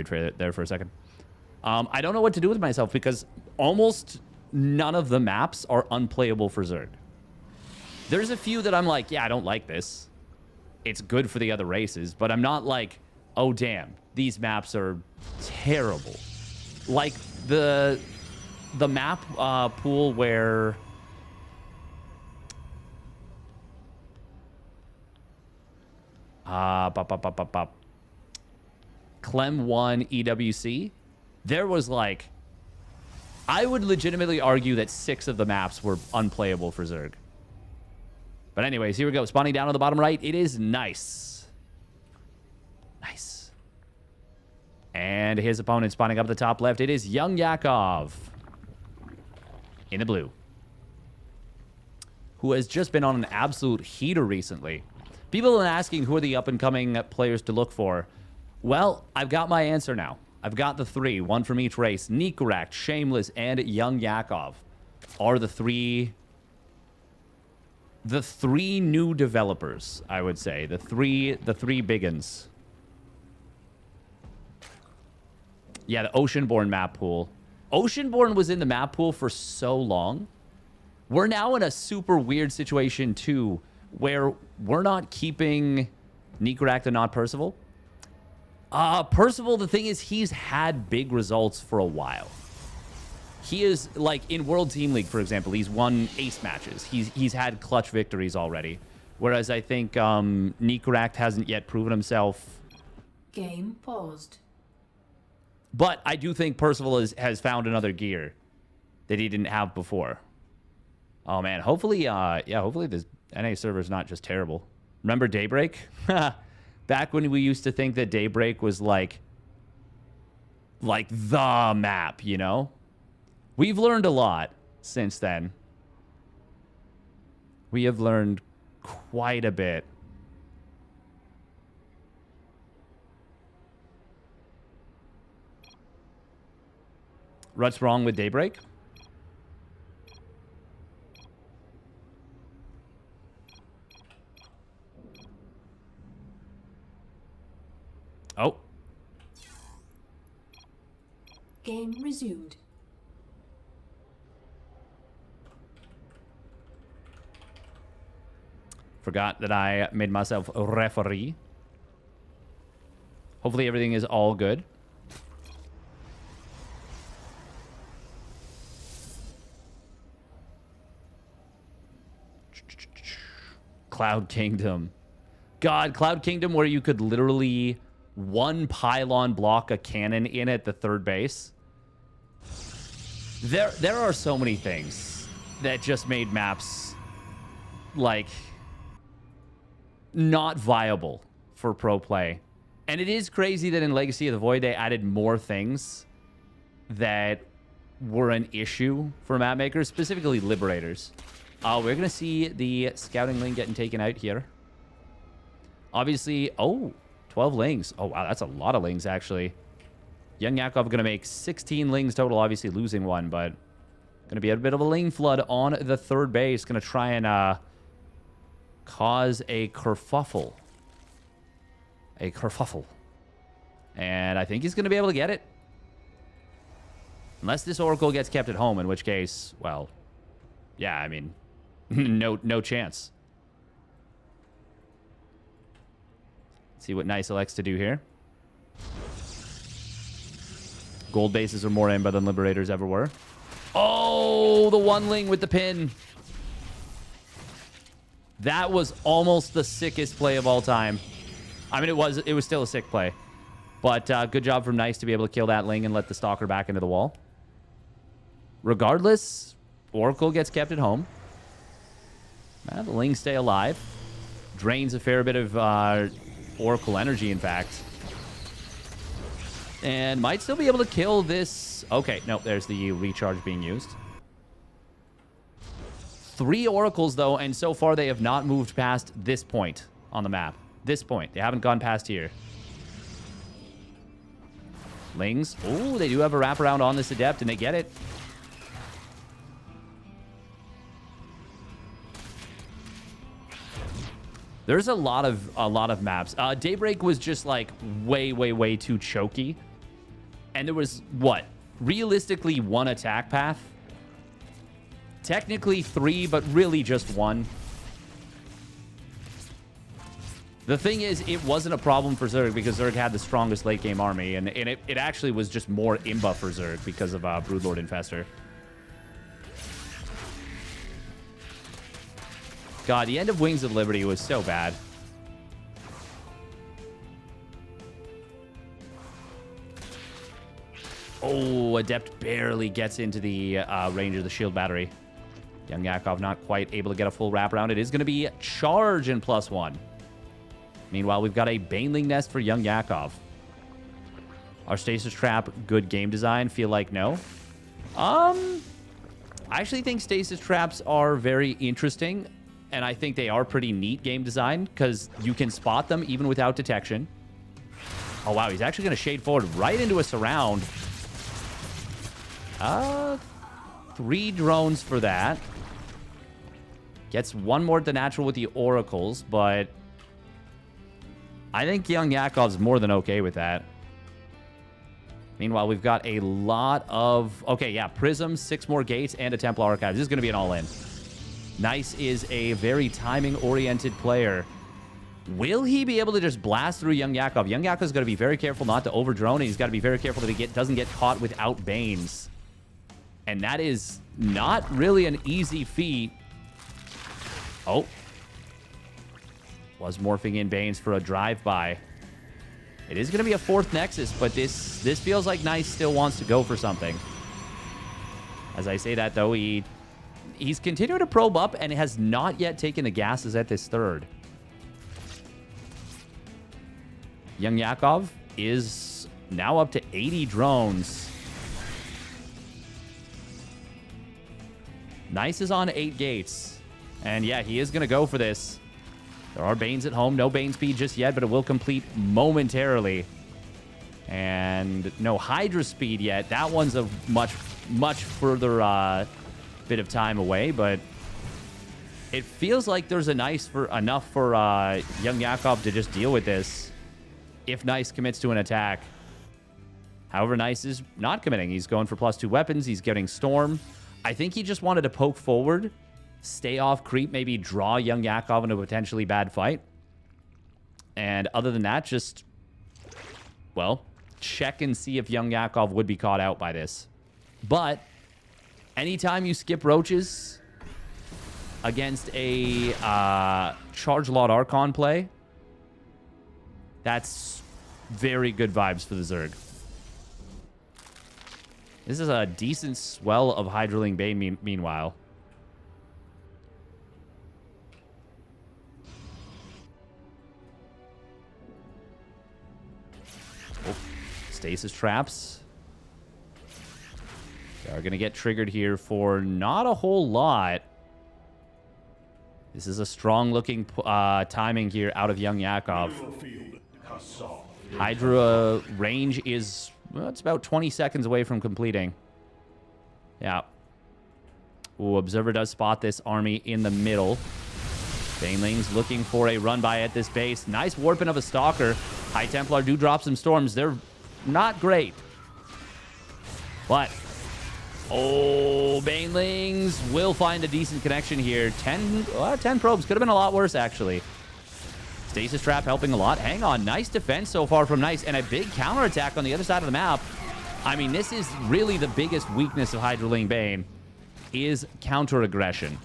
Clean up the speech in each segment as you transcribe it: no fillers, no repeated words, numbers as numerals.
worried there for a second. I don't know what to do with myself because almost none of the maps are unplayable for Zerg. There's a few that I'm like, yeah, I don't like this. It's good for the other races, but I'm not like, oh, damn, these maps are terrible. Like the map pool where... Clem 1 EWC. There was like... I would legitimately argue that 6 of the maps were unplayable for Zerg. But anyways, here we go. Spawning down on the bottom right. It is nice. Nice. And his opponent spawning up the top left. It is Young Yakov. In the blue. Who has just been on an absolute heater recently. People have been asking who are the up-and-coming players to look for. Well, I've got my answer now. I've got the 3. One from each race. Nikorak, Shameless, and Young Yakov are the three new developers, I would say. The three biggins. Yeah, the Oceanborn map pool. Oceanborn was in the map pool for so long. We're now in a super weird situation, too, where we're not keeping Nikorak and not Percival. Percival, the thing is, he's had big results for a while. He is, like, in World Team League, for example, he's won ace matches. He's had clutch victories already. Whereas I think Nikorak hasn't yet proven himself. Game paused. But I do think Percival has found another gear that he didn't have before. Oh, man. Hopefully, hopefully this NA server is not just terrible. Remember Daybreak? Back when we used to think that Daybreak was like the map, you know? We've learned a lot since then. We have learned quite a bit. What's wrong with Daybreak? Oh. Game resumed. Forgot that I made myself a referee. Hopefully everything is all good. Cloud Kingdom. God, Cloud Kingdom where you could literally one pylon block a cannon in at the third base. There are so many things that just made maps like not viable for pro play. And it is crazy that in Legacy of the Void they added more things that were an issue for map makers, specifically Liberators. We're going to see the scouting link getting taken out here. Obviously, 12 lings. Oh, wow, that's a lot of lings, actually. Young Yakov going to make 16 lings total, obviously losing one, but going to be a bit of a ling flood on the third base. Going to try and cause a kerfuffle. A kerfuffle. And I think he's going to be able to get it. Unless this Oracle gets kept at home, in which case, well, yeah, I mean, no chance. Let's see what Nice elects to do here. Gold bases are more aimbot than Liberators ever were. Oh, the one ling with the pin. That was almost the sickest play of all time. I mean, it was still a sick play. But good job from Nice to be able to kill that ling and let the Stalker back into the wall. Regardless, Oracle gets kept at home. The lings stay alive. Drains a fair bit of Oracle energy, in fact. And might still be able to kill this. Okay, no, there's the recharge being used. 3 Oracles, though, and so far they have not moved past this point on the map. This point. They haven't gone past here. Lings. Oh, they do have a wraparound on this Adept, and they get it. There's a lot of maps. Daybreak was just like way too choky And there was, what? Realistically, one attack path. Technically 3, but really just 1. The thing is, it wasn't a problem for Zerg because Zerg had the strongest late game army, and it actually was just more imba for Zerg because of Broodlord Infestor. God, the end of Wings of Liberty was so bad. Oh, Adept barely gets into the range of the shield battery. Young Yakov not quite able to get a full wraparound. It is going to be charge and +1. Meanwhile, we've got a Baneling Nest for Young Yakov. Our Stasis Trap, good game design? Feel like no. I actually think Stasis Traps are very interesting, and I think they are pretty neat game design because you can spot them even without detection. Oh, wow. He's actually going to shade forward right into a surround. 3 drones for that. Gets 1 more than natural with the oracles, but I think Young Yakov's more than okay with that. Meanwhile, we've got a lot of... Okay, yeah, Prisms, 6 more gates, and a Templar Archive. This is going to be an all-in. Nice is a very timing-oriented player. Will he be able to just blast through Young Yakov? Young Yakov's got to be very careful not to over-drone, and he's got to be very careful that he doesn't get caught without Banes. And that is not really an easy feat. Oh. Was morphing in Banes for a drive-by. It is going to be a 4th Nexus, but this feels like Nice still wants to go for something. As I say that, though, he's continuing to probe up and has not yet taken the gases at this 3rd. Young Yakov is now up to 80 drones. Nice is on 8 gates. And yeah, he is going to go for this. There are Banes at home. No Bane speed just yet, but it will complete momentarily. And no Hydra speed yet. That one's a much further bit of time away, but it feels like there's enough for Young Yakov to just deal with this if Nice commits to an attack. However, Nice is not committing. He's going for +2 weapons. He's getting Storm. I think he just wanted to poke forward, stay off creep, maybe draw Young Yakov into a potentially bad fight. And other than that, just, well, check and see if Young Yakov would be caught out by this. But anytime you skip roaches against a Charge Lot Archon play, that's very good vibes for the Zerg. This is a decent swell of Hydraling Bane meanwhile. Oh, Stasis Traps. They are going to get triggered here for not a whole lot. This is a strong-looking timing here out of Young Yakov. Hydra range is... well, it's about 20 seconds away from completing. Yeah. Ooh, Observer does spot this army in the middle. Banelings looking for a run-by at this base. Nice warping of a Stalker. High Templar do drop some Storms. They're not great. But... oh, Banelings will find a decent connection here. 10 probes. Could have been a lot worse, actually. Stasis Trap helping a lot. Hang on. Nice defense so far from Nice. And a big counterattack on the other side of the map. I mean, this is really the biggest weakness of Hydraling Bane, is counter-aggression.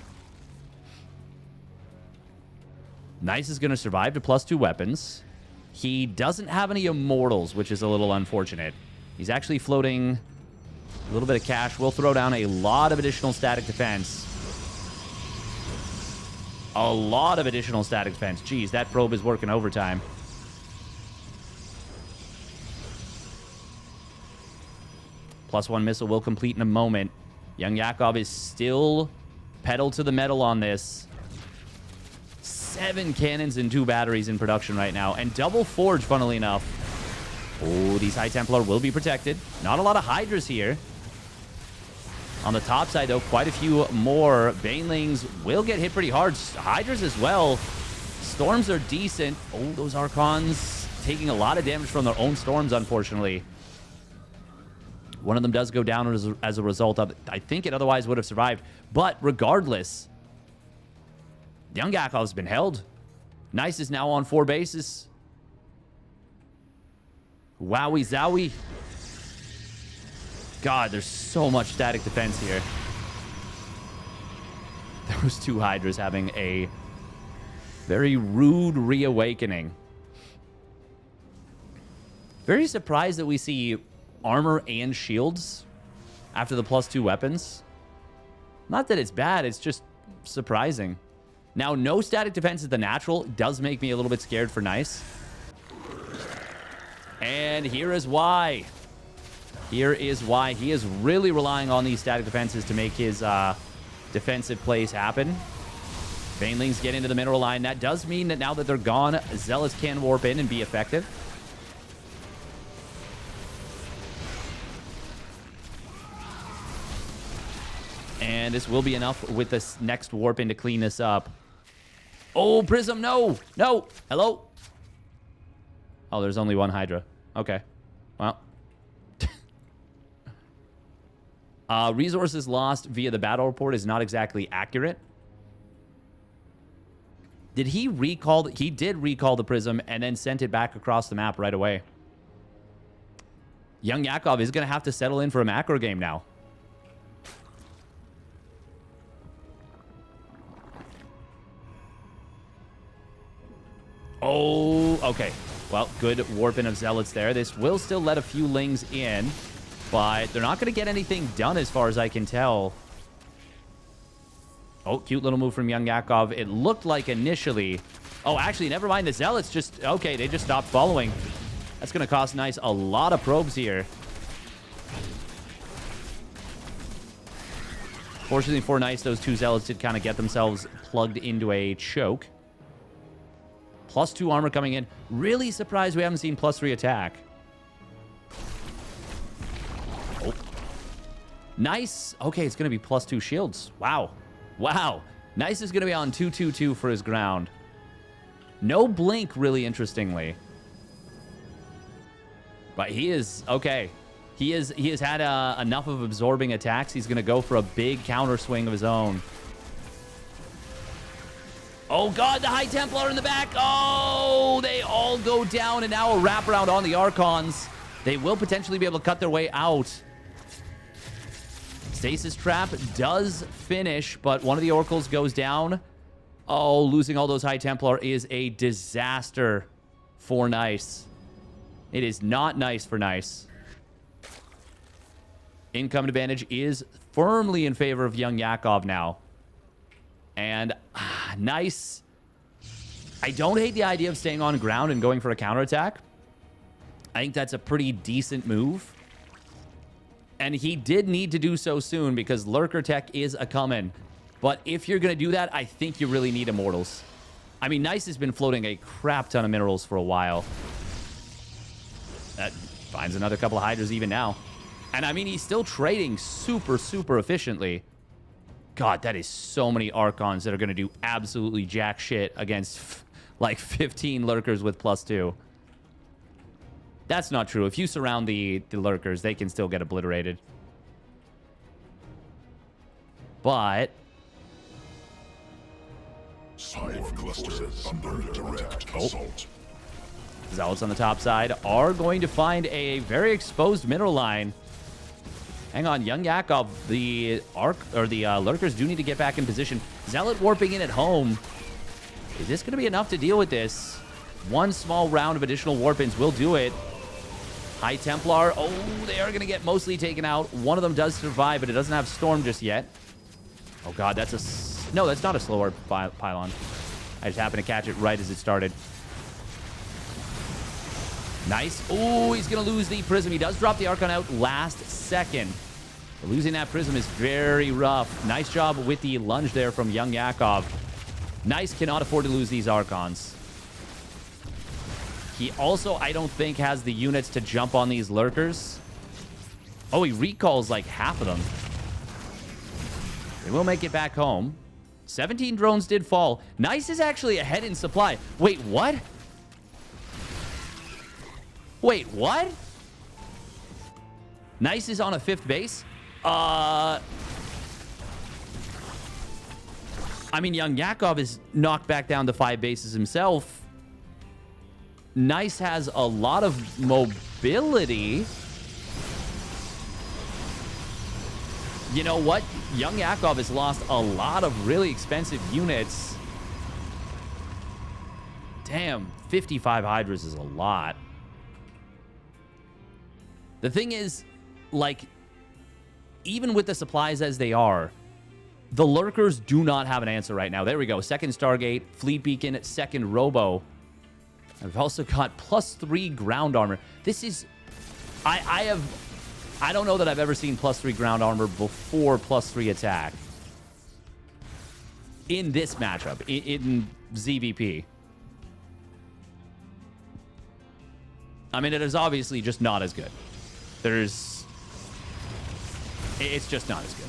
Nice is going to survive to +2 weapons. He doesn't have any Immortals, which is a little unfortunate. He's actually floating a little bit of cash. We'll throw down a lot of additional static defense. A lot of additional static defense. Jeez, that probe is working overtime. +1 missile will complete in a moment. Young Yakov is still pedal to the metal on this. 7 cannons and 2 batteries in production right now. And double forge, funnily enough. Oh, these High Templar will be protected. Not a lot of Hydras here. On the top side, though, quite a few more. Banelings will get hit pretty hard. Hydras as well. Storms are decent. Oh, those Archons taking a lot of damage from their own Storms, unfortunately. One of them does go down as a result of it. I think it otherwise would have survived. But regardless, Young Yakov's been held. Nice is now on 4 bases. Wowie zowie. God, there's so much static defense here. Those 2 Hydras having a very rude reawakening. Very surprised that we see armor and shields after the +2 weapons. Not that it's bad, it's just surprising. Now, no static defense is the natural. Does make me a little bit scared for Nice. And here is why. Here is why. He is really relying on these static defenses to make his defensive plays happen. Banelings get into the mineral line. That does mean that now that they're gone, Zealots can warp in and be effective. And this will be enough with this next warp in to clean this up. Oh, Prism, no! No! Hello? Oh, there's only 1 Hydra. Okay. Well. Resources lost via the battle report is not exactly accurate. Did he recall? He did recall the Prism and then sent it back across the map right away. Young Yakov is going to have to settle in for a macro game now. Oh, okay. Well, good warping of Zealots there. This will still let a few Lings in, but they're not going to get anything done as far as I can tell. Oh, cute little move from Young Yakov. It looked like initially... Oh, actually, never mind. The Zealots just... Okay, they just stopped following. That's going to cost Nice a lot of probes here. Fortunately for Nice, those 2 Zealots did kind of get themselves plugged into a choke. +2 armor coming in. Really surprised we haven't seen +3 attack. Oh. Nice. Okay, it's going to be +2 shields. Wow. Wow. Nice is going to be on 2-2-2 for his ground. No blink, really interestingly. But he is... Okay. He has had enough of absorbing attacks. He's going to go for a big counter swing of his own. Oh, God, the High Templar in the back. Oh, they all go down, and now a wraparound on the Archons. They will potentially be able to cut their way out. Stasis Trap does finish, but one of the Oracles goes down. Oh, losing all those High Templar is a disaster for Nice. It is not nice for Nice. Income advantage is firmly in favor of Young Yakov now. And Nice. I don't hate the idea of staying on ground and going for a counterattack. I think that's a pretty decent move. And he did need to do so soon because Lurker tech is a-coming. But if you're going to do that, I think you really need Immortals. I mean, Nice has been floating a crap ton of minerals for a while. That finds another couple of Hydras even now. And I mean, he's still trading super, super efficiently. God, that is so many Archons that are going to do absolutely jack shit against like 15 Lurkers with +2. That's not true. If you surround the Lurkers, they can still get obliterated. But... Hive cluster under direct assault. Zealots on the top side are going to find a very exposed mineral line. Hang on, Young Yakov, the Lurkers do need to get back in position. Zealot warping in at home. Is this going to be enough to deal with this? One small round of additional warp-ins will do it. High Templar, oh, they are going to get mostly taken out. One of them does survive, but it doesn't have Storm just yet. Oh, God, that's a... No, that's not a slower pylon. I just happened to catch it right as it started. Nice. Oh, he's going to lose the Prism. He does drop the Archon out last second. But losing that Prism is very rough. Nice job with the lunge there from Young Yakov. Nice cannot afford to lose these Archons. He also, I don't think, has the units to jump on these Lurkers. Oh, he recalls like half of them. They will make it back home. 17 drones did fall. Nice is actually ahead in supply. Wait, what? Wait, what? Nice is on a 5th base. I mean, young Yakov is knocked back down to 5 bases himself. Nice has a lot of mobility. You know what? Young Yakov has lost a lot of really expensive units. Damn, 55 Hydras is a lot. The thing is, like, even with the supplies as they are, the Lurkers do not have an answer right now. There we go. 2nd Stargate, Fleet Beacon, 2nd Robo. I've also got +3 ground armor. This is... I don't know that I've ever seen +3 ground armor before +3 attack. In this matchup, in ZVP. I mean, it is obviously just not as good. It's just not as good.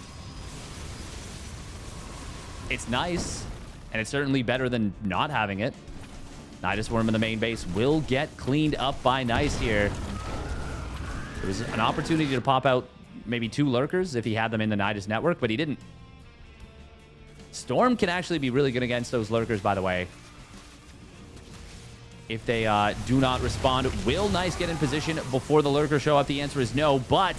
It's nice, and it's certainly better than not having it. Nidus Worm in the main base will get cleaned up by Nice here. There was an opportunity to pop out maybe 2 Lurkers if he had them in the Nidus network, but he didn't. Storm can actually be really good against those Lurkers, by the way. If they do not respond, will Nice get in position before the Lurkers show up? The answer is no, but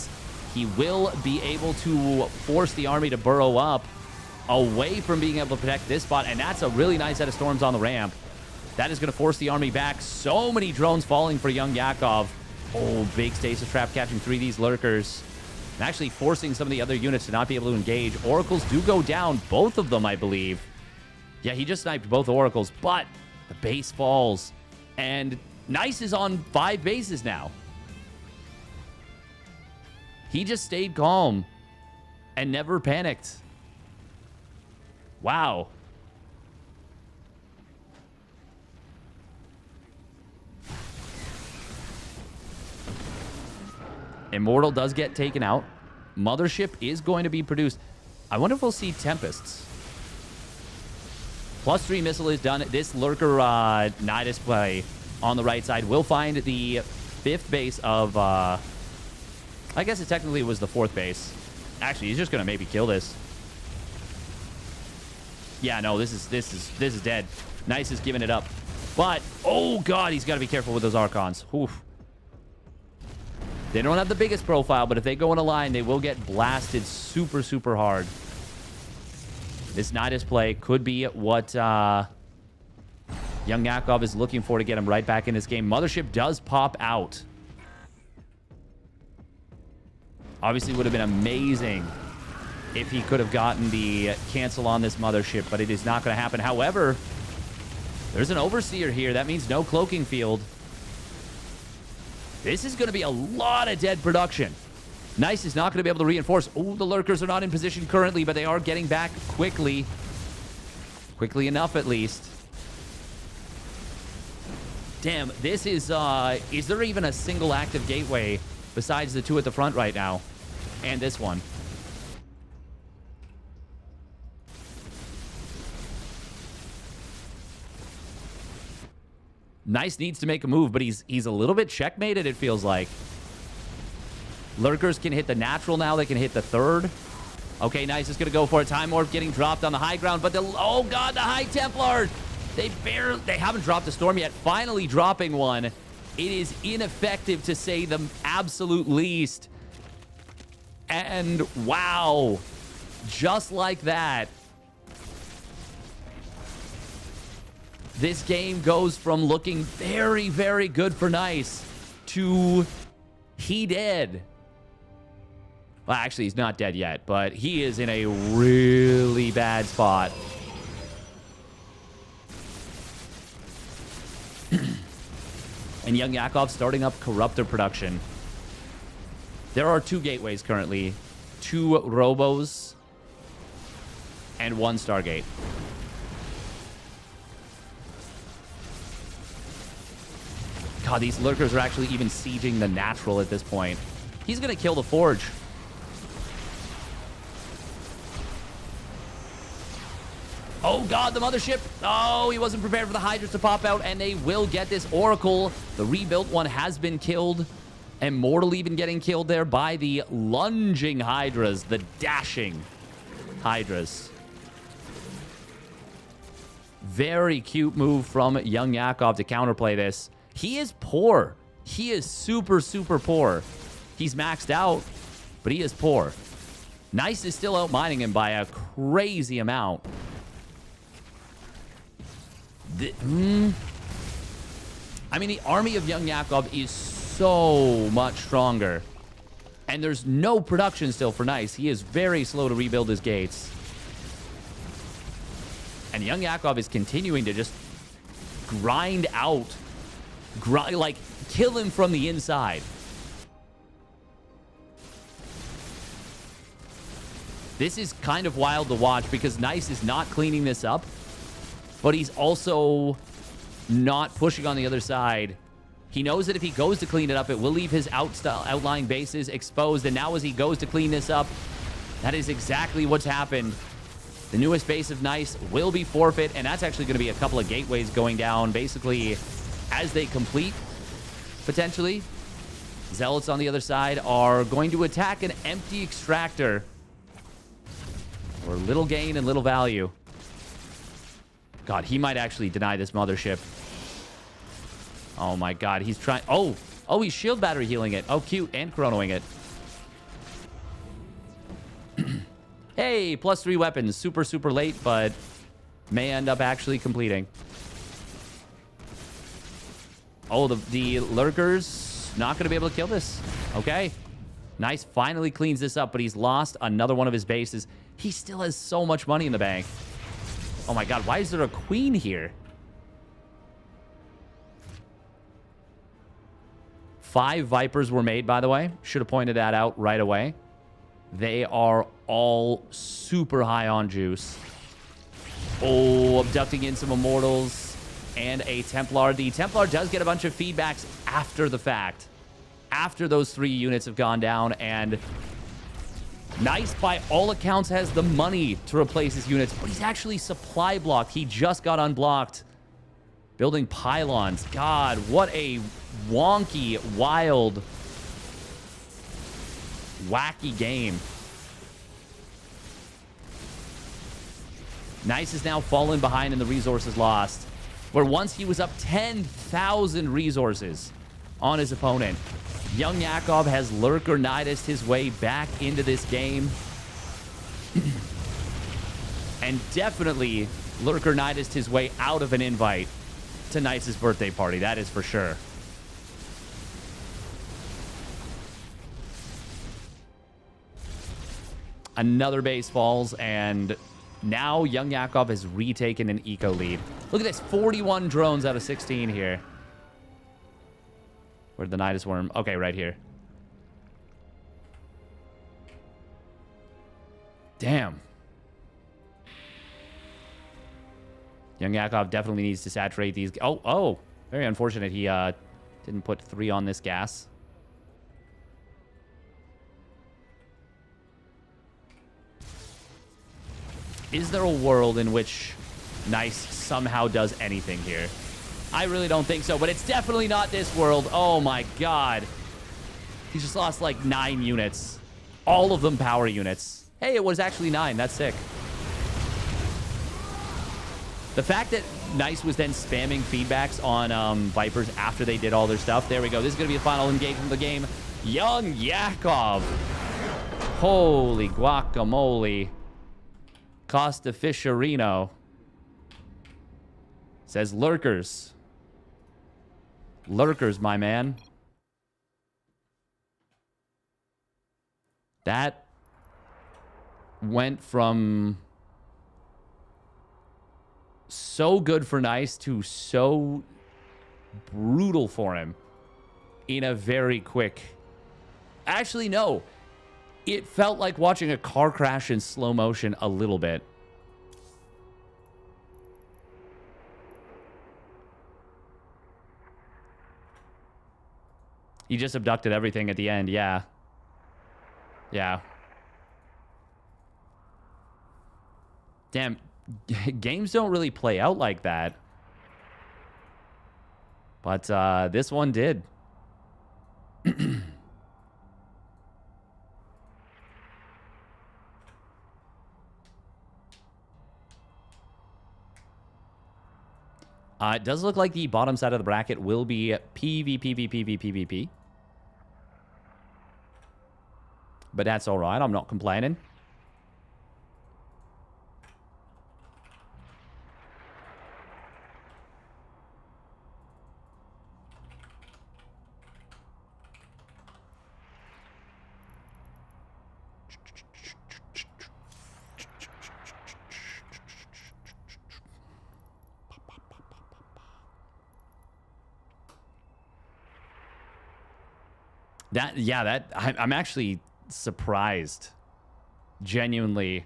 he will be able to force the army to burrow up away from being able to protect this spot, and that's a really nice set of storms on the ramp. That is going to force the army back. So many drones falling for young Yakov. Oh, big stasis trap catching 3 of these Lurkers. And actually forcing some of the other units to not be able to engage. Oracles do go down, both of them, I believe. Yeah, he just sniped both Oracles, but the base falls. And Nice is on 5 bases now. He just stayed calm and never panicked. Wow. Immortal does get taken out. Mothership is going to be produced. I wonder if we'll see Tempests. +3 missile is done. This Lurker Nidus play on the right side will find the 5th base of... I guess it technically was the 4th base. Actually, he's just going to maybe kill this. Yeah, no, this is dead. Nice is giving it up. But, oh god, he's got to be careful with those Archons. Oof. They don't have the biggest profile, but if they go in a line, they will get blasted super, super hard. This Nidus play could be what young Yakov is looking for to get him right back in this game. Mothership does pop out. Obviously, would have been amazing if he could have gotten the cancel on this Mothership, but it is not going to happen. However, there's an Overseer here. That means no cloaking field. This is going to be a lot of dead production. Nice is not going to be able to reinforce. Oh, the Lurkers are not in position currently, but they are getting back quickly. Quickly enough, at least. Damn, this is there even a single active gateway besides the 2 at the front right now? And this one. Nice needs to make a move, but he's a little bit checkmated, it feels like. Lurkers can hit the natural now. They can hit the 3rd. Okay, Nice is going to go for a Time Warp getting dropped on the high ground, but oh god, the High Templar! They haven't dropped a Storm yet. Finally dropping one. It is ineffective to say the absolute least. And wow, just like that, this game goes from looking very, very good for Nice to he dead. Well, actually, he's not dead yet, but he is in a really bad spot. And young Yakov starting up Corruptor production. There are 2 gateways currently. 2 Robos and 1 Stargate. God, these Lurkers are actually even sieging the natural at this point. He's going to kill the Forge. Oh, God, the Mothership. Oh, he wasn't prepared for the Hydras to pop out, and they will get this Oracle. The rebuilt one has been killed, Immortal even getting killed there by the lunging Hydras, the dashing Hydras. Very cute move from young Yakov to counterplay this. He is poor. He is super, super poor. He's maxed out, but he is poor. Nice is still outmining him by a crazy amount. I mean, the army of young Yakov is so much stronger. And there's no production still for Nice. He is very slow to rebuild his gates. And young Yakov is continuing to just grind out, like, kill him from the inside. This is kind of wild to watch because Nice is not cleaning this up, but he's also not pushing on the other side. He knows that if he goes to clean it up, it will leave his outlying bases exposed. And now as he goes to clean this up, that is exactly what's happened. The newest base of Nice will be forfeit, and that's actually going to be a couple of gateways going down, basically, as they complete, potentially. Zealots on the other side are going to attack an empty extractor. For little gain and little value. God, he might actually deny this mothership. Oh my god, he's trying... Oh, he's shield battery healing it. Oh, cute. And chronoing it. Hey, +3 weapons. Super, super late, but may end up actually completing. Oh, the Lurkers not going to be able to kill this. Okay. Nice finally cleans this up, but he's lost another one of his bases. He still has so much money in the bank. Oh my god, why is there a queen here? 5 Vipers were made, by the way. Should have pointed that out right away. They are all super high on juice. Oh, abducting in some Immortals and a Templar. The Templar does get a bunch of feedbacks after the fact. After those 3 units have gone down, and Nice, by all accounts, has the money to replace his units, but he's actually supply blocked. He just got unblocked. Building pylons. God, what a wonky, wild, wacky game. Nice is now fallen behind in the resources lost, where once he was up 10,000 resources on his opponent. Young Yakov has Lurker Nidus his way back into this game. And definitely Lurker Nidus his way out of an invite to Nice's birthday party. That is for sure. Another base falls, and now young Yakov has retaken an eco lead. Look at this, 41 drones out of 16 here. Where'd the Nidus worm? Okay, right here. Damn. Young Yakov definitely needs to saturate these. Oh, very unfortunate he didn't put 3 on this gas. Is there a world in which Nice somehow does anything here? I really don't think so, but it's definitely not this world. Oh my god. He just lost like 9 units. All of them power units. Hey, it was actually 9. That's sick. The fact that Nice was then spamming feedbacks on Vipers after they did all their stuff. There we go. This is going to be the final engagement of the game. Young Yakov. Holy guacamole. Costa Fisherino. Says Lurkers. Lurkers, my man. That went from so good for Nice to so brutal for him in a very quick... Actually, no. It felt like watching a car crash in slow motion a little bit. He just abducted everything at the end, yeah. Yeah. Damn, games don't really play out like that. But this one did. It does look like the bottom side of the bracket will be PvP. But that's all right. I'm not complaining. I'm actually surprised. Genuinely.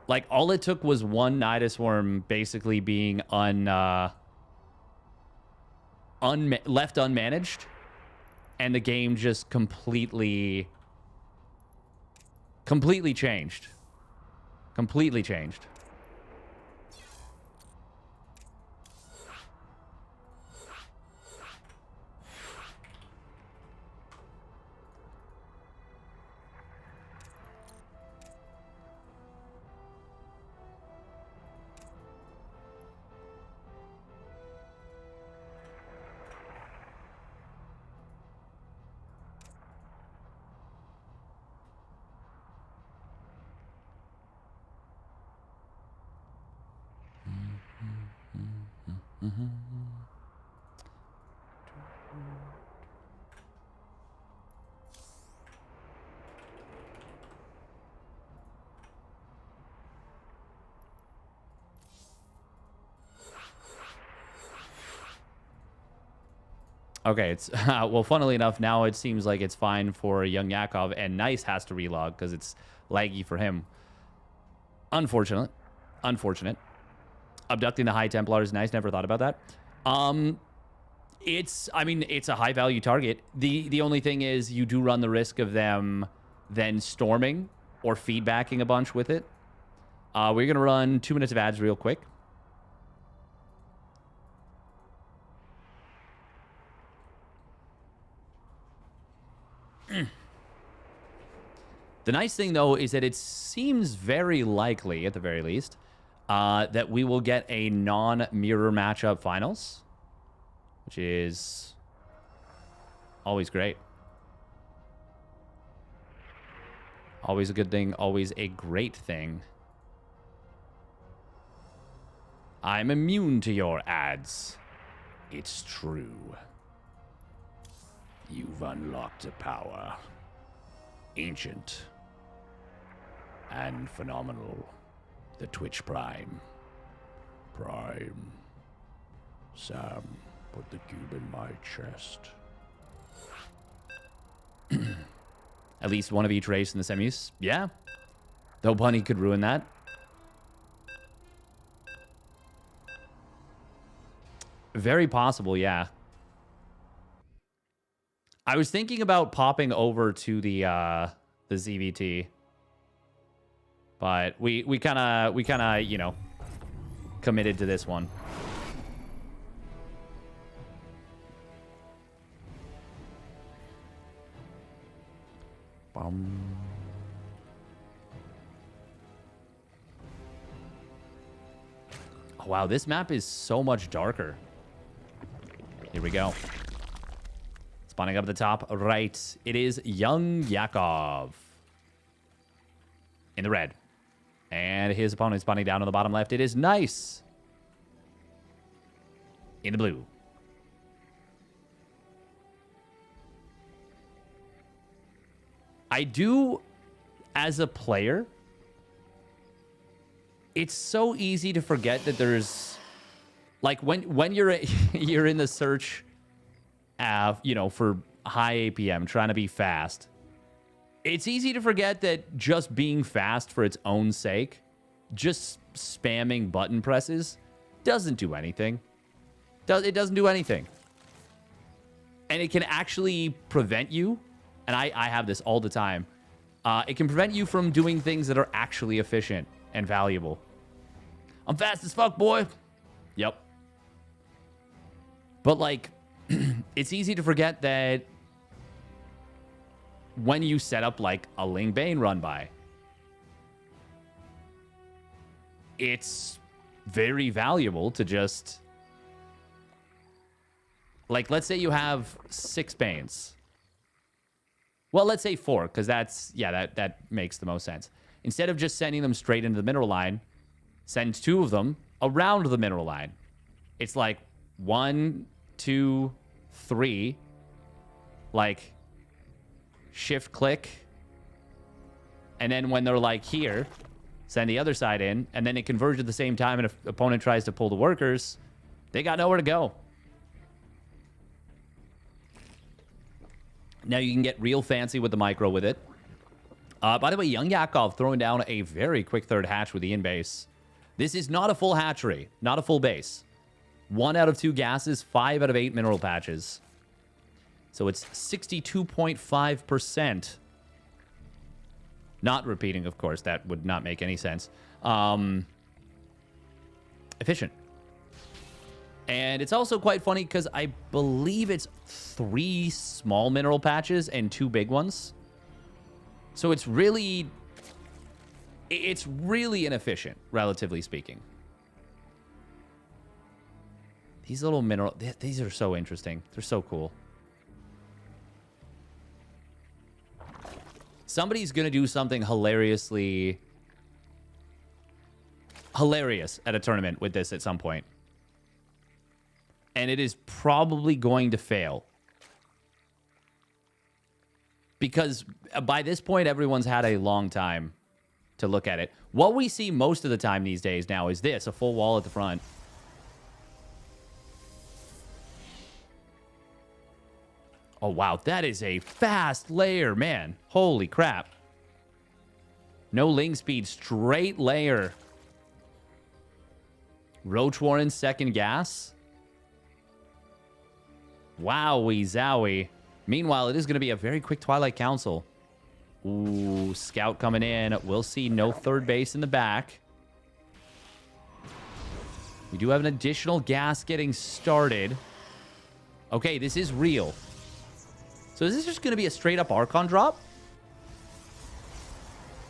Like, all it took was one Nidus Worm basically being left unmanaged, and the game just completely changed. Completely changed. Okay, it's well, funnily enough, now it seems like it's fine for young Yakov, and Nice has to relog because it's laggy for him. Unfortunate. Abducting the High Templars, Nice. Never thought about that. I mean, it's a high value target. The only thing is you do run the risk of them then storming or feedbacking a bunch with it. We're gonna run 2 minutes of ads real quick. The nice thing, though, is that it seems very likely, at the very least, that we will get a non-mirror matchup finals, which is always great. Always a good thing, always a great thing. I'm immune to your ads. It's true. You've unlocked a power. Ancient. And phenomenal. The Twitch Prime. Sam, put the cube in my chest. At least one of each race in the semis. Yeah. Though Bunny could ruin that. Very possible, yeah. I was thinking about popping over to the ZVT, but we kind of you know, committed to this one. Oh, wow, this map is so much darker. Here we go. Spawning up at the top right. It is young Yakov. In the red. And his opponent spawning down on the bottom left. It is Nice. In the blue. I do, as a player, it's so easy to forget that there's, like, when you're you're in the search, you know, for high APM, trying to be fast, it's easy to forget that just being fast for its own sake, just spamming button presses, doesn't do anything. It doesn't do anything. And it can actually prevent you, and I have this all the time, it can prevent you from doing things that are actually efficient and valuable. I'm fast as fuck, boy. Yep. But, like, it's easy to forget that when you set up like a Ling Bane run by, it's very valuable to just, like, let's say you have 6 Banes. Well, let's say 4, because that's, yeah, that makes the most sense. Instead of just sending them straight into the mineral line, send 2 of them around the mineral line. It's like 1, 2, 3, like shift click, and then when they're like here, send the other side in, and then it converges at the same time, and if opponent tries to pull the workers, they got nowhere to go. Now you can get real fancy with the micro with it. By the way, Young Yakov throwing down a very quick third hatch with the in-base. This is not a full hatchery, not a full base. 1 out of 2 gases, 5 out of 8 mineral patches. So it's 62.5%. Not repeating, of course. That would not make any sense. Efficient. And it's also quite funny because I believe it's 3 small mineral patches and 2 big ones. So it's really inefficient, relatively speaking. These little mineral... These are so interesting. They're so cool. Somebody's going to do something hilariously... hilarious at a tournament with this at some point. And it is probably going to fail. Because by this point, everyone's had a long time to look at it. What we see most of the time these days now is this, a full wall at the front. Oh, wow. That is a fast layer, man. Holy crap. No Ling speed, straight layer. Roach Warren, second gas. Wowie zowie. Meanwhile, it is going to be a very quick Twilight Council. Ooh, scout coming in. We'll see no third base in the back. We do have an additional gas getting started. Okay, this is real. So is this just going to be a straight up Archon drop?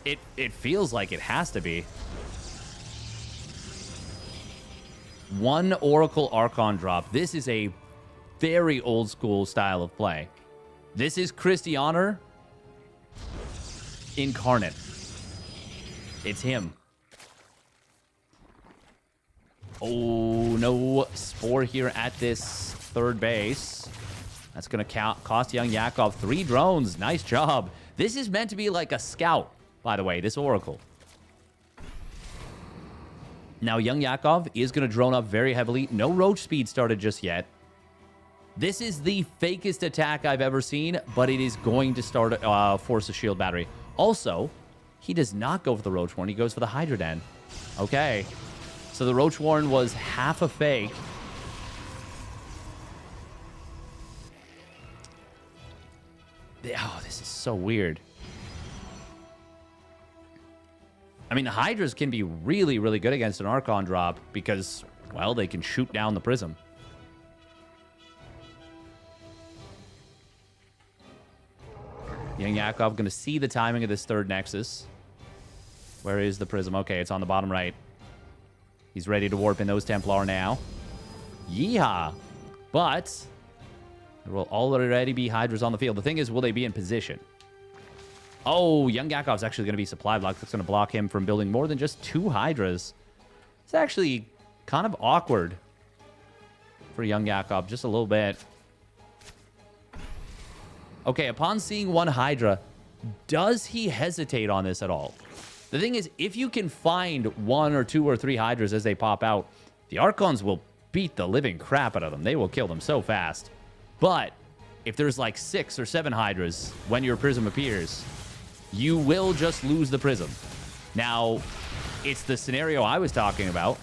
It feels like it has to be. 1 Oracle Archon drop. This is a very old school style of play. This is Christianer incarnate. It's him. Oh, no Spore here at this third base. That's going to cost Young Yakov 3 drones. Nice job. This is meant to be like a scout, by the way, this Oracle. Now, Young Yakov is going to drone up very heavily. No Roach speed started just yet. This is the fakest attack I've ever seen, but it is going to start force a shield battery. Also, he does not go for the Roach Warren. He goes for the Hydra Den. Okay. So the Roach Warren was half a fake. Oh, this is so weird. I mean, the Hydras can be really, really good against an Archon drop because, well, they can shoot down the Prism. Young Yakov going to see the timing of this third Nexus. Where is the Prism? Okay, it's on the bottom right. He's ready to warp in those Templar now. Yeehaw! But there will already be Hydras on the field. The thing is, will they be in position? Oh, Young Yakov's actually going to be supply block. That's going to block him from building more than just 2 Hydras. It's actually kind of awkward for Young Yakov, just a little bit. Okay, upon seeing 1 Hydra, does he hesitate on this at all? The thing is, if you can find 1 or 2 or 3 Hydras as they pop out, the Archons will beat the living crap out of them. They will kill them so fast. But if there's like 6 or 7 Hydras when your Prism appears, you will just lose the Prism. Now, it's the scenario I was talking about.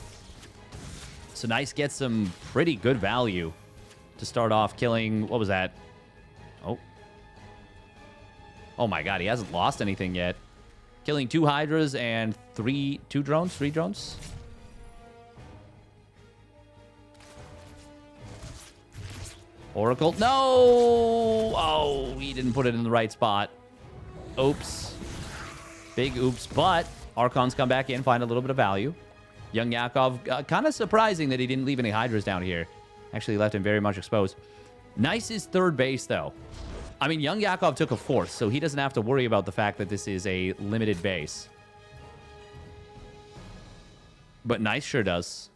So Nice gets some pretty good value to start off killing... What was that? Oh my god, he hasn't lost anything yet. Killing 2 Hydras and 3 drones? Oracle. No! Oh, he didn't put it in the right spot. Oops. Big oops. But Archons come back in, find a little bit of value. Young Yakov, kind of surprising that he didn't leave any Hydras down here. Actually left him very much exposed. Nice is third base, though. I mean, Young Yakov took a fourth, so he doesn't have to worry about the fact that this is a limited base. But Nice sure does.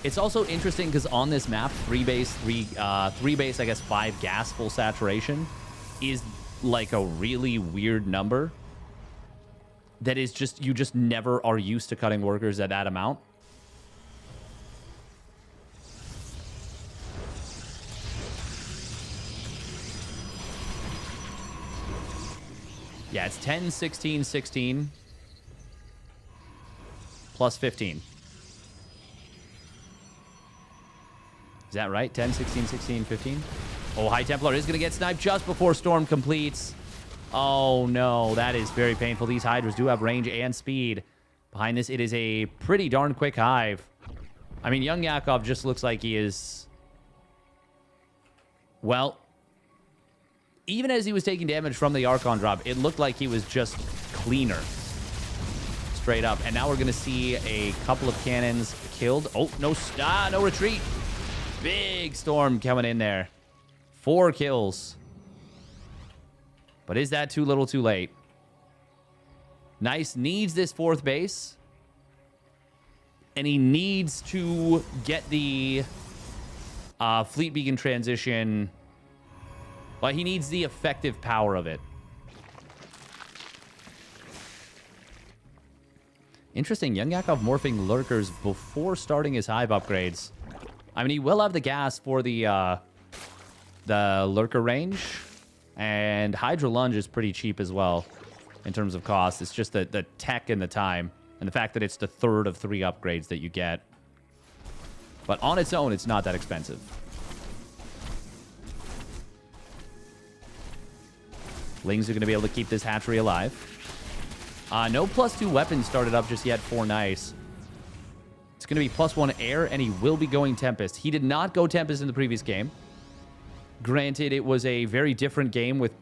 It's also interesting because on this map, three base, I guess 5 gas full saturation is like a really weird number. That is just, you just never are used to cutting workers at that amount. Yeah, it's 10, 16, 16, plus 15. Is that right? 10, 16, 16, 15? Oh, High Templar is going to get sniped just before Storm completes. Oh, no. That is very painful. These Hydras do have range and speed. Behind this, it is a pretty darn quick Hive. I mean, Young Yakov just looks like he is... Well, even as he was taking damage from the Archon drop, it looked like he was just cleaner. Straight up. And now we're going to see a couple of cannons killed. Oh, no retreat. Big Storm coming in there. 4 kills. But is that too little too late? Nice needs this 4th base. And he needs to get the Fleet Beacon transition. Well, he needs the effective power of it. Interesting. Young Yakov morphing Lurkers before starting his Hive upgrades. I mean, he will have the gas for the Lurker range. And Hydra Lunge is pretty cheap as well in terms of cost. It's just the tech and the time. And the fact that it's the 3rd of 3 upgrades that you get. But on its own, it's not that expensive. Lings are going to be able to keep this hatchery alive. No +2 weapons started up just yet for Nice. It's going to be +1 air, and he will be going Tempest. He did not go Tempest in the previous game. Granted, it was a very different game with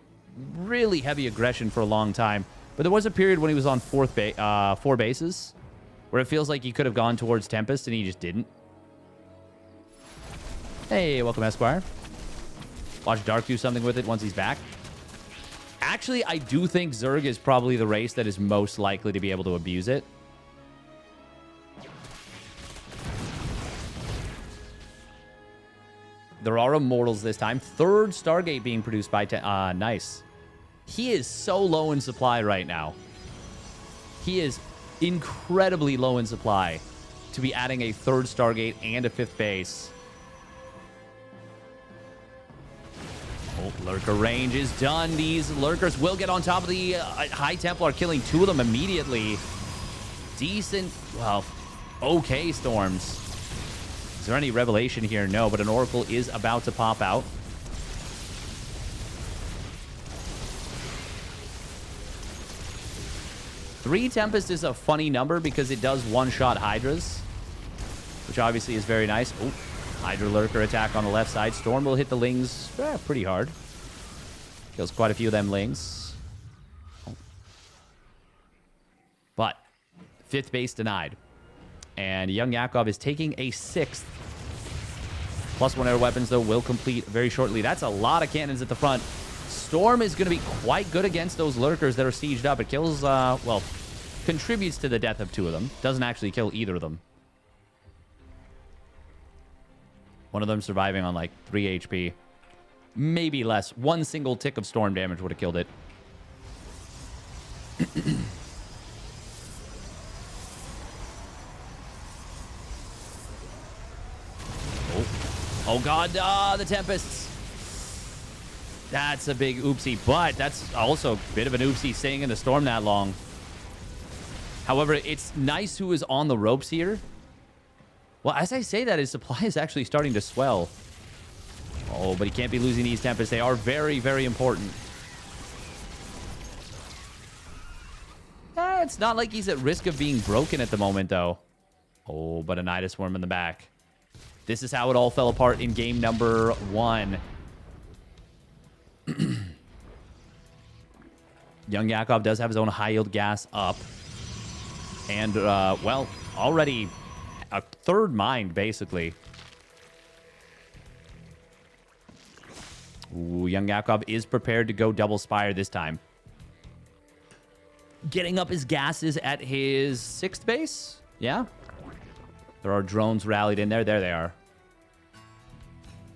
really heavy aggression for a long time. But there was a period when he was on 4 bases where it feels like he could have gone towards Tempest, and he just didn't. Hey, welcome, Esquire. Watch Dark do something with it once he's back. Actually, I do think Zerg is probably the race that is most likely to be able to abuse it. There are Immortals this time. 3rd Stargate being produced by... Nice. He is so low in supply right now. He is incredibly low in supply to be adding a 3rd Stargate and a 5th base. Oh, Lurker range is done. These Lurkers will get on top of the High Templar, killing 2 of them immediately. Decent, well, okay Storms. Is there any revelation here? No, but an Oracle is about to pop out. Three Tempest is a funny number because it does one-shot Hydras, which obviously is very nice. Oh, Hydra Lurker attack on the left side. Storm will hit the Lings pretty hard. Kills quite a few of them Lings. Oh. But 5th base denied. And Young Yakov is taking a 6th. +1 air weapons, though, will complete very shortly. That's a lot of cannons at the front. Storm is going to be quite good against those Lurkers that are sieged up. It kills, well, contributes to the death of 2 of them. Doesn't actually kill either of them. One of them surviving on, like, 3 HP. Maybe less. 1 single tick of Storm damage would have killed it. Oh, God. The Tempests. That's a big oopsie, but that's also a bit of an oopsie staying in the Storm that long. However, it's Nice who is on the ropes here. Well, as I say that, his supply is actually starting to swell. Oh, but he can't be losing these Tempests. They are very, very important. It's not like he's at risk of being broken at the moment, though. Oh, but a Nidus Worm in the back. This is how it all fell apart in game number 1. Young Yakov does have his own high-yield gas up. And, well, already a third mine, basically. Ooh, Young Yakov is prepared to go double Spire this time. Getting up his gases at his 6th base? Yeah. There are drones rallied in there. There they are.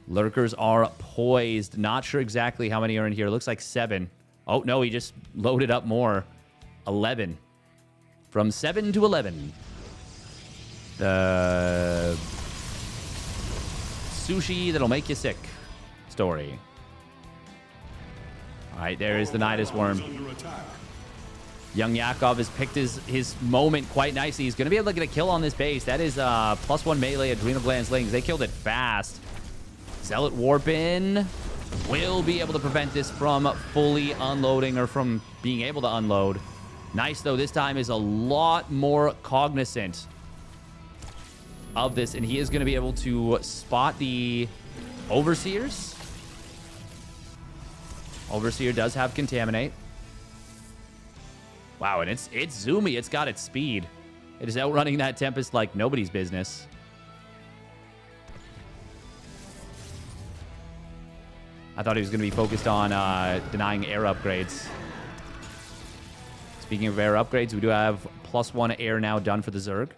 Lurkers are poised. Not sure exactly how many are in here. Looks like 7. Oh, no, he just loaded up more. 11. From 7 to 11. The sushi that'll make you sick story. All right, there is the Nidus Worm. Young Yakov has picked his moment quite nicely. He's going to be able to get a kill on this base. That is +1 melee Adrenal Gland Slings. They killed it fast. Zealot Warp in will be able to prevent this from fully unloading or from being able to unload. Nice, though. This time is a lot more cognizant of this, and he is going to be able to spot the Overseers. Overseer does have Contaminate. Wow, and it's zoomy. It's got its speed. It is outrunning that Tempest like nobody's business. I thought he was going to be focused on denying air upgrades. Speaking of air upgrades, we do have +1 air now done for the Zerg.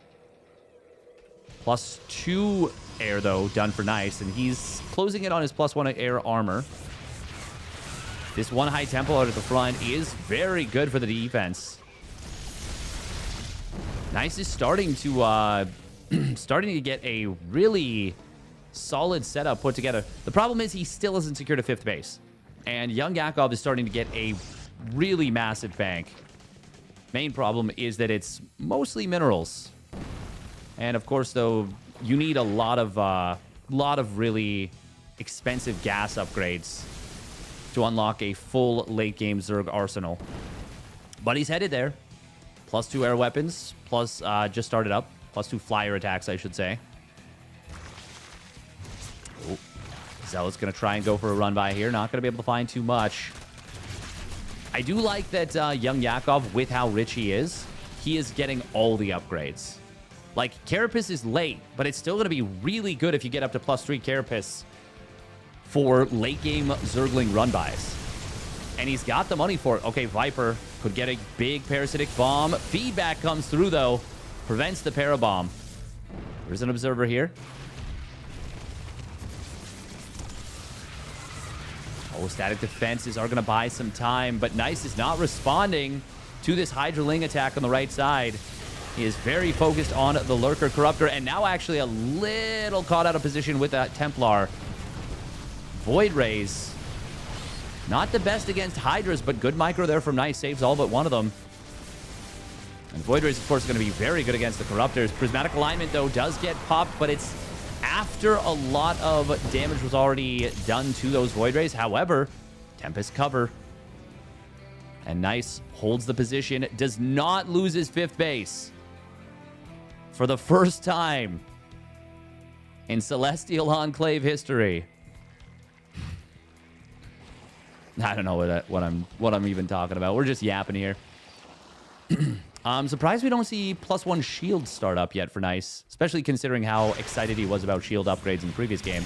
+2 air, though, done for Nice, and he's closing it on his +1 air armor. This one high tempo out at the front is very good for the defense. Nice is starting to get a really solid setup put together. The problem is he still hasn't secured a 5th base. And Young Yakov is starting to get a really massive bank. Main problem is that it's mostly minerals. And of course, though, you need a lot of really expensive gas upgrades to unlock a full late-game Zerg arsenal. But he's headed there. +2 air weapons, plus just started up. +2 flyer attacks, I should say. Oh. Zealot's going to try and go for a run by here. Not going to be able to find too much. I do like that Young Yakov, with how rich he is getting all the upgrades. Like, Carapace is late, but it's still going to be really good if you get up to +3 Carapace for late-game Zergling run-bys. And he's got the money for it. Okay, Viper could get a big Parasitic Bomb. Feedback comes through, though. Prevents the Parabomb. There's an Observer here. Oh, static defenses are going to buy some time, but Nice is not responding to this Hydraling attack on the right side. He is very focused on the Lurker Corruptor, and now actually a little caught out of position with that Templar. Void Rays. Not the best against Hydras, but good micro there from Nice. Saves all but one of them. And Void Rays, of course, are going to be very good against the Corruptors. Prismatic Alignment, though, does get popped, but it's after a lot of damage was already done to those Void Rays. However, Tempest cover. And Nice holds the position. Does not lose his 5th base. For the first time in Celestial Enclave history. I don't know what I'm even talking about. We're just yapping here. I'm surprised we don't see +1 shield start up yet for Nice, especially considering how excited he was about shield upgrades in the previous game.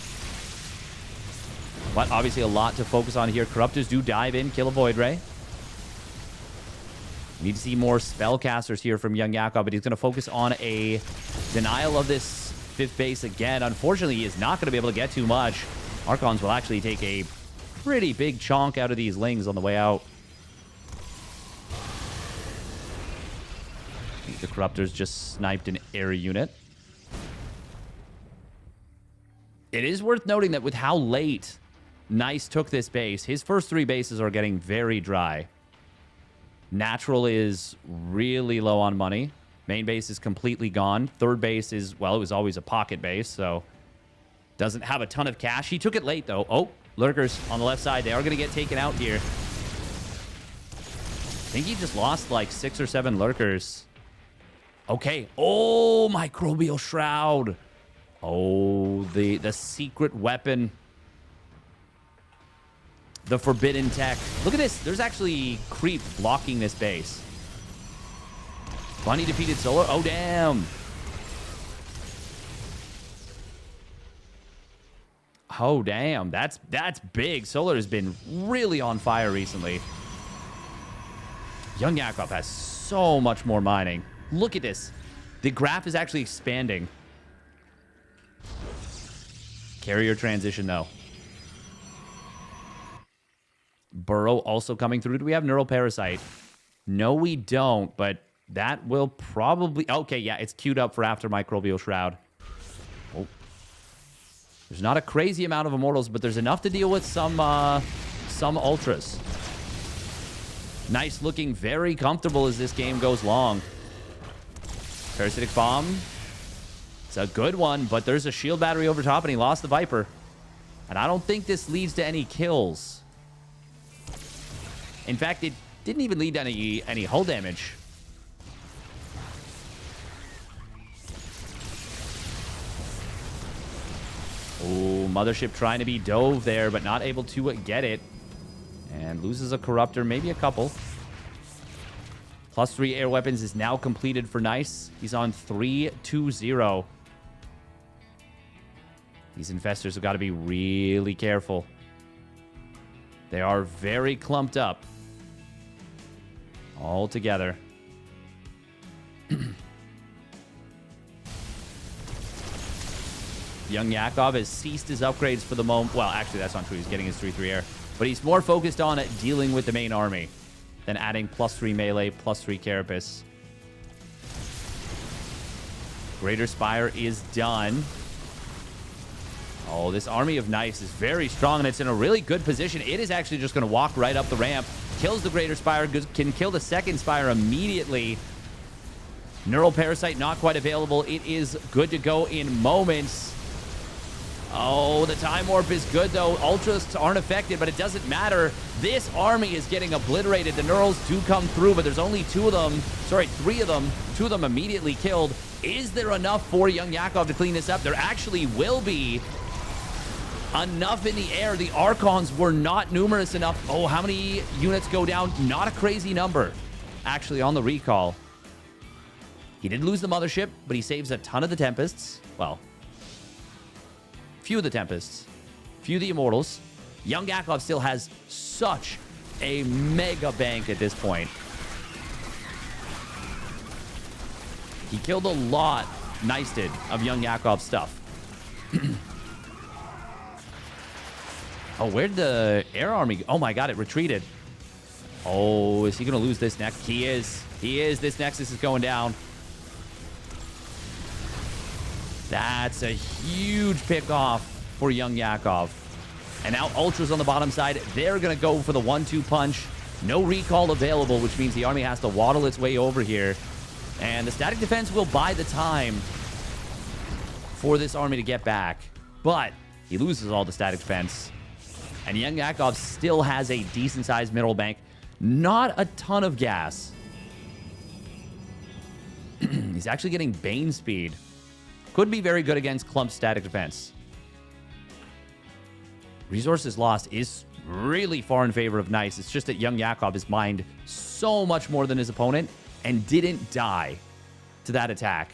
But obviously a lot to focus on here. Corruptors do dive in, kill a Void Ray. Need to see more spellcasters here from Young Yakov, but he's going to focus on a denial of this 5th base again. Unfortunately, he is not going to be able to get too much. Archons will actually take a pretty big chunk out of these Lings on the way out. I think the Corruptors just sniped an air unit. It is worth noting that with how late Nice took this base, his first 3 bases are getting very dry. Natural is really low on money. Main base is completely gone. 3rd base is, well, it was always a pocket base, so doesn't have a ton of cash. He took it late, though. Oh, Lurkers on the left side. They are going to get taken out here. I think he just lost like 6 or 7 Lurkers. Okay. Oh, microbial shroud. Oh, the secret weapon. The forbidden tech. Look at this. There's actually creep blocking this base. Bunny defeated Solar. Oh, damn. Oh, damn. That's big. Solar has been really on fire recently. Young Yakov has so much more mining. Look at this. The graph is actually expanding. Carrier transition, though. Burrow also coming through. Do we have Neuroparasite? No, we don't, but that will probably... Okay, yeah, it's queued up for after Microbial Shroud. Oh. There's not a crazy amount of Immortals, but there's enough to deal with some Ultras. Nice looking, very comfortable as this game goes long. Parasitic Bomb. It's a good one, but there's a shield battery over top, and he lost the Viper. And I don't think this leads to any kills. In fact, it didn't even lead to any hull damage. Oh, Mothership trying to be dove there, but not able to get it. And loses a Corruptor, maybe a couple. +3 air weapons is now completed for Nice. He's on 3-2-0. These infestors have got to be really careful. They are very clumped up. All together. Young Yakov has ceased his upgrades for the moment. Well, actually, that's not true. He's getting his 3-3 air. But he's more focused on dealing with the main army than adding +3 melee, +3 carapace. Greater Spire is done. Oh, this army of Nice is very strong, and it's in a really good position. It is actually just going to walk right up the ramp. Kills the Greater Spire, can kill the second Spire immediately. Neural Parasite not quite available. It is good to go in moments. Oh, the Time Warp is good, though. Ultras aren't affected, but it doesn't matter. This army is getting obliterated. The Neurals do come through, but there's only 2 of them. Sorry, 3 of them. 2 of them immediately killed. Is there enough for Young Yakov to clean this up? There actually will be enough in the air. The Archons were not numerous enough. Oh, how many units go down? Not a crazy number, actually, on the recall. He did lose the Mothership, but he saves a ton of the Tempests. Well, few of the Tempests, few of the Immortals. Young Yakov still has such a mega bank at this point. He killed a lot, Nice did, of Young Yakov's stuff. Oh, where'd the air army go? Oh my god, it retreated. Oh, is he going to lose this next? He is. He is. This Nexus is going down. That's a huge pick-off for Young Yakov. And now Ultras on the bottom side. They're going to go for the 1-2 punch. No recall available, which means the army has to waddle its way over here. And the static defense will buy the time for this army to get back. But he loses all the static defense. And Young Yakov still has a decent-sized mineral bank. Not a ton of gas. He's actually getting Bane speed. Could be very good against Clump's static defense. Resources lost is really far in favor of Nice. It's just that Young Yakov has mined so much more than his opponent and didn't die to that attack.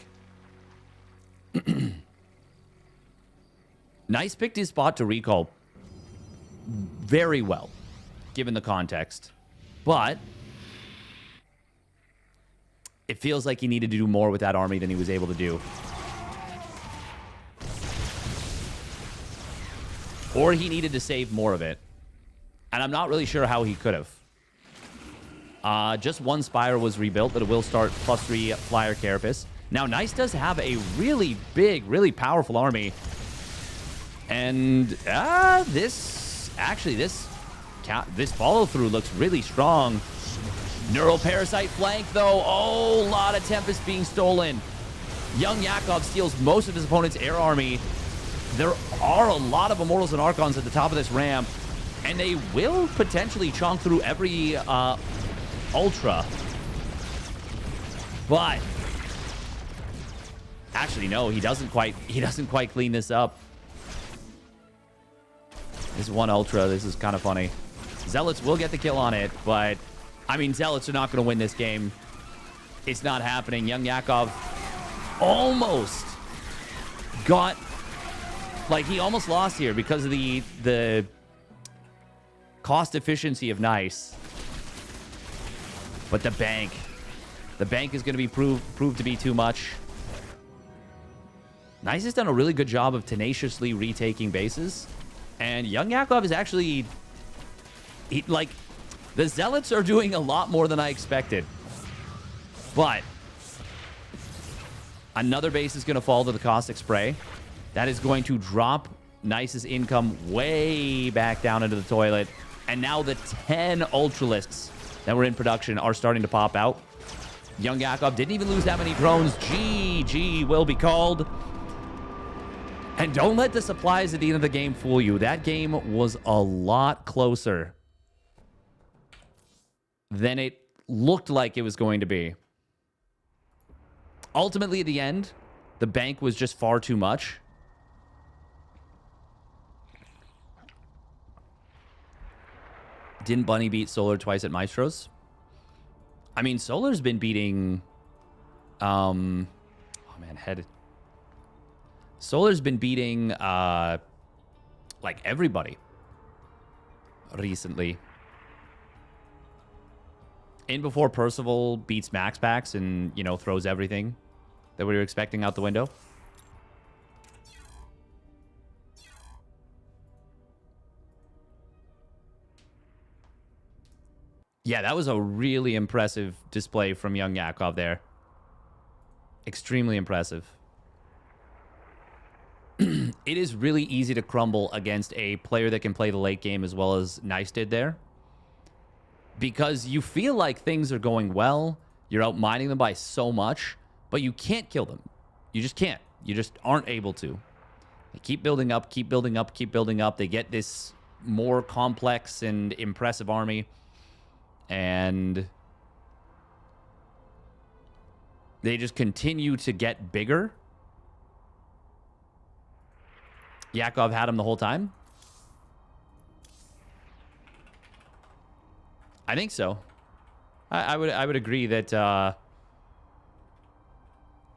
Nice picked his spot to recall very well, given the context. But it feels like he needed to do more with that army than he was able to do. Or he needed to save more of it. And I'm not really sure how he could have. Just 1 Spire was rebuilt, but it will start +3 Flyer Carapace. Now, Nice does have a really big, really powerful army. And this follow-through looks really strong. Neural Parasite flank, though. Oh, a lot of Tempest being stolen. Young Yakov steals most of his opponent's air army. There are a lot of Immortals and Archons at the top of this ramp, and they will potentially chonk through every Ultra. But Actually, no, he doesn't quite clean this up. This one Ultra, this is kind of funny. Zealots will get the kill on it, but I mean, Zealots are not going to win this game. It's not happening. Young Yakov almost got, like, he almost lost here because of the cost efficiency of Nice. But the bank is going to be proved to be too much. Nice has done a really good job of tenaciously retaking bases. And Young Yakov is actually... like, the Zealots are doing a lot more than I expected. But another base is going to fall to the caustic spray. That is going to drop Nice's income way back down into the toilet. And now the 10 Ultralisks that were in production are starting to pop out. Young Yakov didn't even lose that many drones. GG will be called. And don't let the supplies at the end of the game fool you. That game was a lot closer than it looked like it was going to be. Ultimately, at the end, the bank was just far too much. Didn't Bunny beat Solar twice at Maestros? I mean, Solar's been beating... oh, man, head... Solar's been beating, like, everybody recently. In before Percival beats Max Packs and, you know, throws everything that we were expecting out the window. Yeah, that was a really impressive display from Young Yakov there. Extremely impressive. It is really easy to crumble against a player that can play the late game as well as Nice did there. Because you feel like things are going well. You're outmining them by so much, but you can't kill them. You just can't. You just aren't able to. They keep building up, keep building up, keep building up. They get this more complex and impressive army. And they just continue to get bigger. Yakov had him the whole time? I think so. I would agree that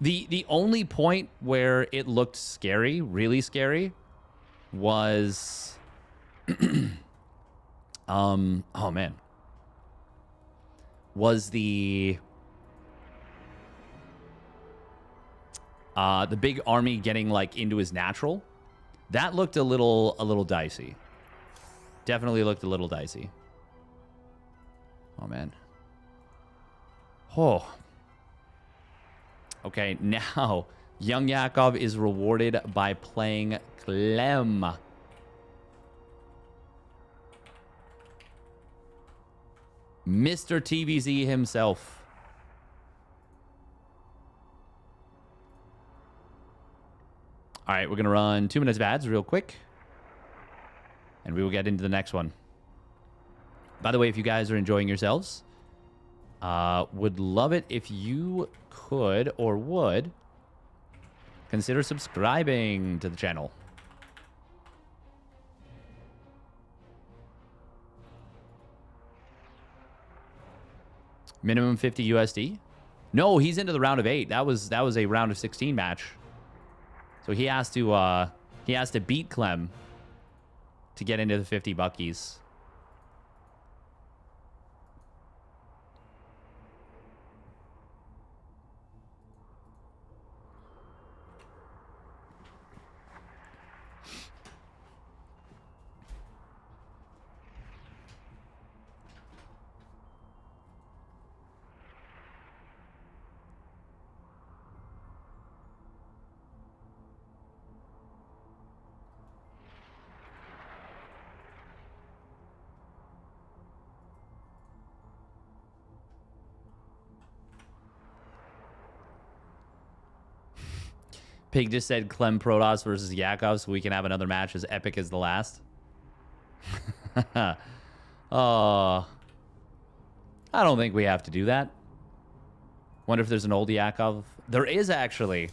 the only point where it looked scary, really scary, was oh man, was the big army getting like into his natural. That looked a little dicey. Definitely looked a little dicey. Oh, man. Oh. Okay, now Young Yakov is rewarded by playing Clem. Mr. TVZ himself. All right, we're going to run 2 minutes of ads real quick. And we will get into the next one. By the way, if you guys are enjoying yourselves, would love it if you could or would consider subscribing to the channel. Minimum 50 USD? No, he's into the round of 8. That was a round of 16 match. So he has to beat Clem to get into the 50 buckies. Pig just said Clem Protoss versus Yakov so we can have another match as epic as the last. Oh. I don't think we have to do that. Wonder if there's an old Yakov. There is actually.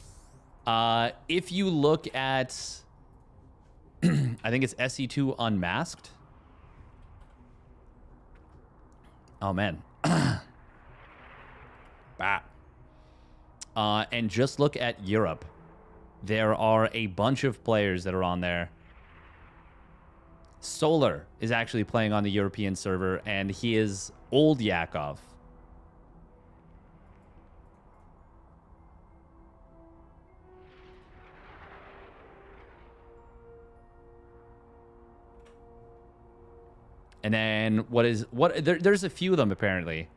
If you look at, I think it's SC2 Unmasked. Oh, man. Bah. And just look at Europe. There are a bunch of players that are on there. Solar is actually playing on the European server, and he is old Yakov. And then there's a few of them apparently.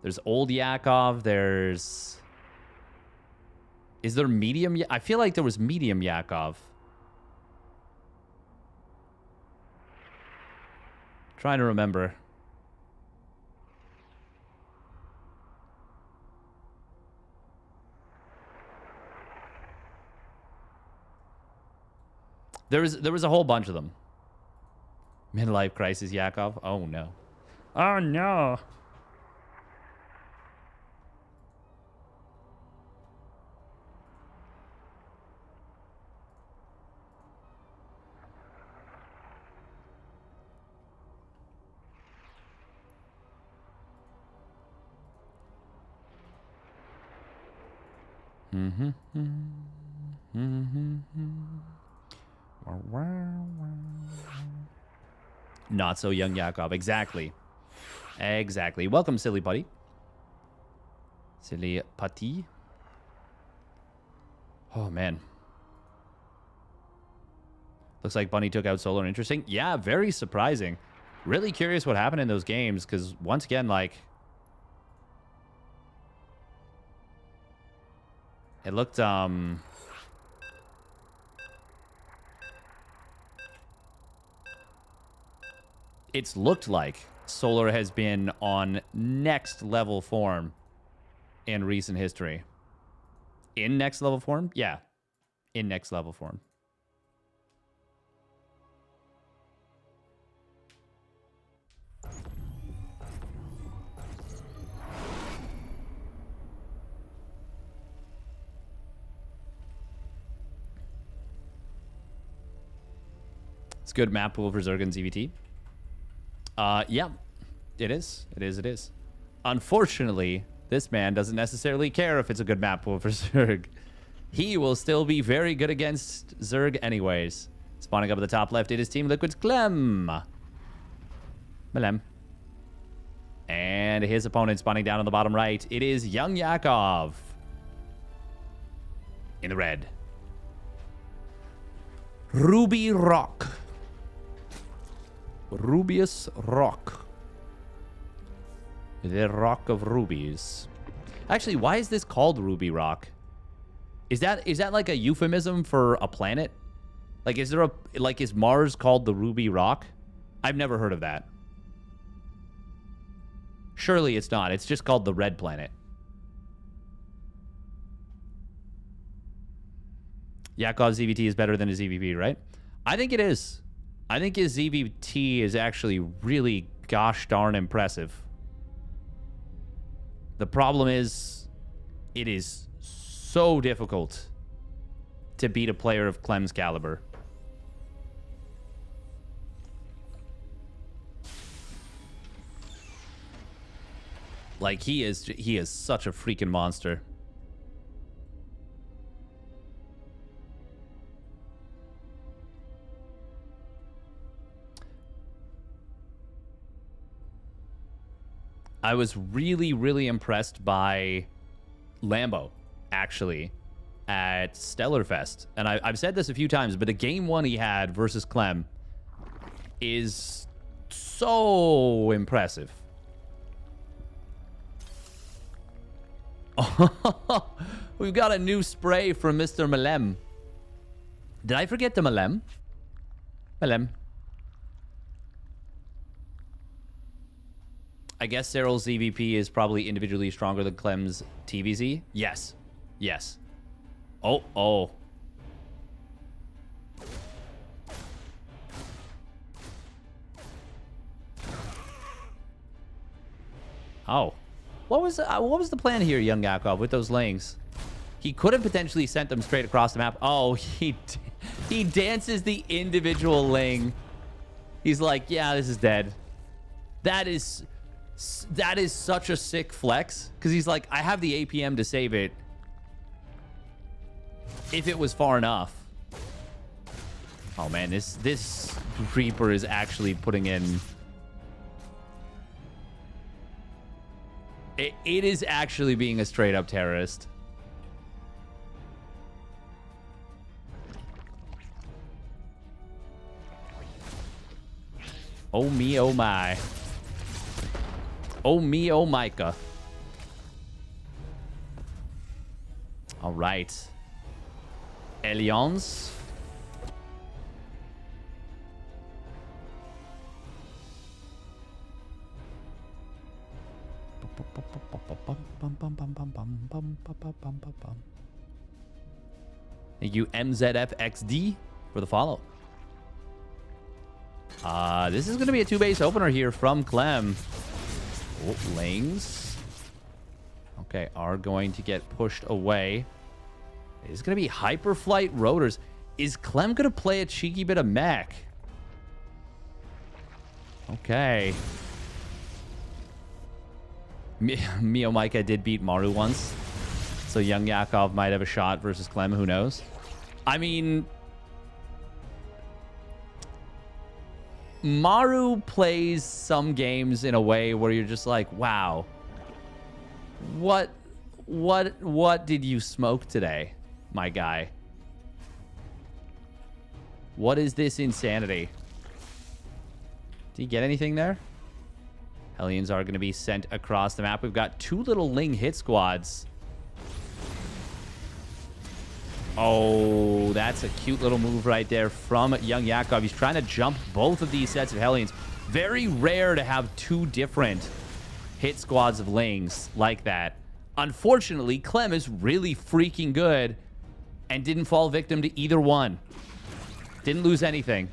There's old Yakov, is there medium? I feel like there was medium Yakov. Trying to remember. There was a whole bunch of them. Midlife crisis Yakov. Oh no. Oh no. Not so young Yakov. Exactly. Exactly. Welcome, silly putty. Silly putty. Oh, man. Looks like Bunny took out Solar. Interesting. Yeah, very surprising. Really curious what happened in those games, because once again, like, it looked, it's looked like Solar has been on next level form in recent history. In next level form? Yeah. In next level form. It's good map pool for Zerg and ZVT. Yeah, it is. It is. It is. Unfortunately, this man doesn't necessarily care if it's a good map pool for Zerg. He will still be very good against Zerg anyways. Spawning up at the top left, it is Team Liquid's Clem. Malem. And his opponent spawning down on the bottom right, it is Young Yakov. In the red. Ruby Rock. Rubious Rock. The Rock of Rubies. Actually, why is this called Ruby Rock? Is that like a euphemism for a planet? Like, is Mars called the Ruby Rock? I've never heard of that. Surely it's not. It's just called the Red Planet. Yakov's ZVT is better than his EVP, right? I think it is. I think his ZVT is actually really gosh darn impressive. The problem is, it is so difficult to beat a player of Clem's caliber. Like, he is such a freaking monster. I was really, really impressed by Lambo, actually, at Stellarfest. And I've said this a few times, but the game one he had versus Clem is so impressive. We've got a new spray from Mr. Malem. Did I forget the Malem? Malem. I guess Cyril's EVP is probably individually stronger than Clem's TVZ. Yes. Yes. Oh, oh. Oh. What was the plan here, young Yakov, with those lanes? He could have potentially sent them straight across the map. Oh, he dances the individual Ling. He's like, yeah, this is dead. That is such a sick flex. Because he's like, I have the APM to save it. If it was far enough. Oh, man, this Reaper is actually putting in... It is actually being a straight-up terrorist. Oh me, oh my. Oh me, oh Micah. All right. Alliance. Thank you, MZFXD, for the follow. This is going to be a 2-base opener here from Clem. Oh, Lings. Okay, are going to get pushed away. It's going to be Hyperflight Rotors. Is Clem going to play a cheeky bit of mech? Okay. Mio Micah did beat Maru once. So young Yakov might have a shot versus Clem. Who knows? I mean... Maru plays some games in a way where you're just like, wow. What did you smoke today, my guy? What is this insanity? Did he get anything there? Hellions are going to be sent across the map. We've got 2 little Ling hit squads. Oh, that's a cute little move right there from young Yakov. He's trying to jump both of these sets of Hellions. Very rare to have 2 different hit squads of Lings like that. Unfortunately, Clem is really freaking good and didn't fall victim to either one. Didn't lose anything.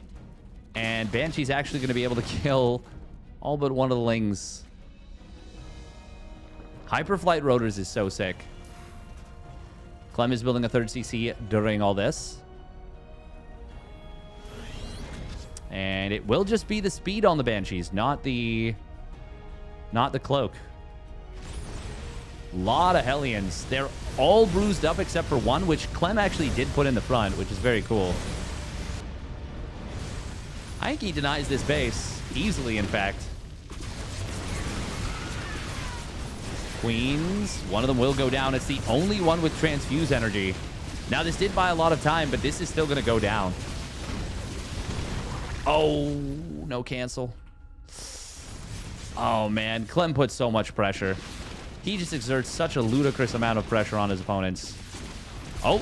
And Banshee's actually going to be able to kill all but one of the Lings. Hyperflight Rotors is so sick. Clem is building a 3rd CC during all this. And it will just be the speed on the Banshees, not the cloak. Lot of Hellions. They're all bruised up except for one, which Clem actually did put in the front, which is very cool. I think he denies this base easily, in fact. Queens. One of them will go down. It's the only one with transfuse energy. Now, this did buy a lot of time, but this is still going to go down. Oh, no cancel. Oh, man. Clem puts so much pressure. He just exerts such a ludicrous amount of pressure on his opponents. Oh,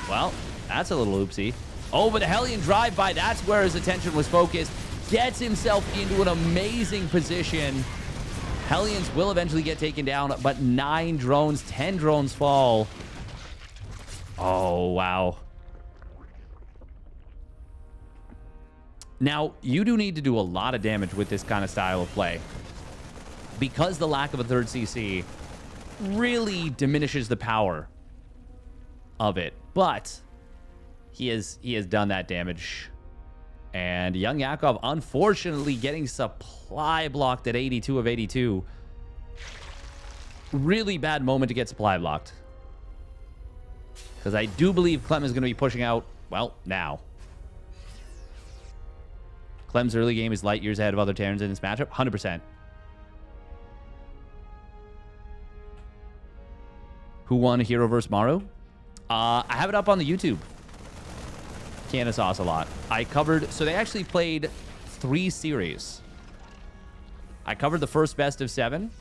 well, that's a little oopsie. Oh, but the Hellion drive-by, that's where his attention was focused. Gets himself into an amazing position. Hellions will eventually get taken down, but 9 drones, 10 drones fall. Oh, wow. Now, you do need to do a lot of damage with this kind of style of play, because the lack of a 3rd CC really diminishes the power of it. But he has done that damage. And young Yakov, unfortunately, getting supply blocked at 82 of 82. Really bad moment to get supply blocked. Because I do believe Clem is going to be pushing out, well, now. Clem's early game is light years ahead of other Terrans in this matchup. 100%. Who won herO vs. Maru? I have it up on the YouTube. Canna sauce a lot. I covered... So they actually played 3 series. I covered the first best of 7.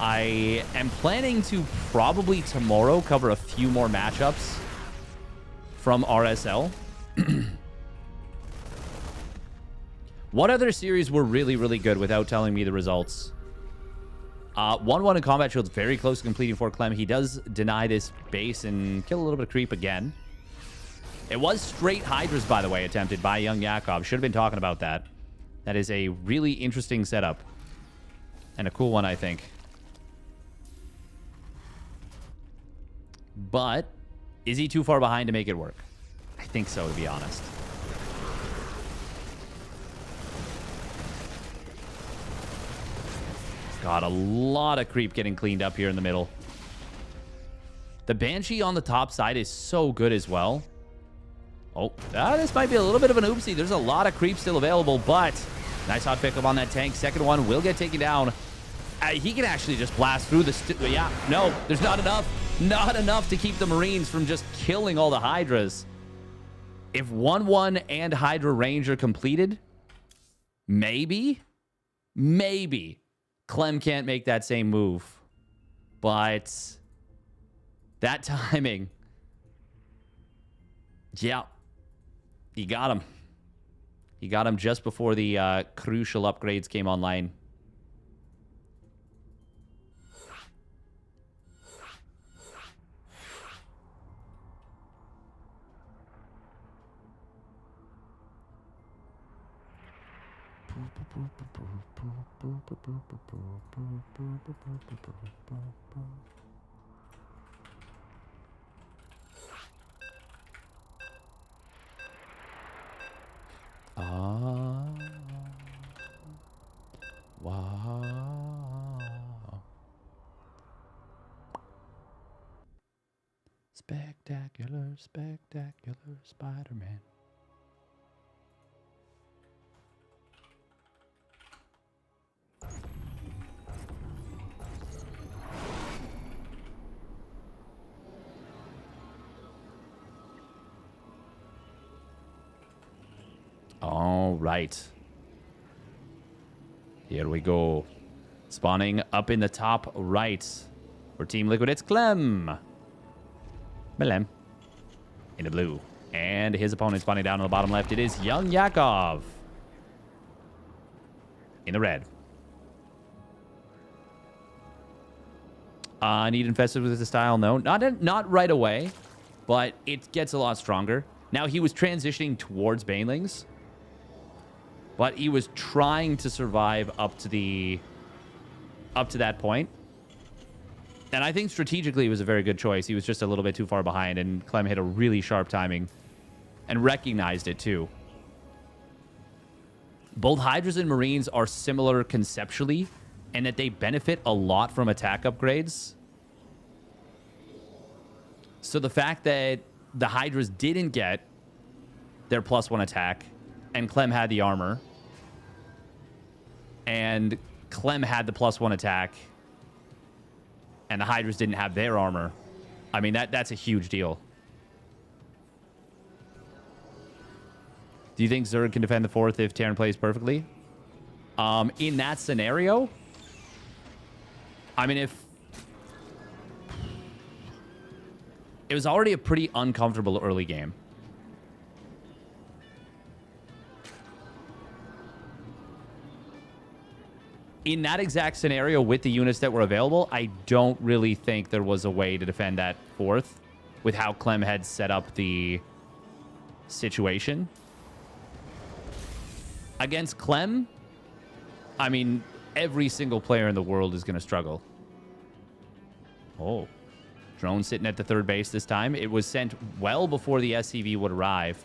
I am planning to probably tomorrow cover a few more matchups from RSL. What other series were really, really good without telling me the results? 1-1 in Combat Shields, very close to completing for Clem. He does deny this base and kill a little bit of creep again. It was straight Hydras, by the way, attempted by young Yakov. Should have been talking about that. That is a really interesting setup. And a cool one, I think. But is he too far behind to make it work? I think so, to be honest. Got a lot of creep getting cleaned up here in the middle. The Banshee on the top side is so good as well. Oh, this might be a little bit of an oopsie. There's a lot of creep still available, but nice hot pickup on that tank. Second one will get taken down. He can actually just blast through the... yeah, no, there's not enough. Not enough to keep the Marines from just killing all the Hydras. If 1-1 and Hydra range are completed, maybe Clem can't make that same move. But that timing... yeah. He got him. He got him just before the crucial upgrades came online. Wow. Spectacular, spectacular Spider-Man. All right. Here we go. Spawning up in the top right. For Team Liquid, it's Clem. Clem. In the blue. And his opponent spawning down on the bottom left. It is Young Yakov. In the red. Need infested with the style? No. Not right away. But it gets a lot stronger. Now, he was transitioning towards Banelings. But he was trying to survive up to that point. And I think strategically it was a very good choice. He was just a little bit too far behind, and Clem hit a really sharp timing and recognized it too. Both Hydras and Marines are similar conceptually in that they benefit a lot from attack upgrades. So the fact that the Hydras didn't get their +1 attack, and Clem had the armor, and Clem had the +1 attack, and the Hydras didn't have their armor. I mean, that's a huge deal. Do you think Zerg can defend the 4th if Terran plays perfectly? In that scenario, I mean, if... it was already a pretty uncomfortable early game. In that exact scenario with the units that were available, I don't really think there was a way to defend that 4th with how Clem had set up the situation. Against Clem, I mean, every single player in the world is going to struggle. Oh, drone sitting at the 3rd base this time. It was sent well before the SCV would arrive.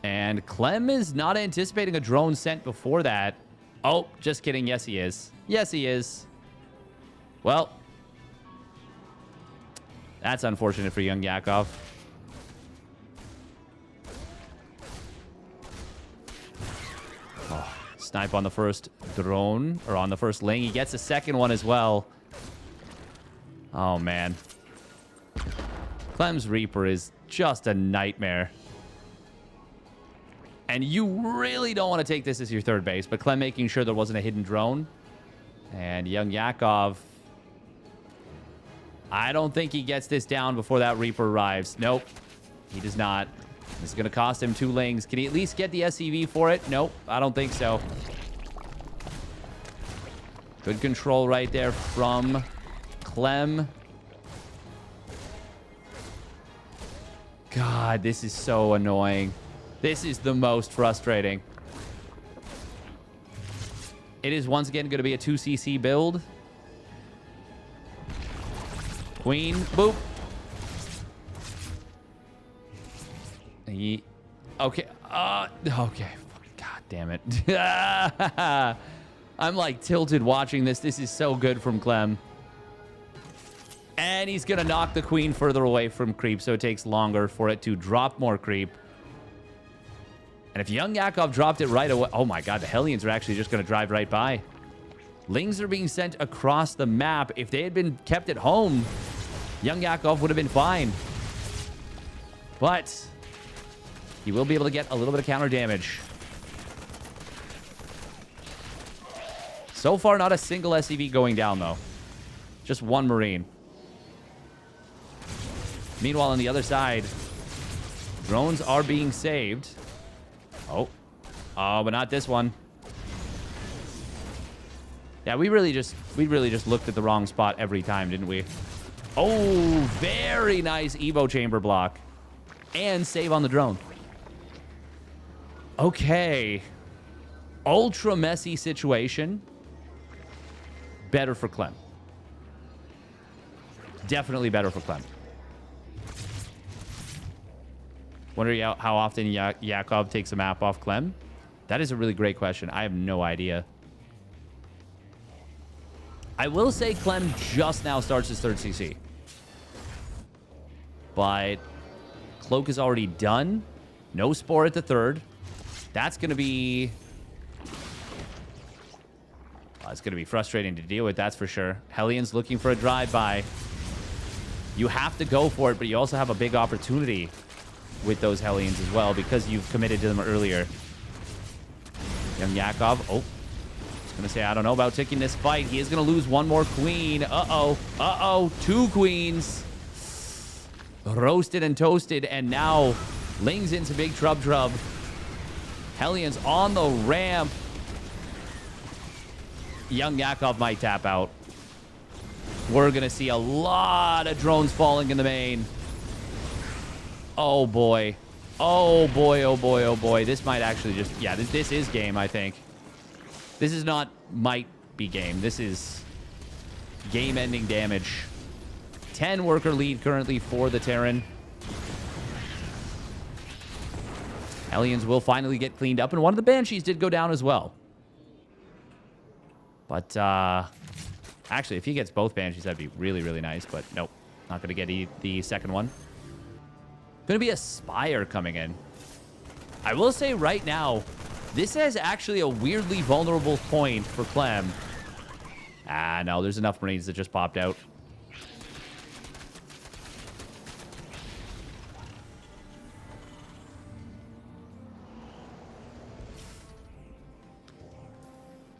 And Clem is not anticipating a drone sent before that. Oh, just kidding. Yes, he is. Yes, he is. Well, that's unfortunate for young Yakov. Oh, snipe on the first drone, or on the first ling. He gets a second one as well. Oh, man. Clem's Reaper is just a nightmare. And you really don't want to take this as your 3rd base, but Clem making sure there wasn't a hidden drone. And young Yakov, I don't think he gets this down before that Reaper arrives. Nope, he does not. This is going to cost him 2 lings. Can he at least get the SCV for it? Nope, I don't think so. Good control right there from Clem. God, this is so annoying. This is the most frustrating. It is once again going to be a 2cc build. Queen. Boop. Okay. Okay. God damn it. I'm like tilted watching this. This is so good from Clem. And he's going to knock the queen further away from creep, so it takes longer for it to drop more creep. And if young Yakov dropped it right away... Oh my god, the Hellions are actually just going to drive right by. Lings are being sent across the map. If they had been kept at home, young Yakov would have been fine. But he will be able to get a little bit of counter damage. So far, not a single SCV going down, though. Just one Marine. Meanwhile, on the other side, drones are being saved. Oh, but not this one. Yeah, we really just looked at the wrong spot every time, didn't we? Oh, very nice Evo chamber block. And save on the drone. Okay. Ultra messy situation. Better for Clem. Definitely better for Clem. Wonder how often Yakov takes a map off Clem? That is a really great question. I have no idea. I will say Clem just now starts his third CC. But Cloak is already done. No Spore at the third. That's going to be... it's going to be frustrating to deal with, that's for sure. Hellions looking for a drive-by. You have to go for it, but you also have a big opportunity with those Hellions as well because you've committed to them earlier. Young Yakov. Oh. Just going to say, I don't know about taking this fight. He is going to lose one more queen. Uh-oh. Uh-oh. Two queens. Roasted and toasted. And now Ling's into big trub. Hellions on the ramp. Young Yakov might tap out. We're going to see a lot of drones falling in the main. Oh, boy. Oh, boy, oh, boy, oh, boy. This might actually just... Yeah, this is game, I think. This is not might be game. This is game-ending damage. 10 worker lead currently for the Terran. Hellions will finally get cleaned up, and one of the Banshees did go down as well. But, actually, if he gets both Banshees, that'd be really, really nice. But, nope. Not going to get the second one. Going to be a Spire coming in. I will say right now, this is actually a weirdly vulnerable point for Clem. Ah, no, there's enough Marines that just popped out.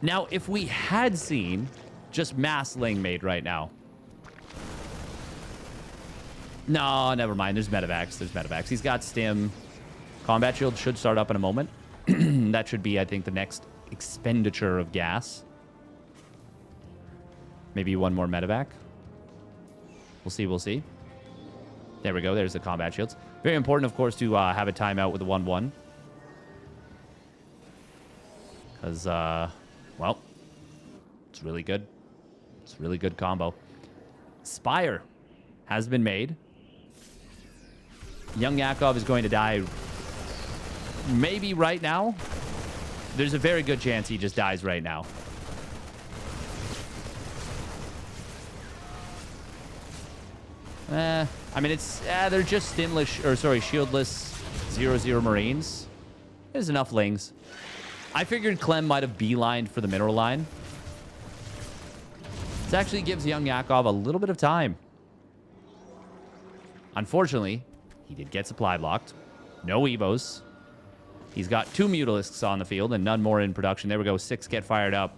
Now, if we had seen just mass Ling made right now. No, never mind. There's medevacs. There's medevacs. He's got stim. Combat shield should start up in a moment. That should be, I think, the next expenditure of gas. Maybe one more medevac. We'll see. We'll see. There we go. There's the combat shields. Very important, of course, to have a timeout with the 1-1. Because, well, it's really good. It's a really good combo. Spire has been made. Young Yakov is going to die maybe right now. There's a very good chance he just dies right now. I mean, it's they're just stimless, or sorry, shieldless 0-0 Marines. There's enough Lings. I figured Clem might have beelined for the mineral line. This actually gives young Yakov a little bit of time. Unfortunately, he did get supply blocked. No Evos. He's got 2 Mutalisks on the field and none more in production. There we go. 6 get fired up.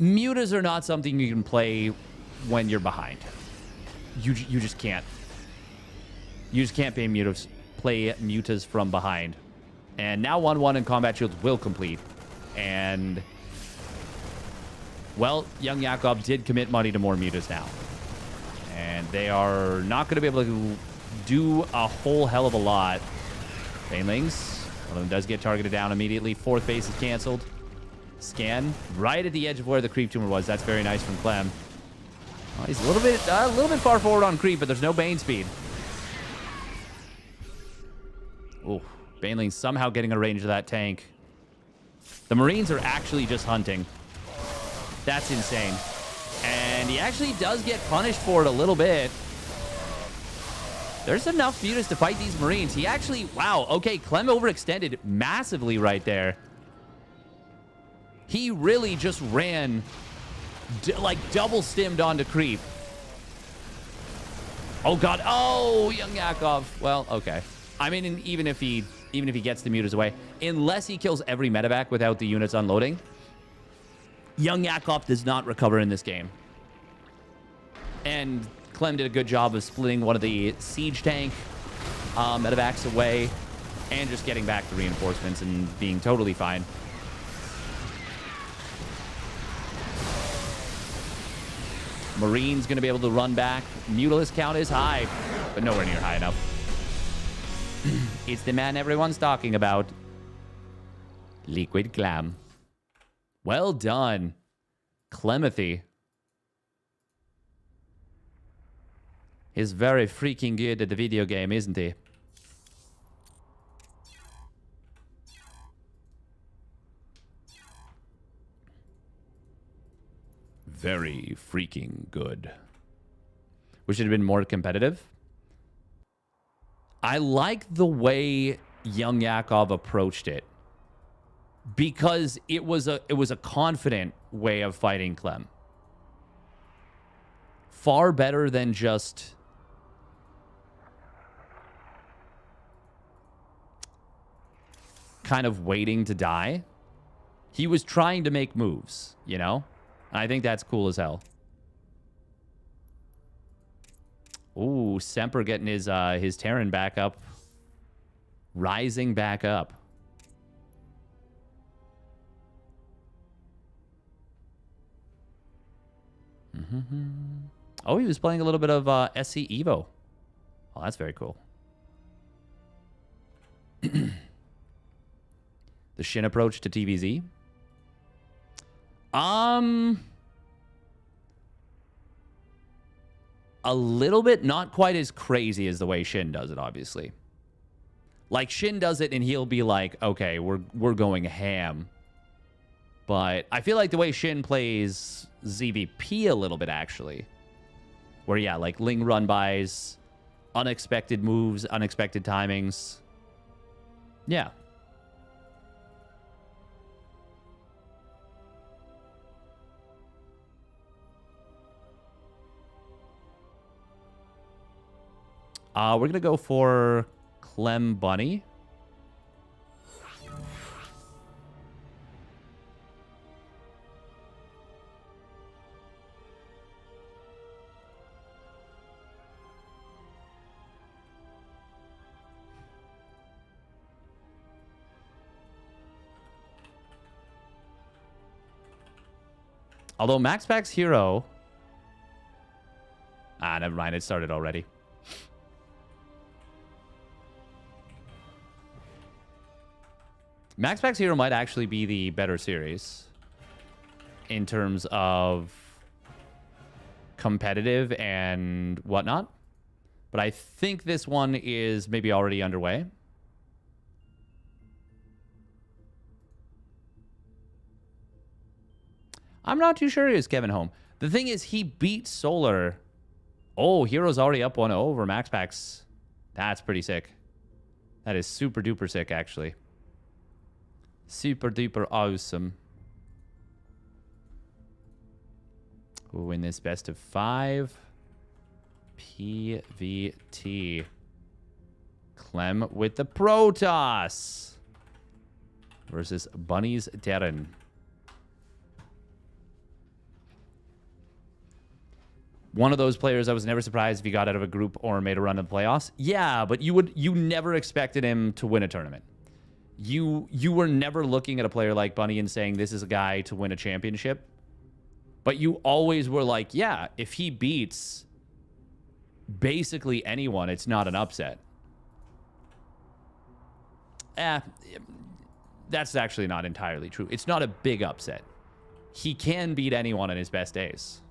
Mutas are not something you can play when you're behind. You just can't. You just can't play mutas from behind. And now 1-1 and combat shields will complete. And, well, young Yakov did commit money to more mutas now. And they are not going to be able to do a whole hell of a lot. Banelings. One of them does get targeted down immediately. 4th base is canceled. Scan right at the edge of where the creep tumor was. That's very nice from Clem. Oh, he's a little bit far forward on creep, but there's no Bane speed. Oh, Baneling somehow getting a range of that tank. The Marines are actually just hunting. That's insane. And he actually does get punished for it a little bit. There's enough mutas to fight these Marines. He actually, wow, okay, Clem overextended massively right there. He really just ran, like, double stimmed onto creep. Oh, God. Oh, young Yakov. Well, okay. I mean, even if he gets the mutas away, unless he kills every medevac without the units unloading, young Yakov does not recover in this game. And Clem did a good job of splitting one of the siege tank medevacs away and just getting back the reinforcements and being totally fine. Marine's going to be able to run back. Mutilus count is high, but nowhere near high enough. It's the man everyone's talking about. Liquid Clam. Well done, Clemathy. He's very freaking good at the video game, isn't he? Very freaking good. Wish it had been more competitive. I like the way young Yakov approached it, because it was a confident way of fighting Clem. Far better than just kind of waiting to die. He was trying to make moves, you know? And I think that's cool as hell. Ooh, Semper getting his Terran back up. Rising back up. Oh, he was playing a little bit of SC Evo. Oh, that's very cool. The Shin approach to TVZ. A little bit, not quite as crazy as the way Shin does it, obviously. Like, Shin does it and he'll be like, okay, we're going ham. But I feel like the way Shin plays ZVP a little bit, actually. Where, yeah, like Ling run-bys, unexpected moves, unexpected timings. Yeah. We're going to go for Clem Bunny. Although Max Pack's herO... Ah, never mind. It started already. Max Pack's herO might actually be the better series in terms of competitive and whatnot. But I think this one is maybe already underway. I'm not too sure he is Kevin Home. The thing is, he beat Solar. Oh, herO's already up 1-0 over Max Packs. That's pretty sick. That is super duper sick, actually. Super duper awesome. We'll win this best of 5. PVT. Clem with the Protoss. Versus Bunny's Terran. One of those players I was never surprised if he got out of a group or made a run in the playoffs. Yeah, but you never expected him to win a tournament. You were never looking at a player like Bunny and saying this is a guy to win a championship. But you always were like, yeah, if he beats basically anyone, it's not an upset. That's actually not entirely true. It's not a big upset. He can beat anyone in his best days.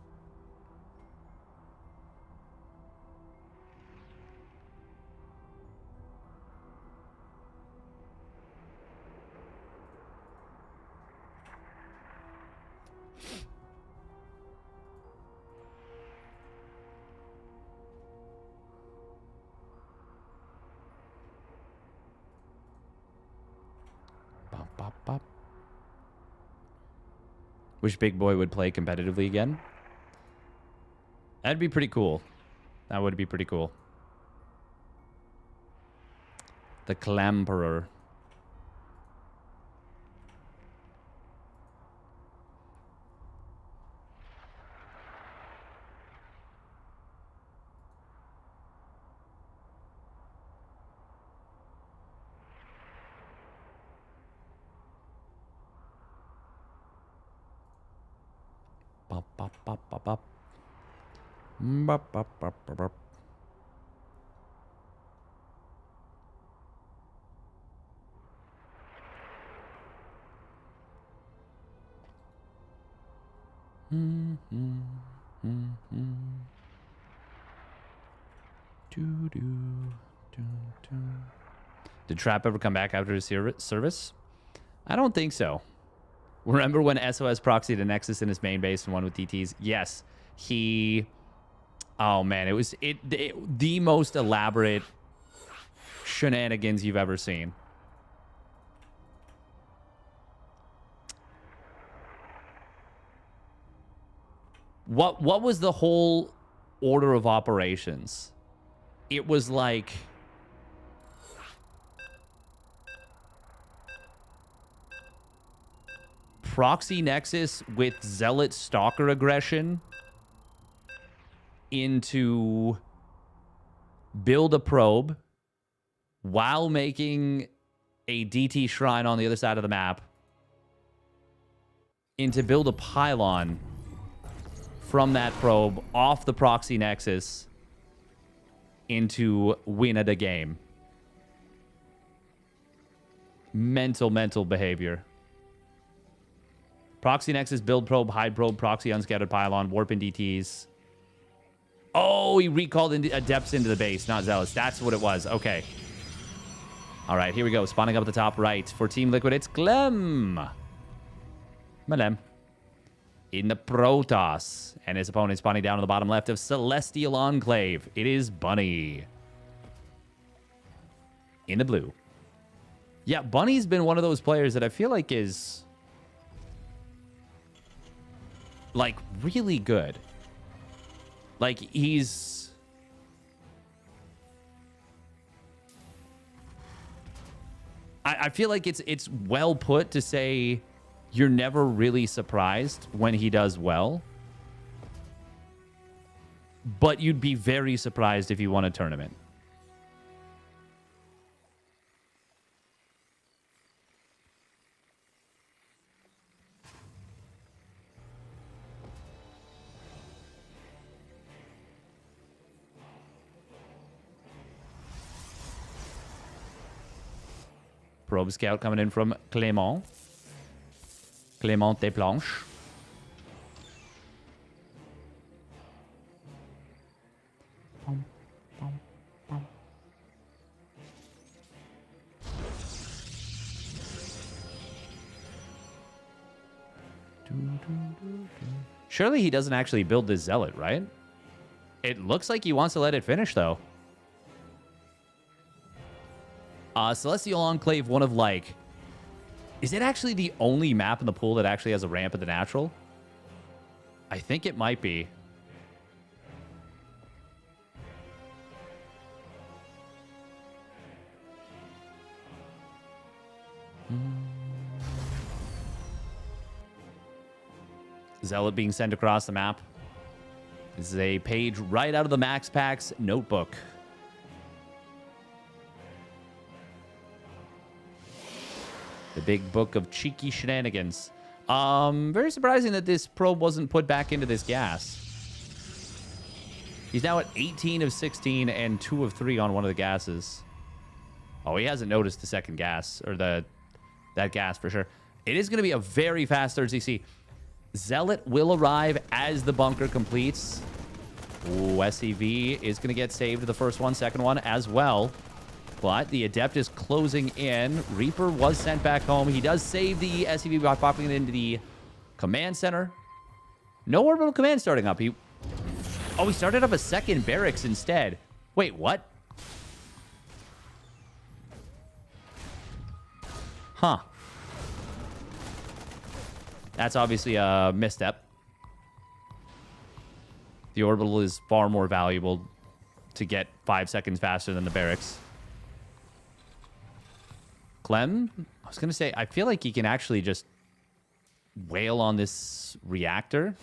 Wish Big Boy would play competitively again. That'd be pretty cool. That would be pretty cool. The Clamperer. Bop, bop, bop, bop, bop. Bop, bop, bop, bop, bop. Did Trap ever come back after his service? I don't think so. Remember when SOS proxied a Nexus in his main base and won with DTs? Yes. He... Oh, man. It was the most elaborate shenanigans you've ever seen. What was the whole order of operations? It was like... Proxy Nexus with Zealot Stalker aggression into build a probe while making a DT shrine on the other side of the map into build a pylon from that probe off the Proxy Nexus into win at a game. Mental behavior. Proxy Nexus, build probe, hide probe, proxy unscattered pylon, warp in DTs. Oh, he recalled adepts into the base, not zealots. That's what it was. Okay. All right, here we go. Spawning up at the top right. For Team Liquid, it's Clem. Malem. In the Protoss. And his opponent spawning down on the bottom left of Celestial Enclave. It is Bunny. In the blue. Yeah, Bunny's been one of those players that I feel like is... like, really good. Like, he's... I feel like it's well put to say you're never really surprised when he does well. But you'd be very surprised if he won a tournament. Probe Scout coming in from Clement. Clement Desplanches. Surely he doesn't actually build this Zealot, right? It looks like he wants to let it finish, though. Celestial Enclave, one of, like... Is it actually the only map in the pool that actually has a ramp at the natural? I think it might be. Zealot being sent across the map. This is a page right out of the Max Packs notebook. The big book of cheeky shenanigans. Very surprising that this probe wasn't put back into this gas. He's now at 18 of 16 and 2 of 3 on one of the gases. Oh, he hasn't noticed the second gas, or that gas for sure. It is going to be a very fast third CC. Zealot will arrive as the bunker completes. Ooh, SCV is going to get saved the first one, second one as well. But the Adept is closing in. Reaper was sent back home. He does save the SCV by popping it into the command center. No orbital command starting up. He started up a second barracks instead. Wait, what? Huh. That's obviously a misstep. The orbital is far more valuable to get 5 seconds faster than the barracks. Clem, I was going to say, I feel like he can actually just wail on this reactor.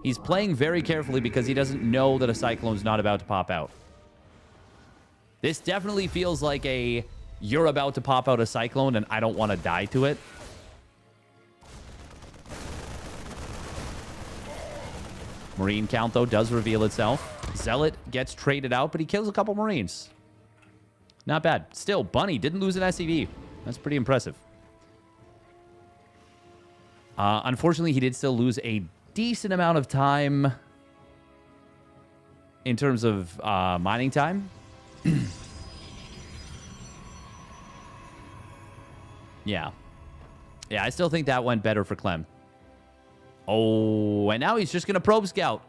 He's playing very carefully because he doesn't know that a cyclone's not about to pop out. This definitely feels like a, you're about to pop out a cyclone and I don't want to die to it. Marine count, though, does reveal itself. Zealot gets traded out, but he kills a couple Marines. Not bad. Still, Bunny didn't lose an SCV. That's pretty impressive. Unfortunately, he did still lose a decent amount of time in terms of mining time. Yeah. Yeah, I still think that went better for Clem. Oh, and now he's just going to probe scout.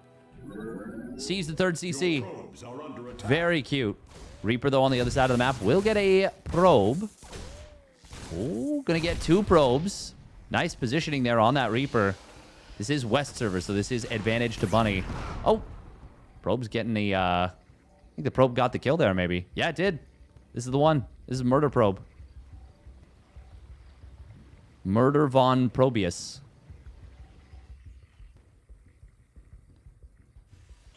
Sees the third CC. Very cute. Reaper, though, on the other side of the map will get a probe. Oh, going to get 2 probes. Nice positioning there on that Reaper. This is West server, so this is advantage to Bunny. Oh, probe's getting the... I think the probe got the kill there, maybe. Yeah, it did. This is the one. This is murder probe. Murder von Probius.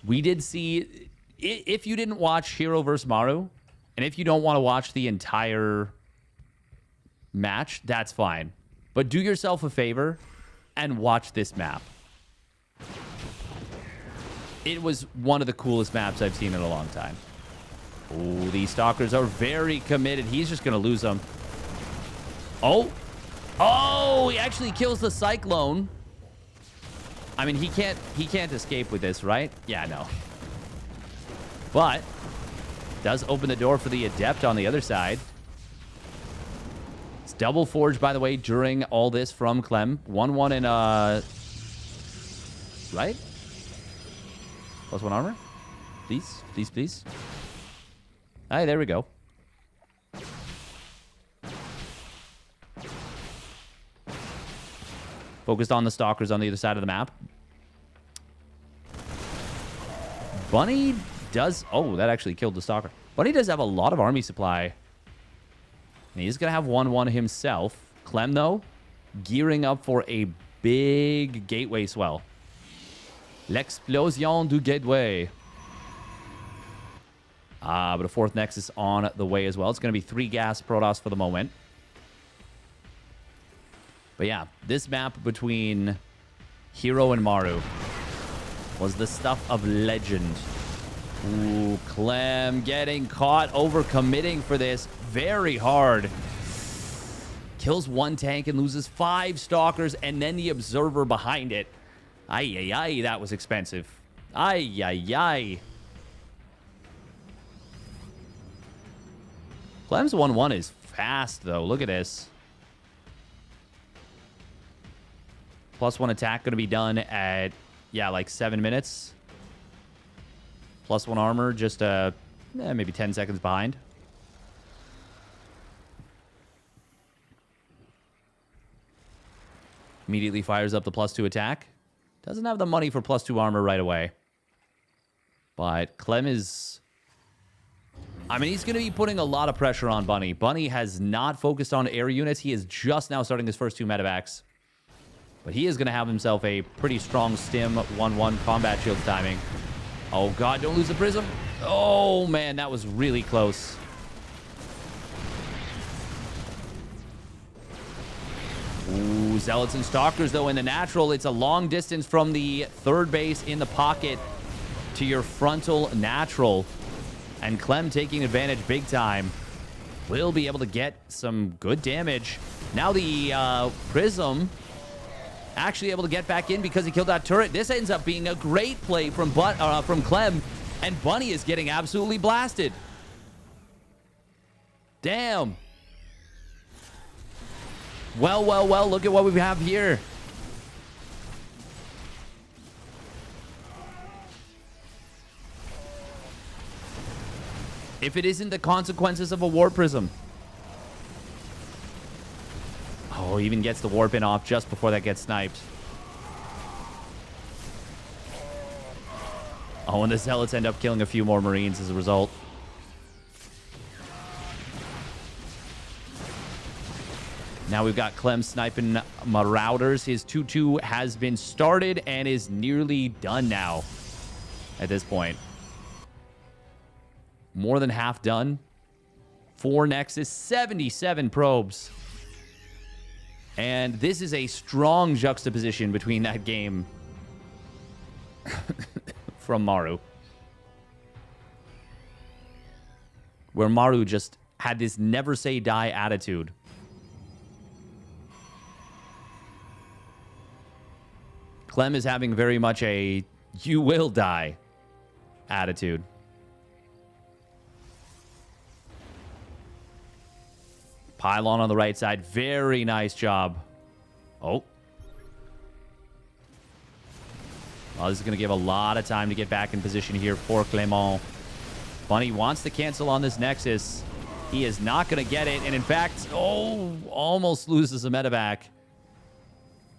We did see, if you didn't watch herO vs. herO, and if you don't want to watch the entire match, that's fine. But do yourself a favor and watch this map. It was one of the coolest maps I've seen in a long time. Oh, these stalkers are very committed. He's just going to lose them. Oh. Oh, he actually kills the Cyclone. I mean, he can't escape with this, right? Yeah, no. But does open the door for the Adept on the other side. It's double forge, by the way, during all this from Clem. 1-1 in, right? +1 armor. Please, please, please. Hey, there we go. Focused on the stalkers on the other side of the map. Bunny does... Oh, that actually killed the stalker. Bunny does have a lot of army supply. And he's going to have 1-1 himself. Clem, though, gearing up for a big gateway swell. L'explosion du gateway. But a 4th Nexus on the way as well. It's going to be 3 gas Protoss for the moment. But yeah, this map between herO and herO was the stuff of legend. Ooh, Clem getting caught overcommitting for this very hard. Kills 1 tank and loses 5 stalkers and then the observer behind it. Ay, ay, ay, that was expensive. Ay, ay, ay. Clem's 1-1 is fast, though. Look at this. +1 attack going to be done at, yeah, like 7 minutes. +1 armor, just maybe 10 seconds behind. Immediately fires up the +2 attack. Doesn't have the money for +2 armor right away. But Clem is... I mean, he's going to be putting a lot of pressure on Bunny. Bunny has not focused on air units. He is just now starting his first 2 medevacs. But he is going to have himself a pretty strong stim 1-1 combat shield timing. Oh, God, don't lose the prism. Oh, man, that was really close. Ooh, Zealots and Stalkers, though, in the natural. It's a long distance from the 3rd base in the pocket to your frontal natural. And Clem taking advantage big time. Will be able to get some good damage. Now the prism... actually able to get back in because he killed that turret. This ends up being a great play from Clem, and Bunny is getting absolutely blasted. Damn. Well, well, well, look at what we have here. If it isn't the consequences of a War Prism. Oh, he even gets the warp in off just before that gets sniped. Oh, and the Zealots end up killing a few more Marines as a result. Now we've got Clem sniping Marauders. His 2-2 has been started and is nearly done now at this point. More than half done. 4 Nexus, 77 probes. And this is a strong juxtaposition between that game from Maru, where Maru just had this never say die attitude. Clem is having very much a you will die attitude. Pylon on the right side. Very nice job. Oh. Well, this is going to give a lot of time to get back in position here for Clement. Bunny wants to cancel on this Nexus. He is not going to get it. And in fact, oh, almost loses a medevac.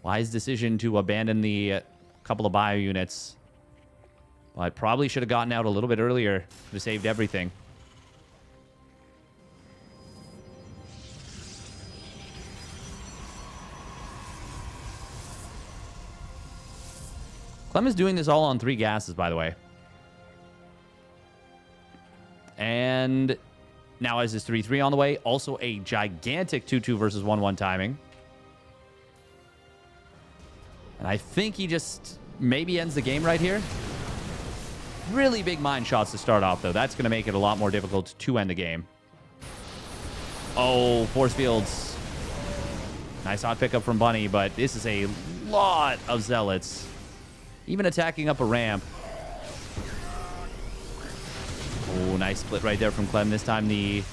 Wise decision to abandon the couple of bio units. Well, I probably should have gotten out a little bit earlier. Could have saved everything. Clem is doing this all on 3 gases, by the way. And now has his 3-3 on the way. Also a gigantic 2-2 versus 1-1 timing. And I think he just maybe ends the game right here. Really big mine shots to start off, though. That's going to make it a lot more difficult to end the game. Oh, force fields. Nice hot pickup from Bunny, but this is a lot of Zealots. Even attacking up a ramp. Oh, nice split right there from Clem. This time the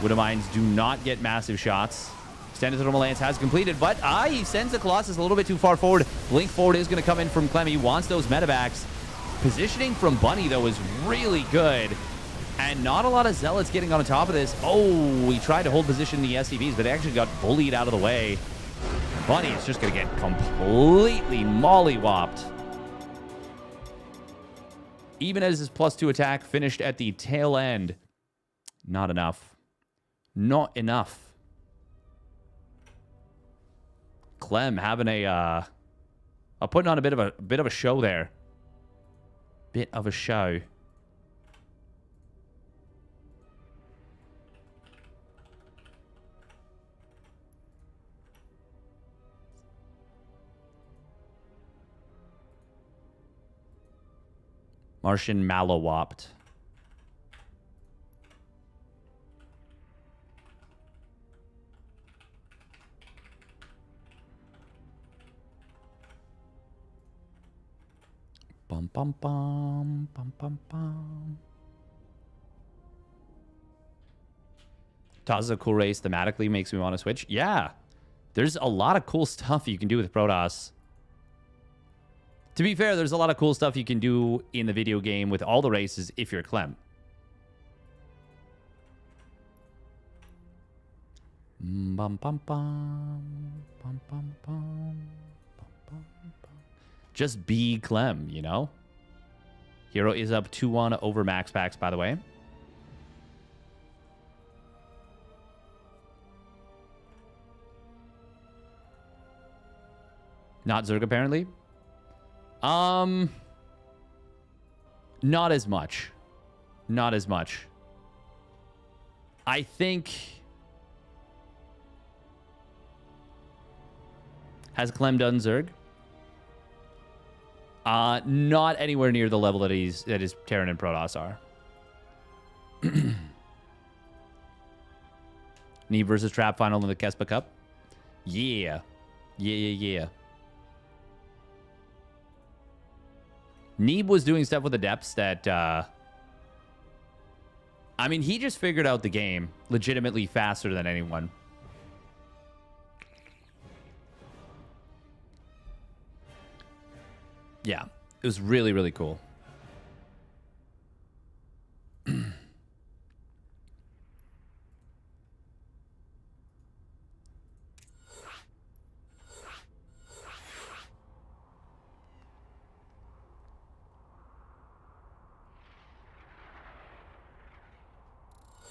Widow Mines do not get massive shots. Extended Thermal Lance has completed, but he sends the Colossus a little bit too far forward. Blink forward is going to come in from Clem. He wants those medevacs. Positioning from Bunny, though, is really good. And not a lot of Zealots getting on top of this. Oh, he tried to hold position in the SCVs, but they actually got bullied out of the way. Bunny is just going to get completely mollywopped. Even as his +2 attack finished at the tail end. Not enough. Not enough. Clem having putting on a bit of a show there. Bit of a show. Martian mallowopped. Bum bum bum bum bum bum. Taz is a cool race thematically, makes me want to switch. Yeah, there's a lot of cool stuff you can do with Protoss. To be fair, there's a lot of cool stuff you can do in the video game with all the races if you're Clem. Bum bum bum bum bum bum bum bum. Just be Clem, you know? herO is up 2-1 over Max Packs, by the way. Not Zerg, apparently. Not as much. Not as much. I think... Has Clem done Zerg? Not anywhere near the level that his Terran and Protoss are. Neve versus Trap final in the Kespa Cup. Yeah. Yeah. Neeb was doing stuff with the depths that, I mean, he just figured out the game legitimately faster than anyone. Yeah, it was really, really cool.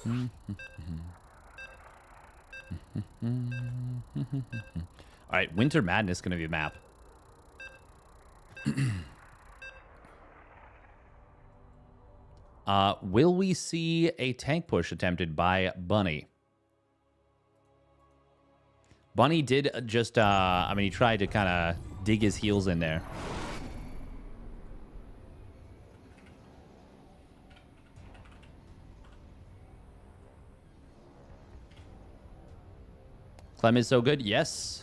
All right, Winter Madness going to be a map. Will we see a tank push attempted by Bunny? Bunny did just, I mean, he tried to kind of dig his heels in there. Clem is so good. Yes.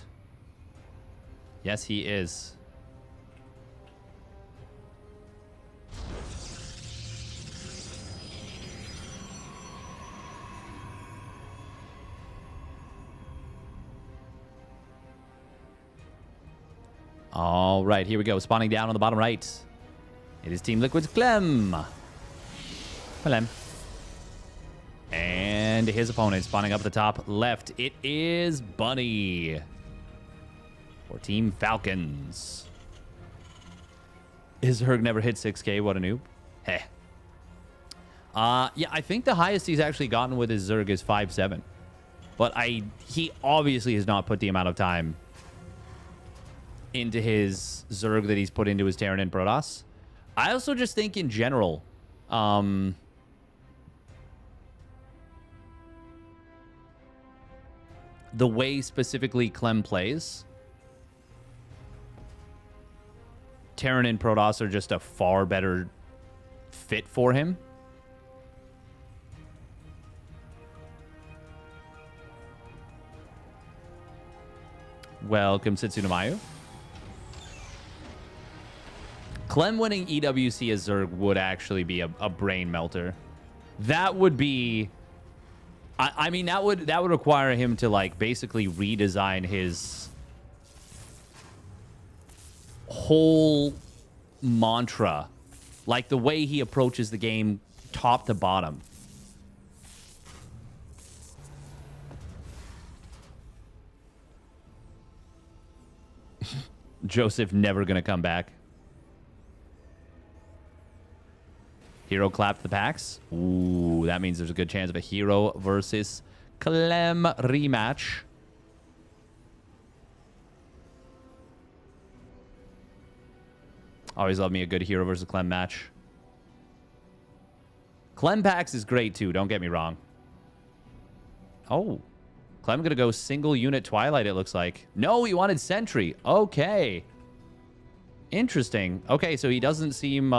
Yes, he is. All right, here we go. Spawning down on the bottom right. It is Team Liquid's Clem. Clem. And his opponent spawning up at the top left. It is Bunny. For Team Falcons. His Herg never hit 6K. What a noob. Heh. Yeah, I think the highest he's actually gotten with his Zerg is 5-7. But he obviously has not put the amount of time into his Zerg that he's put into his Terran and Protoss. I also just think in general, the way specifically Clem plays, Terran and Protoss are just a far better fit for him. Welcome, Setsunamayu. Clem winning EWC as Zerg would actually be a brain melter. That would be... I mean, that would require him to, like, basically redesign his whole mantra. Like, the way he approaches the game top to bottom. Joseph never gonna come back. herO clapped the packs. Ooh, that means there's a good chance of a herO versus Clem rematch. Always love me a good herO versus Clem match. Clem packs is great too, don't get me wrong. Oh, Clem gonna go single unit Twilight, it looks like. No, he wanted Sentry. Okay. Interesting. Okay, so he doesn't seem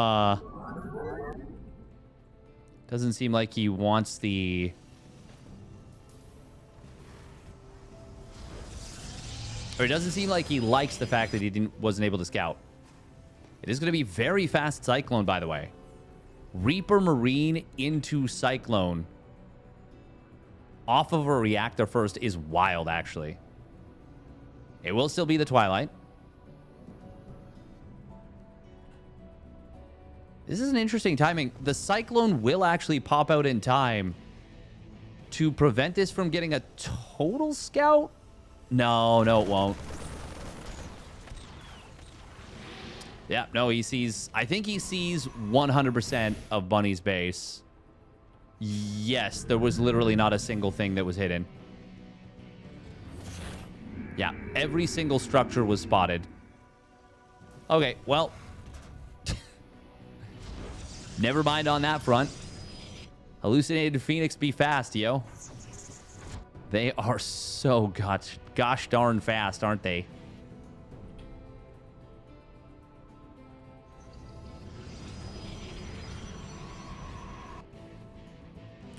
like he wants the... Or it doesn't seem like he likes the fact that he wasn't able to scout. It is going to be very fast Cyclone, by the way. Reaper Marine into Cyclone off of a reactor first is wild, actually. It will still be the Twilight. This is an interesting timing. The Cyclone will actually pop out in time to prevent this from getting a total scout. No, it won't. Yeah, no, he sees... I think he sees 100% of Bunny's base. Yes, there was literally not a single thing that was hidden. Yeah, every single structure was spotted. Okay, well... Never mind on that front. Hallucinated Phoenix be fast, yo. They are so gosh darn fast, aren't they?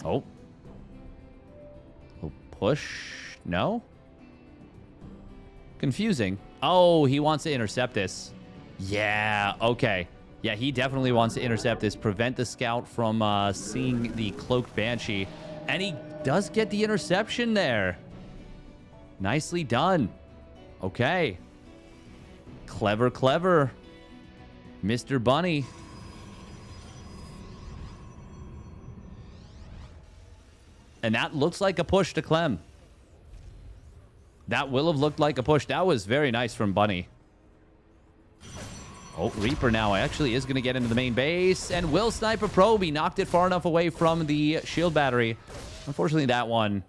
Oh. Oh, push. No? Confusing. Oh, he wants to intercept this. Yeah, okay. Yeah, he definitely wants to intercept this, prevent the scout from seeing the cloaked Banshee. And he does get the interception there. Nicely done. Okay. Clever, clever. Mr. Bunny. And that looks like a push to Clem. That will have looked like a push. That was very nice from Bunny. Oh, Reaper now actually is going to get into the main base and will snipe a probe. He knocked it far enough away from the shield battery Unfortunately, that one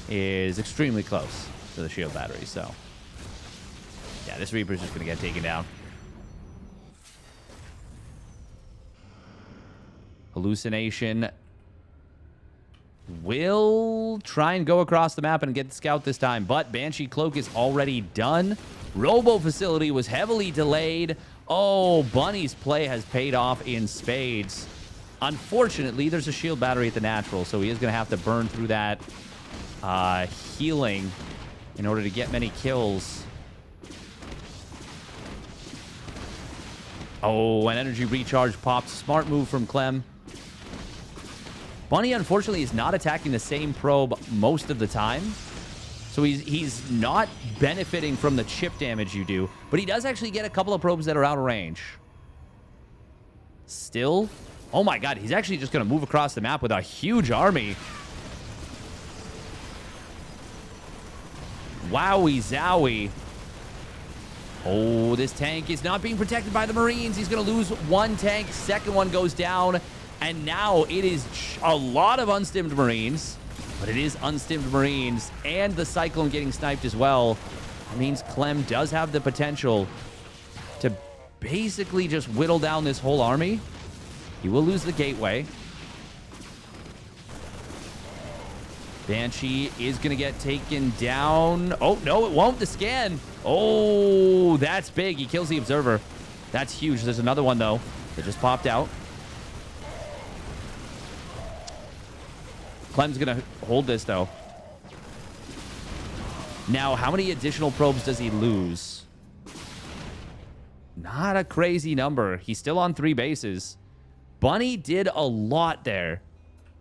is extremely close to the shield battery, so... Yeah, this Reaper's just going to get taken down. Hallucination will try and go across the map and get the scout this time, but Banshee Cloak is already done. Robo Facility was heavily delayed. Oh, Bunny's play has paid off in spades. Unfortunately, there's a shield battery at the natural, so he is going to have to burn through that healing in order to get many kills. Oh, an energy recharge popped. Smart move from Clem. Bunny, unfortunately, is not attacking the same probe most of the time. So he's not benefiting from the chip damage you do. But he does actually get a couple of probes that are out of range. Still? Oh my god, he's actually just going to move across the map with a huge army. Wowie zowie. Oh, this tank is not being protected by the Marines. He's going to lose one tank. Second one goes down. And now it is a lot of unstimmed Marines. But it is unstimmed Marines. And the Cyclone getting sniped as well. That means Clem does have the potential to basically just whittle down this whole army. He will lose the gateway. Banshee is going to get taken down. Oh, no, it won't. The scan. Oh, that's big. He kills the observer. That's huge. There's another one, though, that just popped out. Clem's going to hold this, though. Now, how many additional probes does he lose? Not a crazy number. He's still on 3 bases. Bunny did a lot there.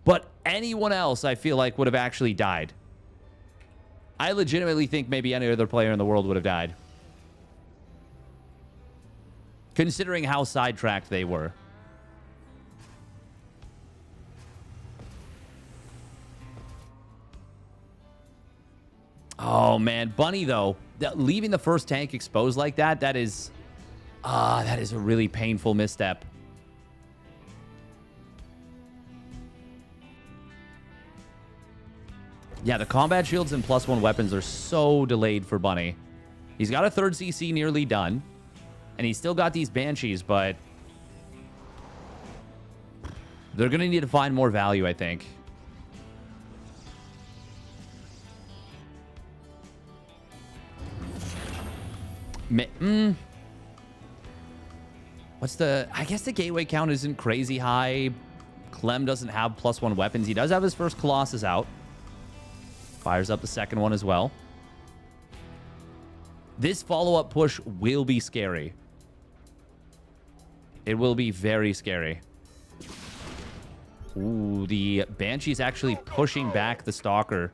But anyone else, I feel like, would have actually died. I legitimately think maybe any other player in the world would have died. Considering how sidetracked they were. Oh, man. Bunny, though, leaving the first tank exposed like that, that is a really painful misstep. Yeah, the combat shields and +1 weapons are so delayed for Bunny. He's got a 3rd CC nearly done. And he's still got these Banshees, but... they're going to need to find more value, I think. What's the... I guess the gateway count isn't crazy high. Clem doesn't have +1 weapons. He does have his first Colossus out. Fires up the second one as well. This follow-up push will be scary. It will be very scary. Ooh, the Banshee's actually pushing back the Stalker.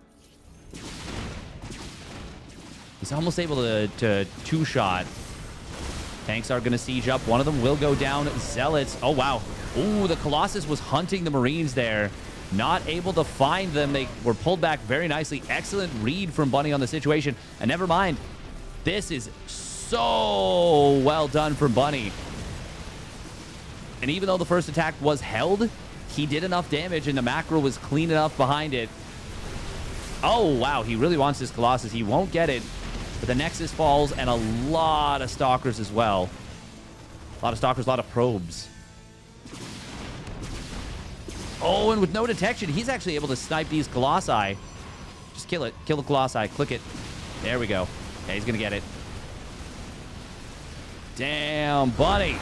He's almost able to two-shot. Tanks are going to siege up. One of them will go down. Zealots. Oh, wow. Ooh, the Colossus was hunting the Marines there. Not able to find them. They were pulled back very nicely. Excellent read from Bunny on the situation. And never mind. This is so well done from Bunny. And even though the first attack was held, he did enough damage and the macro was clean enough behind it. Oh, wow. He really wants this Colossus. He won't get it. But the Nexus falls and a lot of Stalkers as well. A lot of Stalkers, a lot of probes. Oh, and with no detection, he's actually able to snipe these Colossi. Just kill it. Kill the Colossi. Click it. There we go. Yeah, he's going to get it. Damn, Bunny.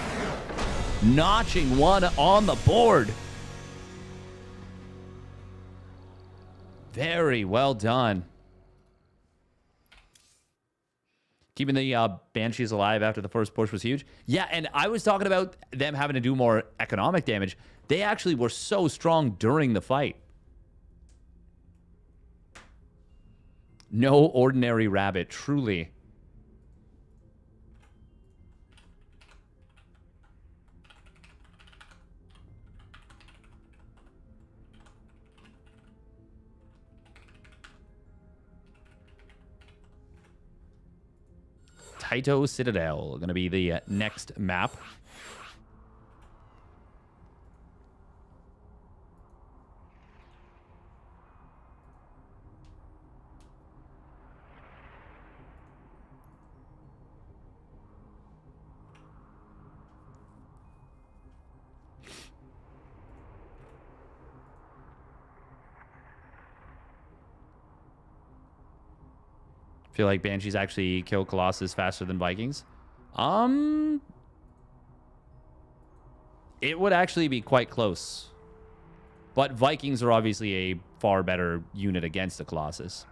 Notching one on the board. Very well done. Keeping the Banshees alive after the first push was huge. Yeah, and I was talking about them having to do more economic damage. They actually were so strong during the fight. No ordinary rabbit, truly. Taito Citadel, going to be the next map. Feel like Banshees actually kill Colossus faster than Vikings. It would actually be quite close. But Vikings are obviously a far better unit against the Colossus.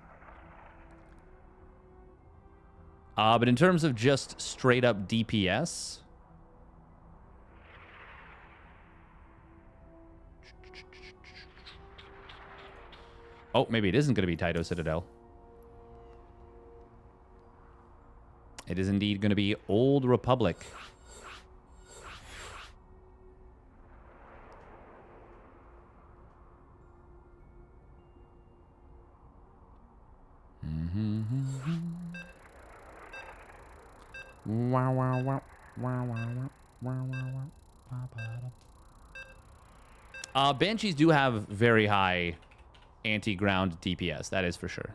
But in terms of just straight up DPS... Oh, maybe it isn't going to be Taito Citadel. It is indeed going to be Old Republic. Banshees do have very high anti-ground DPS. That is for sure.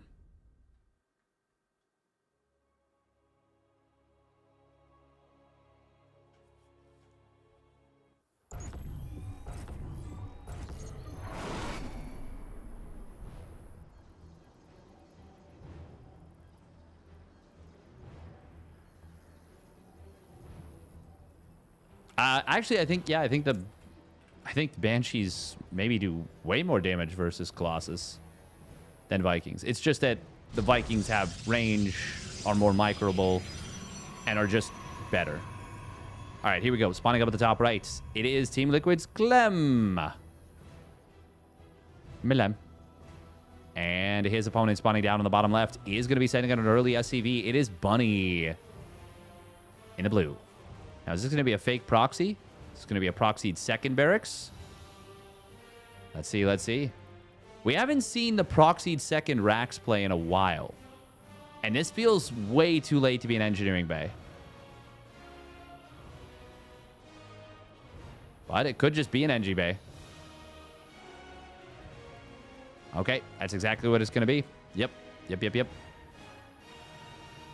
Actually, I think the Banshees maybe do way more damage versus Colossus than Vikings. It's just that the Vikings have range, are more microable, and are just better. All right, here we go. Spawning up at the top right. It is Team Liquid's Clem. Milem. And his opponent spawning down on the bottom left is going to be sending out an early SCV. It is Bunny in the blue. Now, is this going to be a fake proxy? It's going to be a proxied second barracks. Let's see, let's see. We haven't seen the proxied second racks play in a while. And this feels way too late to be an engineering bay. But it could just be an NG bay. Okay, that's exactly what it's going to be. Yep. Yeah,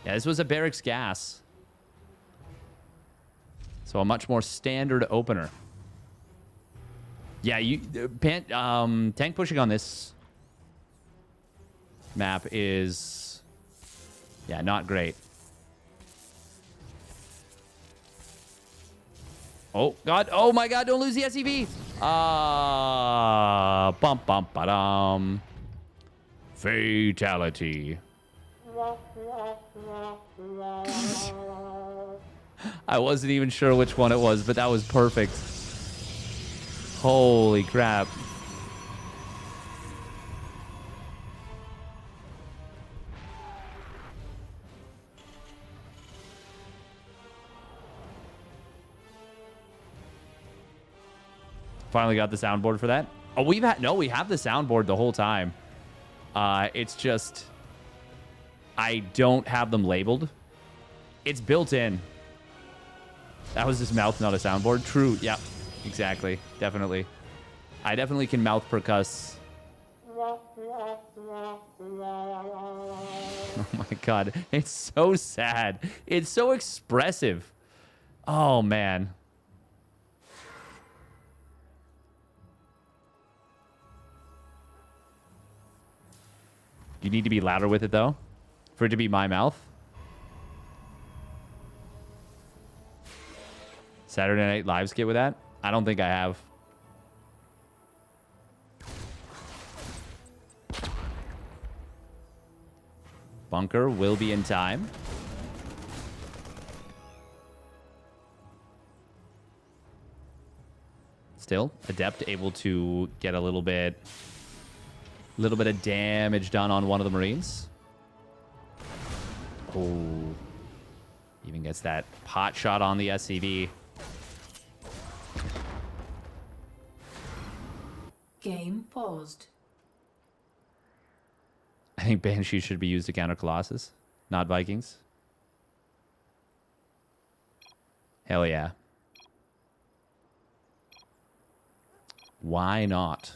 this was a barracks gas. So a much more standard opener. Yeah, tank pushing on this map is, yeah, not great. Oh, God. Oh, my God. Don't lose the SCV. Bum, bum, ba-dum. Fatality. I wasn't even sure which one it was, but that was perfect. Holy crap. Finally got the soundboard for that. Oh, we have the soundboard the whole time. It's just I don't have them labeled. It's built in. That was his mouth, not a soundboard. True. Yeah, exactly. Definitely. I definitely can mouth percuss. Oh my God. It's so sad. It's so expressive. Oh, man. You need to be louder with it, though, for it to be my mouth. Saturday Night Live skit with that? I don't think I have. Bunker will be in time. Still, Adept able to get a little bit of damage done on one of the Marines. Oh. Even gets that pot shot on the SCV. Game paused. I think Banshee should be used to counter Colossus, not Vikings. Hell yeah. Why not?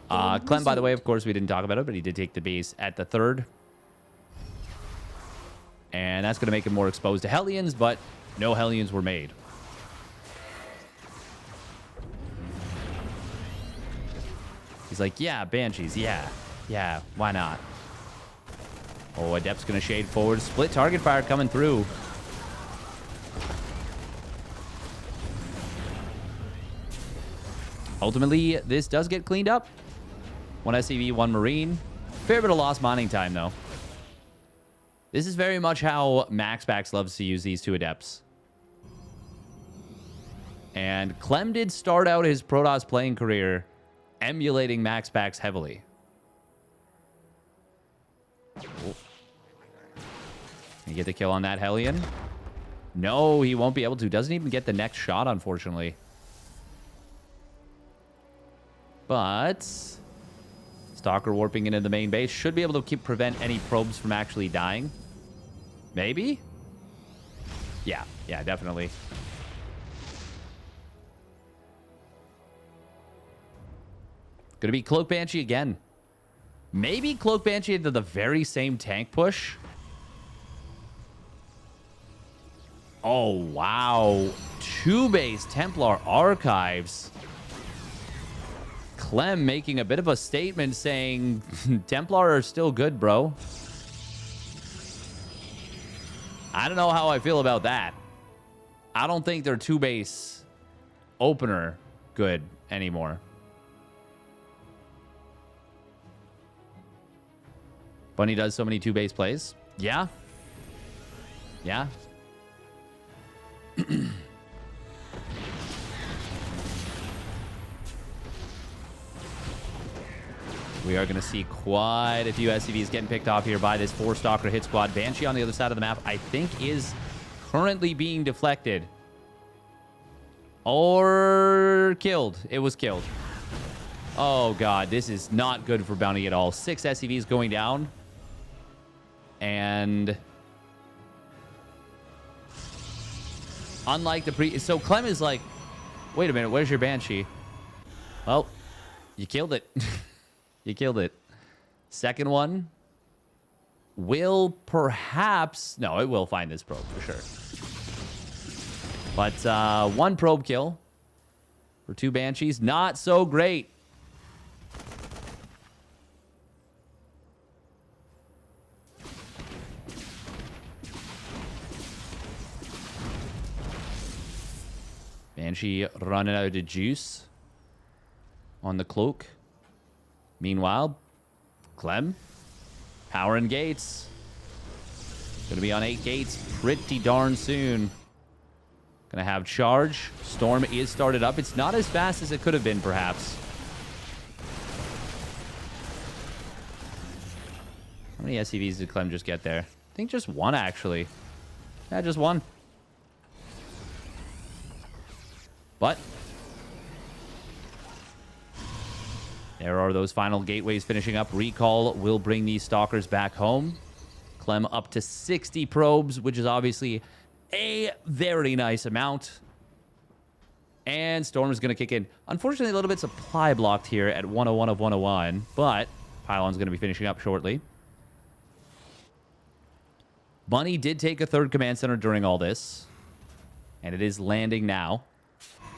Clem, by the way, of course, we didn't talk about it, but he did take the base at the 3rd. And that's going to make him more exposed to Hellions, but no Hellions were made. He's like, yeah, Banshees, yeah, why not? Oh, Adept's going to shade forward. Split target fire coming through. Ultimately, this does get cleaned up. 1 SCV, 1 Marine. Fair bit of lost mining time, though. This is very much how MaxBax loves to use these two Adepts. And Clem did start out his Protoss playing career emulating MaxBax heavily. Oh. Can he get the kill on that Hellion? No, he won't be able to. Doesn't even get the next shot, unfortunately. But Stalker warping into the main base should be able to prevent any probes from actually dying. Maybe? Yeah, definitely. Gonna be Cloak Banshee again. Maybe Cloak Banshee into the very same tank push. Oh, wow. 2-base Templar Archives. Clem making a bit of a statement saying Templar are still good, bro. I don't know how I feel about that. I don't think they're 2-base opener good anymore. Bunny does so many 2-base plays. Yeah. Yeah. We are going to see quite a few SCVs getting picked off here by this 4-Stalker hit squad. Banshee on the other side of the map, I think, is currently being deflected. Or killed. It was killed. Oh, God. This is not good for Bounty at all. 6 SCVs going down. And unlike the so Clem is like, wait a minute, where's your Banshee? Well, you killed it. You killed it. Second one will perhaps, no, it will find this probe for sure. But 1 probe kill for 2 Banshees, not so great. Banshee running out of juice on the cloak. Meanwhile, Clem powering gates. Gonna be on 8 gates pretty darn soon. Gonna have charge. Storm is started up. It's not as fast as it could have been, perhaps. How many SCVs did Clem just get there? I think just 1, actually. Yeah, just 1. But there are those final gateways finishing up. Recall will bring these Stalkers back home. Clem up to 60 probes, which is obviously a very nice amount. And Storm is going to kick in. Unfortunately, a little bit supply blocked here at 101 of 101, but Pylon's going to be finishing up shortly. Bunny did take a 3rd command center during all this, and it is landing now.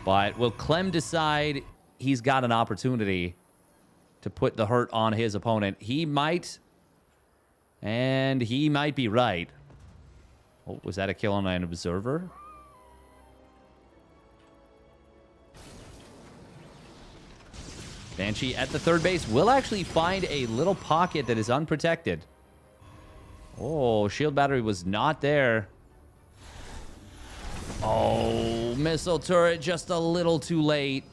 But will Clem decide he's got an opportunity to put the hurt on his opponent? He might, and he might be right. Oh, was that a kill on an observer? Banshee at the 3rd base will actually find a little pocket that is unprotected. Oh, shield battery was not there. Oh, missile turret just a little too late.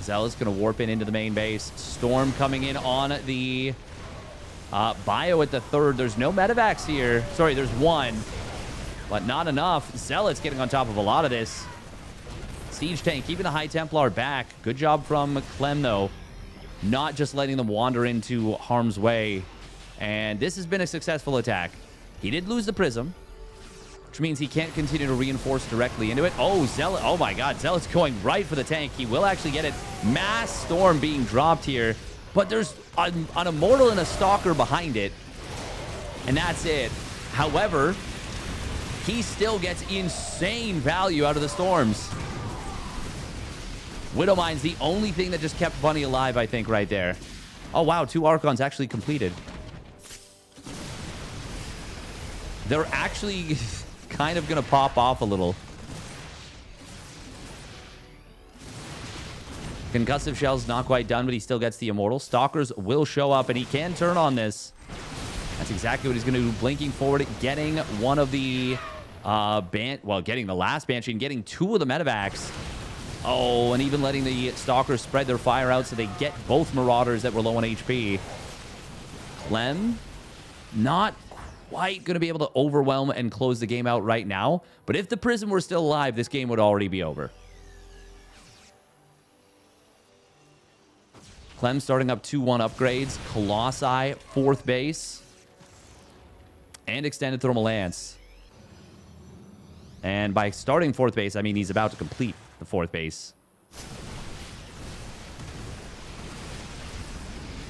Zealot's going to warp into the main base. Storm coming in on the bio at the 3rd. There's no medevacs here. Sorry, there's 1, but not enough. Zealot's getting on top of a lot of this. Siege tank keeping the High Templar back. Good job from Clem, though. Not just letting them wander into harm's way. And this has been a successful attack. He did lose the Prism, which means he can't continue to reinforce directly into it. Oh, Zealot. Oh, my God. Zealot's going right for the tank. He will actually get it. Mass Storm being dropped here. But there's an Immortal and a Stalker behind it. And that's it. However, he still gets insane value out of the Storms. Widowmine's the only thing that just kept Bunny alive, I think, right there. Oh, wow. 2 Archons actually completed. They're actually kind of going to pop off a little. Concussive Shell's not quite done, but he still gets the Immortal. Stalkers will show up, and he can turn on this. That's exactly what he's going to do. Blinking forward, getting one of the... getting the last Banshee and getting 2 of the Medivacs. Oh, and even letting the Stalkers spread their fire out so they get both Marauders that were low on HP. Clem, not quite going to be able to overwhelm and close the game out right now. But if the Prism were still alive, this game would already be over. Clem starting up 2-1 upgrades. Colossi, 4th base. And extended Thermal Lance. And by starting 4th base, I mean he's about to complete the 4th base.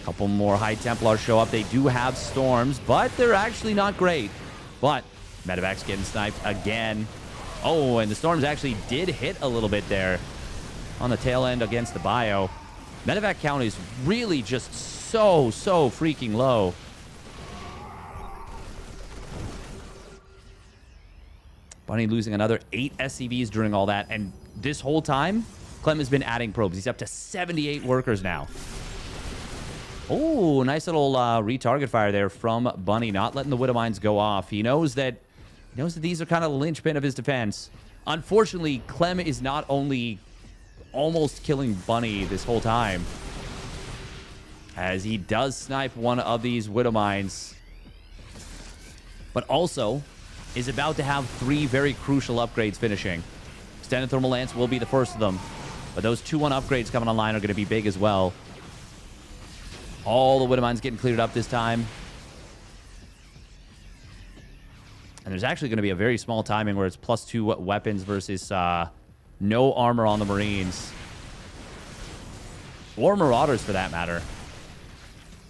Couple more High Templars show up. They do have Storms, but they're actually not great. But Medevac's getting sniped again. Oh, and the Storms actually did hit a little bit there on the tail end against the Bio. Medevac count is really just so freaking low. Bunny losing another 8 SCVs during all that. And this whole time, Clem has been adding probes. He's up to 78 workers now. Oh, nice little retarget fire there from Bunny, not letting the Widowmines go off. He knows that these are kind of the linchpin of his defense. Unfortunately, Clem is not only almost killing Bunny this whole time, as he does snipe one of these Widowmines, but also is about to have 3 very crucial upgrades finishing. Extended Thermal Lance will be the first of them, but those 2-1 upgrades coming online are going to be big as well. All the Widowmines getting cleared up this time. And there's actually going to be a very small timing where it's +2 weapons versus no armor on the Marines. Or Marauders, for that matter.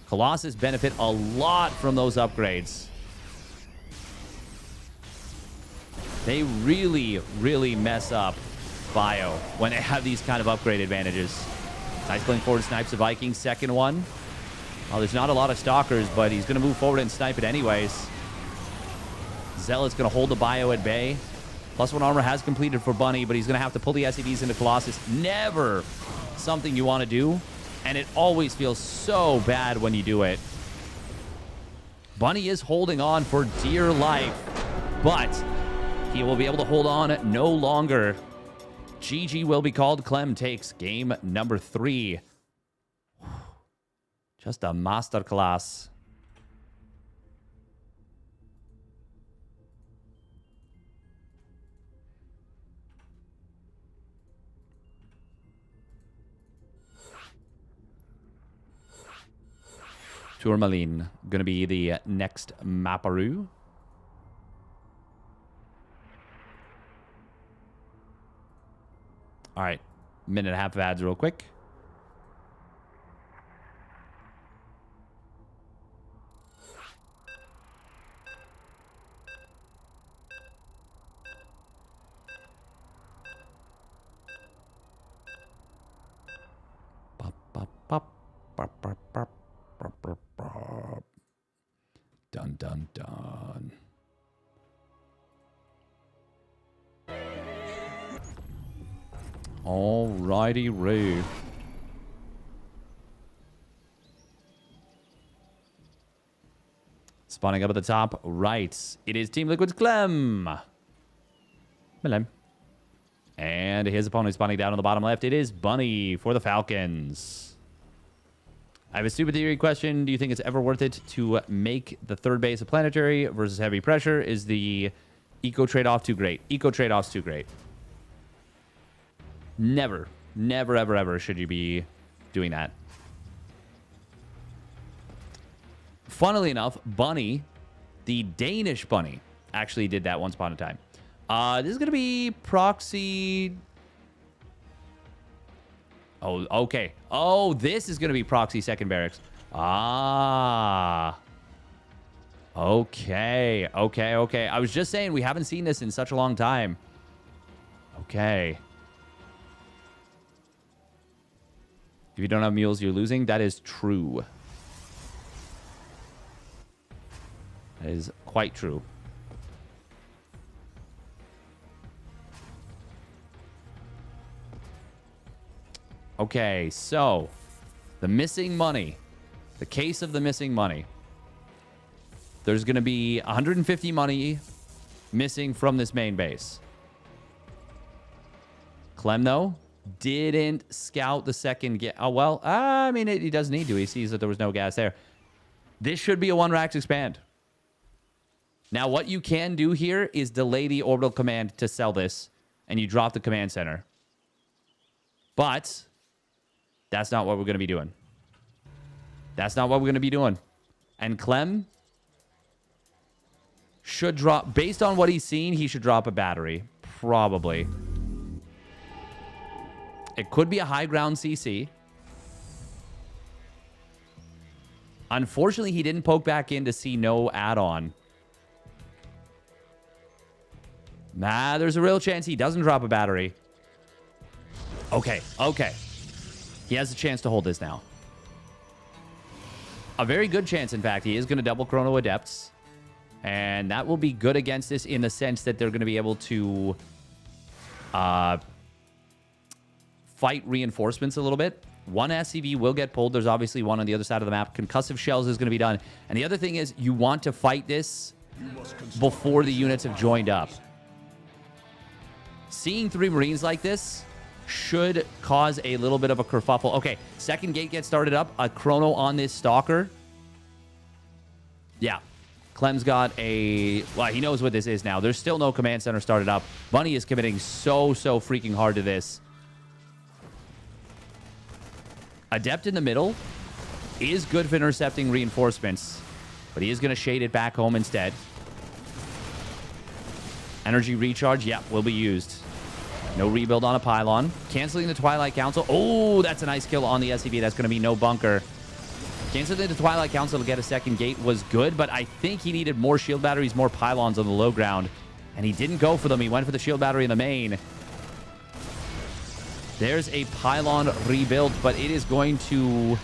Colossus benefit a lot from those upgrades. They really mess up Bio when they have these kind of upgrade advantages. Cycling forward snipes the Viking, second one. Well, there's not a lot of Stalkers, but he's going to move forward and snipe it anyways. Zealot's going to hold the Bio at bay. +1 armor has completed for Bunny, but he's going to have to pull the SCVs into Colossus. Never something you want to do, and it always feels so bad when you do it. Bunny is holding on for dear life, but he will be able to hold on no longer. GG will be called. Clem takes game number 3. Just a masterclass. Tourmaline going to be the next Maparoo. All right, minute and a half of ads real quick. Pop, pop, pop, pop, pop, pop. Dun, dun, dun. Alrighty, Roo. Spawning up at the top right. It is Team Liquid's Clem. Clem. And his opponent spawning down on the bottom left. It is Bunny for the Falcons. I have a stupid theory question. Do you think it's ever worth it to make the 3rd base a planetary versus heavy pressure? Is the eco trade-off too great? Eco trade-off's too great. Never, ever should you be doing that. Funnily enough, Bunny, the Danish Bunny, actually did that once upon a time. This is going to be proxy... Oh, okay. Oh, this is going to be proxy second barracks. Ah. Okay. I was just saying we haven't seen this in such a long time. Okay. If you don't have mules, you're losing. That is true. That is quite true. Okay, so the missing money. The case of the missing money. There's going to be 150 money missing from this main base. Clem, though, didn't scout the second gas. Oh, well, I mean, he doesn't need to. He sees that there was no gas there. This should be a 1-Rax expand. Now, what you can do here is delay the orbital command to sell this, and you drop the command center. But that's not what we're going to be doing. That's not what we're going to be doing. And Clem should drop, based on what he's seen, he should drop a battery. Probably. It could be a high ground CC. Unfortunately, he didn't poke back in to see no add-on. Nah, there's a real chance he doesn't drop a battery. Okay, okay. He has a chance to hold this now. A very good chance, in fact. He is going to double Chrono Adepts. And that will be good against this in the sense that they're going to be able to fight reinforcements a little bit. One SCV will get pulled. There's obviously one on the other side of the map. Concussive shells is going to be done. And the other thing is you want to fight this before the units have joined up. Seeing 3 Marines like this should cause a little bit of a kerfuffle. Okay, second gate gets started up. A chrono on this stalker. Yeah. Clem's got a... Well, he knows what this is now. There's still no command center started up. Bunny is committing so freaking hard to this. Adept in the middle is good for intercepting reinforcements, but he is going to shade it back home instead. Energy recharge, yeah, will be used. No rebuild on a pylon. Canceling the Twilight Council. Oh, that's a nice kill on the SCV. That's going to be no bunker. Canceling the Twilight Council to get a second gate was good, but I think he needed more shield batteries, more pylons on the low ground, and he didn't go for them. He went for the shield battery in the main. There's a pylon rebuild, but it is going to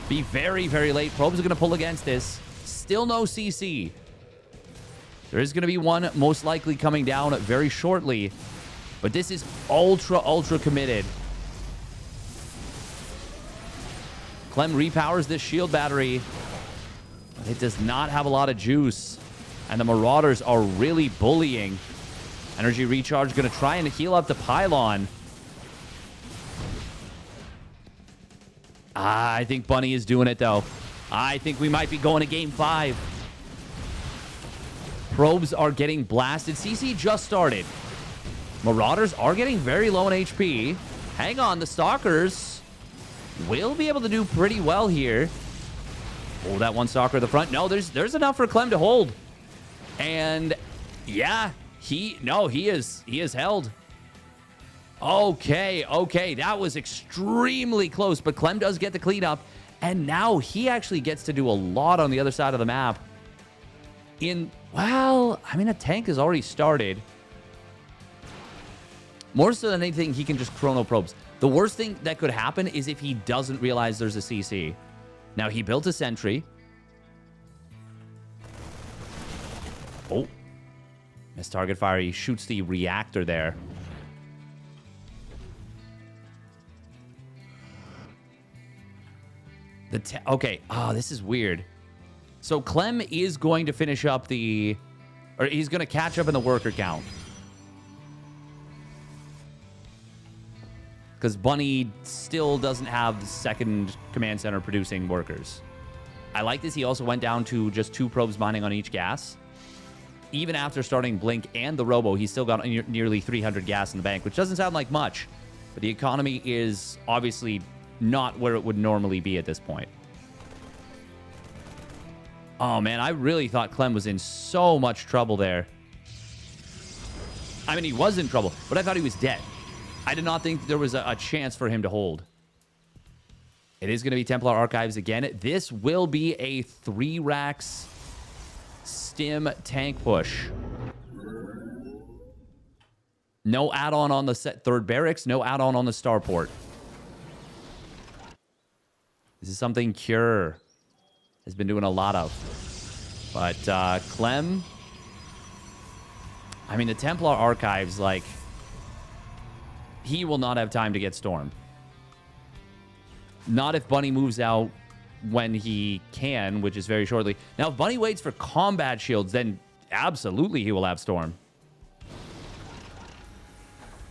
be very late. Probes are going to pull against this. Still no CC. There is going to be one most likely coming down very shortly, but this is ultra committed. Clem repowers this shield battery, but it does not have a lot of juice, and the Marauders are really bullying. Energy recharge going to try and heal up the pylon. I think Bunny is doing it, though. I think we might be going to game 5. Probes are getting blasted. CC just started. Marauders are getting very low in HP. Hang on, the Stalkers will be able to do pretty well here. Oh, that one Stalker at the front. No, there's enough for Clem to hold. And yeah, he is held. Okay, that was extremely close, but Clem does get the cleanup, and now he actually gets to do a lot on the other side of the map. Well, I mean, a tank has already started. More so than anything, he can just chrono probes. The worst thing that could happen is if he doesn't realize there's a CC. Now, he built a sentry. Oh. Missed target fire. He shoots the reactor there. Okay. Oh, this is weird. So Clem is going to finish up the... Or he's going to catch up in the worker count. Because Bunny still doesn't have the second command center producing workers. I like this. He also went down to just 2 probes mining on each gas. Even after starting Blink and the Robo, he's still got nearly 300 gas in the bank, which doesn't sound like much. But the economy is obviously not where it would normally be at this point. Oh, man, I really thought Clem was in so much trouble there. I mean, he was in trouble, but I thought he was dead. I did not think there was a chance for him to hold. It is going to be Templar Archives again. This will be a 3-Rax stim tank push. No add-on on the third barracks. No add-on on the starport. is something Cure has been doing a lot of. But Clem, I mean, the Templar Archives, like, he will not have time to get stormed. Not if Bunny moves out when he can, which is very shortly. Now, if Bunny waits for combat shields, then absolutely he will have storm.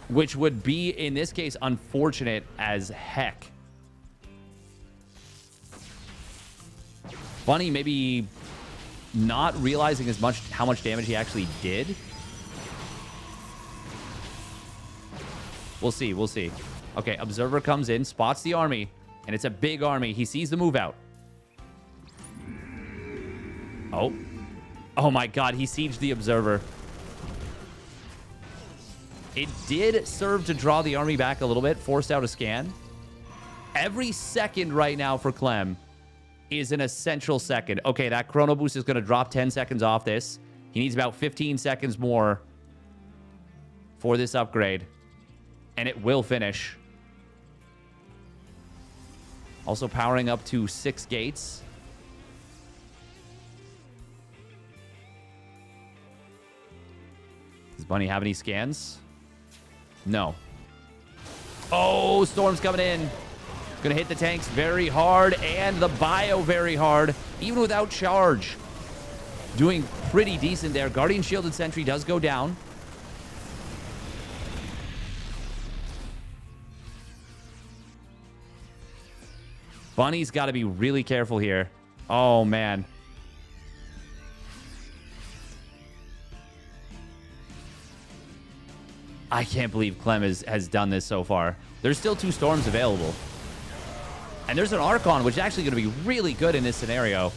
Which would be, in this case, unfortunate as heck. Bunny maybe not realizing how much damage he actually did. We'll see, we'll see. Okay, Observer comes in, spots the army, and it's a big army. He sees the move out. Oh. Oh my god, he sieged the Observer. It did serve to draw the army back a little bit, forced out a scan. Every second right now for Clem is an essential second. Okay, that Chrono Boost is going to drop 10 seconds off this. He needs about 15 seconds more for this upgrade. And it will finish. Also powering up to 6 gates. Does Bunny have any scans? No. Oh, Storm's coming in. Gonna hit the tanks very hard and the bio very hard, even without charge. Doing pretty decent there. Guardian Shielded Sentry does go down. Bunny's got to be really careful here. Oh, man. I can't believe Clem has done this so far. There's still 2 storms available. And there's an Archon, which is actually going to be really good in this scenario.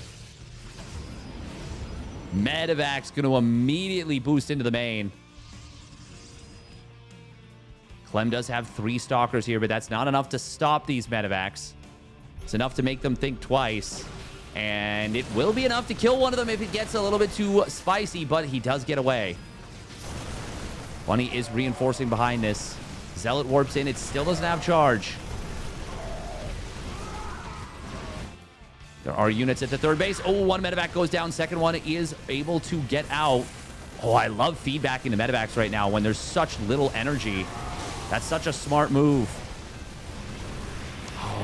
Medevac's going to immediately boost into the main. Clem does have 3 Stalkers here, but that's not enough to stop these Medevacs. It's enough to make them think twice. And it will be enough to kill one of them if it gets a little bit too spicy, but he does get away. Bunny is reinforcing behind this. Zealot warps in. It still doesn't have charge. There are units at the 3rd base. Oh, one medevac goes down. Second one is able to get out. Oh, I love feedbacking the medevacs right now when there's such little energy. That's such a smart move.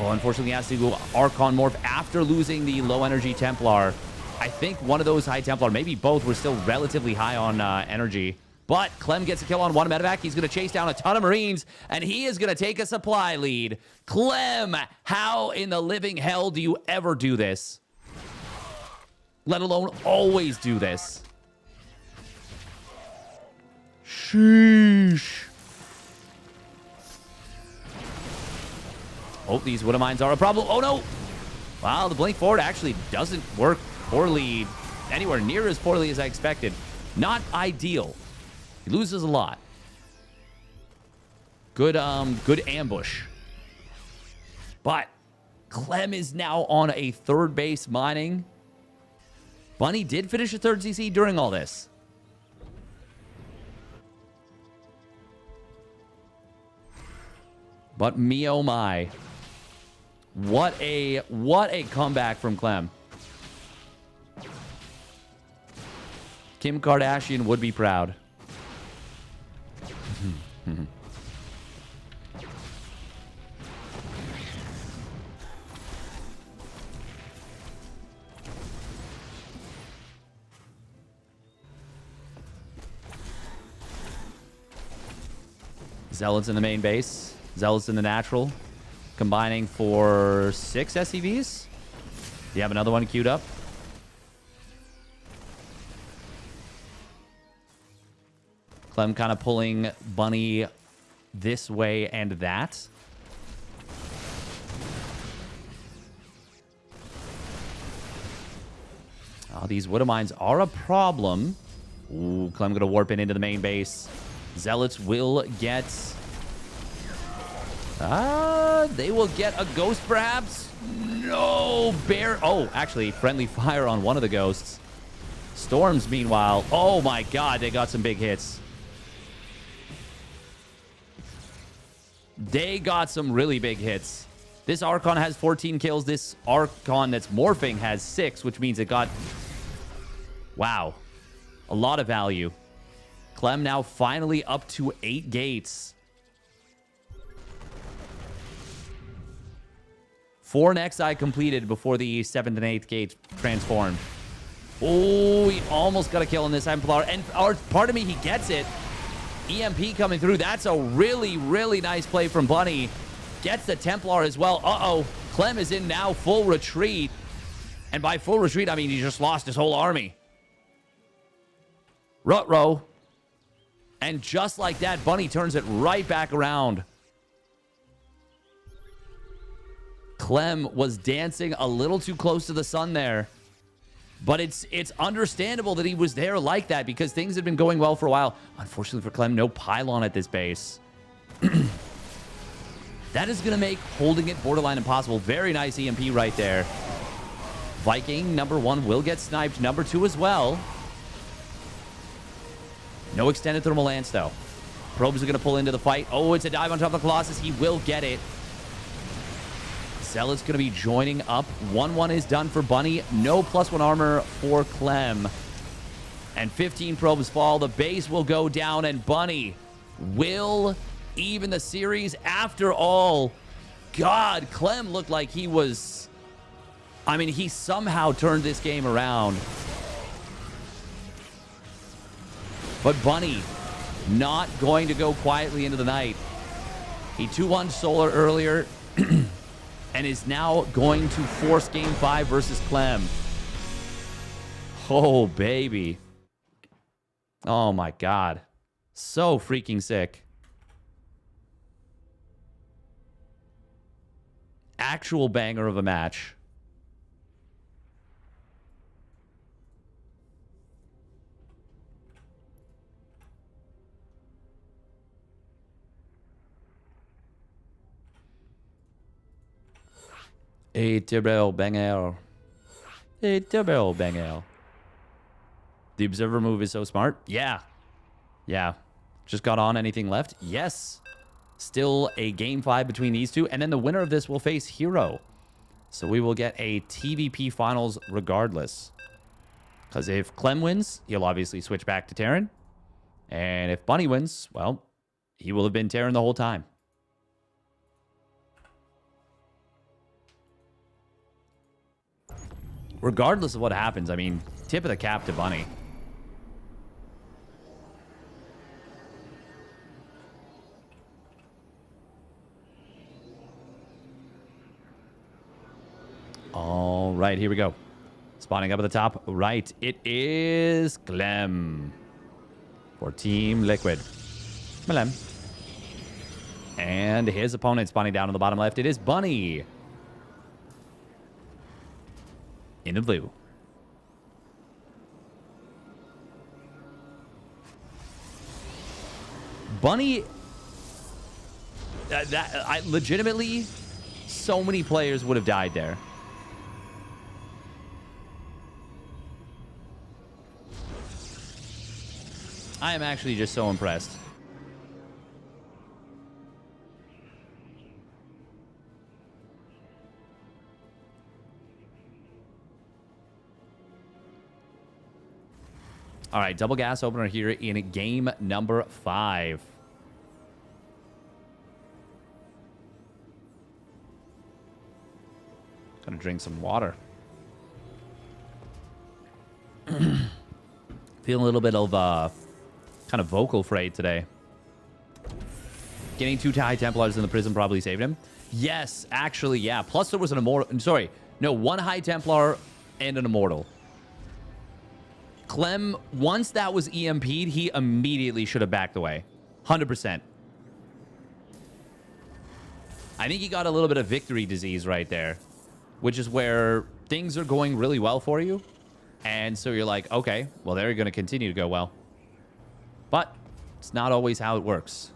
Oh, unfortunately, he has to go Archon Morph after losing the low-energy Templar. I think one of those high Templar, maybe both, were still relatively high on energy. But Clem gets a kill on one medevac. He's going to chase down a ton of Marines, and he is going to take a supply lead. Clem, how in the living hell do you ever do this? Let alone always do this. Sheesh. Oh, these Widow Mines are a problem. Oh, no. Wow, the Blink Forward actually doesn't work poorly, anywhere near as poorly as I expected. Not ideal. He loses a lot. Good ambush. But Clem is now on a 3rd base mining. Bunny did finish a 3rd CC during all this. But me oh my. What a comeback from Clem. Kim Kardashian would be proud. Zealots in the main base. Zealots in the natural. Combining for 6 SCVs. Do you have another one queued up? Clem kind of pulling Bunny this way and that. Oh, these Widow Mines are a problem. Ooh, Clem going to warp into the main base. Zealots will get... they will get a ghost, perhaps? No, bear... Oh, actually, friendly fire on one of the ghosts. Storms, meanwhile. Oh, my God, they got some big hits. They got some really big hits. This Archon has 14 kills. This Archon that's morphing has 6, which means it got... Wow. A lot of value. Clem now finally up to 8 gates. 4 Nexi completed before the 7th and 8th gate transformed. Oh, he almost got a kill on this Templar. And part of me, he gets it. EMP coming through. That's a really, really nice play from Bunny. Gets the Templar as well. Uh-oh. Clem is in now full retreat. And by full retreat, I mean he just lost his whole army. Ruh-roh. And just like that, Bunny turns it right back around. Clem was dancing a little too close to the sun there. But it's understandable that he was there like that because things had been going well for a while. Unfortunately for Clem, no pylon at this base. That is going to make holding it borderline impossible. Very nice EMP right there. Viking, number 1, will get sniped. Number 2 as well. No extended thermal lance, though. Probes are going to pull into the fight. Oh, it's a dive on top of the Colossus. He will get it. Zealot's going to be joining up. 1-1 is done for Bunny. No +1 armor for Clem. And 15 probes fall. The base will go down, and Bunny will even the series after all. God, Clem looked like he was... I mean, he somehow turned this game around. But Bunny not going to go quietly into the night. He 2-1 Solar earlier and is now going to force Game 5 versus Clem. Oh, baby. Oh, my God. So freaking sick. Actual banger of a match. A terrible banger. A terrible banger. The observer move is so smart. Yeah. Yeah. Just got on anything left? Yes. Still a game 5 between these two. And then the winner of this will face herO. So we will get a TVP finals regardless. Because if Clem wins, he'll obviously switch back to Terran. And if Bunny wins, well, he will have been Terran the whole time. Regardless of what happens, I mean, tip of the cap to Bunny. All right, here we go. Spawning up at the top right, it is Clem for Team Liquid. Clem. And his opponent spawning down on the bottom left, it is Bunny. In the blue. Bunny, I legitimately, so many players would have died there. I am actually just so impressed. All right, double gas opener here in game number 5. Gonna drink some water. Feeling a little bit of kind of vocal fray today. Getting 2 high Templars in the prison probably saved him. Yes, actually, yeah. Plus there was an immortal. Sorry, no, 1 high Templar and an immortal. Clem, once that was EMP'd, he immediately should have backed away. 100%. I think he got a little bit of victory disease right there, which is where things are going really well for you. And so you're like, okay, well, they're going to continue to go well. But it's not always how it works.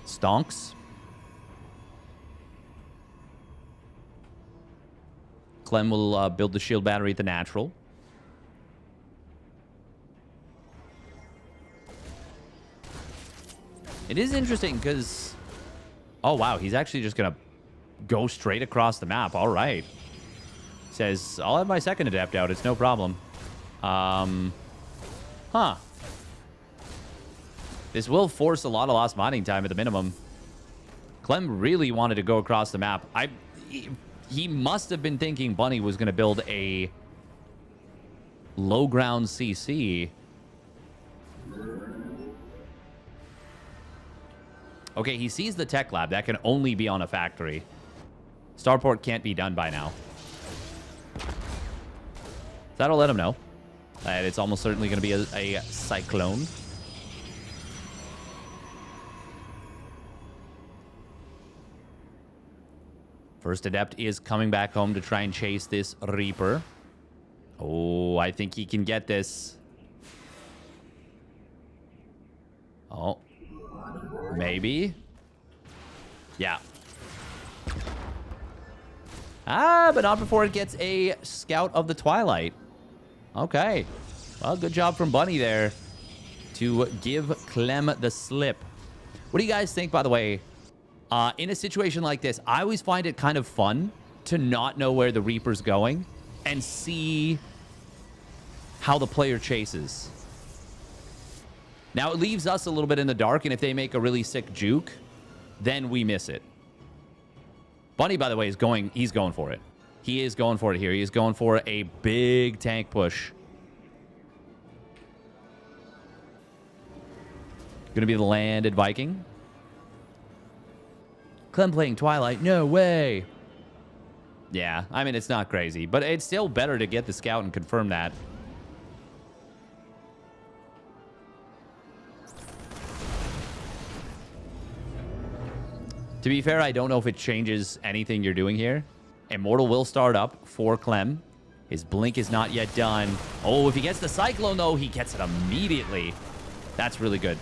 Stonks. Clem will build the shield battery at the natural. It is interesting because... Oh, wow. He's actually just going to go straight across the map. All right. Says, I'll have my second adept out. It's no problem. Huh. This will force a lot of lost mining time at the minimum. Clem really wanted to go across the map. He must have been thinking Bunny was going to build a low ground CC. Okay, he sees the tech lab. That can only be on a factory. Starport can't be done by now. That'll let him know that it's almost certainly going to be a cyclone. First adept is coming back home to try and chase this Reaper. Oh, I think he can get this. Oh. Maybe. Yeah. Ah, but not before it gets a Scout of the Twilight. Okay. Well, good job from Bunny there to give Clem the slip. What do you guys think, by the way? In a situation like this, I always find it kind of fun to not know where the Reaper's going and see how the player chases. Now, it leaves us a little bit in the dark, and if they make a really sick juke, then we miss it. Bunny, by the way, he's going for it. He is going for it here. He is going for a big tank push. Going to be the landed Viking. Clem playing Twilight? No way. Yeah, I mean, it's not crazy, but it's still better to get the Scout and confirm that. To be fair, I don't know if it changes anything you're doing here. Immortal will start up for Clem. His blink is not yet done. Oh, if he gets the Cyclone, though, he gets it immediately. That's really good.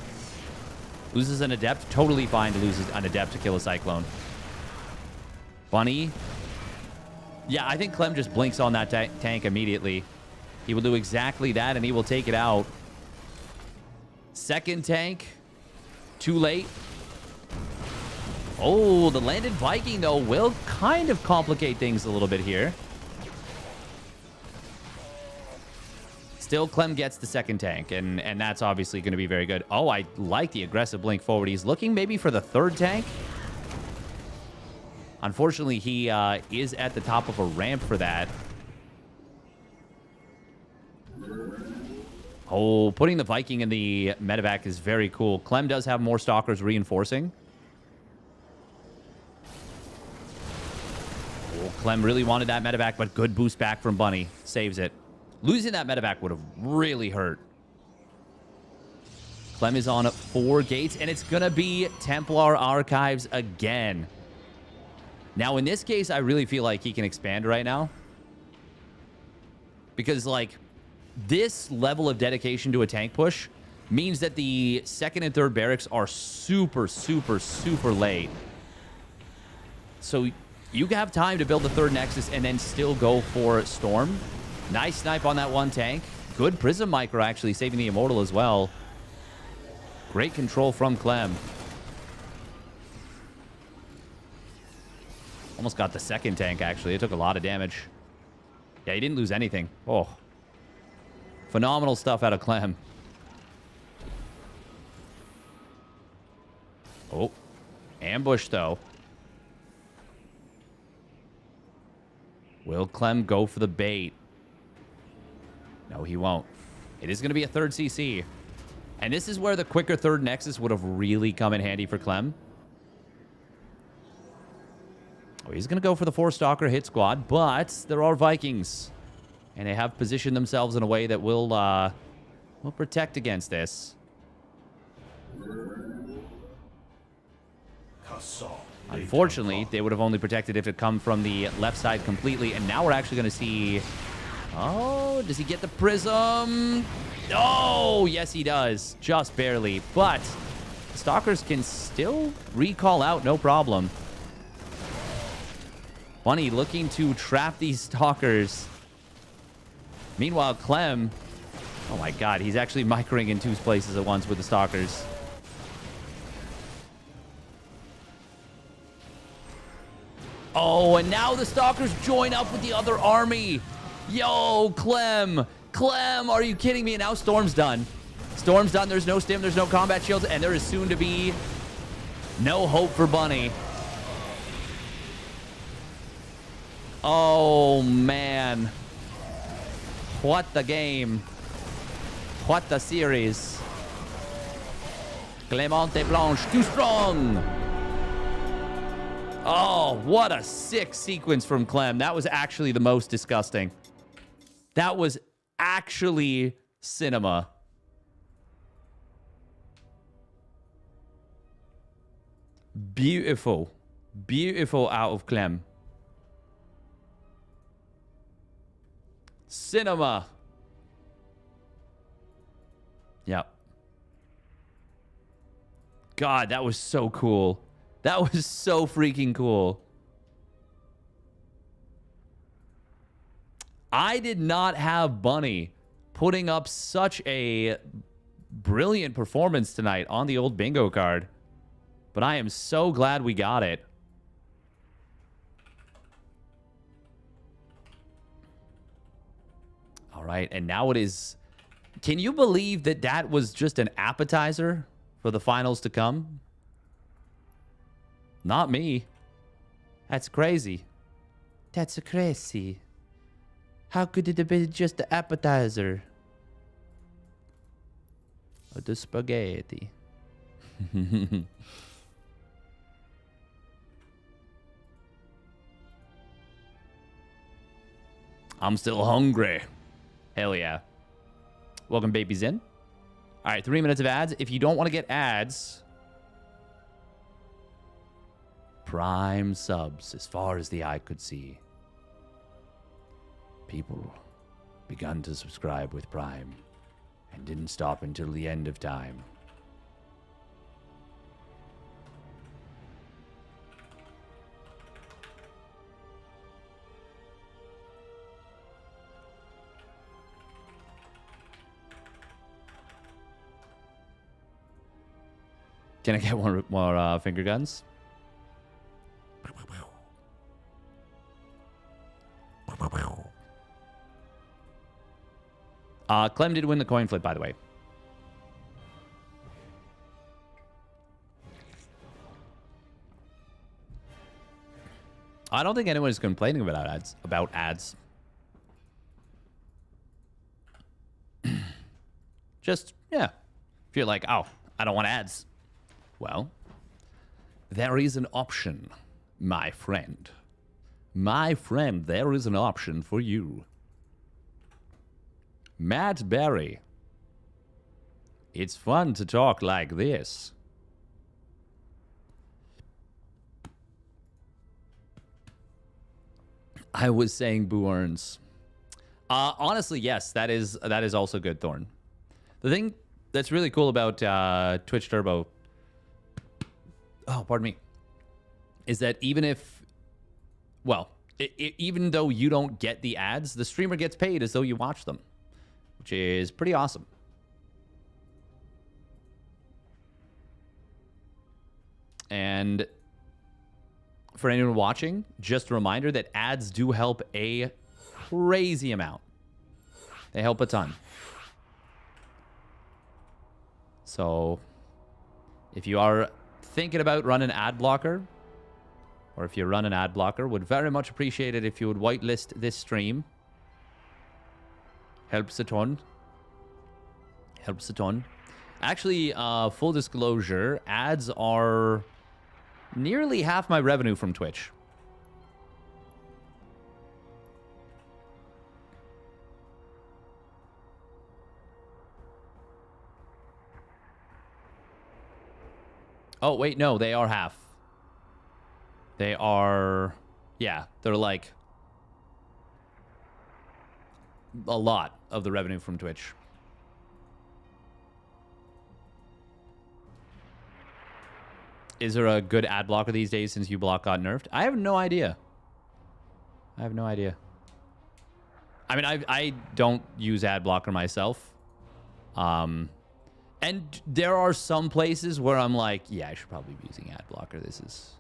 Loses an adept. Totally fine to lose an adept to kill a Cyclone. Bunny. Yeah, I think Clem just blinks on that tank immediately. He will do exactly that, and he will take it out. Second tank. Too late. Oh, the landed Viking, though, will kind of complicate things a little bit here. Still, Clem gets the second tank, and that's obviously going to be very good. Oh, I like the aggressive blink forward. He's looking maybe for the third tank. Unfortunately, he is at the top of a ramp for that. Oh, putting the Viking in the medevac is very cool. Clem does have more Stalkers reinforcing. Oh, Clem really wanted that medevac, but good boost back from Bunny. Saves it. Losing that medevac would have really hurt. Clem is on 4 gates, and it's going to be Templar Archives again. Now, in this case, I really feel like he can expand right now. Because, like, this level of dedication to a tank push means that the second and third barracks are super, super, super late. So you have time to build the third Nexus and then still go for Storm. Nice snipe on that one tank. Good Prism Micro, actually, saving the Immortal as well. Great control from Clem. Almost got the second tank, actually. It took a lot of damage. Yeah, he didn't lose anything. Oh. Phenomenal stuff out of Clem. Oh. Ambush, though. Will Clem go for the bait? No, he won't. It is going to be a third CC. And this is where the quicker third Nexus would have really come in handy for Clem. Oh, he's going to go for the 4-Stalker hit squad, but there are Vikings. And they have positioned themselves in a way that will protect against this. Unfortunately, they would have only protected if it come from the left side completely. And now we're actually going to see... Oh, does he get the Prism? Oh, yes, he does. Just barely. But Stalkers can still recall out, no problem. Bunny looking to trap these Stalkers. Meanwhile, Clem... Oh my god, he's actually microing in 2 places at once with the Stalkers. Oh, and now the Stalkers join up with the other army. Yo, Clem. Clem, are you kidding me? And now Storm's done. Storm's done. There's no stim. There's no combat shields. And there is soon to be no hope for Bunny. Oh, man. What the game. What the series. Clemente Blanche, too strong. Oh, what a sick sequence from Clem. That was actually the most disgusting. That was actually cinema. Beautiful. Beautiful out of Clem. Cinema. Yep. God, that was so cool. That was so freaking cool. I did not have Bunny putting up such a brilliant performance tonight on the old bingo card. But I am so glad we got it. All right, and now it is... Can you believe that that was just an appetizer for the finals to come? Not me. That's crazy. That's crazy. How could it have been just an appetizer? Or the spaghetti. I'm still hungry. Hell yeah. Welcome, babies, in. All right, 3 minutes of ads. If you don't want to get ads... Prime subs as far as the eye could see. People begun to subscribe with Prime and didn't stop until the end of time. Can I get one more finger guns? Clem did win the coin flip, by the way. I don't think anyone is complaining about ads. Just, yeah. If you're like, oh, I don't want ads. Well, there is an option, my friend. My friend, there is an option for you. Matt Berry. It's fun to talk like this. I was saying Boo earns. Honestly, yes, that is also good, Thorn. The thing that's really cool about Twitch Turbo, oh, pardon me, is that even if, well, even though you don't get the ads, the streamer gets paid as though you watch them, which is pretty awesome. And for anyone watching, just a reminder that ads do help a crazy amount. They help a ton. So if you are thinking about running ad blocker, or if you run an ad blocker, would very much appreciate it if you would whitelist this stream. Helps a ton. Helps a ton. Actually, full disclosure, ads are nearly half my revenue from Twitch. Oh, wait, no, they are half. They are, yeah, they're like a lot of the revenue from Twitch. Is there a good ad blocker these days since U-block got nerfed? I have no idea. I have no idea. I mean, I don't use ad blocker myself. And there are some places where I'm like, yeah, I should probably be using ad blocker. This is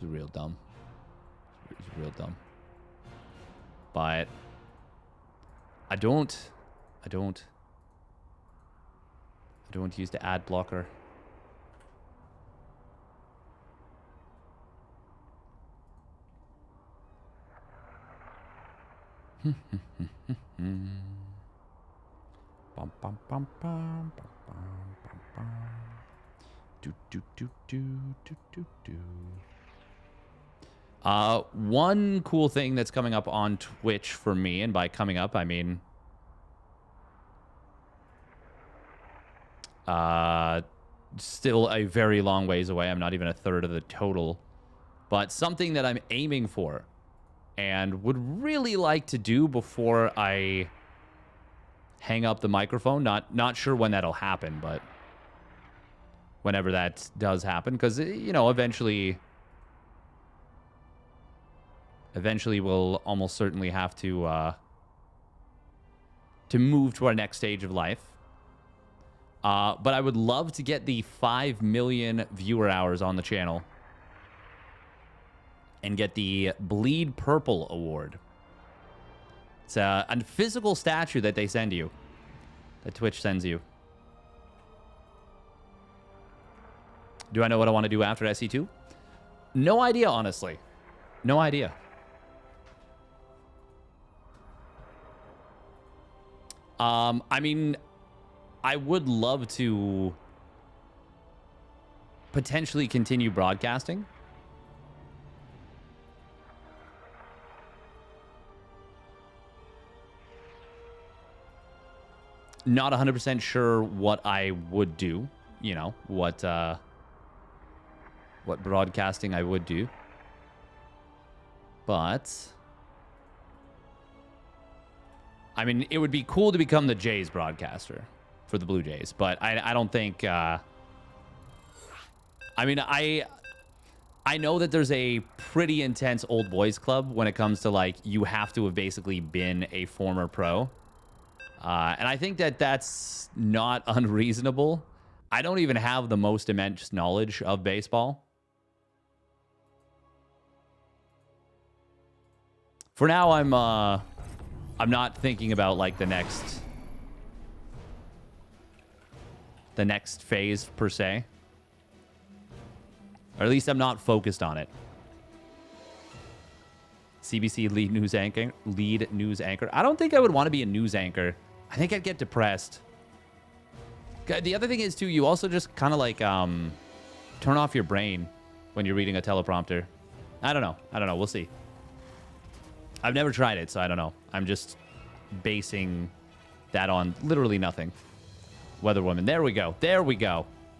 real dumb. It's real dumb. But I don't use the ad blocker. Bum, bum, bum, bum, bum, bum, bum. Do, do, do, do, do, do, do. One cool thing that's coming up on Twitch for me, and by coming up, I mean still a very long ways away. I'm not even a third of the total. But something that I'm aiming for and would really like to do before I hang up the microphone. Not sure when that'll happen, but whenever that does happen, because, you know, eventually we'll almost certainly have to move to our next stage of life. But I would love to get the 5 million viewer hours on the channel and get the Bleed Purple award. It's a physical statue that they send you, that Twitch sends you. Do I know what I want to do after SC2? No idea, honestly. No idea. I mean, I would love to potentially continue broadcasting. Not 100% sure what I would do, you know, what broadcasting I would do. But I mean, it would be cool to become the Jays broadcaster for the Blue Jays, but I don't think I mean, I know that there's a pretty intense old boys club when it comes to, like, you have to have basically been a former pro. And I think that that's not unreasonable. I don't even have the most immense knowledge of baseball. For now, I'm not thinking about, like, the next phase per se. Or at least I'm not focused on it. CBC lead news anchor. I don't think I would want to be a news anchor. I think I'd get depressed. The other thing is, too, you also just kind of, like, turn off your brain when you're reading a teleprompter. I don't know. We'll see. I've never tried it, so I don't know. I'm just basing that on literally nothing. Weather Woman. There we go.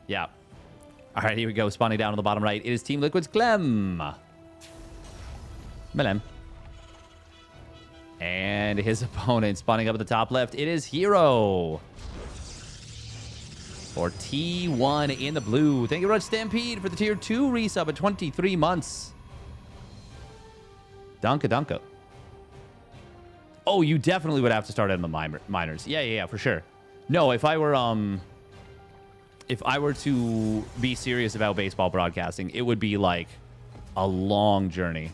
Yeah. All right, here we go. Spawning down on the bottom right. It is Team Liquid's Clem. Melem. And his opponent spawning up at the top left. It is herO. For T1 in the blue. Thank you very much, Stampede, for the tier 2 resub at 23 months. Dunka. Oh, you definitely would have to start out in the minors. Yeah, for sure. No, if I were to be serious about baseball broadcasting, it would be like a long journey.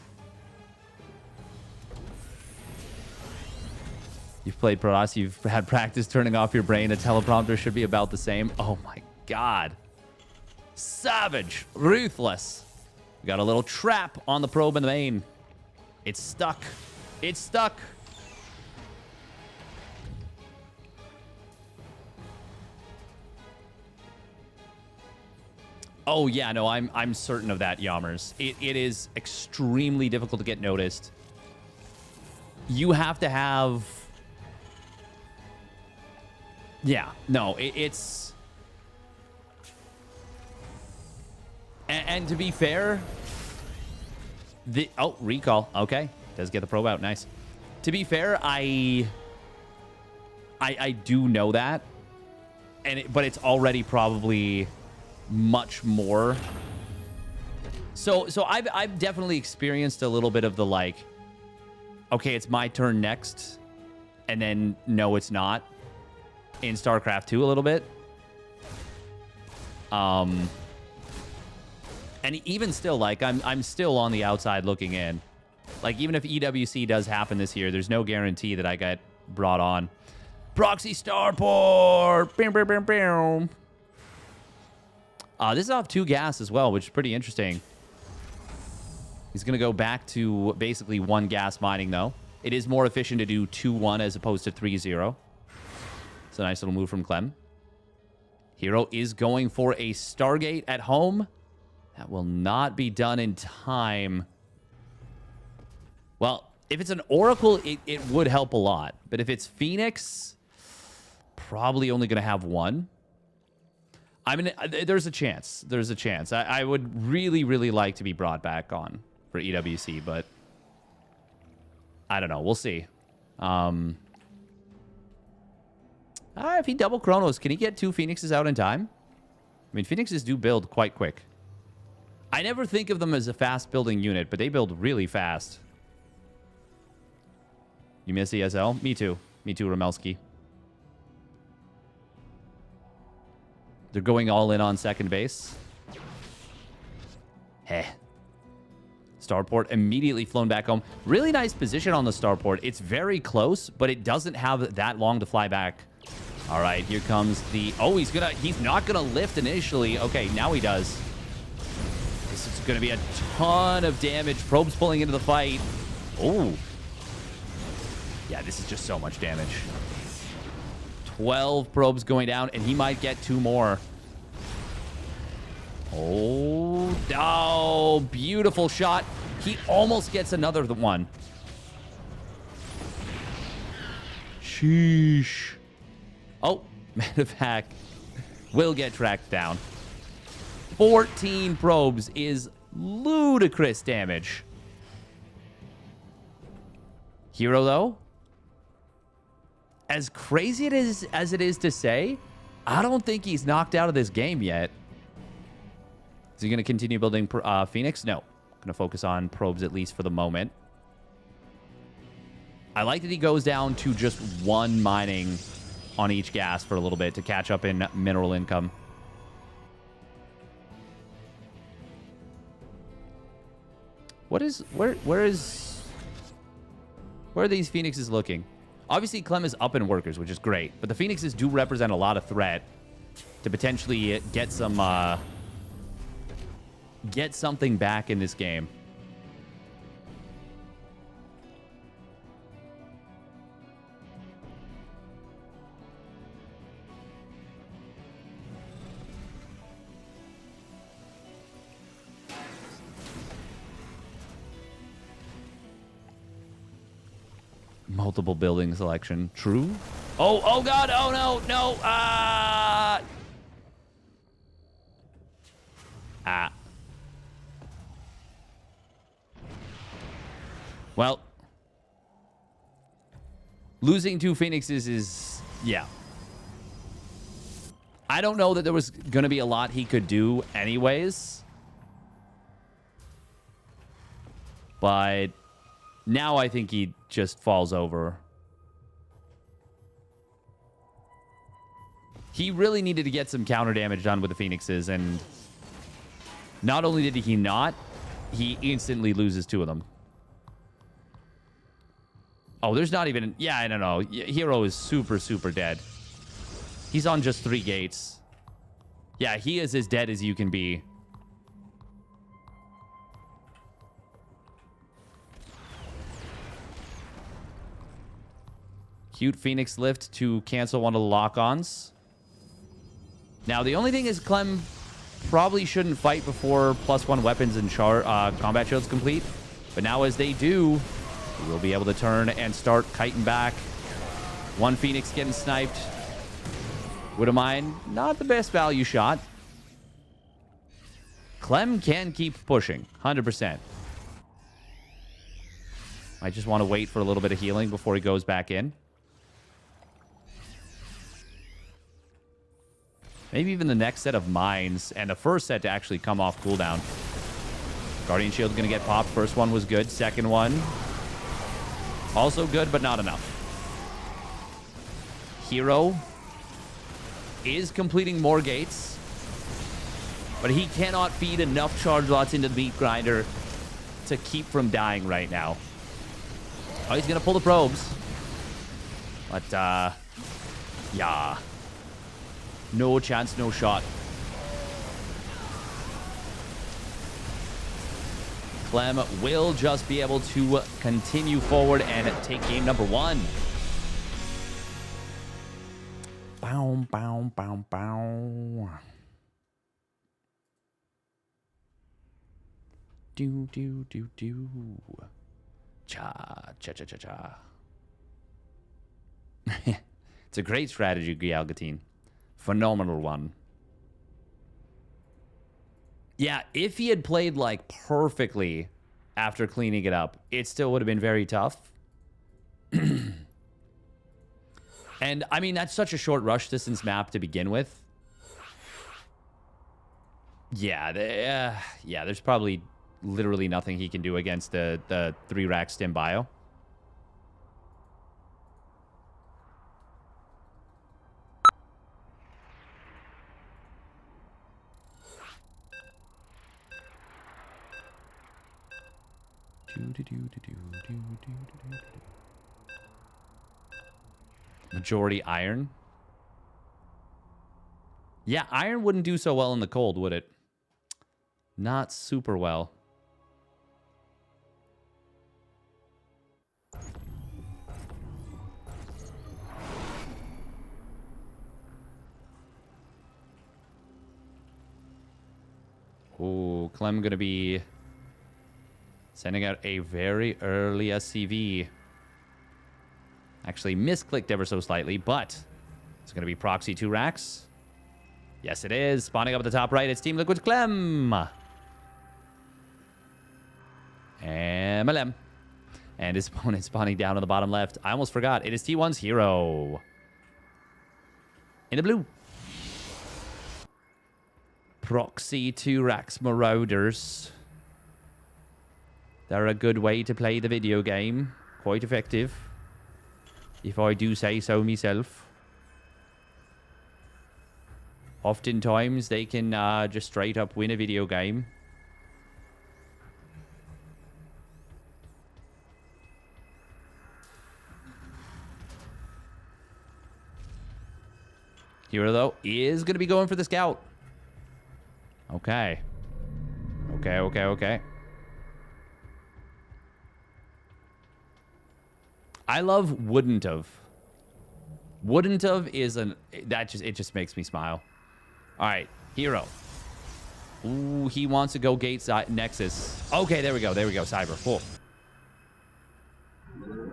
You've played Protoss, you've had practice turning off your brain. A teleprompter should be about the same. Oh my god. Savage. Ruthless. We got a little trap on the probe in the main. It's stuck. Oh yeah, no, I'm certain of that, Yammers. It is extremely difficult to get noticed. You have to have... Yeah, no, it's... And to be fair... Oh, recall. Okay. Does get the probe out. Nice. To be fair, I do know that. But it's already probably much more. So I've definitely experienced a little bit of the like, okay, it's my turn next, and then no, it's not in StarCraft 2 a little bit. And even still, like I'm still on the outside looking in. Like even if EWC does happen this year, there's no guarantee that I get brought on. Proxy Starport. Boom, boom, boom, boom. This is off 2 gas as well, which is pretty interesting. He's going to go back to basically 1 gas mining, though. It is more efficient to do 2-1 as opposed to 3-0. It's a nice little move from Clem. herO is going for a Stargate at home. That will not be done in time. Well, if it's an Oracle, it would help a lot. But if it's Phoenix, probably only going to have 1. I mean, there's a chance. There's a chance. I would really, really like to be brought back on for EWC, but I don't know. We'll see. If he double Chronos, can he get 2 Phoenixes out in time? I mean, Phoenixes do build quite quick. I never think of them as a fast-building unit, but they build really fast. You miss ESL? Me too. Me too, Ramelski. They're going all in on second base. Heh. Starport immediately flown back home. Really nice position on the Starport. It's very close, but it doesn't have that long to fly back. All right, here comes the... Oh, he's not gonna lift initially. Okay, now he does. This is gonna be a ton of damage. Probes pulling into the fight. Oh. Yeah, this is just so much damage. 12 probes going down, and he might get 2 more. Oh, beautiful shot. He almost gets another one. Sheesh. Oh, Medevac will get tracked down. 14 probes is ludicrous damage. herO, though, as crazy as it is to say, I don't think he's knocked out of this game yet. Is he going to continue building Phoenix? No. Going to focus on probes at least for the moment. I like that he goes down to just 1 mining on each gas for a little bit to catch up in mineral income. Where are these Phoenixes looking? Obviously, Clem is up in workers, which is great. But the Phoenixes do represent a lot of threat to potentially get some... get something back in this game. Multiple building selection. True. Oh God. Oh, no. Well, losing 2 Phoenixes is, yeah. I don't know that there was going to be a lot he could do anyways. But now I think he just falls over. He really needed to get some counter damage done with the Phoenixes, and not only did he not, he instantly loses 2 of them. Oh, there's not even... Yeah, I don't know. herO is super, super dead. He's on just 3 gates. Yeah, he is as dead as you can be. Cute Phoenix lift to cancel one of the lock-ons. Now, the only thing is Clem probably shouldn't fight before +1 weapons and combat shields complete. But now as they do... We'll be able to turn and start kiting back. 1 Phoenix getting sniped. Wouldn't mind. Not the best value shot. Clem can keep pushing. 100%. I just want to wait for a little bit of healing before he goes back in. Maybe even the next set of mines and the first set to actually come off cooldown. Guardian Shield's going to get popped. First one was good. Second one, also good, but not enough. herO is completing more gates, but he cannot feed enough charge lots into the meat grinder to keep from dying right now. Oh, he's going to pull the probes. But, yeah. No chance, no shot. Clem will just be able to continue forward and take game number 1. Bow, bow, bow, bow. Do, do, do, do. Cha, cha, cha, cha, cha. It's a great strategy, Gialgatine. Phenomenal one. Yeah, if he had played, like, perfectly after cleaning it up, it still would have been very tough. And, I mean, that's such a short rush distance map to begin with. Yeah, there's probably literally nothing he can do against the 3-rack stim bio. Majority iron. Yeah, iron wouldn't do so well in the cold, would it? Not super well. Oh, Clem gonna be sending out a very early SCV. Actually misclicked ever so slightly, but it's going to be proxy 2 racks. Yes, it is. Spawning up at the top right, it's Team Liquid's Clem. And Malem. And his opponent spawning down on the bottom left. I almost forgot. It is T1's herO. In the blue. Proxy 2 racks Marauders. They're a good way to play the video game. Quite effective, if I do say so myself. Oftentimes, they can just straight up win a video game. herO, though, is going to be going for the scout. Okay. Okay. I love wouldn't of. Wouldn't of is it just makes me smile. All right, herO. Ooh, he wants to go gate side Nexus. Okay, there we go. Cyber. Cool.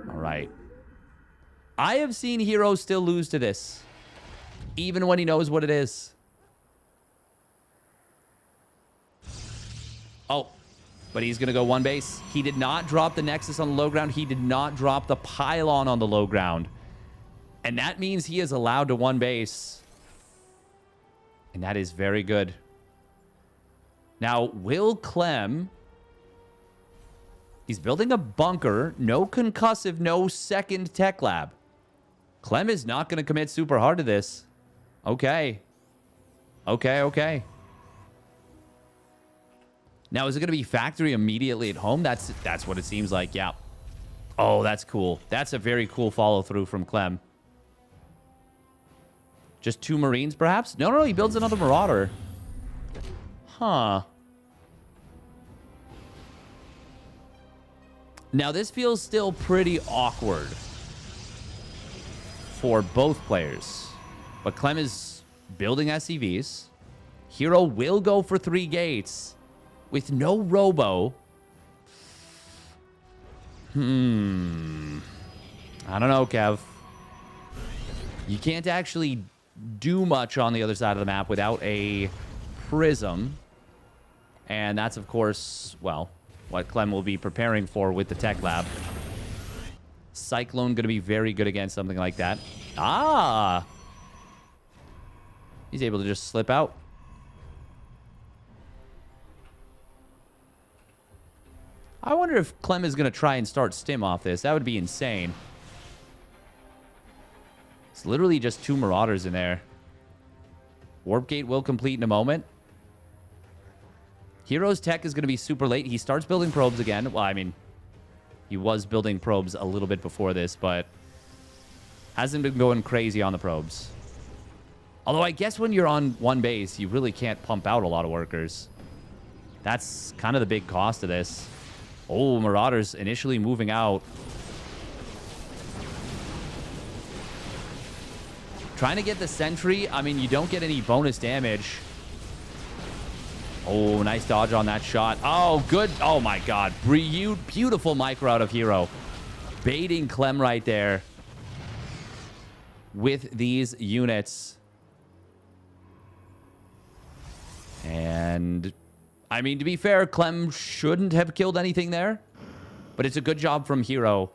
All right. I have seen herO still lose to this, even when he knows what it is. Oh. But he's going to go 1 base. He did not drop the Nexus on the low ground. He did not drop the pylon on the low ground. And that means he is allowed to 1 base. And that is very good. Now, will Clem... He's building a bunker. No concussive, no second tech lab. Clem is not going to commit super hard to this. Okay. Now, is it going to be factory immediately at home? That's what it seems like, yeah. Oh, that's cool. That's a very cool follow-through from Clem. Just 2 Marines, perhaps? No, he builds another Marauder. Huh. Now, this feels still pretty awkward for both players. But Clem is building SCVs. herO will go for 3 gates. With no robo. I don't know, Kev. You can't actually do much on the other side of the map without a prism. And that's, of course, well, what Clem will be preparing for with the tech lab. Cyclone going to be very good against something like that. Ah! He's able to just slip out. I wonder if Clem is going to try and start stim off this. That would be insane. It's literally just 2 Marauders in there. Warp Gate will complete in a moment. herO's tech is going to be super late. He starts building probes again. Well, I mean, he was building probes a little bit before this, but hasn't been going crazy on the probes. Although I guess when you're on one base, you really can't pump out a lot of workers. That's kind of the big cost of this. Oh, Marauders initially moving out. Trying to get the sentry. I mean, you don't get any bonus damage. Oh, nice dodge on that shot. Oh, good. Oh, my God. Beautiful micro out of herO. Baiting Clem right there with these units. And, I mean, to be fair, Clem shouldn't have killed anything there. But it's a good job from herO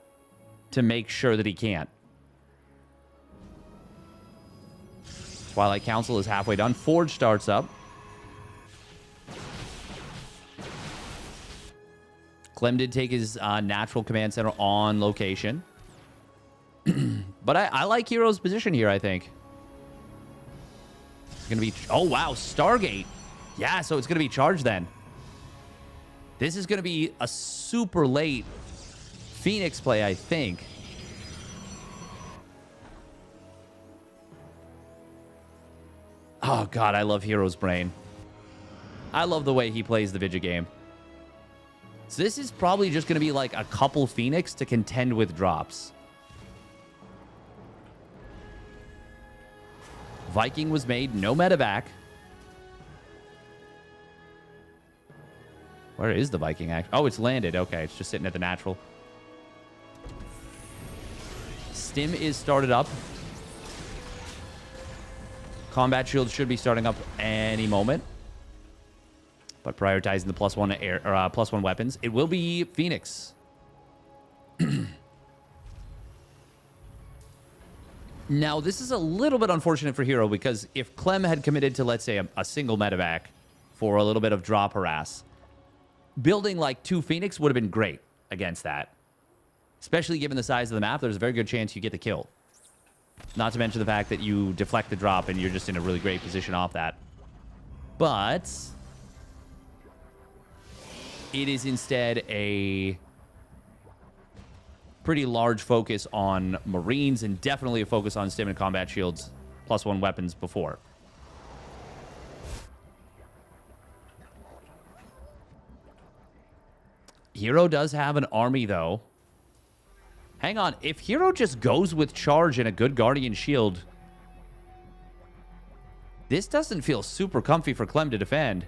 to make sure that he can't. Twilight Council is halfway done. Forge starts up. Clem did take his natural command center on location. But I like herO's position here, I think. It's going to be... Oh, wow. Stargate. Yeah, so it's going to be charged then. This is going to be a super late Phoenix play, I think. Oh, God, I love herO's brain. I love the way he plays the Vidya game. So this is probably just going to be like a couple Phoenix to contend with drops. Viking was made. No medevac. Where is the Viking act? Oh, it's landed. Okay, it's just sitting at the natural. Stim is started up. Combat shields should be starting up any moment. But prioritizing the +1 air or +1 weapons, it will be Phoenix. Now, this is a little bit unfortunate for herO because if Clem had committed to, let's say, a single medevac for a little bit of drop harass, building like 2 Phoenix would have been great against that. Especially given the size of the map, there's a very good chance you get the kill. Not to mention the fact that you deflect the drop and you're just in a really great position off that. But it is instead a pretty large focus on Marines and definitely a focus on stim and combat shields +1 weapons before. herO does have an army, though. Hang on. If herO just goes with charge and a good Guardian Shield, this doesn't feel super comfy for Clem to defend.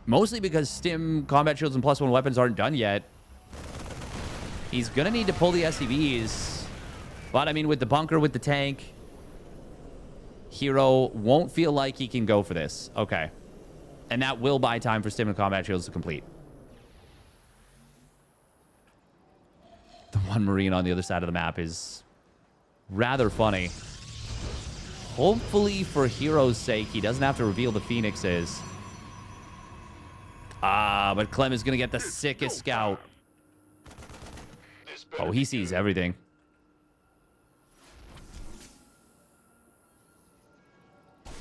Mostly because stim, combat shields, and +1 weapons aren't done yet. He's going to need to pull the SCVs. But, I mean, with the bunker, with the tank, herO won't feel like he can go for this. Okay. And that will buy time for stim and combat shields to complete. The one Marine on the other side of the map is rather funny. Hopefully, for herO's sake, he doesn't have to reveal the Phoenixes. But Clem is going to get the sickest scout. Oh, he sees everything.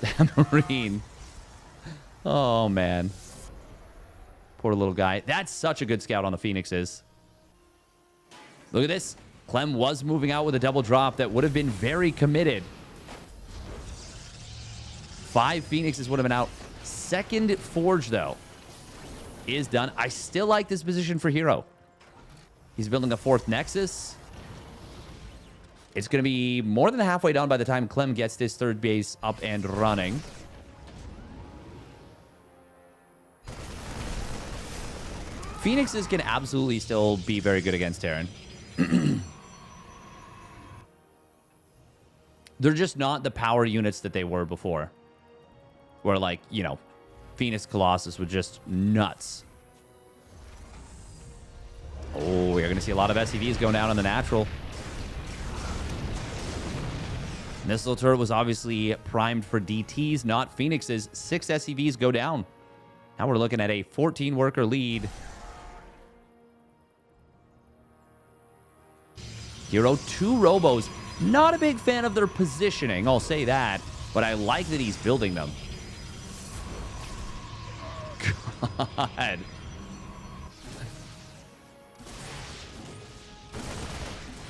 That Marine. Oh, man. Poor little guy. That's such a good scout on the Phoenixes. Look at this. Clem was moving out with a double drop that would have been very committed. 5 Phoenixes would have been out. Second Forge, though, is done. I still like this position for herO. He's building a 4th Nexus. It's going to be more than halfway done by the time Clem gets this 3rd base up and running. Phoenixes can absolutely still be very good against Terran. They're just not the power units that they were before. Where, like, you know, Phoenix Colossus was just nuts. Oh, we're going to see a lot of SCVs going down on the natural. Missile turret was obviously primed for DTs, not Phoenixes. 6 SCVs go down. Now we're looking at a 14-worker lead. herO, 2 robos. Not a big fan of their positioning, I'll say that. But I like that he's building them. God.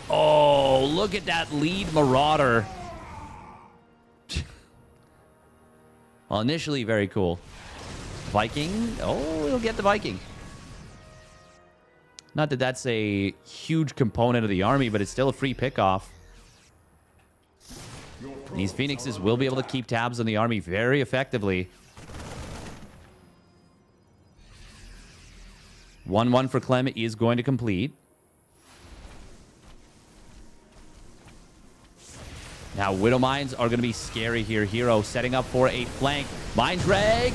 Oh, look at that lead Marauder. Well, initially, very cool. Viking. Oh, it'll get the Viking. Not that that's a huge component of the army, but it's still a free pickoff. These Phoenixes will be able to keep tabs on the army very effectively. 1-1 for Clem is going to complete. Now, Widow Mines are going to be scary here. herO setting up for a flank. Mind Drag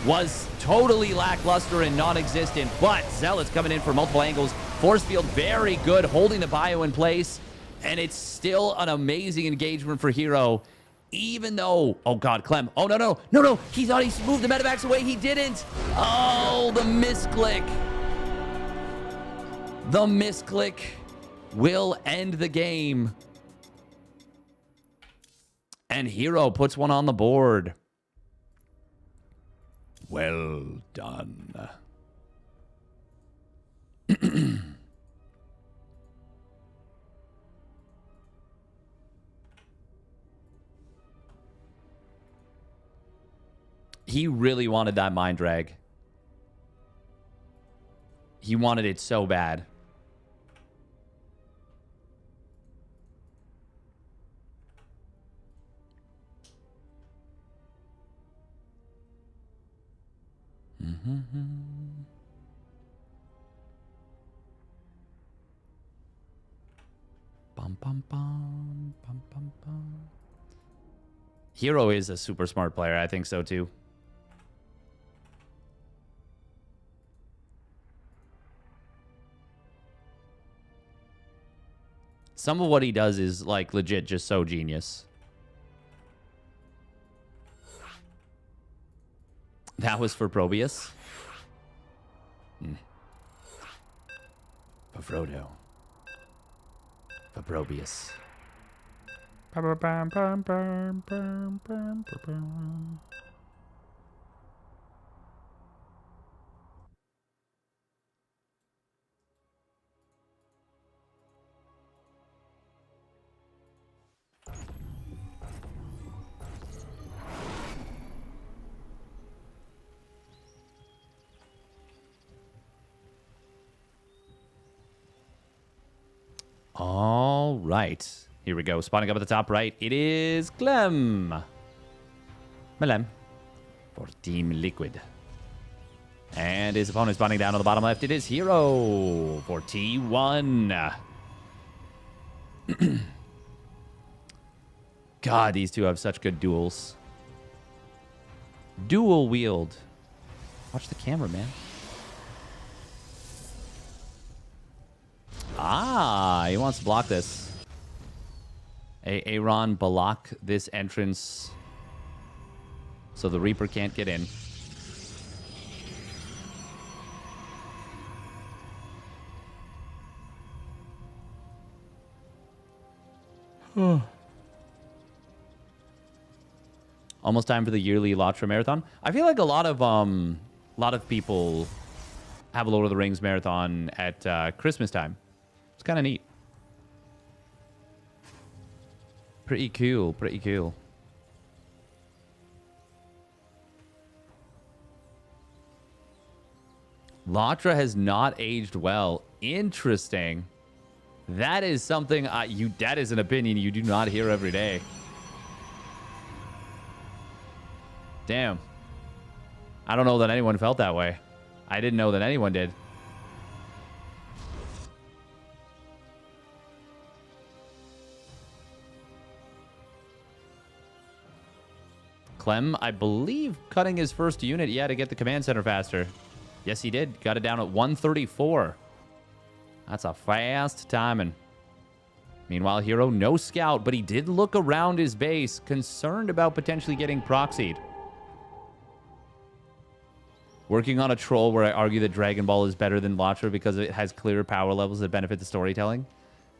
was totally lackluster and non-existent, but Zealots coming in for multiple angles. Force Field very good, holding the bio in place. And it's still an amazing engagement for herO. Even though... Oh, God, Clem. Oh, no, no. No, no. He thought he moved the medevacs away. He didn't. Oh, the misclick. The misclick will end the game. And herO puts one on the board. Well done. He really wanted that mind drag. He wanted it so bad. Bum, bum, bum, bum, bum, bum. herO is a super smart player. I think so, too. Some of what he does is, like, legit just so genius. That was for Probius. For Frodo. For Probius. All right. Here we go. Spawning up at the top right. It is Clem. Melem for Team Liquid. And his opponent spawning down on the bottom left. It is herO for T1. God, these two have such good duels. Dual wield. Watch the camera, man. Ah, he wants to block this. Aaron block this entrance so the Reaper can't get in. Almost time for the yearly Latra Marathon. I feel like a lot of people have a Lord of the Rings marathon at Christmas time. It's kind of neat. Pretty cool, pretty cool. Latra has not aged well. Interesting. That is something that is an opinion you do not hear every day. Damn. I don't know that anyone felt that way. I didn't know that anyone did. Clem, I believe, cutting his first unit, to get the command center faster. Yes, he did. Got it down at 134. That's a fast timing. Meanwhile, herO, no scout, but he did look around his base, concerned about potentially getting proxied. Working on a troll where I argue that Dragon Ball is better than Latra because it has clearer power levels that benefit the storytelling.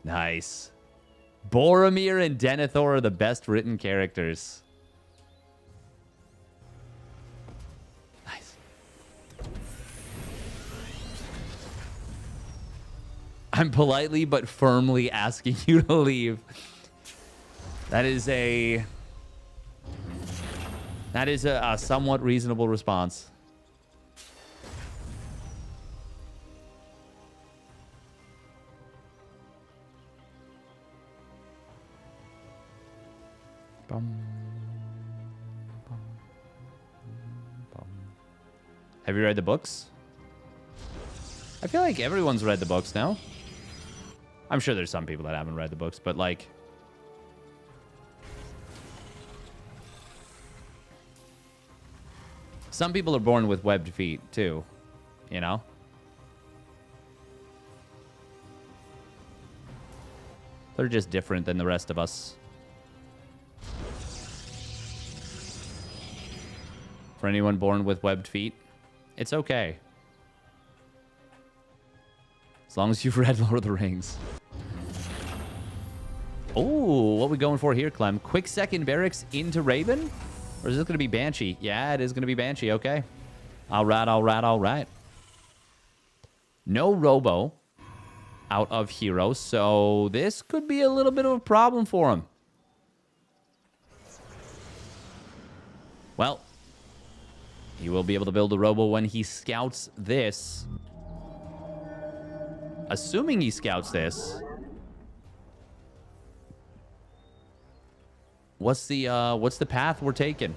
Nice. Boromir and Denethor are the best written characters. Nice. I'm politely but firmly asking you to leave. That is a somewhat reasonable response. Have you read the books? I feel like everyone's read the books now. I'm sure there's some people that haven't read the books, but like... some people are born with webbed feet, too. You know? They're just different than the rest of us. For anyone born with webbed feet, it's okay. As long as you've read Lord of the Rings. Oh, what are we going for here, Clem? Quick second barracks into Raven? Or is this going to be Banshee? Yeah, it is going to be Banshee. Okay. All right, all right, all right. No Robo out of herO, so this could be a little bit of a problem for him. Well, he will be able to build a Robo when he scouts this. Assuming he scouts this. What's the path we're taking?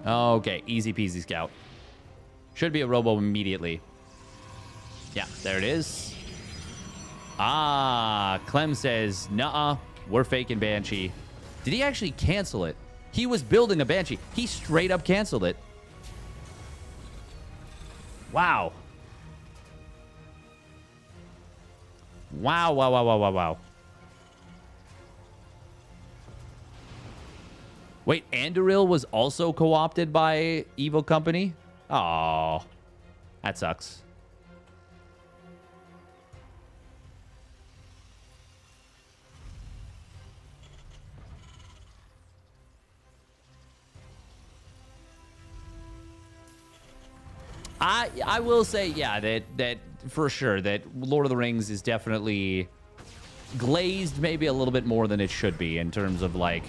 Okay, easy peasy scout. Should be a Robo immediately. Yeah, there it is. Ah, Clem says, nuh-uh, we're faking Banshee. Did he actually cancel it? He was building a Banshee. He straight up canceled it. Wow. Wow, wow, wow, wow, wow, wow. Wait, Anduril was also co-opted by Evil Company? Oh, that sucks. I will say, yeah, that for sure, that Lord of the Rings is definitely glazed maybe a little bit more than it should be in terms of, like,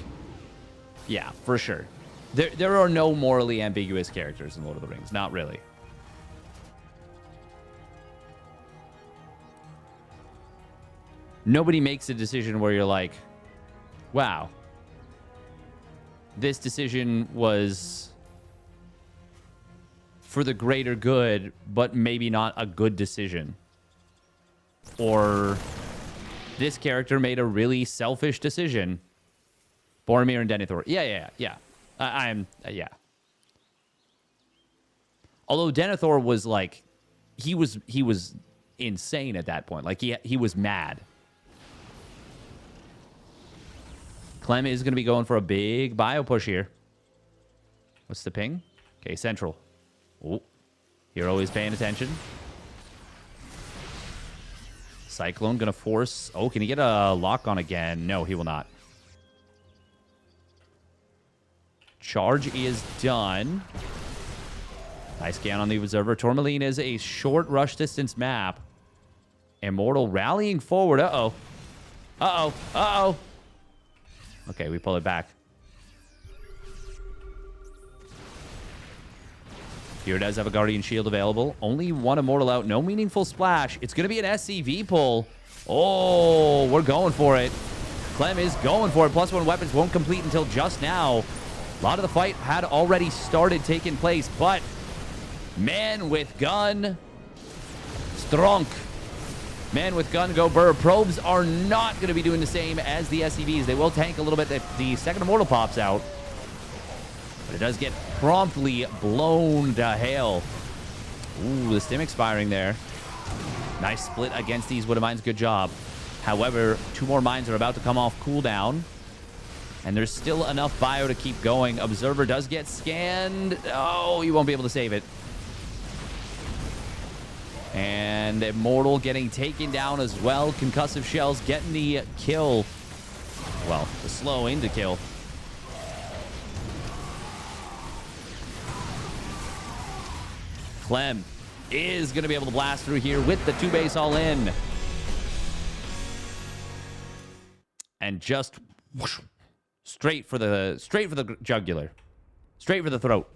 yeah, for sure. There are no morally ambiguous characters in Lord of the Rings. Not really. Nobody makes a decision where you're like, wow, this decision was for the greater good, but maybe not a good decision. Or this character made a really selfish decision. Boromir and Denethor. Yeah. Yeah. Although Denethor was like, he was insane at that point. Like he was mad. Clem is going to be going for a big bio push here. What's the ping? Okay, central. Oh, herO is paying attention. Cyclone gonna force. Oh, can he get a lock on again? No, he will not. Charge is done. Nice scan on the observer. Tourmaline is a short rush distance map. Immortal rallying forward. Uh-oh. Uh-oh. Uh-oh. Okay, we pull it back. Here does have a Guardian Shield available. Only one Immortal out. No meaningful splash. It's going to be an SCV pull. Oh, we're going for it. Clem is going for it. +1 weapons won't complete until just now. A lot of the fight had already started taking place, but man with gun, strong. Man with gun, go burr. Probes are not going to be doing the same as the SCVs. They will tank a little bit if the second Immortal pops out. But it does get promptly blown to hell. Ooh, the stim expiring there. Nice split against these Wood of Mines. Good job. However, 2 more mines are about to come off cooldown. And there's still enough bio to keep going. Observer does get scanned. Oh, you won't be able to save it. And Immortal getting taken down as well. Concussive Shells getting the kill. Well, the slow into kill. Clem is going to be able to blast through here with the 2 base all in. And just whoosh, straight for the jugular. Straight for the throat.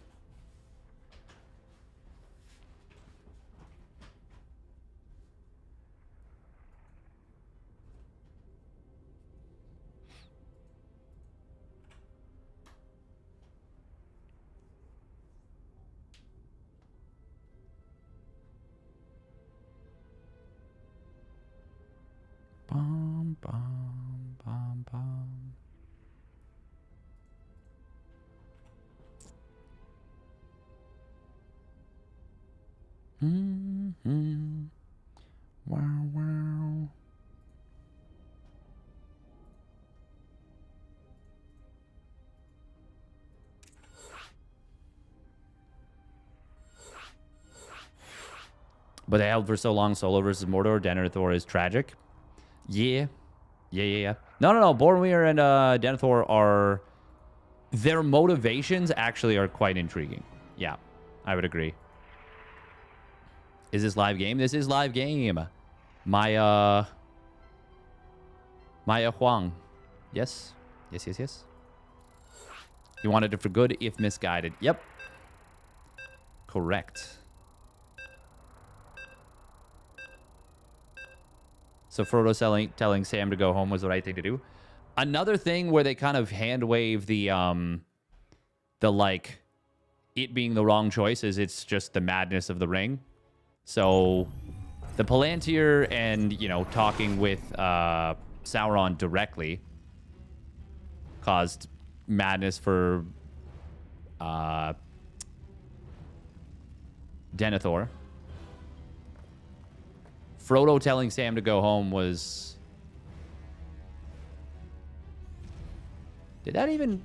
Bum, bum, bum, bum. Mm-hmm. Wow, wow. But they held for so long. Solo versus Mordor. Denethor is tragic. Yeah. No. Boromir and Denethor are... Their motivations actually are quite intriguing. Yeah, I would agree. Is this live game? This is live game. Maya Huang. Yes. You wanted it for good if misguided. Yep. Correct. So Frodo telling Sam to go home was the right thing to do. Another thing where they kind of hand wave the like it being the wrong choice is it's just the madness of the ring. So the Palantir and, you know, talking with Sauron directly caused madness for Denethor. Frodo telling Sam to go home was... Did that even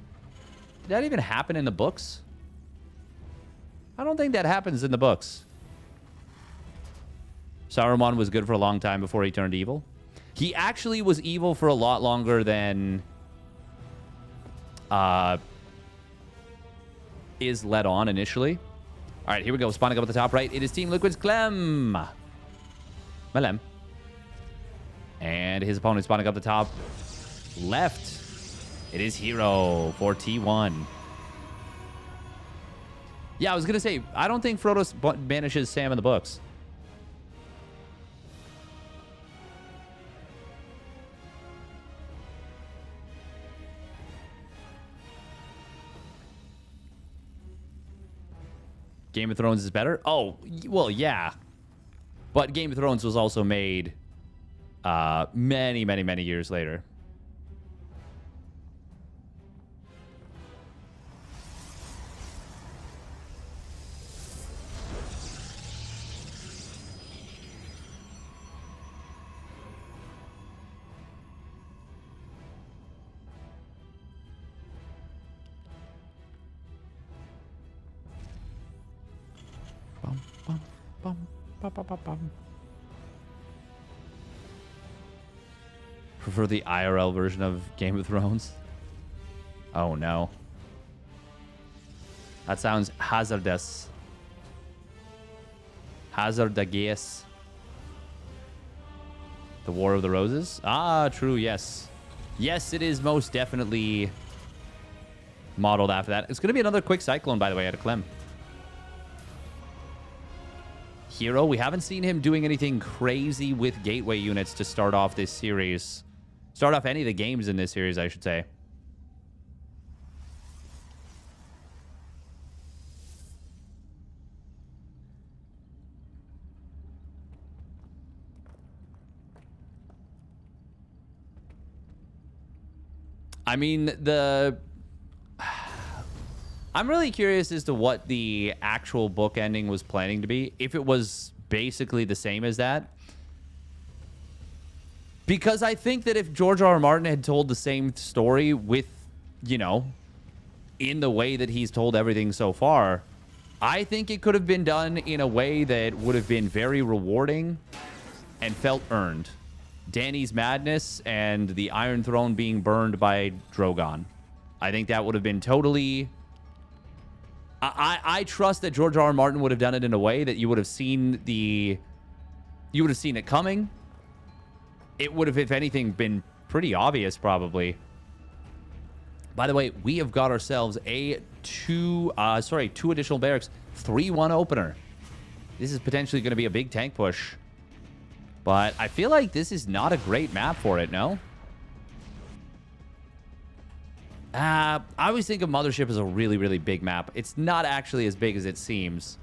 happen in the books? I don't think that happens in the books. Saruman was good for a long time before he turned evil. He actually was evil for a lot longer than is led on initially. All right, here we go. Spawning up at the top right. It is Team Liquid's Clem. Malem. And his opponent spawning up the top left. It is herO for T1. Yeah, I was going to say, I don't think Frodo banishes Sam in the books. Game of Thrones is better? Oh, well, yeah. But Game of Thrones was also made many years later. Prefer the IRL version of Game of Thrones? Oh no. That sounds hazardous. Hazardous. The War of the Roses? Ah, true, yes. Yes, it is most definitely modeled after that. It's going to be another quick Cyclone, by the way, out of Clem. herO, we haven't seen him doing anything crazy with gateway units to start off this series. Start off any of the games in this series, I should say. I mean, I'm really curious as to what the actual book ending was planning to be. If it was basically the same as that. Because I think that if George R. R. Martin had told the same story with, you know, in the way that he's told everything so far, I think it could have been done in a way that would have been very rewarding and felt earned. Dany's madness and the Iron Throne being burned by Drogon. I think that would have been totally... I trust that George R. R. Martin would have done it in a way that you would have seen the... You would have seen it coming. It would have, if anything, been pretty obvious, probably. By the way, we have got ourselves a two additional barracks, 3-1 opener. This is potentially going to be a big tank push. But I feel like this is not a great map for it, no? I always think of Mothership as a really, really big map. It's not actually as big as it seems.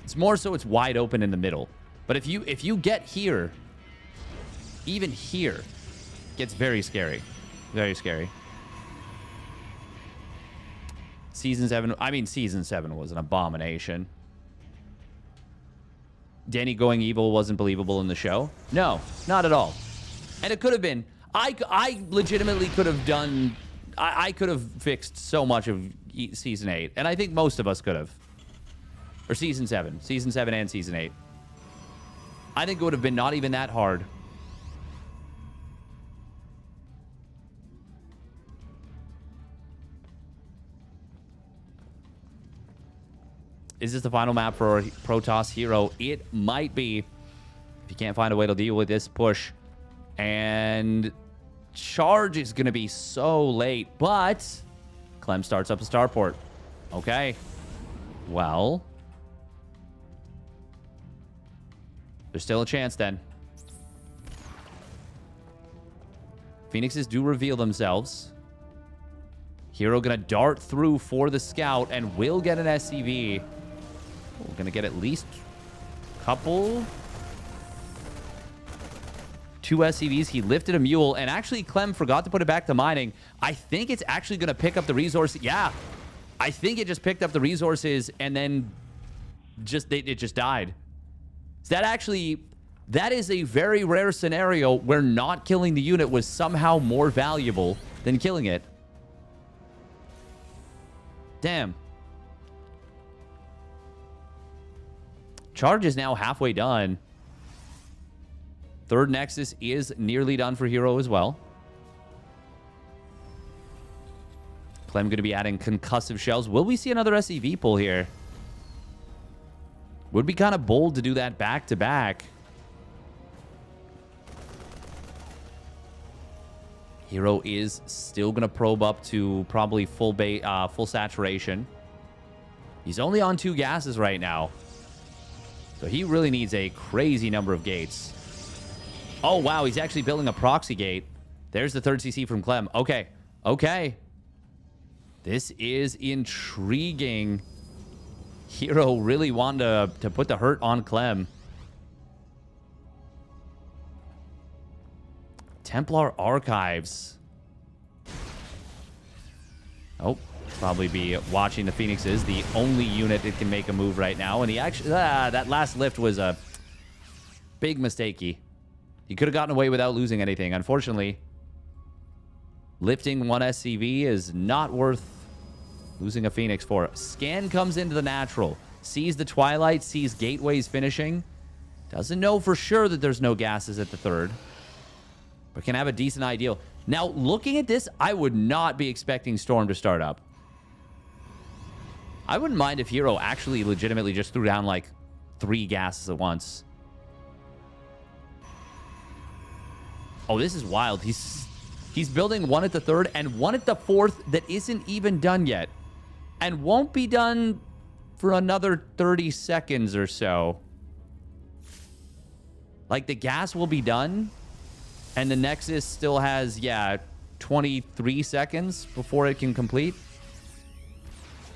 It's more so it's wide open in the middle. But if you get here, even here, it gets very scary. Very scary. Season 7 was an abomination. Dany going evil wasn't believable in the show. No, not at all. And it could have been. I legitimately could have done... I could have fixed so much of Season 8. And I think most of us could have. Or Season 7. Season 7 and Season 8. I think it would have been not even that hard. Is this the final map for Protoss herO? It might be. If you can't find a way to deal with this push. And charge is going to be so late. But Clem starts up a starport. Okay. Well. There's still a chance then. Phoenixes do reveal themselves. herO going to dart through for the scout and will get an SCV. We're going to get at least a couple. 2 SCVs. He lifted a mule. And actually, Clem forgot to put it back to mining. I think it's actually going to pick up the resources. Yeah. I think it just picked up the resources and then it just died. So that is a very rare scenario where not killing the unit was somehow more valuable than killing it. Damn. Charge is now halfway done. Third Nexus is nearly done for herO as well. Clem going to be adding concussive shells. Will we see another SCV pull here? Would be kind of bold to do that back-to-back. herO is still going to probe up to probably full saturation. He's only on 2 gases right now. So he really needs a crazy number of gates. Oh, wow. He's actually building a proxy gate. There's the 3rd CC from Clem. Okay. Okay. This is intriguing. herO really wanted to put the hurt on Clem. Templar Archives. Oh, probably be watching the Phoenixes. The only unit that can make a move right now. And he actually... that last lift was a big mistake. He could have gotten away without losing anything. Unfortunately, lifting 1 SCV is not worth losing a Phoenix for. Scan comes into the natural. Sees the Twilight. Sees gateways finishing. Doesn't know for sure that there's no gases at the 3rd. But can have a decent idea. Now, looking at this, I would not be expecting Storm to start up. I wouldn't mind if herO actually legitimately just threw down like 3 gases at once. Oh, this is wild. He's building 1 at the 3rd and 1 at the 4th that isn't even done yet. And won't be done for another 30 seconds or so. Like, the gas will be done. And the Nexus still has, 23 seconds before it can complete.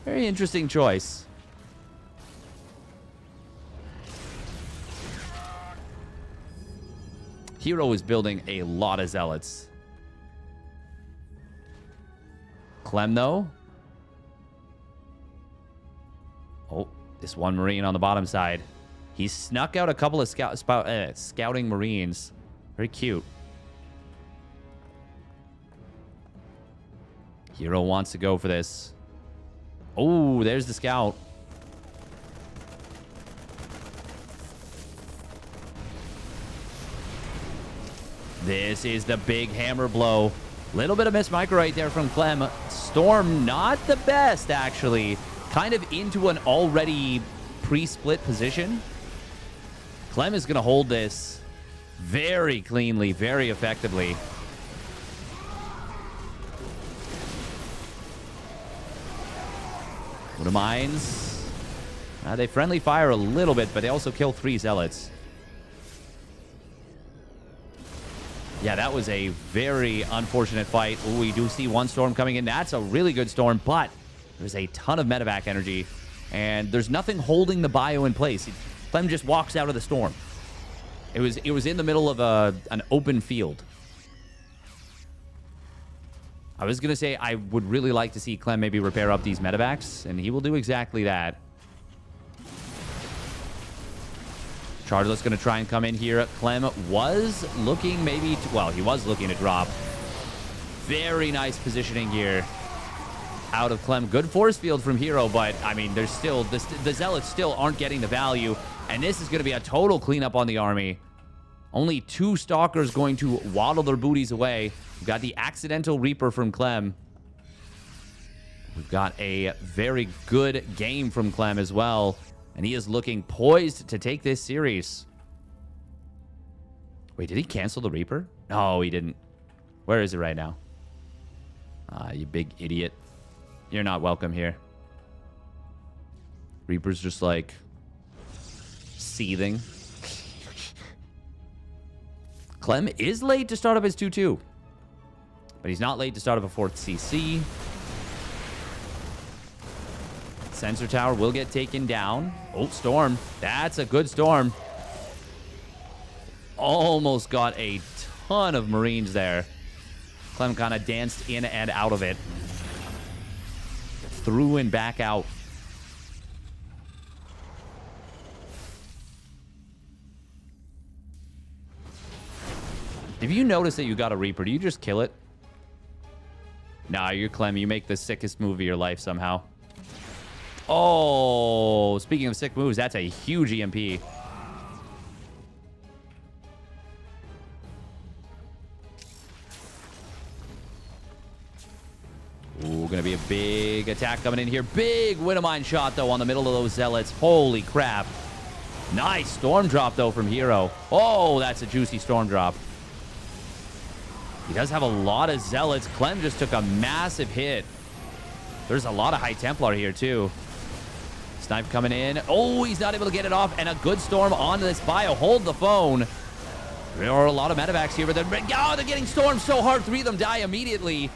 Very interesting choice. herO is building a lot of zealots. Clem, though, This one Marine on the bottom side. He snuck out a couple of scouting Marines. Very cute. herO wants to go for this. Oh, there's the scout. This is the big hammer blow. Little bit of miss micro right there from Clem. Storm, not the best, actually. Kind of into an already pre-split position. Clem is going to hold this very cleanly, very effectively. Wood of Mines. They friendly fire a little bit, but they also kill 3 Zealots. Yeah, that was a very unfortunate fight. Ooh, we do see one Storm coming in. That's a really good Storm, but there's a ton of medevac energy, and there's nothing holding the bio in place. Clem just walks out of the Storm. It was in the middle of an open field. I was going to say I would really like to see Clem maybe repair up these medevacs, and he will do exactly that. Charlo's going to try and come in here. Clem was looking maybe to, well, he was looking to drop. Very nice positioning here out of Clem. Good force field from herO, but I mean, there's still, the Zealots still aren't getting the value, and this is going to be a total cleanup on the army. Only 2 Stalkers going to waddle their booties away. We've got the accidental Reaper from Clem. We've got a very good game from Clem as well. And he is looking poised to take this series. Wait, did he cancel the Reaper? No, he didn't. Where is it right now? You big idiot. You're not welcome here. Reaper's just like seething. Clem is late to start up his 2-2. But he's not late to start up a 4th CC. Sensor tower will get taken down. Oh, Storm. That's a good Storm. Almost got a ton of Marines there. Clem kind of danced in and out of it. Through and back out. If you notice that you got a Reaper, do you just kill it? Nah, you're Clem. You make the sickest move of your life somehow. Oh, speaking of sick moves, that's a huge EMP. Ooh, gonna be a big attack coming in here. Big Widomine shot, though, on the middle of those Zealots. Holy crap. Nice Storm drop, though, from herO. Oh, that's a juicy Storm drop. He does have a lot of Zealots. Clem just took a massive hit. There's a lot of High Templar here, too. Snipe coming in. Oh, he's not able to get it off. And a good Storm onto this bio. Hold the phone. There are a lot of medevacs here, but they're getting stormed so hard. 3 of them die immediately.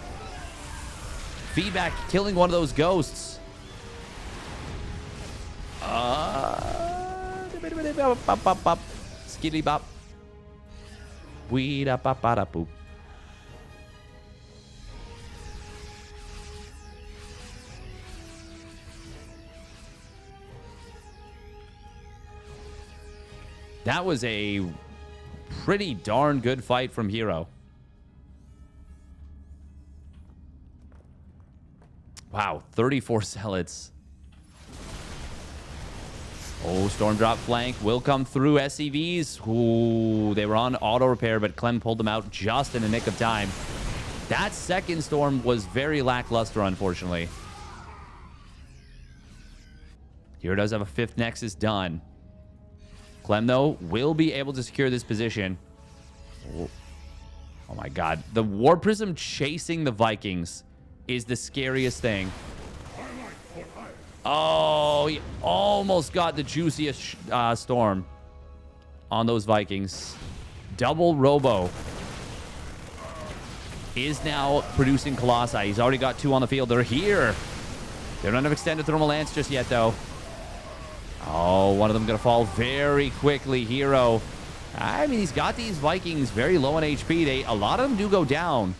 Feedback killing one of those ghosts. Skiddy bop. Weeda bop bada boop. That was a pretty darn good fight from herO. Wow, 34 Zealots. Oh, Storm drop flank will come through. SCVs. Ooh, they were on auto repair, but Clem pulled them out just in the nick of time. That second Storm was very lackluster, unfortunately. herO does have a 5th Nexus done. Clem, though, will be able to secure this position. Oh my god. The War Prism chasing the Vikings is the scariest thing. Oh, he almost got the juiciest Storm on those Vikings. Double Robo is now producing Colossi. He's already got 2 on the field. They're here. They don't have extended Thermal Lance just yet, though. Oh, one of them going to fall very quickly. herO. I mean, he's got these Vikings very low on HP. A lot of them do go down.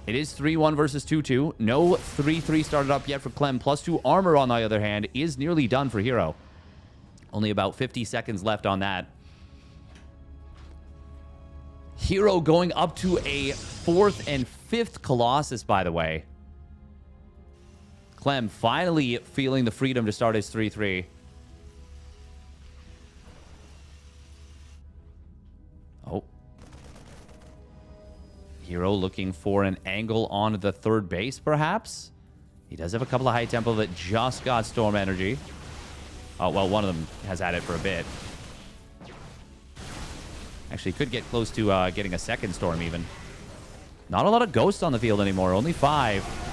It is 3-1 versus 2-2. No 3-3 started up yet for Clem. +2 armor, on the other hand, is nearly done for herO. Only about 50 seconds left on that. herO going up to a 4th and 5th Colossus, by the way. Clem finally feeling the freedom to start his 3-3. Oh. herO looking for an angle on the 3rd base, perhaps? He does have a couple of high tempo that just got storm energy. Oh, well, one of them has had it for a bit. Actually, could get close to getting a 2nd storm, even. Not a lot of ghosts on the field anymore. Only 5.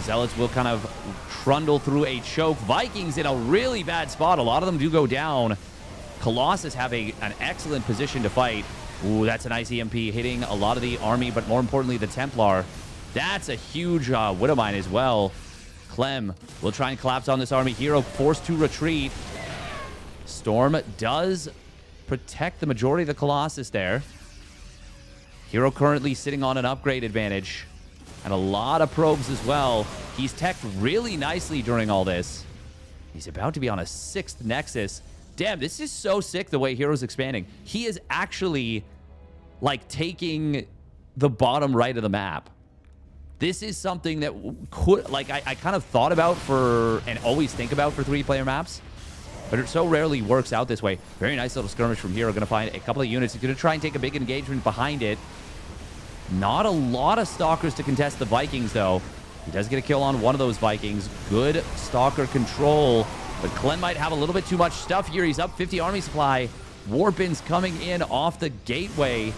Zealots will kind of trundle through a choke. Vikings in a really bad spot. A lot of them do go down. Colossus have an excellent position to fight. Ooh, that's a nice EMP hitting a lot of the army, but more importantly, the Templar. That's a huge Widowmine as well. Clem will try and collapse on this army. herO forced to retreat. Storm does protect the majority of the Colossus there. herO currently sitting on an upgrade advantage. And a lot of probes as well. He's teched really nicely during all this. He's about to be on a 6th Nexus. Damn, this is so sick the way herO's expanding. He is actually, like, taking the bottom right of the map. This is something that could, like, I kind of thought about for, and always think about for 3-player maps. But it so rarely works out this way. Very nice little skirmish from herO. Going to find a couple of units. He's going to try and take a big engagement behind it. Not a lot of Stalkers to contest the Vikings, though. He does get a kill on one of those Vikings. Good Stalker control. But Clem might have a little bit too much stuff here. He's up 50 army supply. Warpins coming in off the gateway.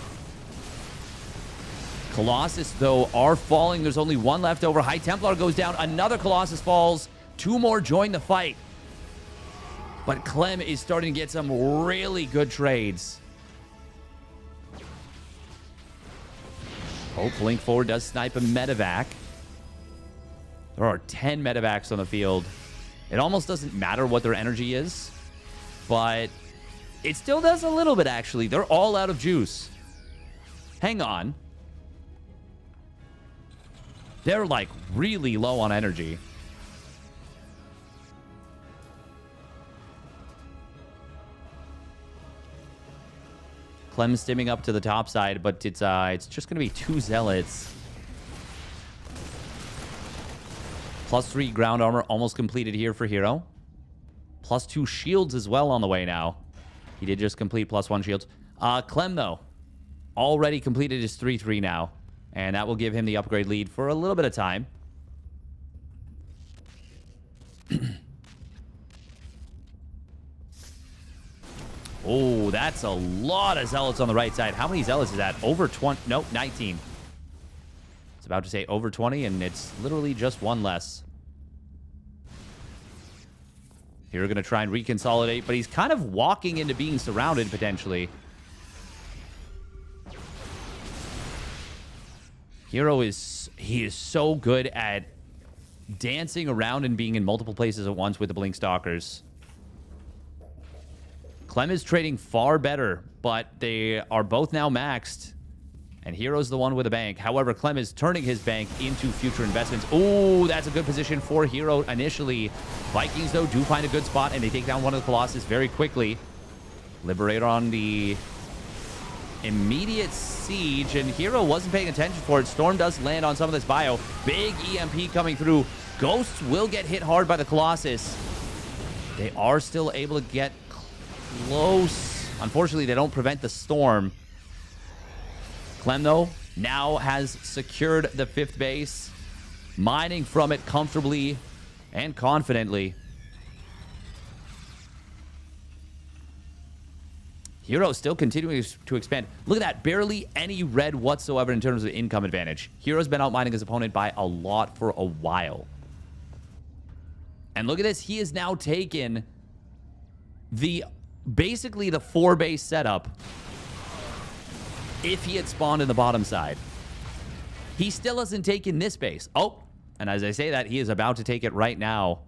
Colossus, though, are falling. There's only one left over. High Templar goes down. Another Colossus falls. 2 more join the fight. But Clem is starting to get some really good trades. Oh, Blink Forward does snipe a medevac. There are 10 medevacs on the field. It almost doesn't matter what their energy is, but it still does a little bit, actually. They're all out of juice. Hang on. They're, like, really low on energy. Clem's stimming up to the top side, but it's just going to be 2 Zealots. +3 ground armor almost completed here for herO. +2 shields as well on the way now. He did just complete +1 shields. Clem, though, already completed his 3-3 now. And that will give him the upgrade lead for a little bit of time. Oh, that's a lot of Zealots on the right side. How many Zealots is that? Over 20? Nope, 19. It's about to say over 20, and it's literally just one less. Here we're going to try and reconsolidate, but he's kind of walking into being surrounded, potentially. herO is so good at dancing around and being in multiple places at once with the Blink Stalkers. Clem is trading far better, but they are both now maxed. And herO's the one with a bank. However, Clem is turning his bank into future investments. Oh, that's a good position for herO initially. Vikings, though, do find a good spot, and they take down one of the Colossus very quickly. Liberator on the immediate siege, and herO wasn't paying attention for it. Storm does land on some of this bio. Big EMP coming through. Ghosts will get hit hard by the Colossus. They are still able to get close. Unfortunately, they don't prevent the storm. Clem, though, now has secured the 5th base, mining from it comfortably and confidently. herO still continuing to expand. Look at that. Barely any red whatsoever in terms of income advantage. herO's been outmining his opponent by a lot for a while. And look at this. He has now taken basically the 4-base setup if he had spawned in the bottom side. He still hasn't taken this base. Oh, and as I say that, he is about to take it right now.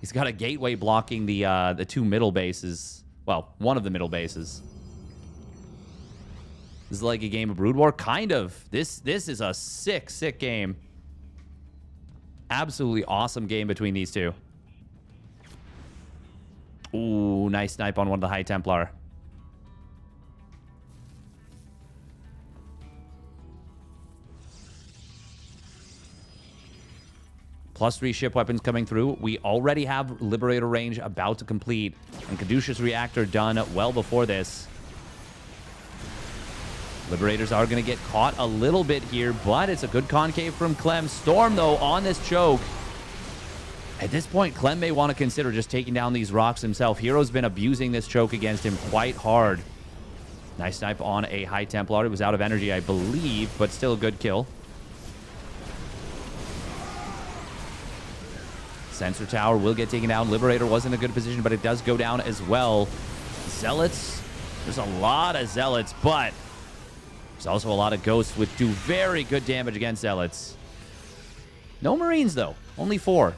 He's got a gateway blocking the 2 middle bases. Well, one of the middle bases. This is like a game of Brood War. Kind of. This is a sick, sick game. Absolutely awesome game between these two. Ooh, nice snipe on one of the High Templar. +3 ship weapons coming through. We already have Liberator range about to complete. And Caduceus Reactor done well before this. Liberators are going to get caught a little bit here, but it's a good concave from Clem. Storm, though, on this choke. At this point, Clem may want to consider just taking down these rocks himself. herO's been abusing this choke against him quite hard. Nice snipe on a High Templar. It was out of energy, I believe, but still a good kill. Sensor Tower will get taken down. Liberator was in a good position, but it does go down as well. Zealots. There's a lot of Zealots, but there's also a lot of Ghosts, which do very good damage against Zealots. No Marines, though. Only 4.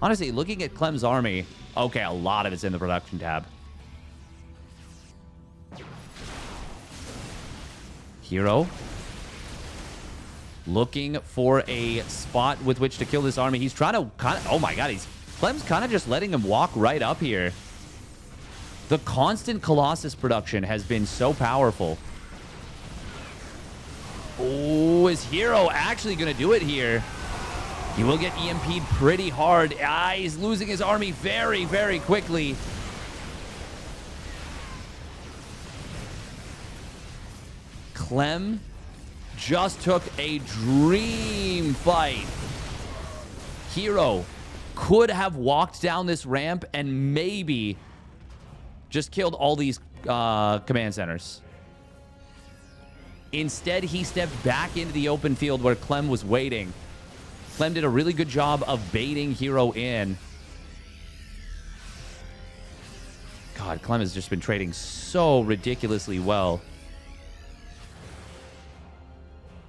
Honestly, looking at Clem's army, okay, a lot of it's in the production tab. herO. Looking for a spot with which to kill this army. He's trying to kind of... Oh my god, Clem's kind of just letting him walk right up here. The constant Colossus production has been so powerful. Oh, is herO actually going to do it here? He will get EMP'd pretty hard. Ah, he's losing his army very, very quickly. Clem just took a dream fight. herO could have walked down this ramp and maybe just killed all these command centers. Instead, he stepped back into the open field where Clem was waiting. Clem did a really good job of baiting herO in. God, Clem has just been trading so ridiculously well.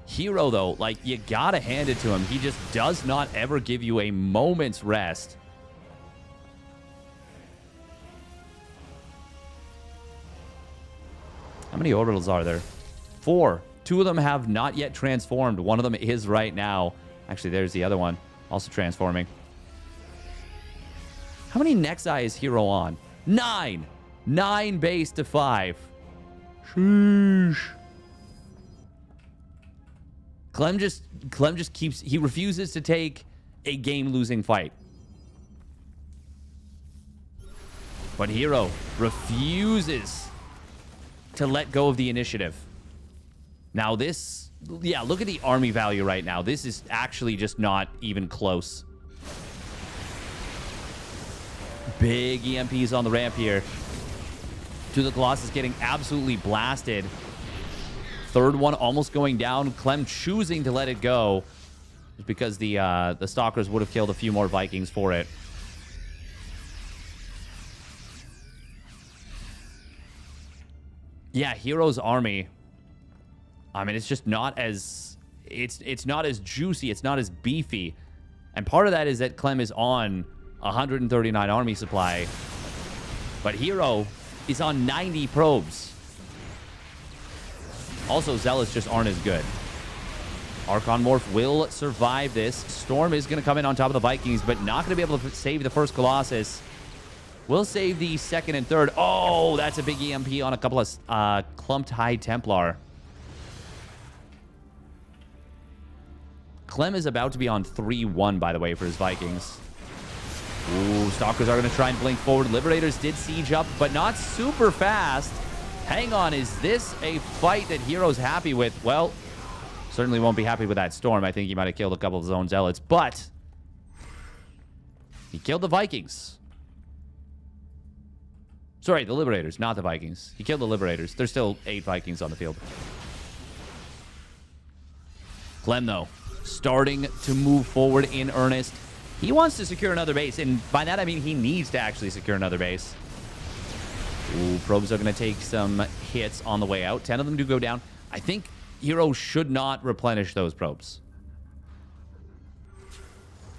herO, though, like, you gotta hand it to him. He just does not ever give you a moment's rest. How many orbitals are there? 4. 2 of them have not yet transformed. One of them is right now. Actually, there's the other one. Also transforming. How many Nexi is herO on? 9! 9 base to 5. Sheesh. Clem just keeps... He refuses to take a game-losing fight. But herO refuses to let go of the initiative. Now this... Yeah, look at the army value right now. This is actually just not even close. Big EMPs on the ramp here. To the Colossus getting absolutely blasted. Third one almost going down. Clem choosing to let it go. Just because the Stalkers would have killed a few more Vikings for it. Yeah, herO's army... I mean, it's just not as... It's not as juicy. It's not as beefy. And part of that is that Clem is on 139 army supply. But herO is on 90 probes. Also, Zealots just aren't as good. Archon Morph will survive this. Storm is going to come in on top of the Vikings, but not going to be able to save the first Colossus. Will save the second and third. Oh, that's a big EMP on a couple of clumped High Templar. Clem is about to be on 3-1, by the way, for his Vikings. Ooh, Stalkers are going to try and blink forward. Liberators did siege up, but not super fast. Hang on, is this a fight that herO's happy with? Well, certainly won't be happy with that Storm. I think he might have killed a couple of his own Zealots, but he killed the Vikings. Sorry, the Liberators, not the Vikings. He killed the Liberators. There's still 8 Vikings on the field. Clem, though, starting to move forward in earnest. He wants to secure another base, and by that I mean he needs to actually secure another base. Ooh, probes are going to take some hits on the way out. 10 of them do go down. I think herO should not replenish those probes.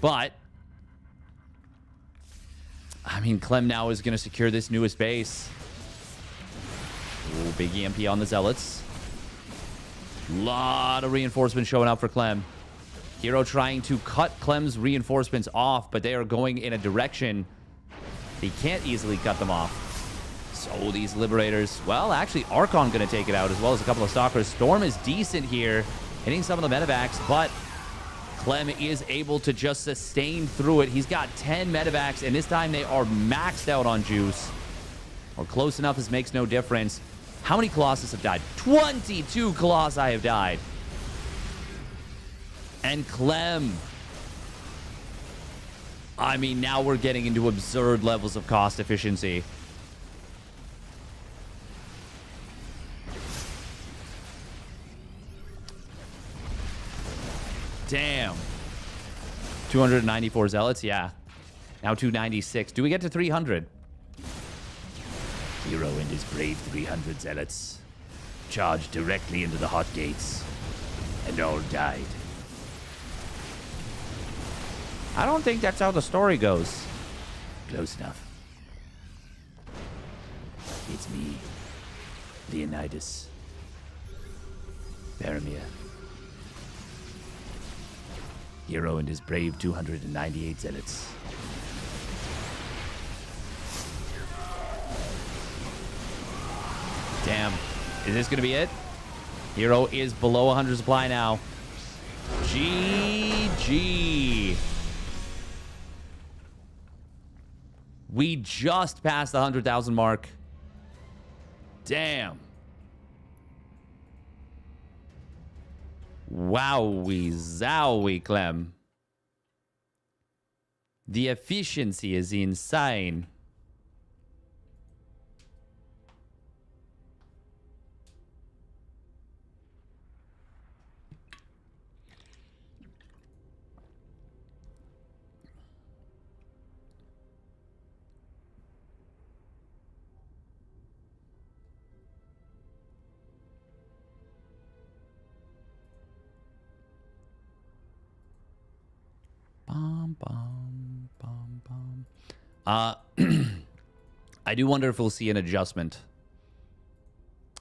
But, I mean, Clem now is going to secure this newest base. Ooh, big EMP on the Zealots. Lot of reinforcements showing up for Clem. herO trying to cut Clem's reinforcements off, but they are going in a direction he can't easily cut them off. So these Liberators, well, actually, Archon going to take it out, as well as a couple of Stalkers. Storm is decent here, hitting some of the medevacs, but Clem is able to just sustain through it. He's got 10 medevacs, and this time they are maxed out on juice. Or close enough as makes no difference. How many Colossus have died? 22 Colossi have died. And Clem, I mean, now we're getting into absurd levels of cost efficiency. Damn. 294 Zealots, yeah. Now 296. Do we get to 300? herO and his brave 300 Zealots charged directly into the hot gates, and all died. I don't think that's how the story goes. Close enough. It's me, Leonidas, Faramir. herO and his brave 298 Zealots. Damn. Is this going to be it? herO is below 100 supply now. GG. We just passed the 100,000 mark. Damn. Wowie zowie, Clem. The efficiency is insane. I do wonder if we'll see an adjustment.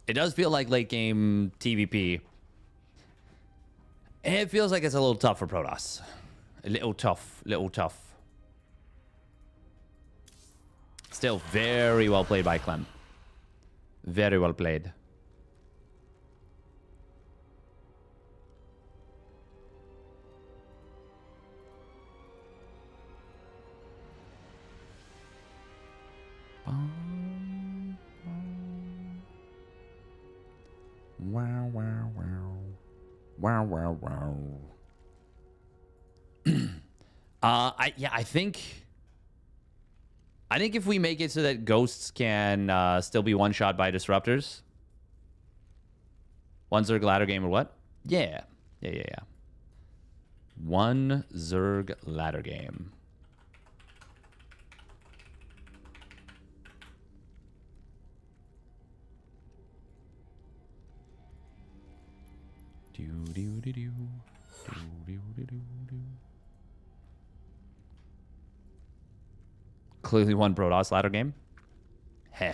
It does feel like late game TVP. It feels like it's a little tough for Protoss. A little tough, little tough. Still very well played by Clem. Very well played. Wow, wow, wow. Wow, wow, wow. I think if we make it so that ghosts can still be one shot by disruptors. One Zerg ladder game or what? Yeah. One Zerg ladder game. Clearly one Protoss ladder game. Heh.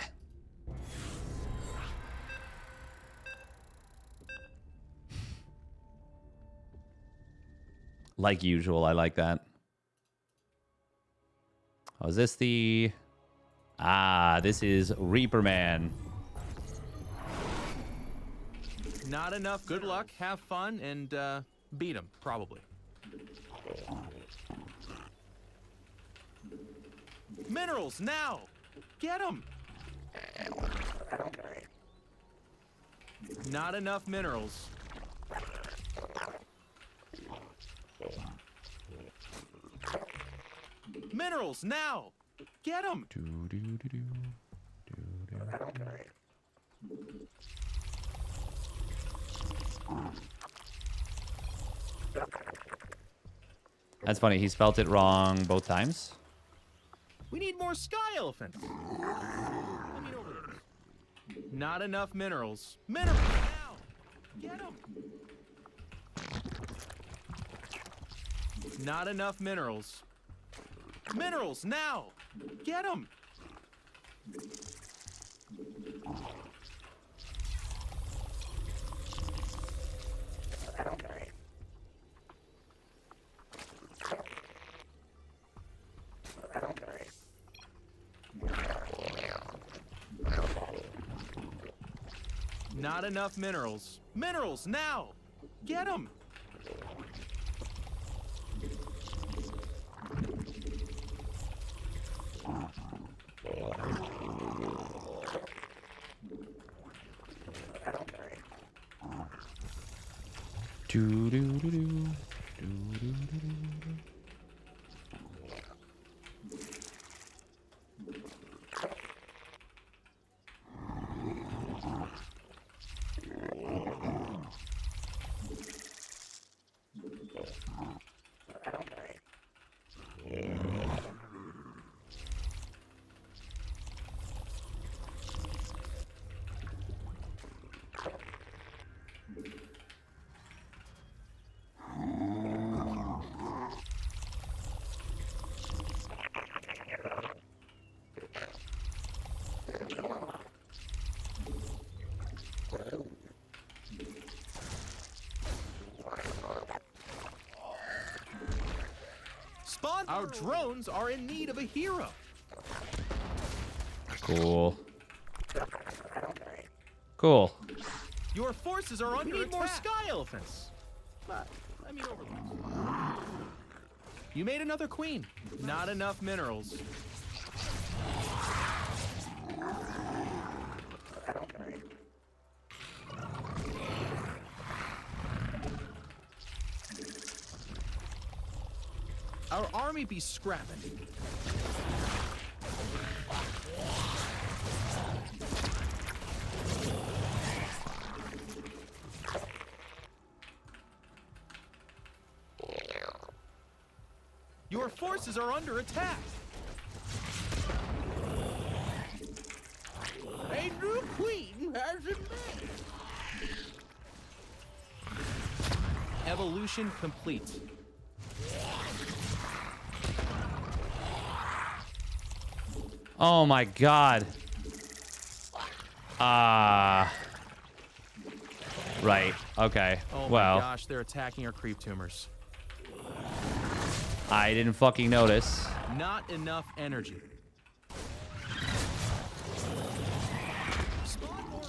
Like usual, I like that. Oh, is this the... Ah, this is Reaper Man. Not enough. Good luck, have fun, and beat him, probably. Minerals, now! Get them! Not enough minerals. Minerals, now! Get them! That's funny. He spelt it wrong both times. We need more sky elephants. Let me know over there. Not enough minerals. Minerals now. Get them. Not enough minerals. Minerals now. Get them. Not enough minerals. Minerals now! Get them! Do do do do. Do do do do. Our drones are in need of a hero. Cool. Cool. Your forces are under attack. More sky elephants. I mean, overlords. You made another queen. Not enough minerals. Our army be scrapping. Your forces are under attack. A new queen has emerged. Evolution complete. Oh my god. Right. Okay. Oh well. my gosh, they're attacking our creep tumors. I didn't fucking notice. Not enough energy. Spawn more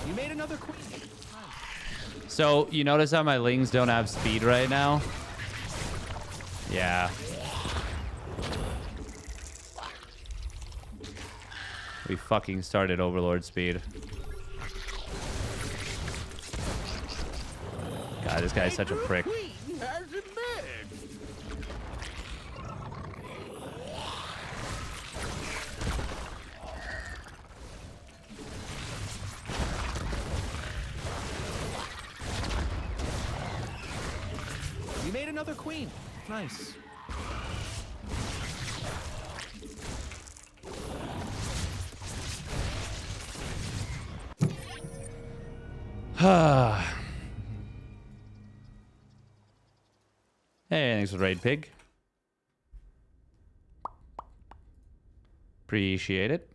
You made another queen. So you notice how my lings don't have speed right now? Yeah. We fucking started Overlord speed. God, this guy's such a prick. You made another queen. Nice. Hey, thanks for the raid, Pig. Appreciate it.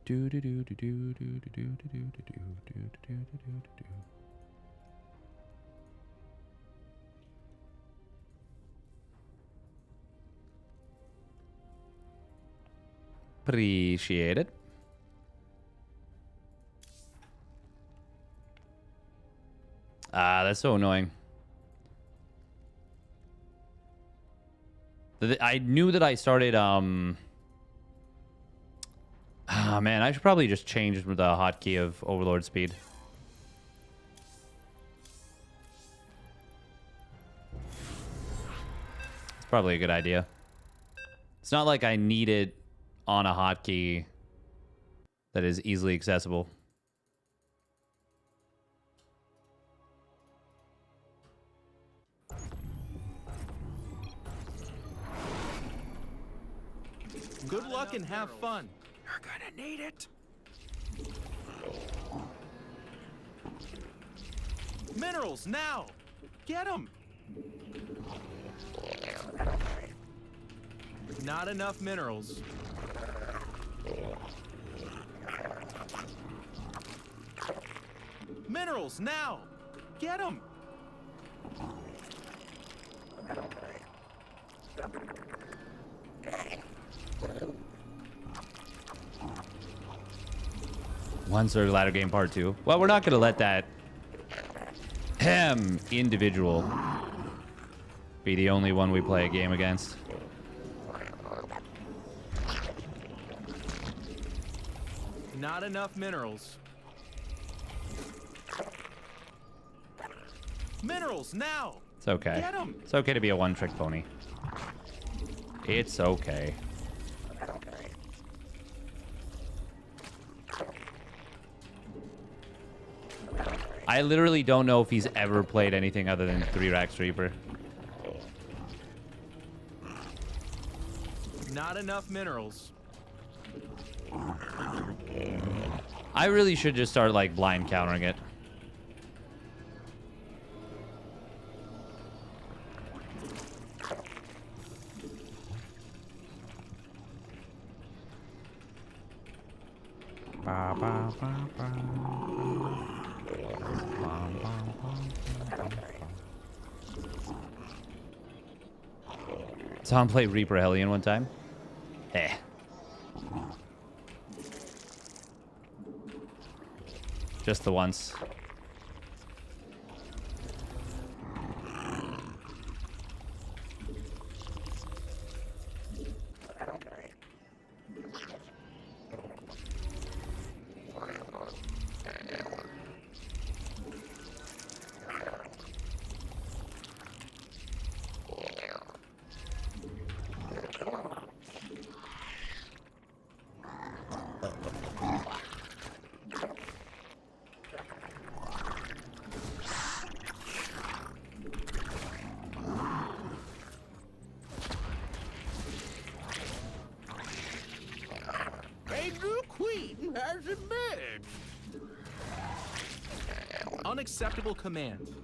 Do do do do do do do do do do do do do do. Appreciate it. That's so annoying. I knew that I started, man, I should probably just change the hotkey of Overlord speed. It's probably a good idea. It's not like I need it on a hotkey that is easily accessible. Good luck and have fun. You're gonna need it. Minerals now. Get them. Not enough minerals. Minerals, now! Get them! Once or ladder game part 2. Well, we're not going to let that individual be the only one we play a game against. Not enough minerals. Minerals, now! It's okay. Get 'em. It's okay to be a one-trick pony. It's okay. I literally don't know if he's ever played anything other than 3-Rack Reaper. Not enough minerals. I really should just start, like, blind countering it. Ba, ba, ba, ba. Saw him play Reaper Hellion one time. Eh. Just the once. Unacceptable command.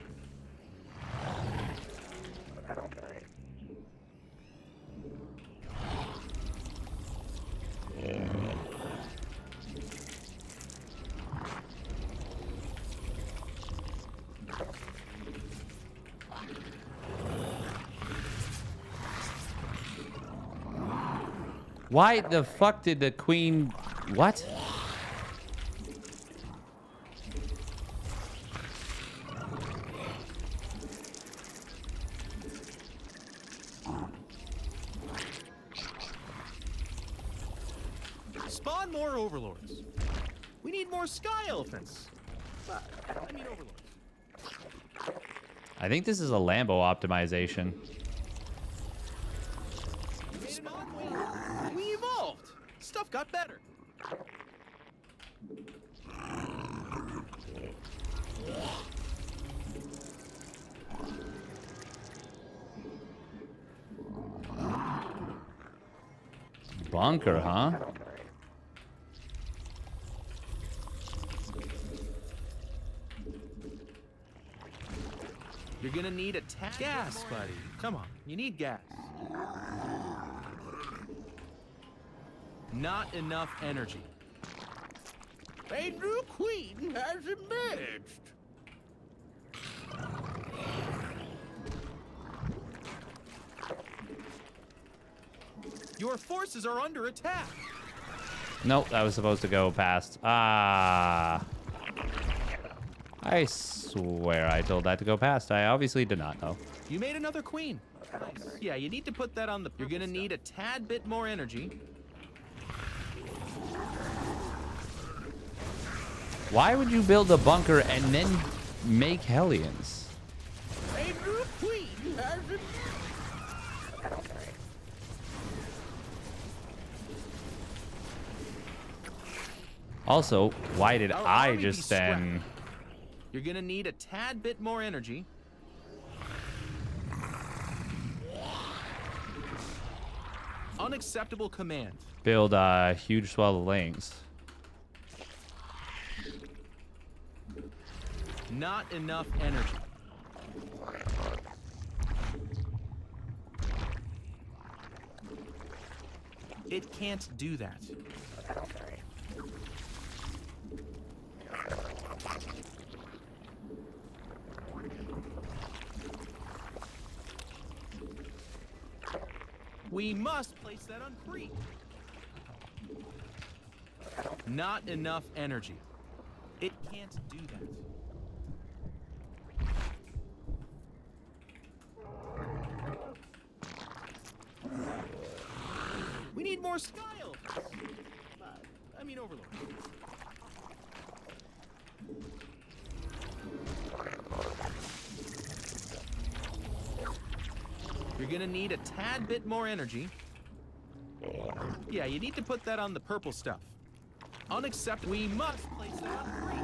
Why the fuck did the queen... What? Spawn more overlords. We need more sky elephants. I mean overlords. I think this is a Lambo optimization. We evolved. Stuff got better. Bunker, huh? You're gonna need a gas, buddy. Come on, you need gas. Not enough energy. A new queen has emerged. Your forces are under attack. Nope, that was supposed to go past. Ah. I swear I told that to go past. I obviously did not know. You made another queen. Nice. Yeah, you need to put that on the... You're gonna need a tad bit more energy. Why would you build a bunker and then make Hellions? A new queen has emerged. Also, why did Our I army just be then... You're gonna need a tad bit more energy. Unacceptable command. build a huge swell of lanes? Not enough energy. It can't do that. We must place that on creep. Not enough energy. It can't do that. We need more sky elephants. I mean overlords. You're gonna need a tad bit more energy. Yeah, you need to put that on the purple stuff. Unacceptable. We must place that on green.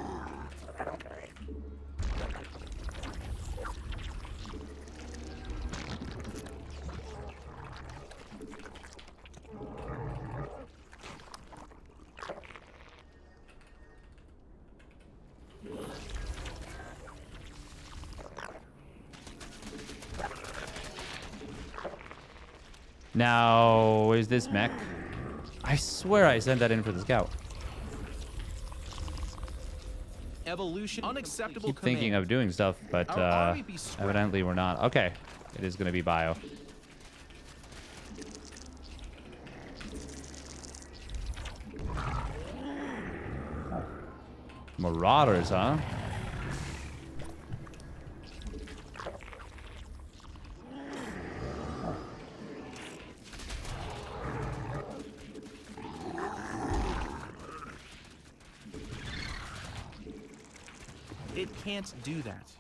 Now, is this mech? I swear I sent that in for the scout. Evolution. Unacceptable. Keep thinking of doing stuff, but evidently we're not. Okay, it is going to be bio. Marauders, huh? It can't do that.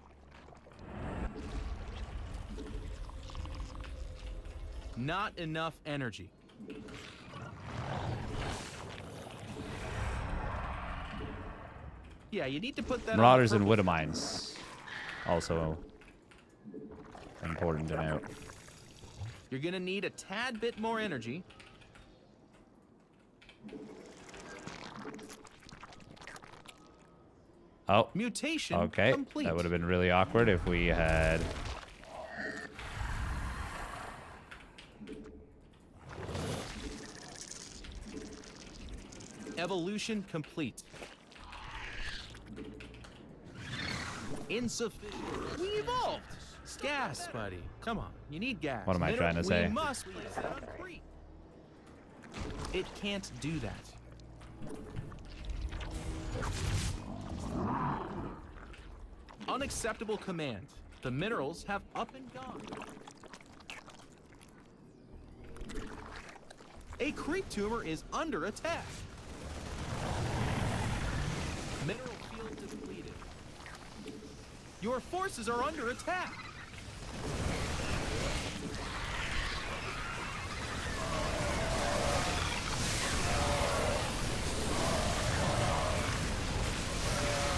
Not enough energy. Yeah, you need to put that Marauders on and Widow Mines. Also important to note. You're gonna need a tad bit more energy. Oh, Mutation okay. complete. That would have been really awkward if we had... Evolution complete. Insufficient. We evolved. Gas, buddy. Come on. You need gas. What am I trying to say? We must place that on free. It can't do that. Unacceptable command. The minerals have up and gone. A creep tumor is under attack. Mineral field depleted. Your forces are under attack.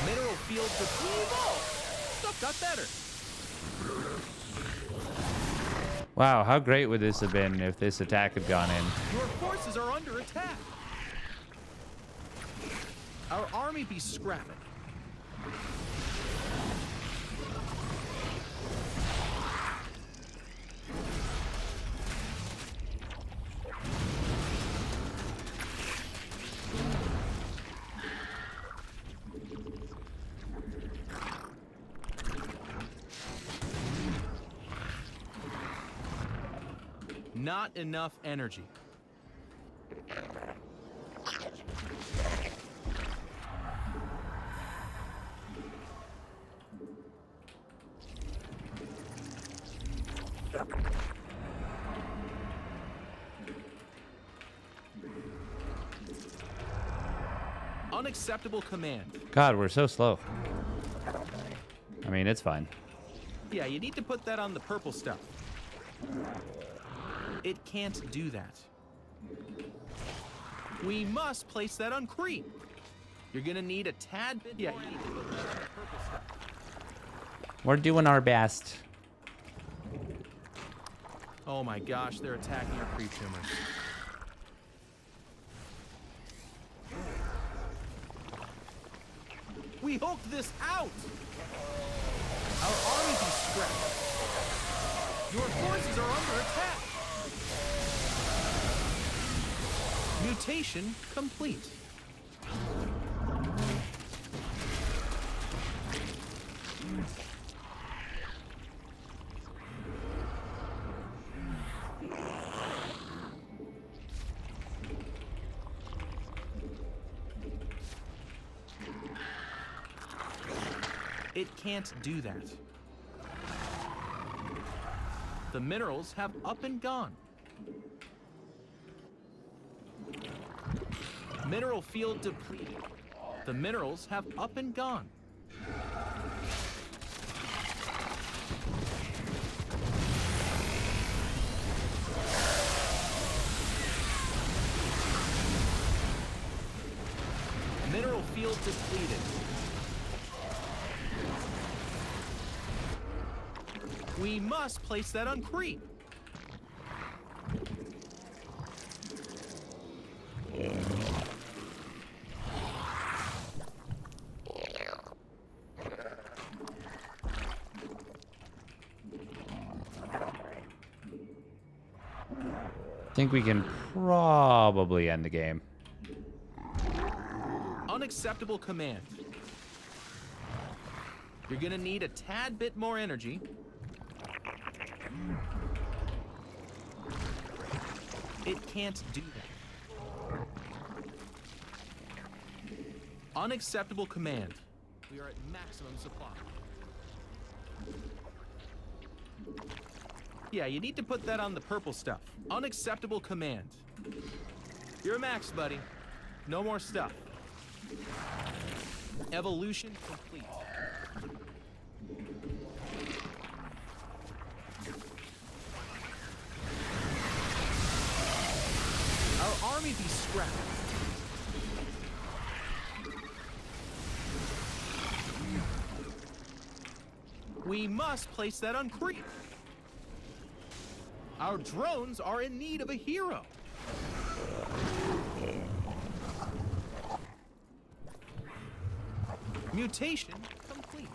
Mineral field depleted. Stuff got better. Wow, how great would this have been if this attack had gone in? Your forces are under attack. Our army be scrapping. Not enough energy. Unacceptable command. God, we're so slow. I mean, it's fine. Yeah, you need to put that on the purple stuff. It can't do that. We must place that on creep. You're gonna need a tad bit. Yeah, you need to put that on the purple stuff. We're doing our best. Oh my gosh, they're attacking our creep tumors. We hooked this out! Our army be scrapped. Your forces are under attack. Mutation complete. It can't do that. The minerals have up and gone. Mineral field depleted. The minerals have up and gone. Mineral field depleted. We must place that on creep. I think we can probably end the game. Unacceptable command. You're gonna need a tad bit more energy. It can't do that. Unacceptable command. We are at maximum supply. Yeah, you need to put that on the purple stuff. Unacceptable command. You're max, buddy. No more stuff. Evolution complete. Our army be scrapped. We must place that on creep. Our drones are in need of a hero. Mutation complete.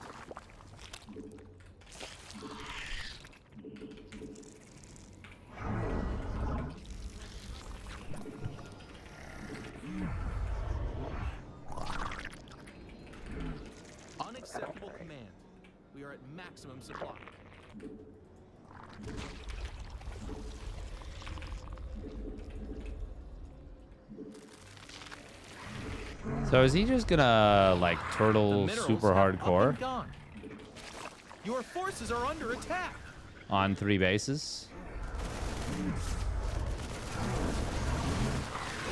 Unacceptable command. We are at maximum supply. So is he just gonna like turtle super hardcore Your forces are under attack. on 3 bases?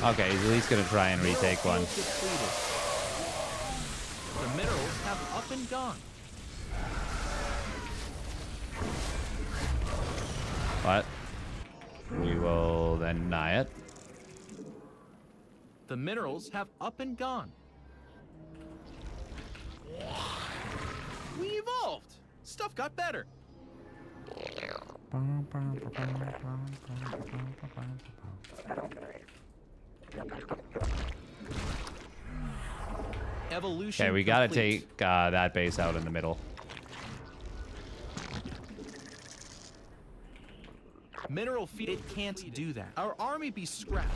Okay, he's at least gonna try and retake one. The minerals have up and gone. But we will then deny it. The minerals have up and gone. We evolved. Stuff got better. Evolution. Okay, we gotta complete. take that base out in the middle. Mineral field. It can't do that. Our army be scrapped.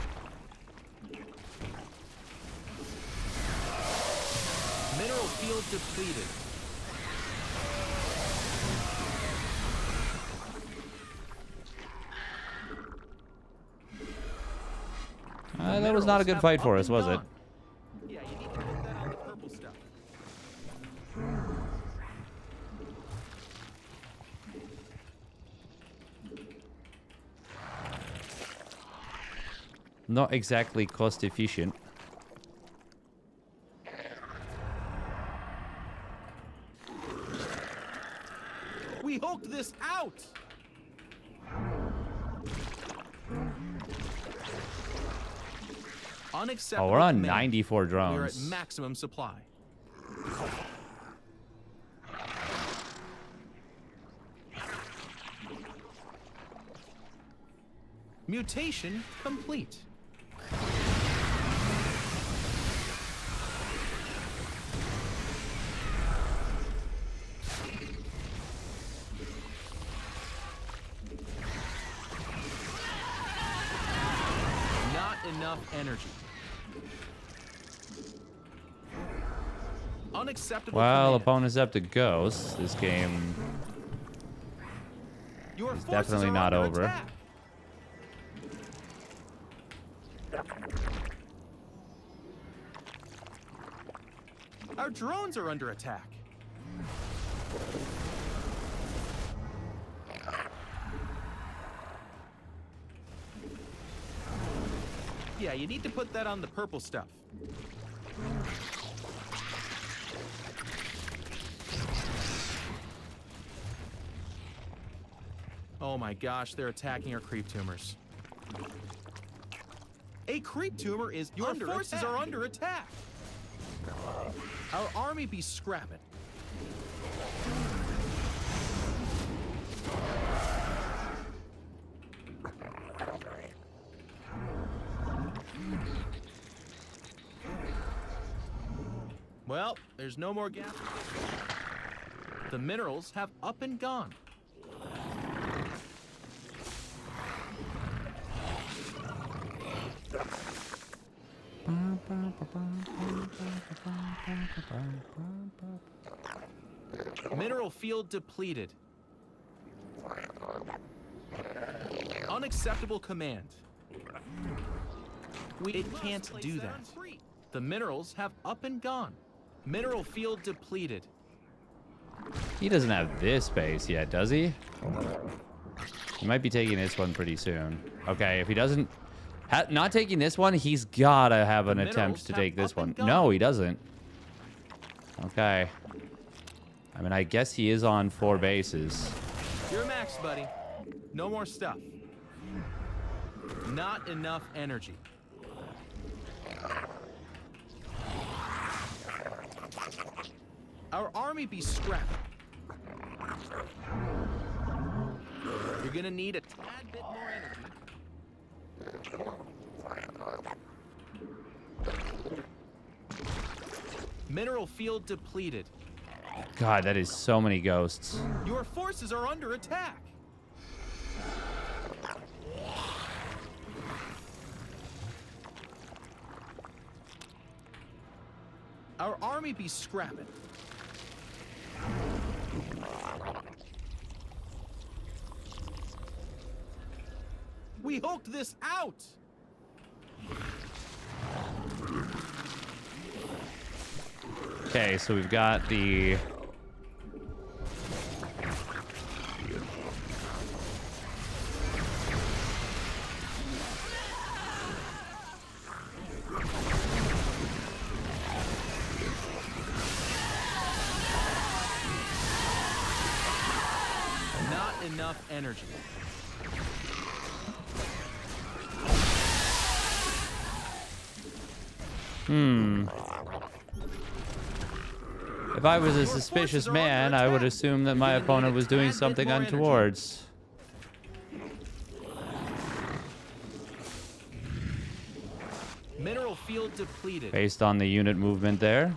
Mineral field depleted. That was not a good fight for us, was it? Yeah, you need to put that on the purple stuff. Not exactly cost efficient. We hulked this out. Unacceptable. Oh, we're on command. 94 We're at drones. maximum supply. Mutation complete. Not enough enough energy. Unacceptable. Well, command. opponents up to Ghost. This game Your is forces definitely are not under over. attack. Our drones are under attack. Yeah, you need to put that on the purple stuff. Oh my gosh, they're attacking our creep tumors. A creep tumor is under attack. Your forces are under attack. Our army be scrapping. Well, there's no more gas. The minerals have up and gone. Mineral field depleted. Unacceptable command. It can't do that. The minerals have up and gone. Mineral field depleted. He doesn't have this base yet, does he? He might be taking this one pretty soon. Okay, if he doesn't... not taking this one, he's gotta have an attempt to take this one. No, he doesn't. Okay. I mean, I guess he is on 4 bases. You're max, buddy. No more stuff. Not enough energy. Our army be scrapped. You're gonna need a tad bit more energy. Mineral field depleted. God, that is so many ghosts. Your forces are under attack. Our army be scrapping. We hooked this out. Okay, so we've got the... Not enough energy. If I was a suspicious man, I would assume that my opponent was doing something untowards. Mineral field depleted. Based on the unit movement there.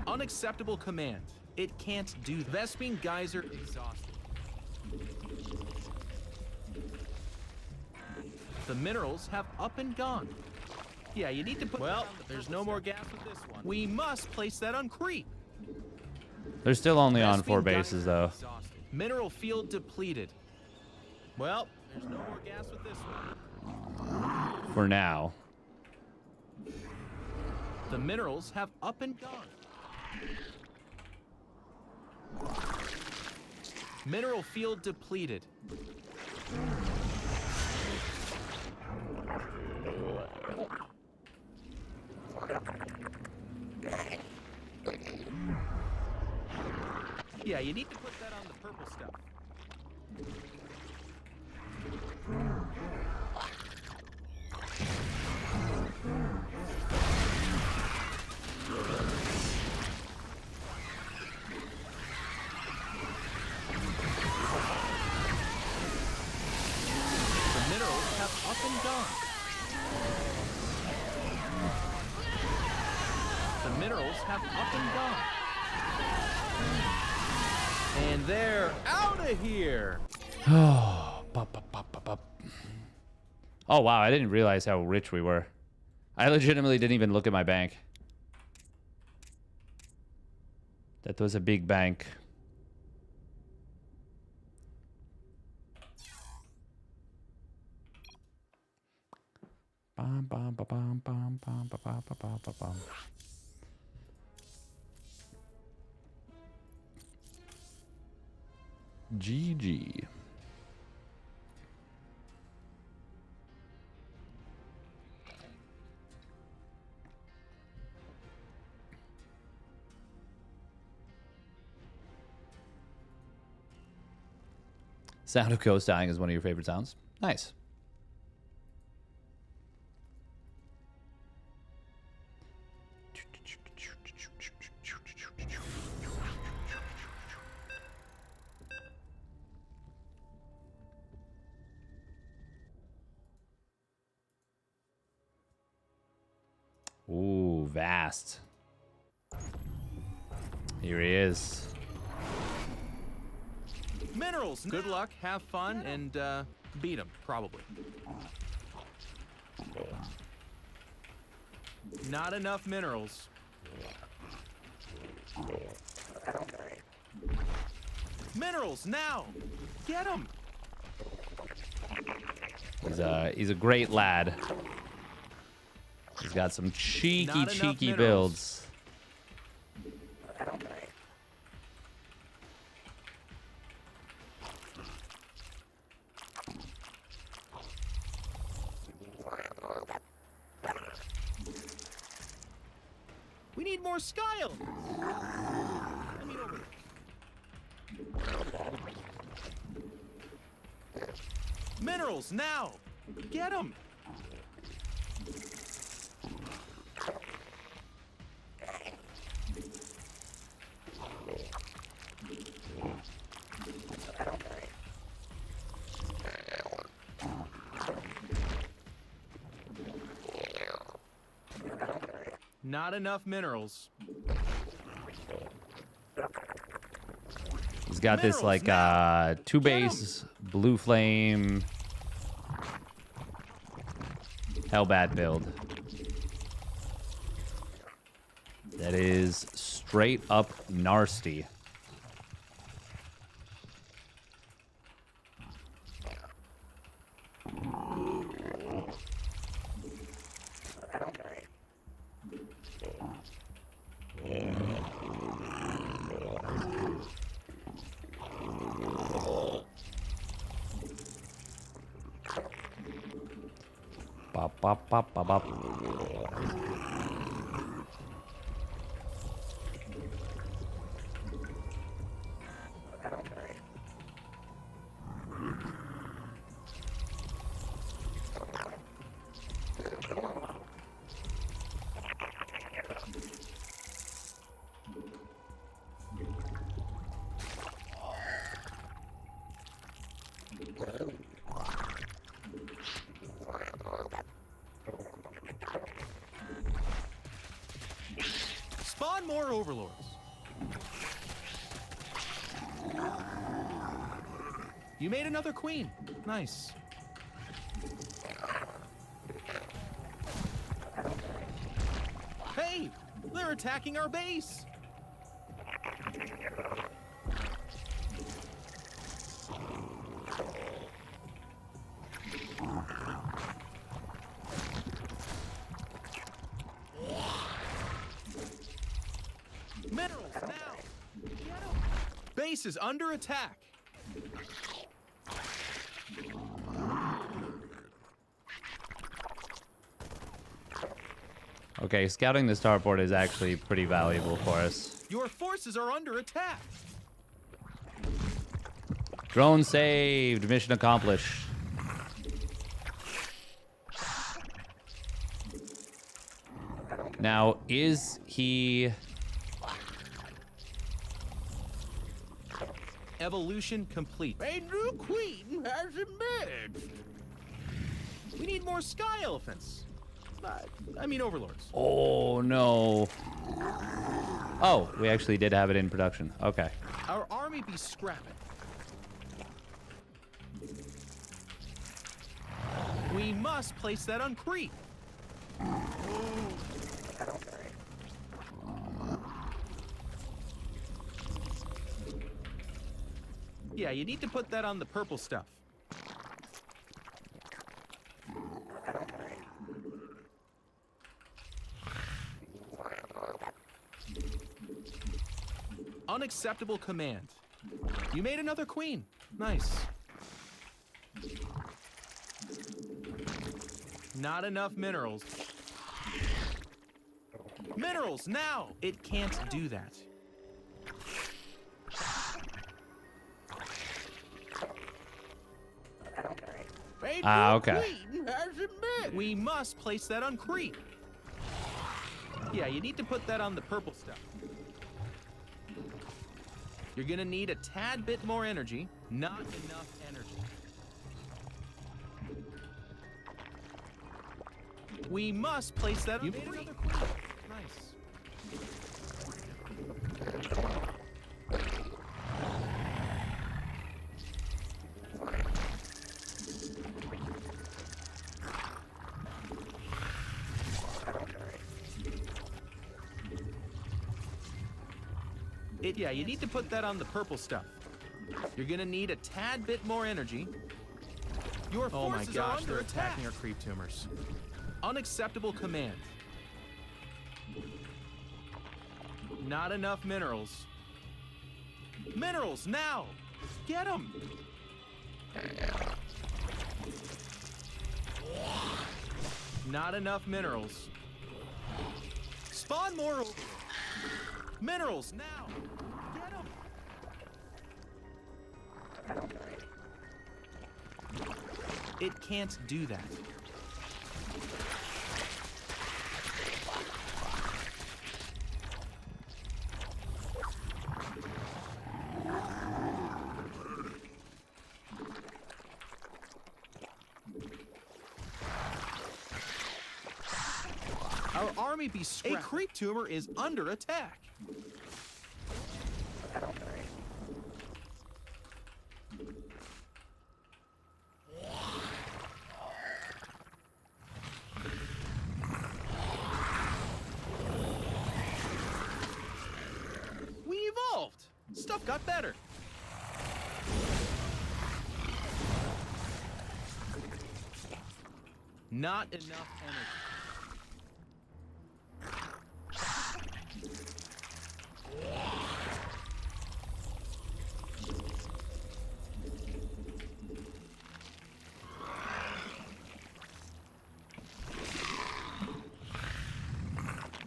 Unacceptable command. It can't do that. Vespine geyser exhausted. The minerals have up and gone. Yeah, you need to put... Well, there's no more gas with this one. We must place that on creep. They're still only on 4 bases, though. Exhausted. Mineral field depleted. Well, there's no more gas with this one. For now. The minerals have up and gone. Mineral field depleted. Yeah, you need to put that on the purple stuff. The minerals have up and gone. The minerals have up and gone. And they're out of here. Oh, oh, wow. I didn't realize how rich we were. I legitimately didn't even look at my bank. That was a big bank. Bum, bum, ba, bum, bum, bum, ba, ba, ba, ba, ba, bum. GG. Sound of ghost dying is one of your favorite sounds. Nice. Ooh, vast. Here he is. Minerals. Good luck, have fun, and beat him, probably. Not enough minerals. Minerals, now! Get him! He's a great lad. He's got some cheeky builds. We need more skyle. I mean, over there. Minerals, now! Get them! Not enough minerals. He's got this like 2 base blue flame Hellbat build. That is straight up nasty. Bop, bop, bop, bop, bop. Spawn more overlords. You made another queen. Nice. Hey, they're attacking our base. Minerals now. Get 'em. Base is under attack. Okay, scouting the starport is actually pretty valuable for us. Your forces are under attack. Drone saved. Mission accomplished. Now, is he... Evolution complete. A new queen has emerged. We need more sky elephants. I mean overlords. Oh, no. Oh, we actually did have it in production. Okay. Our army be scrapping. We must place that on creep. Yeah, you need to put that on the purple stuff. Unacceptable command. You made another queen. Nice. Not enough minerals. Minerals, now! It can't do that. Okay. We must place that on creep. Yeah, you need to put that on the purple stuff. You're gonna need a tad bit more energy. Not enough energy. We must place that on you made another queen. Nice. Yeah, you need to put that on the purple stuff. You're gonna need a tad bit more energy. Your forces Oh my gosh, they're they're attacking attacking our creep tumors. Unacceptable command. Not enough minerals. Minerals, now! Get them! Not enough minerals. Spawn more minerals, now! Get them! It can't do that. Our army be scrapped. A creep tumor is under attack. We evolved. Stuff got better. Not enough energy.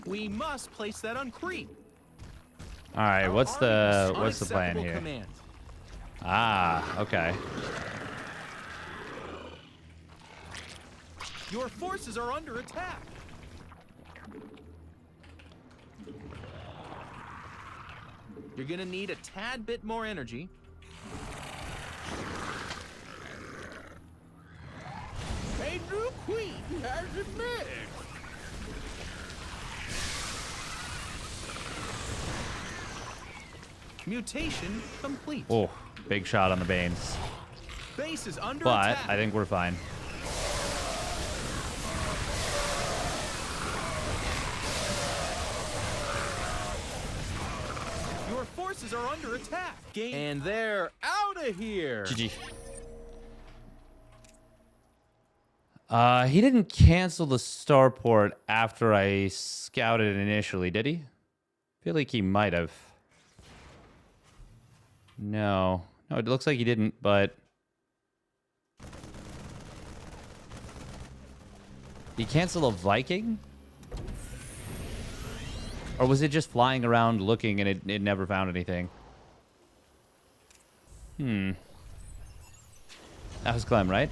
We must place that on creep. All right, what's the plan Unacceptable here? Command. Ah, okay. Your forces are under attack. You're gonna need a tad bit more energy. A new queen has emerged. Mutation complete. Oh, big shot on the Banes. Base is under But attack. I think we're fine. Your forces are under attack. And they're out of here. GG. He didn't cancel the starport after I scouted initially, did he? I feel like he might have. No. No, it looks like he didn't, but... He canceled a Viking? Or was it just flying around looking and it never found anything? That was Clem, right?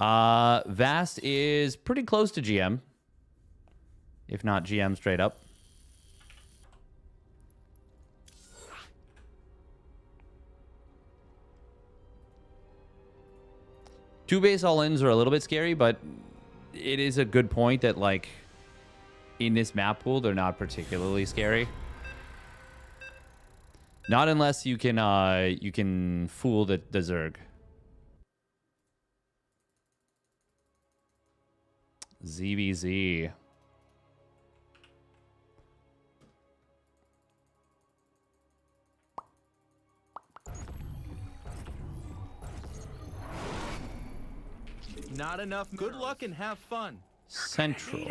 Vast is pretty close to GM. If not GM straight up. Two base all-ins are a little bit scary, but it is a good point that, like, in this map pool, they're not particularly scary. Not unless you can fool the Zerg. ZBZ. Not enough. Good luck and have fun. Central.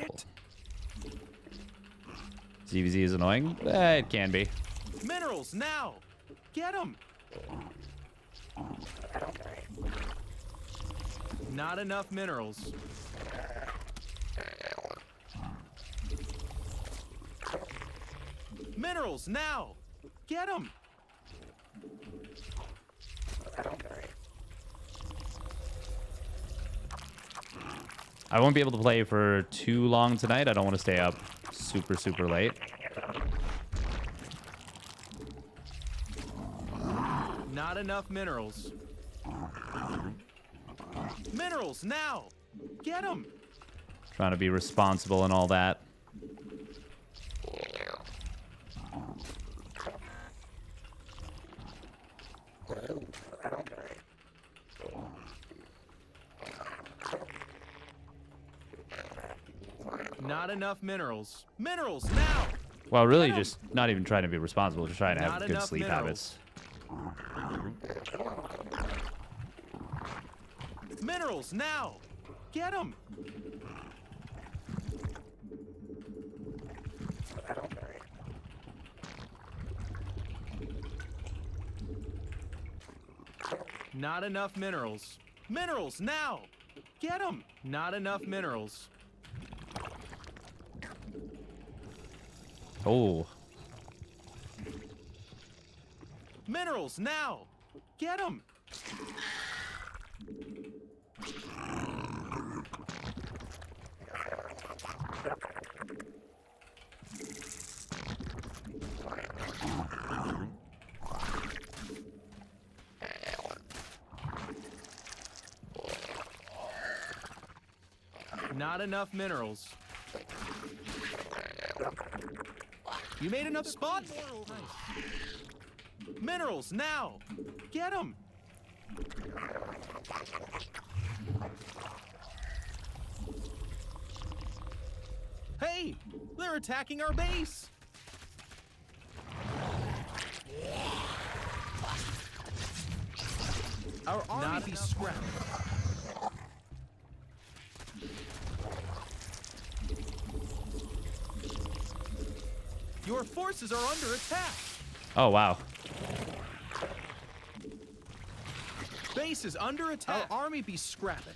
ZBZ is annoying. It can be. Minerals now. Get them. Not enough minerals. Minerals now. Get them. I won't be able to play for too long tonight. I don't want to stay up super, super late. Not enough minerals. Minerals now. Get them. Trying to be responsible and all that. Not enough minerals. Minerals now. Well, really just not even trying to be responsible, just trying to have Not good enough sleep minerals. habits. Minerals now. Get them. Not enough minerals. Minerals now. Get them. Not enough minerals. Oh, Minerals now. Get them. Not enough minerals. You made enough spot. Nice. Minerals now. Get them. Hey, they're attacking our base. Our army be scrapped. Your forces are under attack. oh wow. Base is under attack. Our army be scrapping.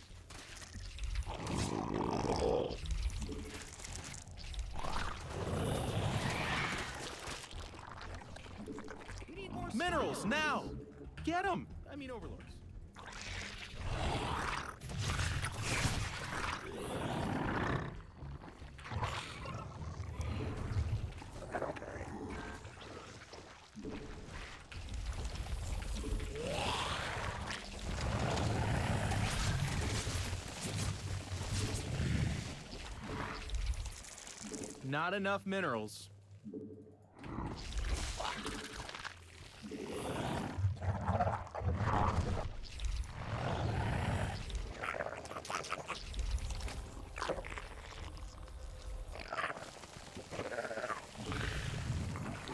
Minerals now. Get them. I mean overlords. Not enough minerals.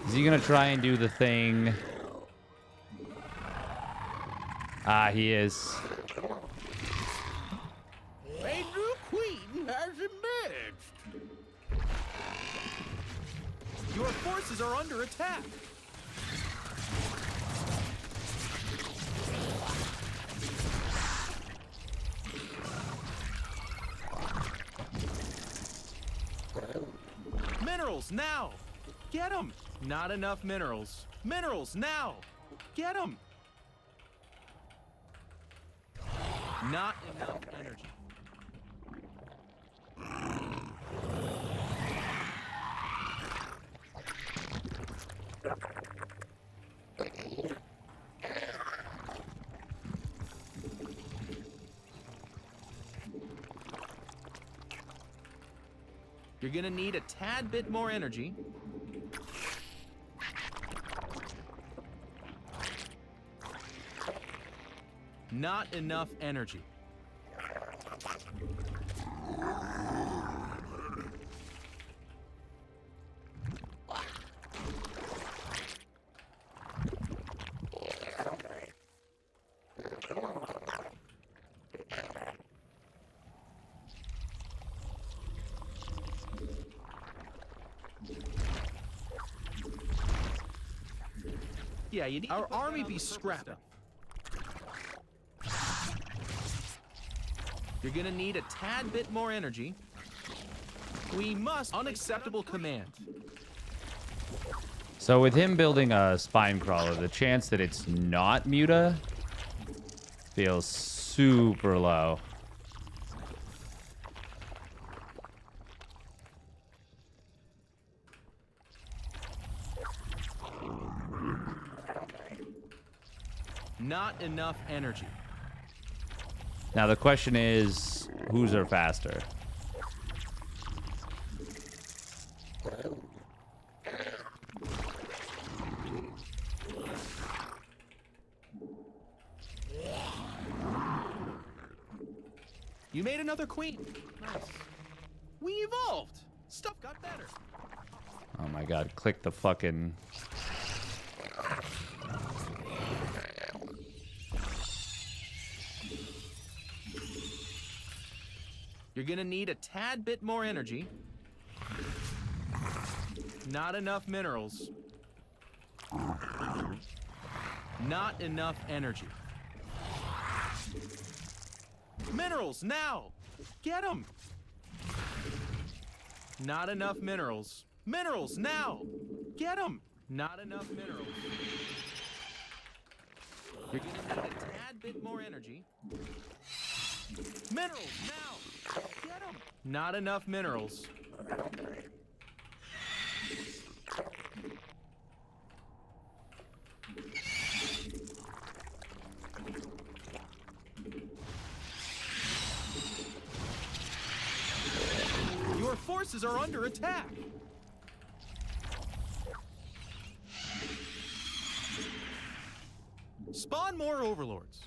Is he gonna try and do the thing? Ah, he is. A new queen has emerged. Your forces are under attack. Minerals now. Get them. Not enough minerals. Minerals now. Get them. Not enough energy. You're gonna need a tad bit more energy. Not enough energy. Yeah, you need our army be scrapping. You're gonna need a tad bit more energy. We must unacceptable command. So with him building a spine crawler, the chance that it's not Muta feels super low. Not enough energy. Now the question is, whose are faster? You made another queen. Nice. We evolved. Stuff got better. Oh my god, click the fucking... You're gonna need a tad bit more energy. Not enough minerals. Not enough energy. Minerals, now! Get them! Not enough minerals. Minerals, now! Get them! Not enough minerals. You're gonna need a tad bit more energy. Minerals, now! Get them! Not enough minerals. Your forces are under attack. Spawn more overlords.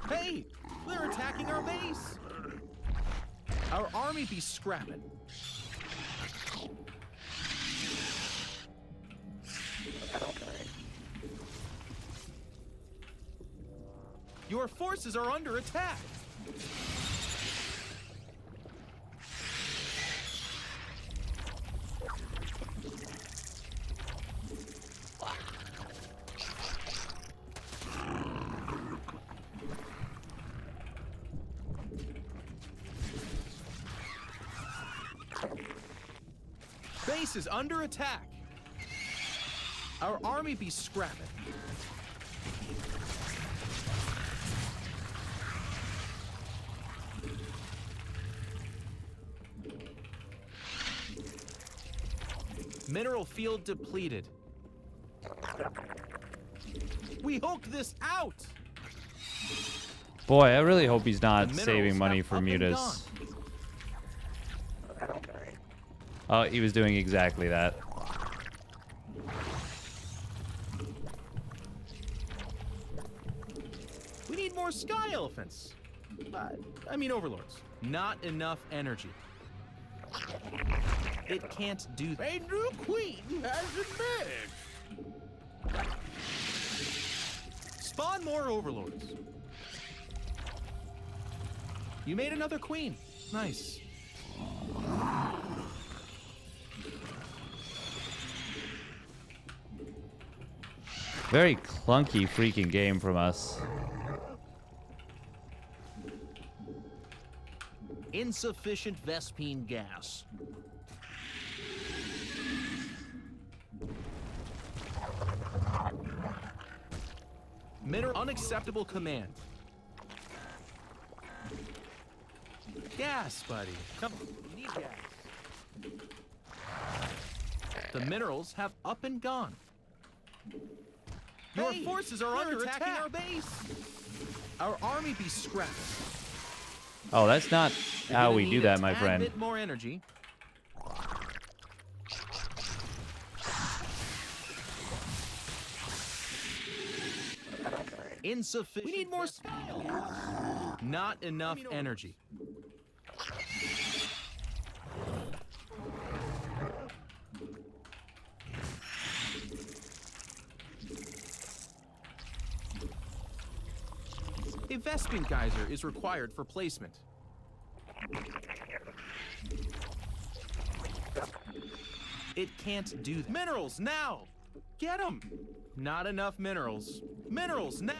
Hey, they're attacking our base. Our army be scrapping. Your forces are under attack. Base is under attack. Our army be scrapping. Mineral field depleted. We hooked this out. Boy, I really hope he's not The saving minerals money have for up and mutas. gone. Oh, he was doing exactly that. We need more sky elephants. I mean overlords. Not enough energy. It can't do that. A new queen has emerged. Spawn more overlords. You made another queen. Nice. Very clunky freaking game from us. Insufficient Vespine gas. Mineral unacceptable command. Gas, buddy. Come on, we need gas. The minerals have up and gone. Your forces are under attack. Our base. Our army be scrapped. Oh, that's not how we do that, my A friend. bit more energy. Insufficient. We need more style. Not enough energy. A Vespine geyser is required for placement. It can't do that. Minerals, now! Get them! Not enough minerals. Minerals now!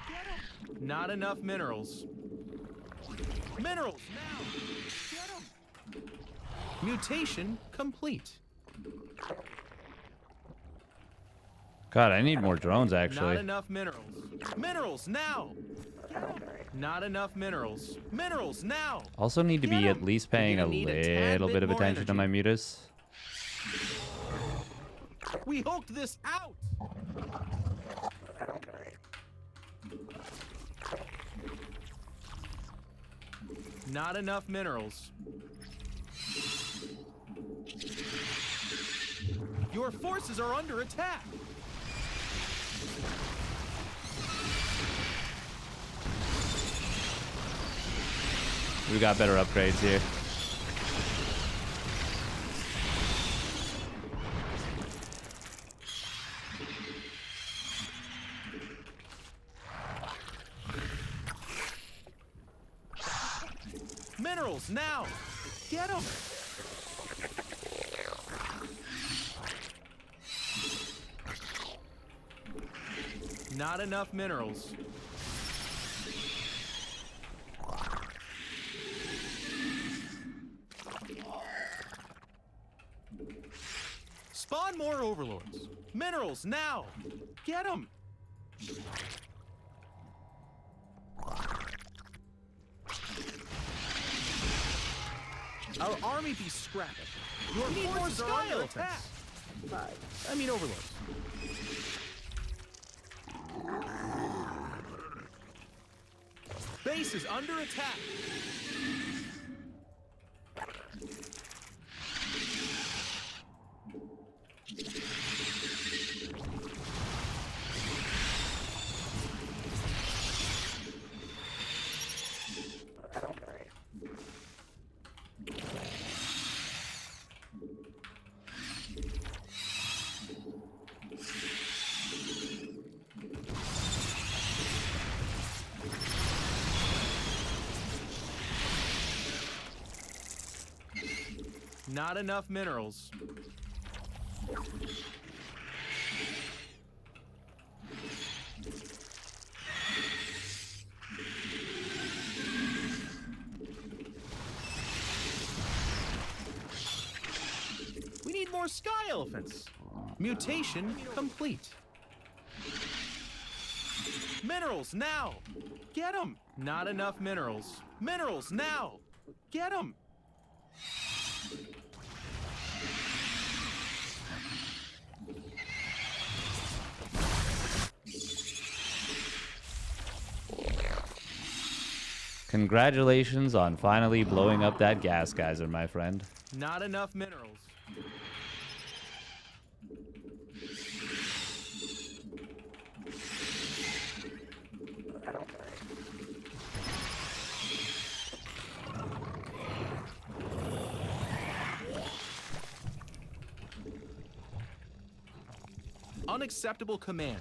Get them! Not enough minerals. Minerals now! Get them! Mutation complete. God, I need more drones, Not actually. enough minerals. Minerals now! Get 'em. Not enough minerals. Minerals now! Also need to be Get at 'em. least paying You're a gonna need a tad little bit bit of more attention to energy. my mutas. We hulked this out! Not enough minerals. Your forces are under attack. We got better upgrades here. Minerals now! Get them! Not enough minerals. Spawn more overlords. Minerals now! Get them! Our army be scrapping. Your forces are under attack. I mean overlords. Base is under attack. Not enough minerals. We need more sky elephants. Mutation complete. Minerals now! Get them! Not enough minerals. Minerals now! Get them! Congratulations on finally blowing up that gas geyser, my friend. Not enough minerals. Unacceptable command.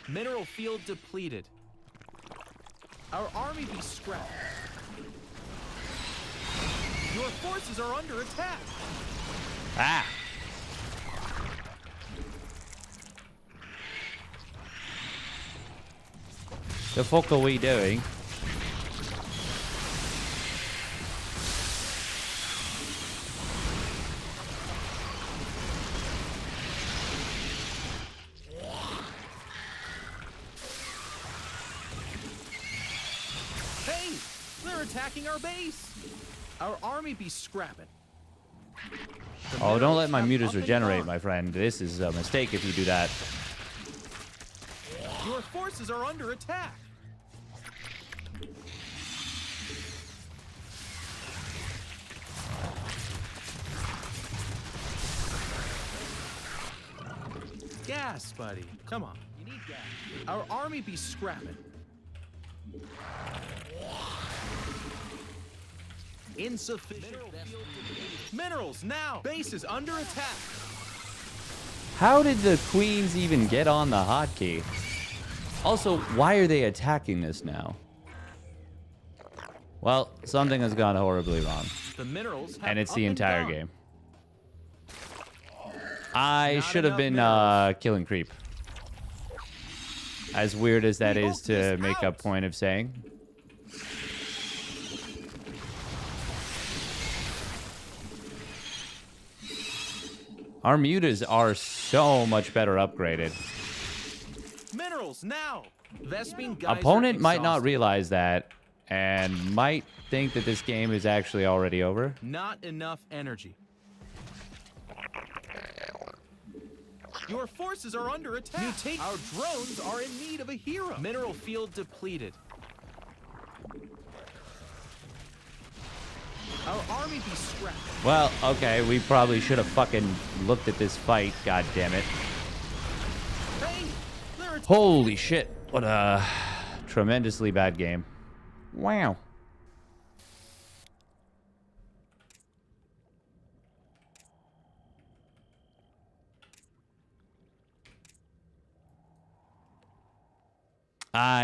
Mineral field depleted. Our army be scrapped. Your forces are under attack. Ah! The fuck are we doing? Hey, they're attacking our base. Our army be scrapping. The Oh, don't let my minerals mutas have up and regenerate, gone. my friend. This is a mistake if you do that. Your forces are under attack. Gas, buddy. Come on. You need gas. Our army be scrapping. Insufficient. Minerals now. Base is under attack. How did the queens even get on the hotkey? Also, why are they attacking this now? Well, something has gone horribly wrong. The minerals have And it's up the entire down. game. I Not should have enough been minerals. killing creep. As weird as that We is hope to this make a out. point of saying. Our mutas are so much better upgraded. Minerals now. Vespene Geyser Opponent might not exhausted. realize that and might think that this game is actually already over. Not enough energy. Your forces are under attack. Mutate. Our drones are in need of a hero. Mineral field depleted. Our army be scrapped. Well, okay, we probably should have fucking looked at this fight, god damn it. Hey, they're Holy shit, what a tremendously bad game. Wow.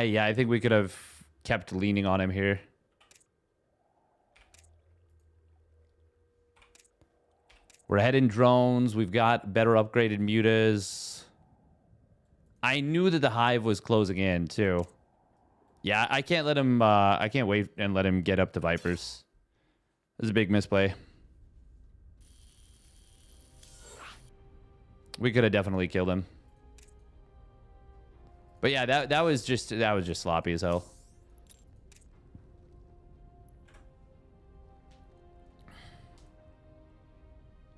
Yeah, I think we could have kept leaning on him here. We're ahead in drones. We've got better upgraded mutas. I knew that the hive was closing in, too. Yeah, I can't let him... I can't wait and let him get up to Vipers. This is a big misplay. We could have definitely killed him. But yeah, that was just sloppy as hell.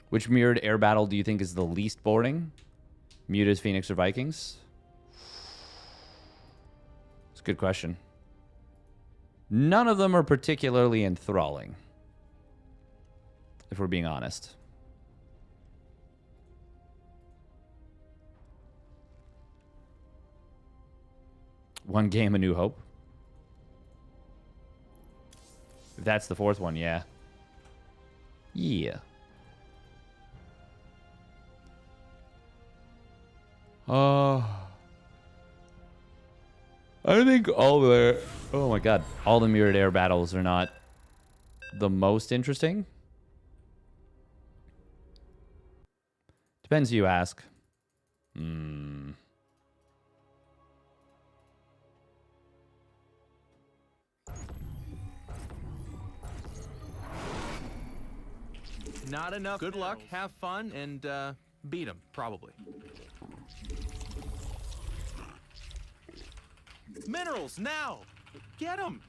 Which mirrored air battle do you think is the least boring? Mutas, Phoenix, or Vikings? It's a good question. None of them are particularly enthralling, if we're being honest. One game, A New Hope. If that's the fourth one, yeah. Yeah. I think all the... Oh my god. All the mirrored air battles are not the most interesting. Depends who you ask. not enough. Good luck, have fun, and beat him, probably. Minerals now! Get them!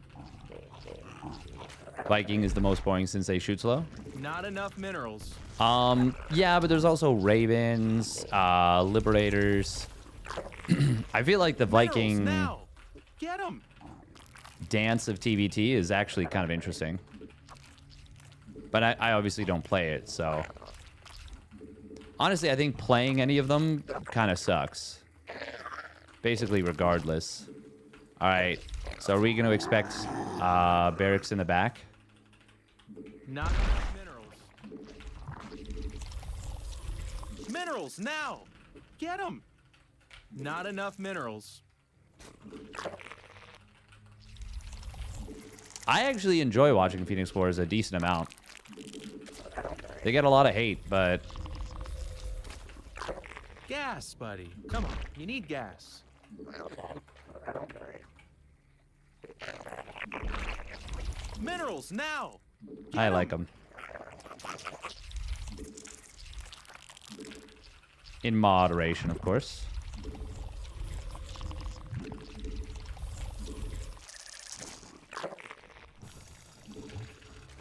Viking is the most boring since they shoot slow. Not enough minerals. Yeah, but there's also Ravens, Liberators. I feel like the Viking Now! Get them! dance of TVT is actually kind of interesting. But I obviously don't play it, so... Honestly, I think playing any of them kind of sucks. Basically, regardless. Alright, so are we going to expect barracks in the back? Not enough minerals. Minerals now! Get them! Not enough minerals. I actually enjoy watching Phoenix Wars a decent amount. They get a lot of hate, but... Gas, buddy. Come on, you need gas. Minerals now! I like them. In moderation, of course.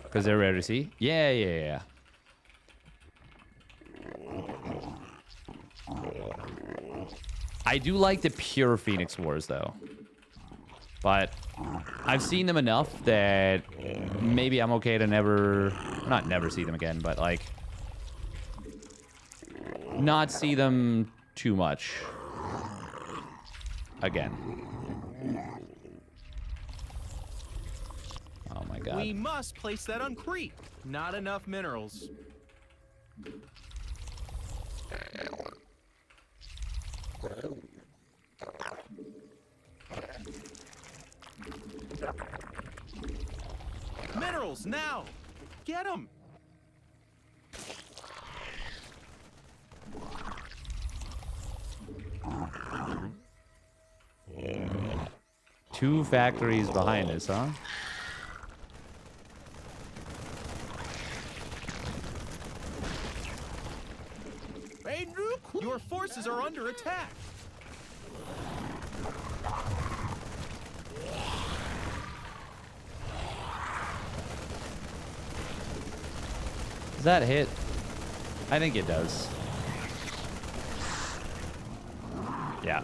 Because they're rare to see? Yeah. I do like the pure Phoenix Wars, though. But I've seen them enough that maybe I'm okay to not never see them again, but like not see them too much again. Oh my god. We must place that on creep. Not enough minerals. Minerals, now! Get them! Two factories behind us, huh? Your forces are under attack! Does that hit? I think it does. Yeah.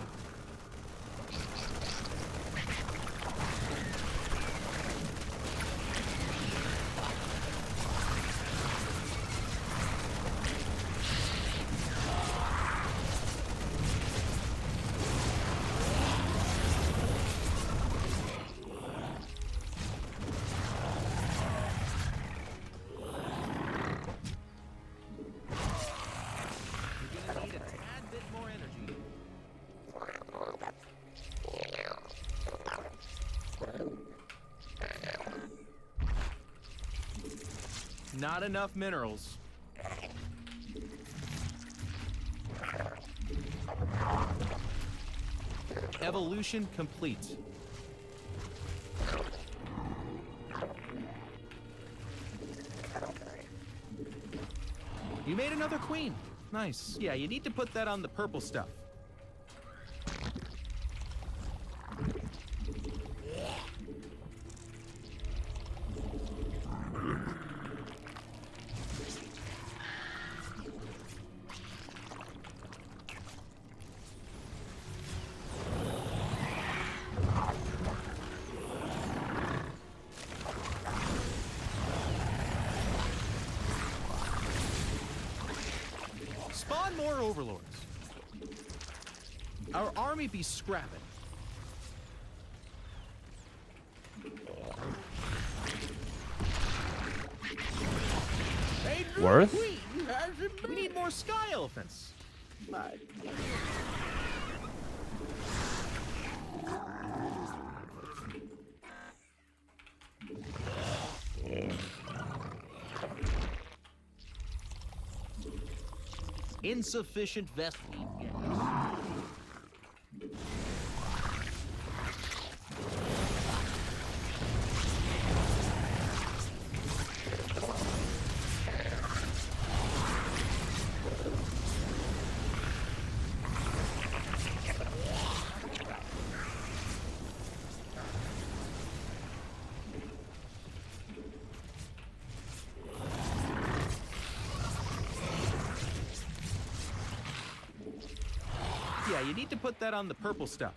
Not enough minerals. Evolution complete. You made another queen. Nice. Yeah, you need to put that on the purple stuff. Spawn more overlords. Our army be scrapping. Worth? We need more sky elephants. Insufficient vest. Yeah, you need to put that on the purple stuff.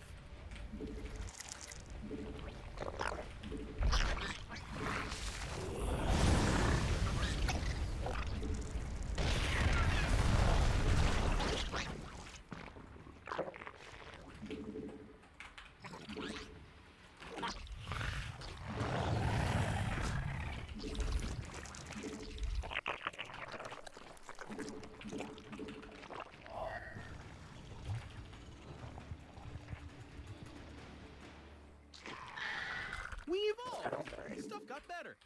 We evolved. Stuff got better.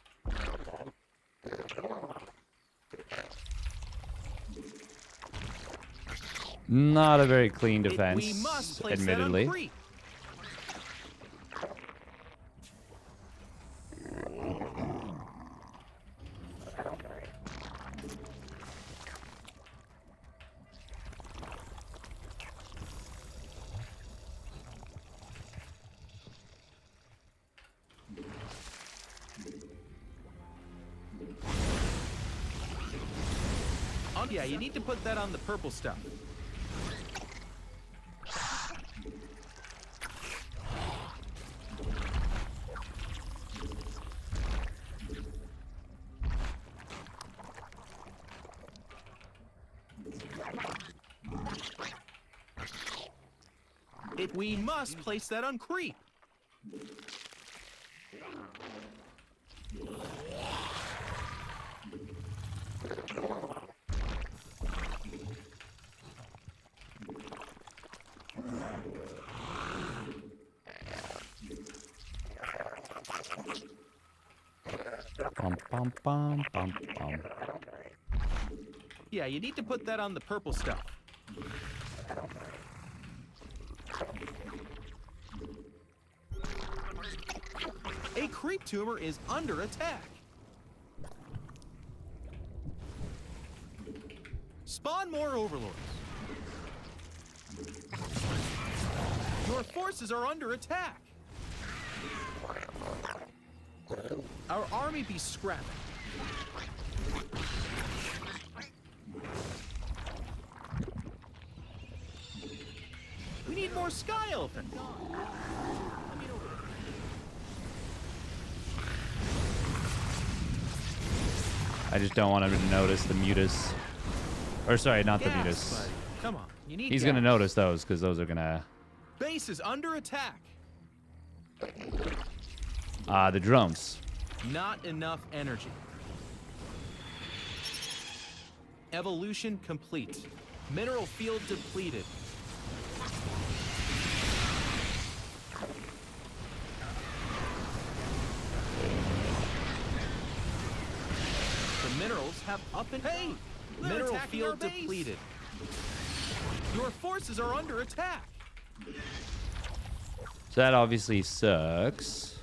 Not a very clean defense, We must place admittedly. that on creep. Yeah, you need to put that on the purple stuff. We must place that on creep. Bum, bum, bum, bum, bum. Yeah, you need to put that on the purple stuff. A creep tumor is under attack. Spawn more overlords. Your forces are under attack. Our army be scrapped. We need more sky elephants. I just don't want him to notice the mutus. Or sorry, not the Gas, mutus. buddy. Come on, you need He's gas. gonna notice those because those are gonna. Base is under attack. The drones. Not enough energy. Evolution complete. Mineral field depleted. The minerals have up and hey! Mineral field depleted. Your forces are under attack. So that obviously sucks.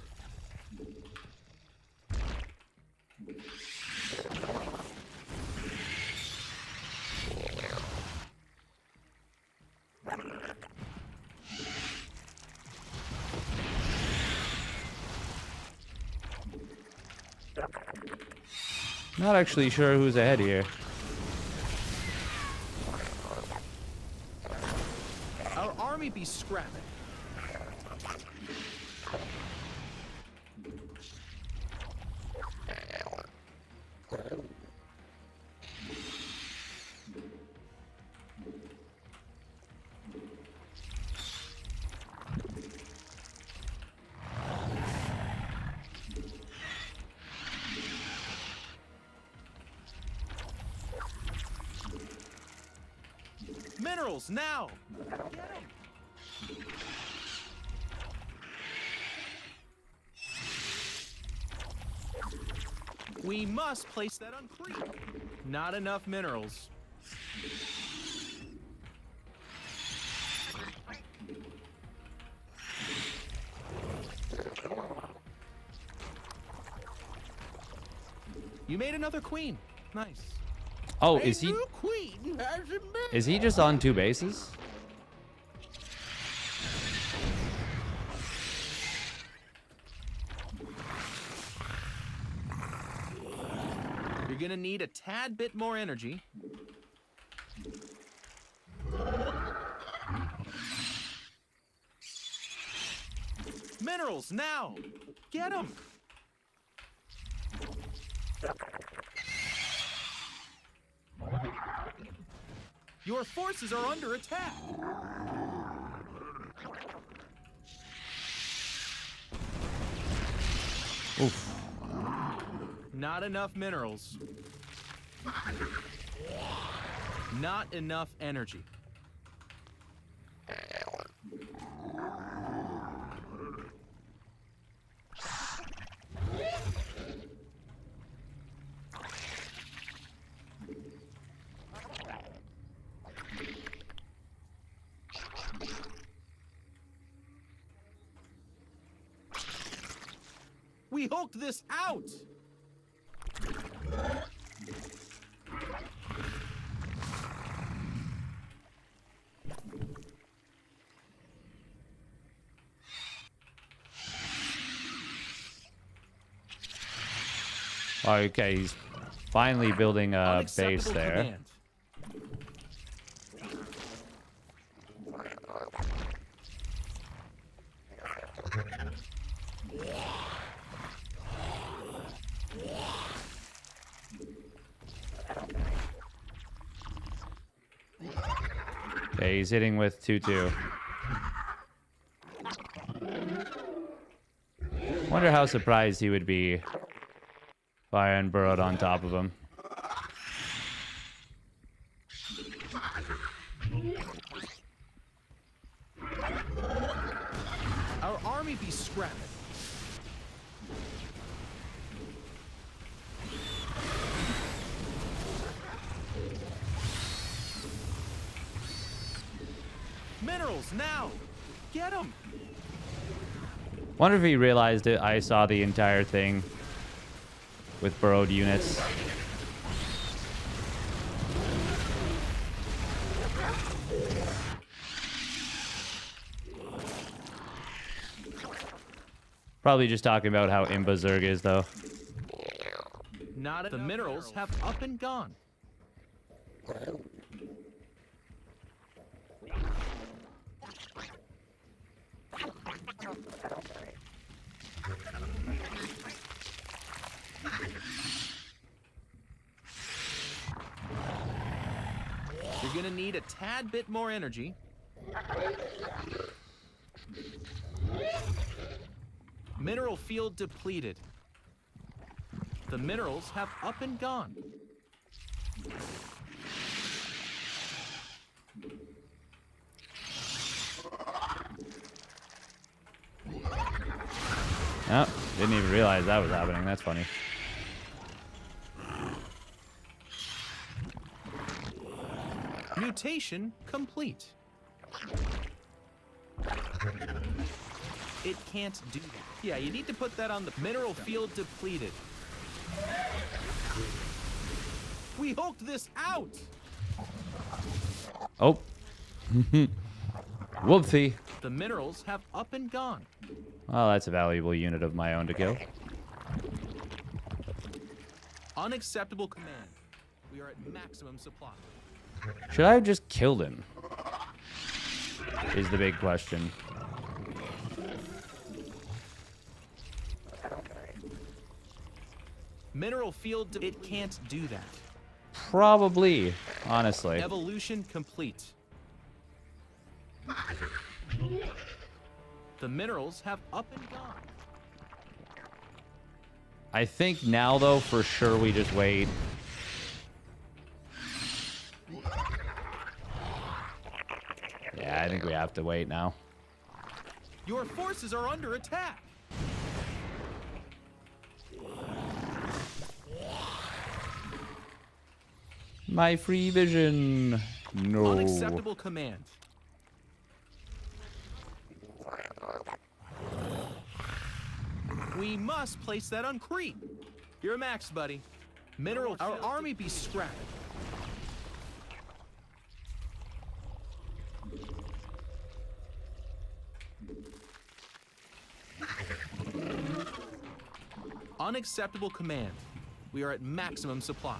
Not actually sure who's ahead here. Our army be scrapping. Minerals now. We must place that on creep. Not enough minerals. You made another queen. Nice. Oh, is he? Queen has emerged. Is he just on two bases? You're gonna need a tad bit more energy. Minerals now. Get them. Your forces are under attack. Oof. Not enough minerals. Not enough energy. We hulked this out! Okay, he's finally building a base Unacceptable there. command. Okay, he's hitting with 2-2. Wonder how surprised he would be. Fire and burrowed on top of him. Our army be scrapping. minerals now. Get them. Wonder if he realized it. I saw the entire thing with burrowed units. Probably just talking about how imba Zerg is, though. Not the minerals have up and gone. You're gonna need a tad bit more energy. Mineral field depleted. The minerals have up and gone. Oh, didn't even realize that was happening. That's funny. Mutation complete. It can't do that. Yeah, you need to put that on the mineral field depleted. We hulked this out. Oh. Whoopsie. The minerals have up and gone. Well, that's a valuable unit of my own to kill. Unacceptable command. We are at maximum supply. Should I have just killed him? Is the big question. Mineral field, it can't do that. Probably, honestly. Evolution complete. The minerals have up and gone. I think now, though, for sure we just wait. Yeah, I think we have to wait now. Your forces are under attack. My free vision. No. Unacceptable command. We must place that on creep. You're a max, buddy. Mineral. Our army be scrapped. Unacceptable command. We are at maximum supply.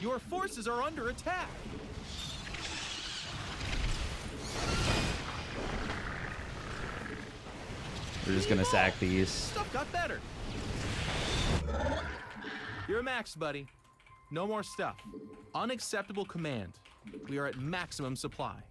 Your forces are under attack. We're just gonna sack these. Stuff got better. You're a max, buddy. No more stuff. Unacceptable command. We are at maximum supply.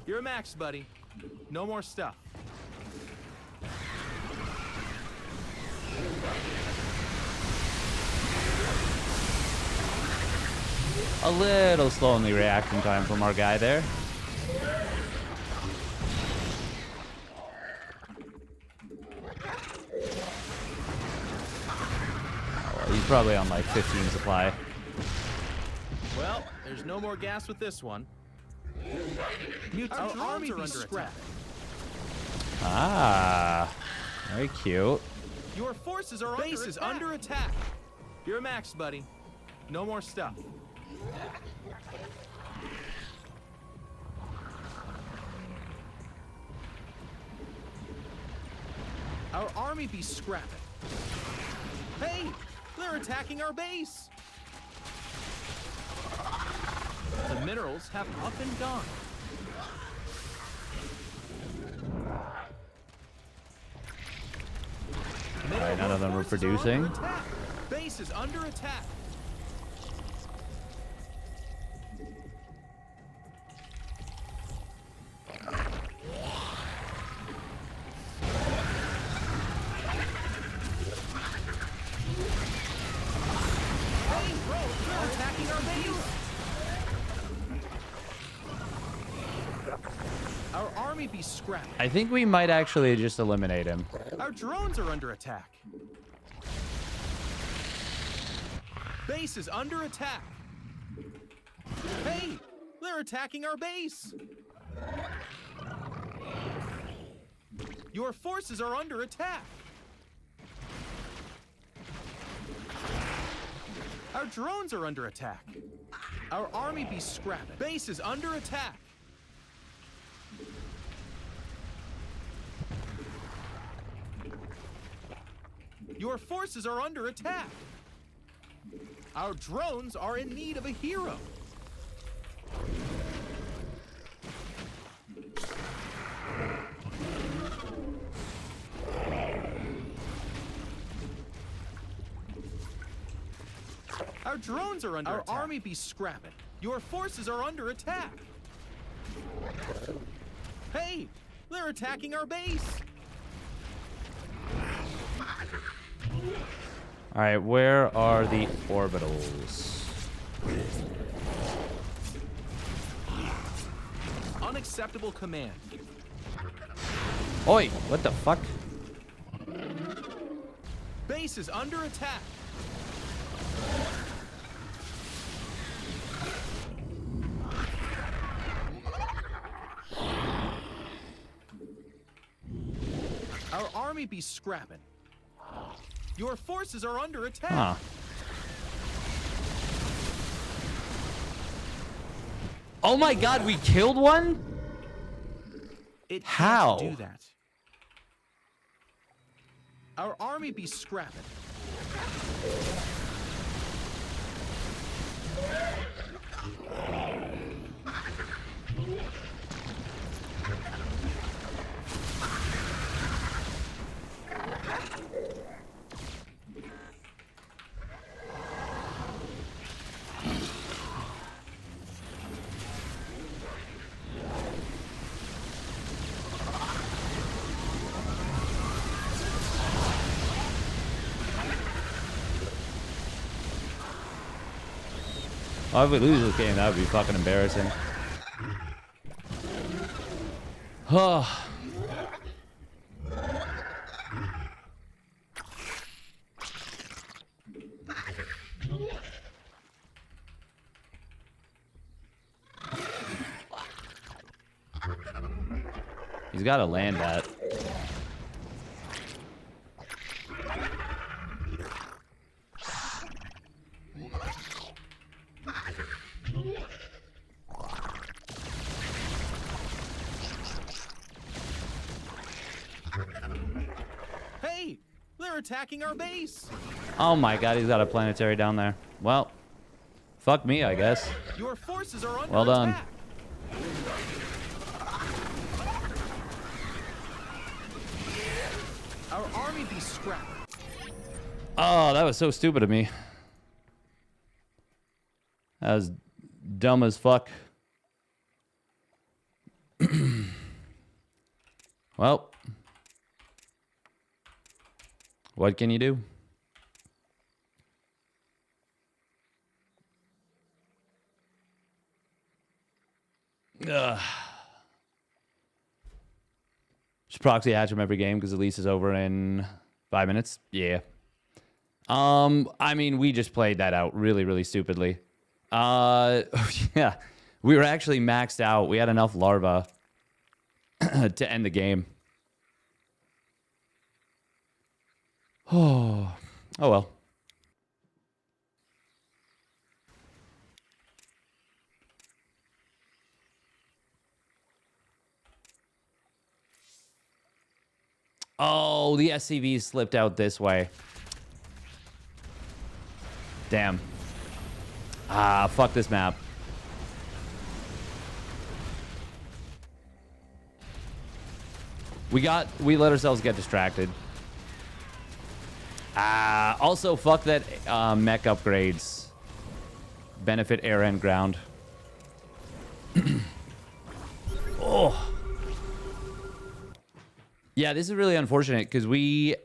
You're a max, buddy. No more stuff. A little slow in the reaction time from our guy there. Well, he's probably on like 15 supply. Well, there's no more gas with this one. Our armies are under attack. Ah, very cute. Your forces are under attack. You're a max, buddy. No more stuff. Our army be scrapping. Hey, they're attacking our base. The minerals have up and gone. Alright, none of them are producing. Base is under attack. Hey, bro, army be scrapped. I think we might actually just eliminate him. Our drones are under attack. Base is under attack. Hey, they're attacking our base. Your forces are under attack. Our drones are under attack. Our army be scrapped. Base is under attack. Your forces are under attack. Our drones are in need of a hero. Our drones are under attack. Our army be scrapping. Your forces are under attack. Hey, they're attacking our base. All right, where are the orbitals? Unacceptable command. Oi, what the fuck? Base is under attack. Our army be scrapping. Your forces are under attack. Huh. Oh my god, we killed one? It How? can't do that. Our army be scrapping. Oh, if we lose this game, that would be fucking embarrassing. Oh. He's got to land that. Hey, they're attacking our base. Oh my god, he's got a planetary down there. Well, fuck me, I guess. Your forces are under Well done. attack. Our army be scrapped. Oh, that was so stupid of me. That was dumb as fuck. Well, what can you do? Ugh. Just proxy hatch him every game because the lease is over in 5 minutes. Yeah. I mean, we just played that out really, really stupidly. Yeah. We were actually maxed out. We had enough larva to end the game. Oh well. Oh, the SCV slipped out this way. Damn. Ah, fuck this map. We let ourselves get distracted. Also, fuck that mech upgrades. Benefit air and ground. Oh. Yeah, this is really unfortunate because we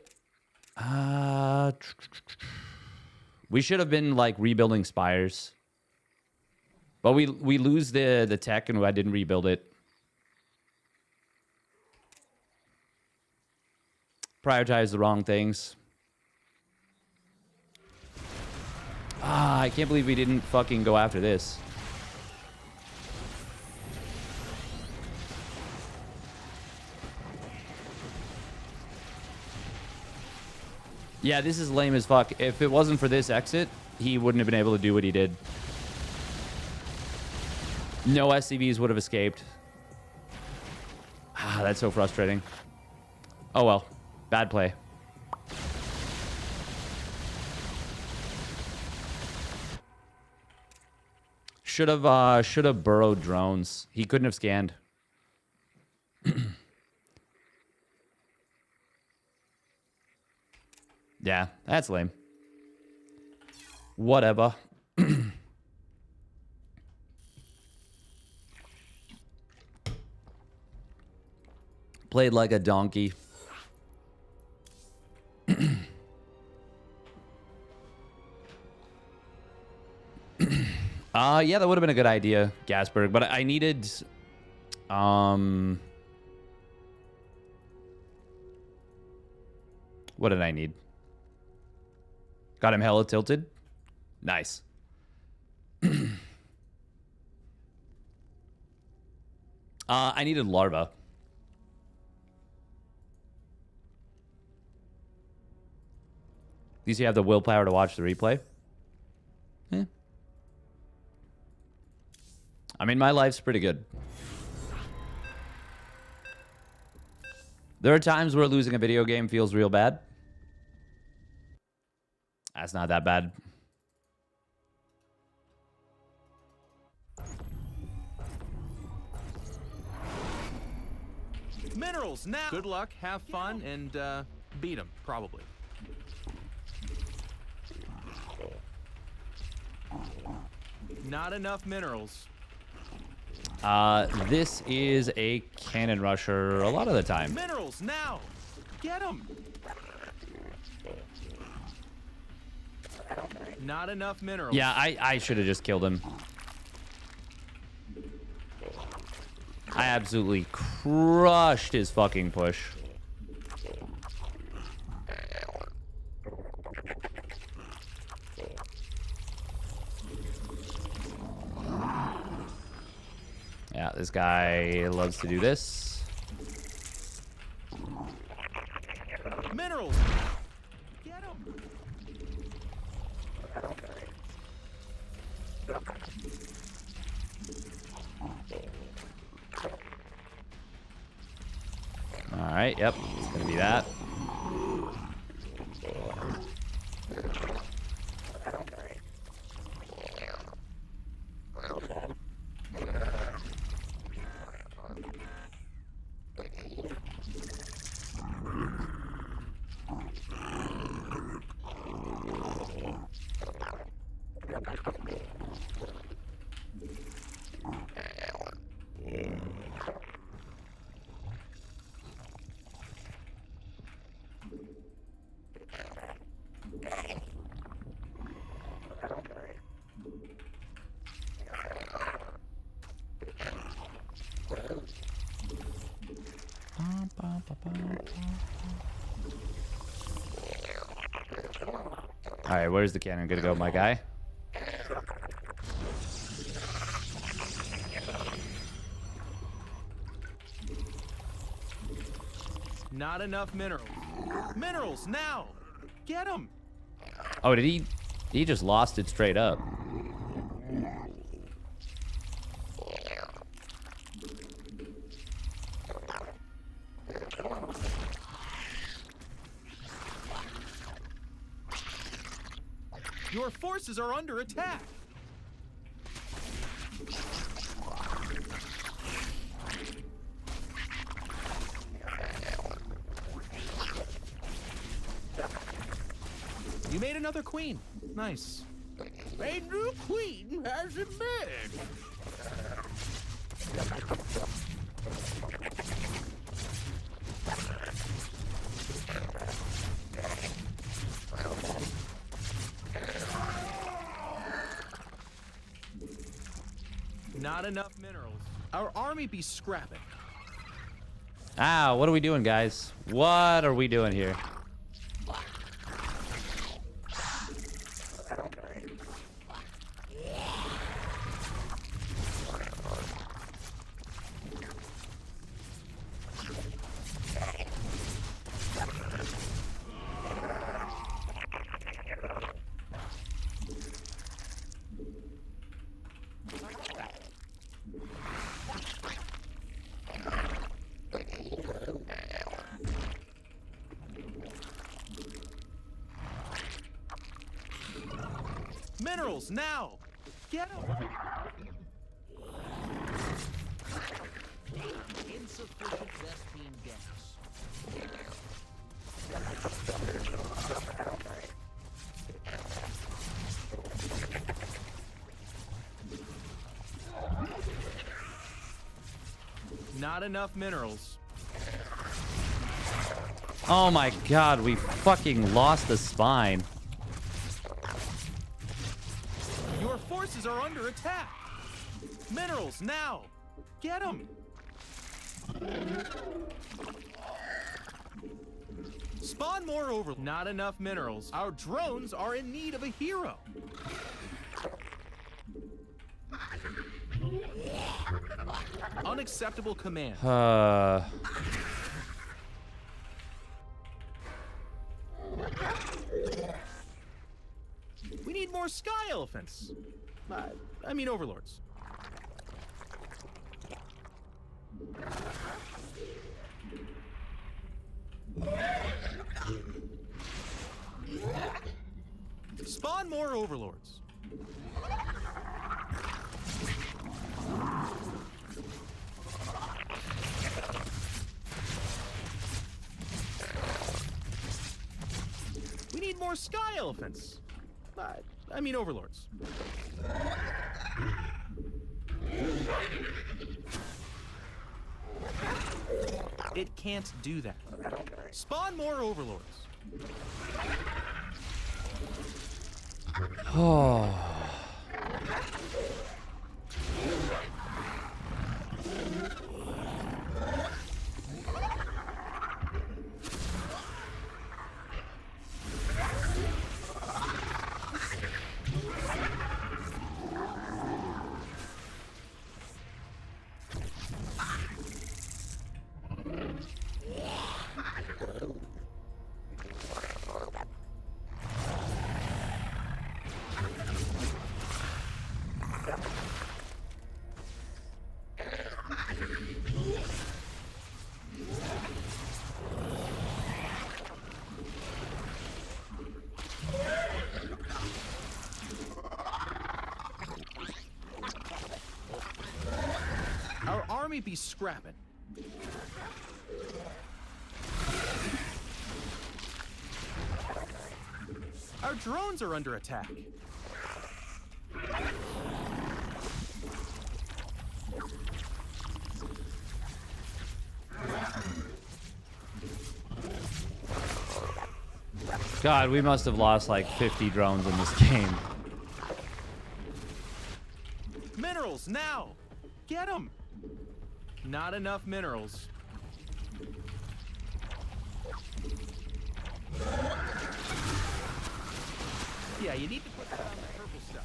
should have been like rebuilding spires. But we lose the tech and I didn't rebuild it. Prioritize the wrong things. Ah, I can't believe we didn't fucking go after this. Yeah, this is lame as fuck. If it wasn't for this exit, he wouldn't have been able to do what he did. No SCVs would have escaped. Ah, that's so frustrating. Oh well. Bad play. Should have burrowed drones. He couldn't have scanned. Yeah, that's lame. Whatever. Played like a donkey. Yeah, that would have been a good idea, Gasberg, but I needed what did I need? Got him hella tilted. Nice. I needed larva. At least you have the willpower to watch the replay. Eh. I mean, my life's pretty good. There are times where losing a video game feels real bad. That's not that bad. Minerals now. Good luck, have fun, and beat them, probably. Not enough minerals. This is a cannon rusher a lot of the time. Minerals now. Get them. Not enough minerals. Yeah, I should have just killed him. I absolutely crushed his fucking push. Yeah, this guy loves to do this. Minerals. Get them. All right, yep, it's gonna be that. All right, where's the cannon gonna go, my guy? Not enough minerals. Minerals now. Get them. Oh, did he? He just lost it straight up. Your forces are under attack. You made another queen. Nice. A new queen has emerged. Not enough minerals. Our army be scrapping. Ah, what are we doing, guys? What are we doing here? Minerals now! Get them! Insufficient Vespine gas. Not enough minerals. Oh my god, we fucking lost the spine. Your forces are under attack. Minerals now! Get them! Spawn more over. Not enough minerals. Our drones are in need of a hero. Unacceptable command. We need more sky elephants. I mean overlords. Spawn more overlords. We need more sky elephants. I mean overlords. It can't do that. Spawn more overlords. Oh. Our army be scrapping. Our drones are under attack. God, we must have lost like 50 drones in this game. Minerals now! Get them! Not enough minerals. Yeah, you need to put that on the purple stuff.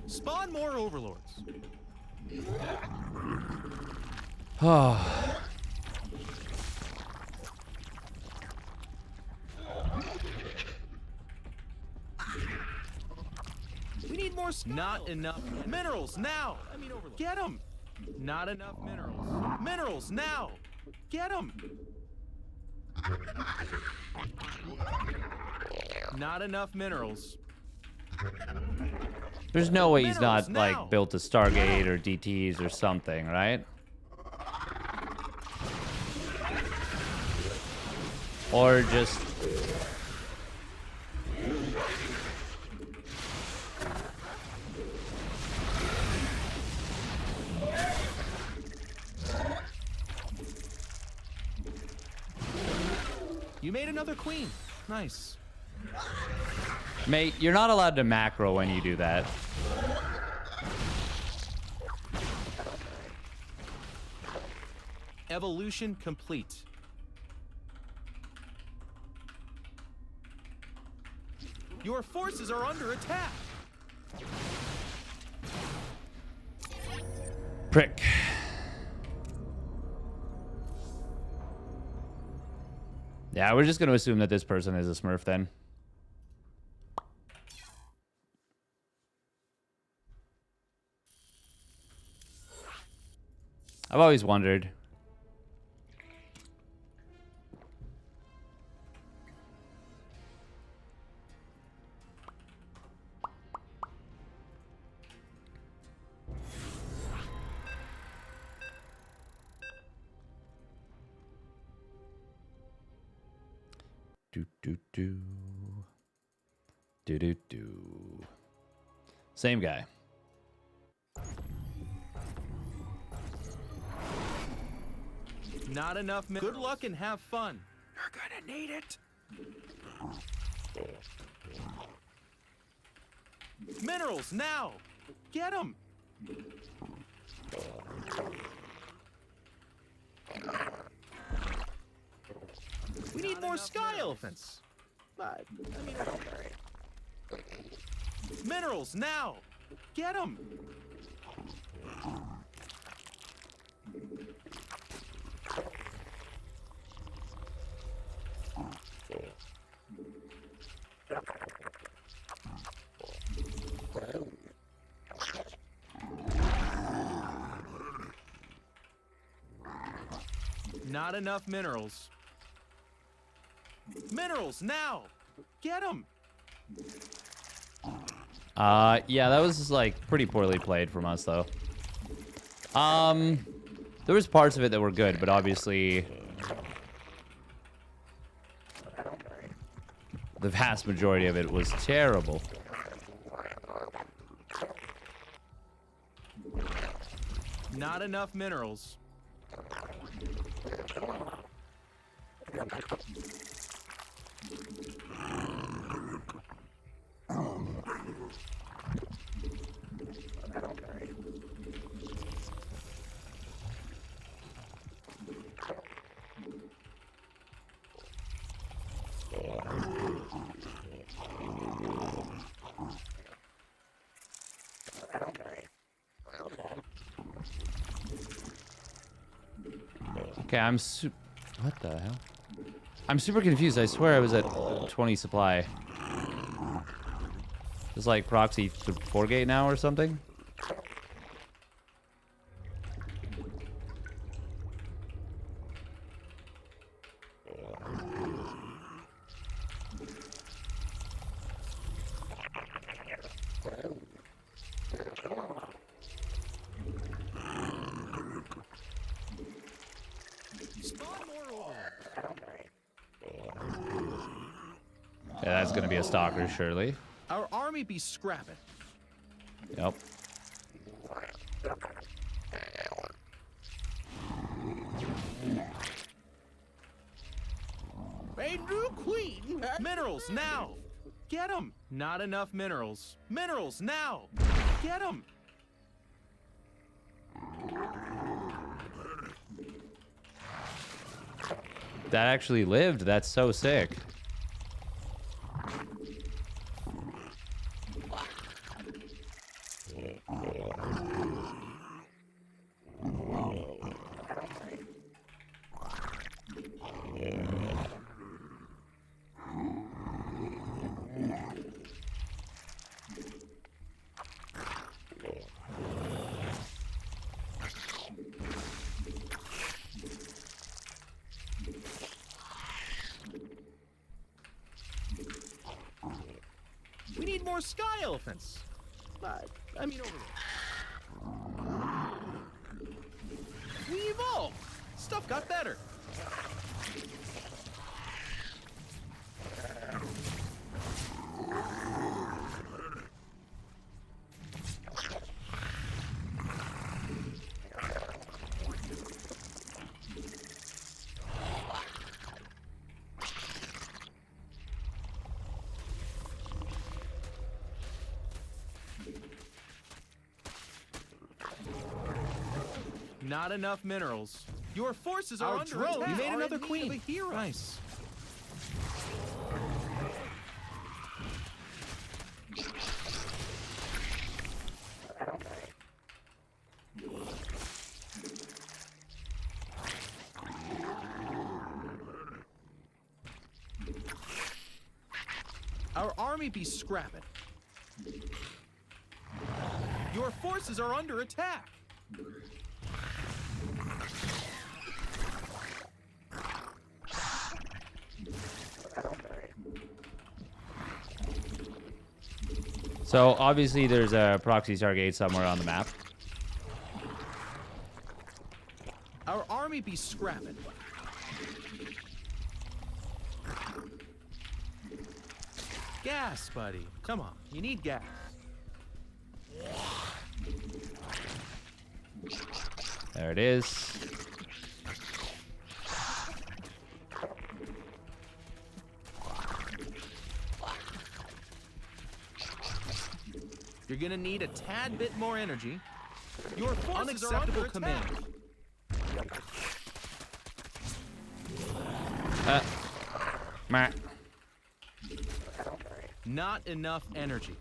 Spawn more overlords. Oh. We need more. Not enough minerals now. I mean overlords. Get them. Not enough minerals. Minerals now. Get them. Not enough minerals. There's no way he's Minerals not now. like built a Stargate or DTs or something, right? Or just You made another queen. Nice. mate, you're not allowed to macro when you do that. Evolution complete. Your forces are under attack. Prick. Yeah, we're just going to assume that this person is a Smurf then. I've always wondered. Do. Same guy. Not enough. Good luck and have fun. You're gonna need it. Minerals now. Get them. We need more sky elephants. Minerals now. Get them. Not enough minerals. Minerals now. Get them. Yeah, that was like pretty poorly played from us though. There was parts of it that were good, but obviously the vast majority of it was terrible. Not enough minerals. Okay, what the hell? I'm super confused. I swear I was at 20 supply. It's like proxy 4 gate now or something. Yeah, that's gonna be a stalker, surely. Our army be scrapping. Yep. A new queen. Minerals now. Get them. Not enough minerals. Minerals now. Get them. That actually lived. That's so sick. We need more sky elephants. I mean, over there. We evolved. Stuff got better. Not enough minerals. Your forces are under attack. You made another queen. Nice. Our army be scrapping. Your forces are under attack. So obviously there's a proxy Stargate somewhere on the map. Our army be scrapping. Gas, buddy. Come on, you need gas. There it is. You're gonna need a tad bit more energy. Your forces are under command. Meh. Not enough energy.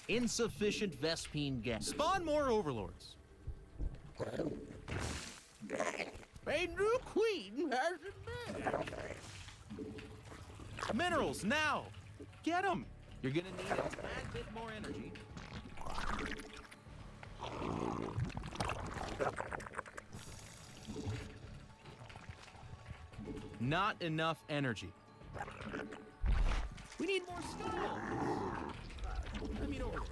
Insufficient Vespine gas. Spawn more overlords. A new queen has emerged. Minerals, now! Get them! You're gonna need a tad bit more energy. Not enough energy. We need more steel. I mean, overlords.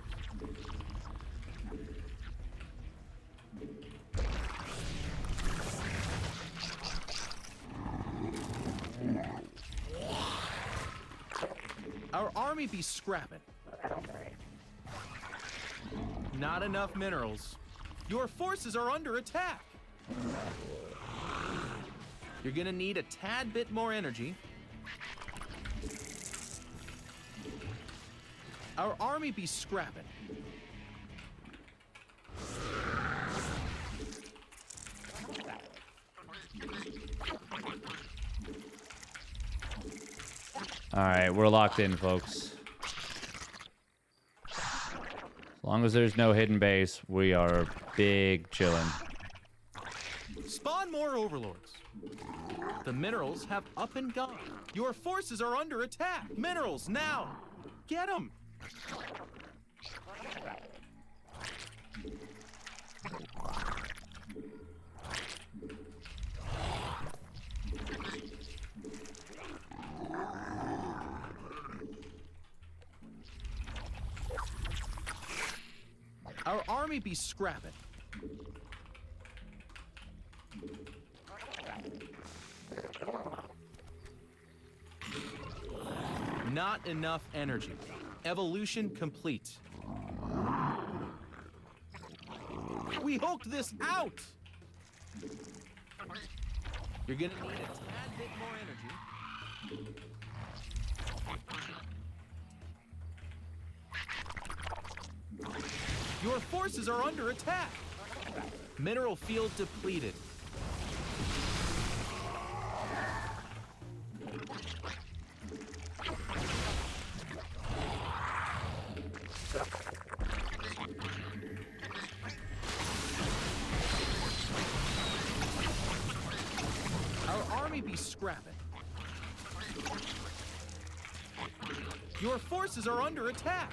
Our army be scrapping. Not enough minerals. Your forces are under attack. You're gonna need a tad bit more energy. Our army be scrapping. All right, we're locked in, folks. As long as there's no hidden base, we are big chillin'. Spawn more overlords. The minerals have up and gone. Your forces are under attack. Minerals, now! Get them! Our army be scrapping. Not enough energy. Evolution complete. We hooked this out! You're gonna need a tad bit more energy. Your forces are under attack. Mineral field depleted. Our army be scrapping. Your forces are under attack.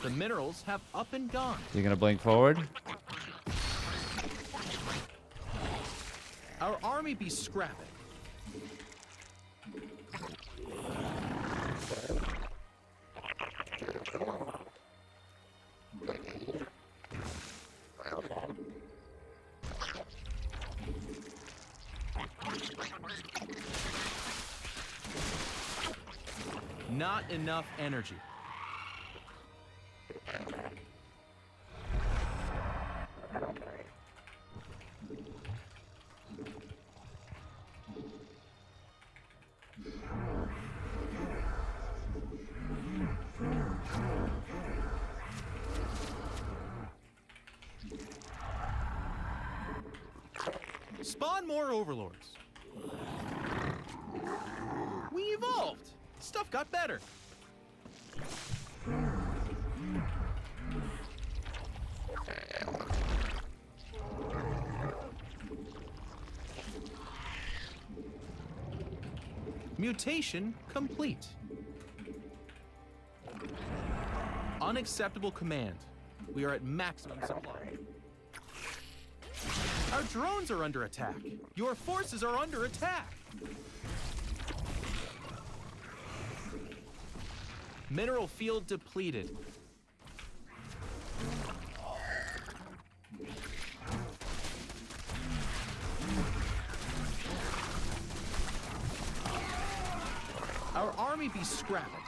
The minerals have up and gone. You gonna blink forward? Our army be scrapping. Not enough energy. Spawn more overlords. We evolved. Stuff got better. Mutation complete. Unacceptable command. We are at maximum supply. Our drones are under attack. Your forces are under attack. Mineral field depleted. Our army be scrapping.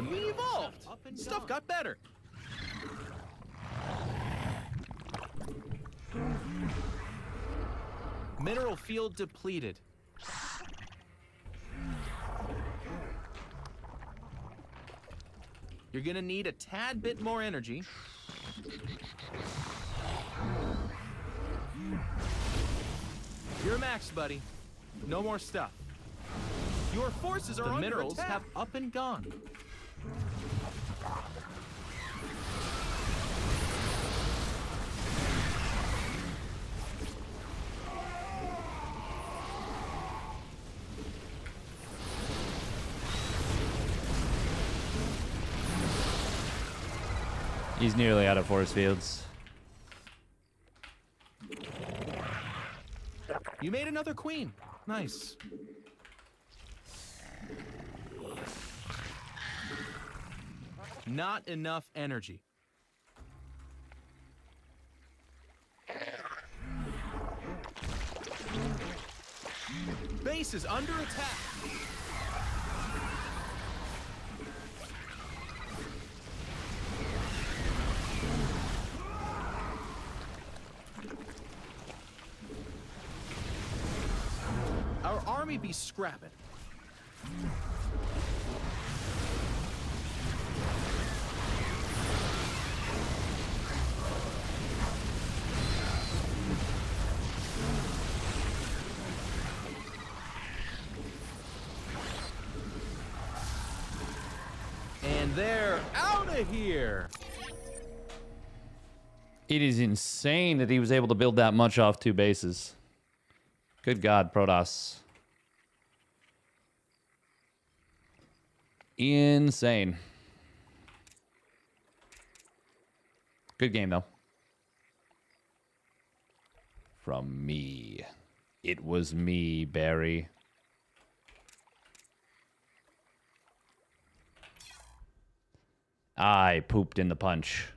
We evolved. Stuff got better. Mineral field depleted. You're gonna need a tad bit more energy. You're maxed, buddy. No more stuff. Your forces are under attack. The minerals have up and gone. He's nearly out of force fields. You made another queen. Nice. Not enough energy. Base is under attack. Our army be scrapping. And they're out of here. It is insane that he was able to build that much off 2 bases. Good God, Protoss. Insane. Good game, though. From me. It was me, Barry. I pooped in the punch.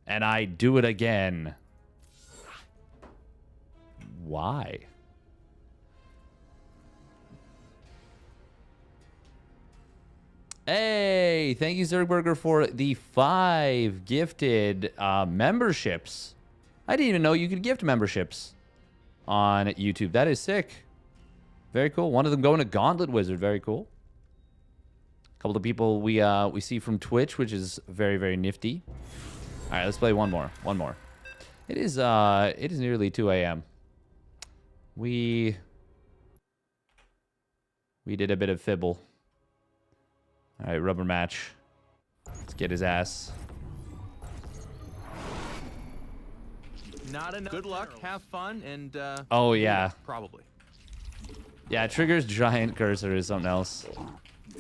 And I do it again. Why? Hey, thank you, Zergberger, for the 5 gifted memberships. I didn't even know you could gift memberships on YouTube. That is sick. Very cool. One of them going to Gauntlet Wizard. Very cool. A couple of people we see from Twitch, which is very, very nifty. All right, let's play one more. One more. It is nearly 2 a.m. We did a bit of fibble. All right, rubber match. Let's get his ass. Not enough. Good luck, have fun, and Oh, yeah. probably. Yeah, Trigger's giant cursor is something else.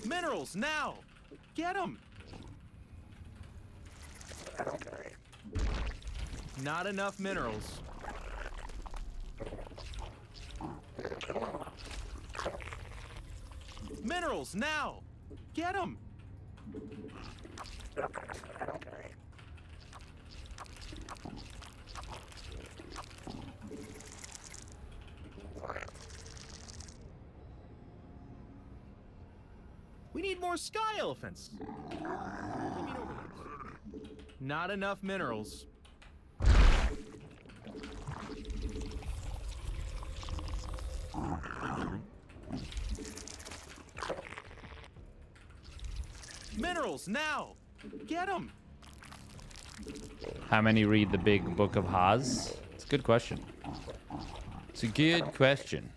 Minerals now. Get them. Not enough minerals. Minerals now. Get them. We need more sky elephants. Not enough minerals. Minerals now. Get them. How many read the big book of Haas? It's a good question. It's a good question.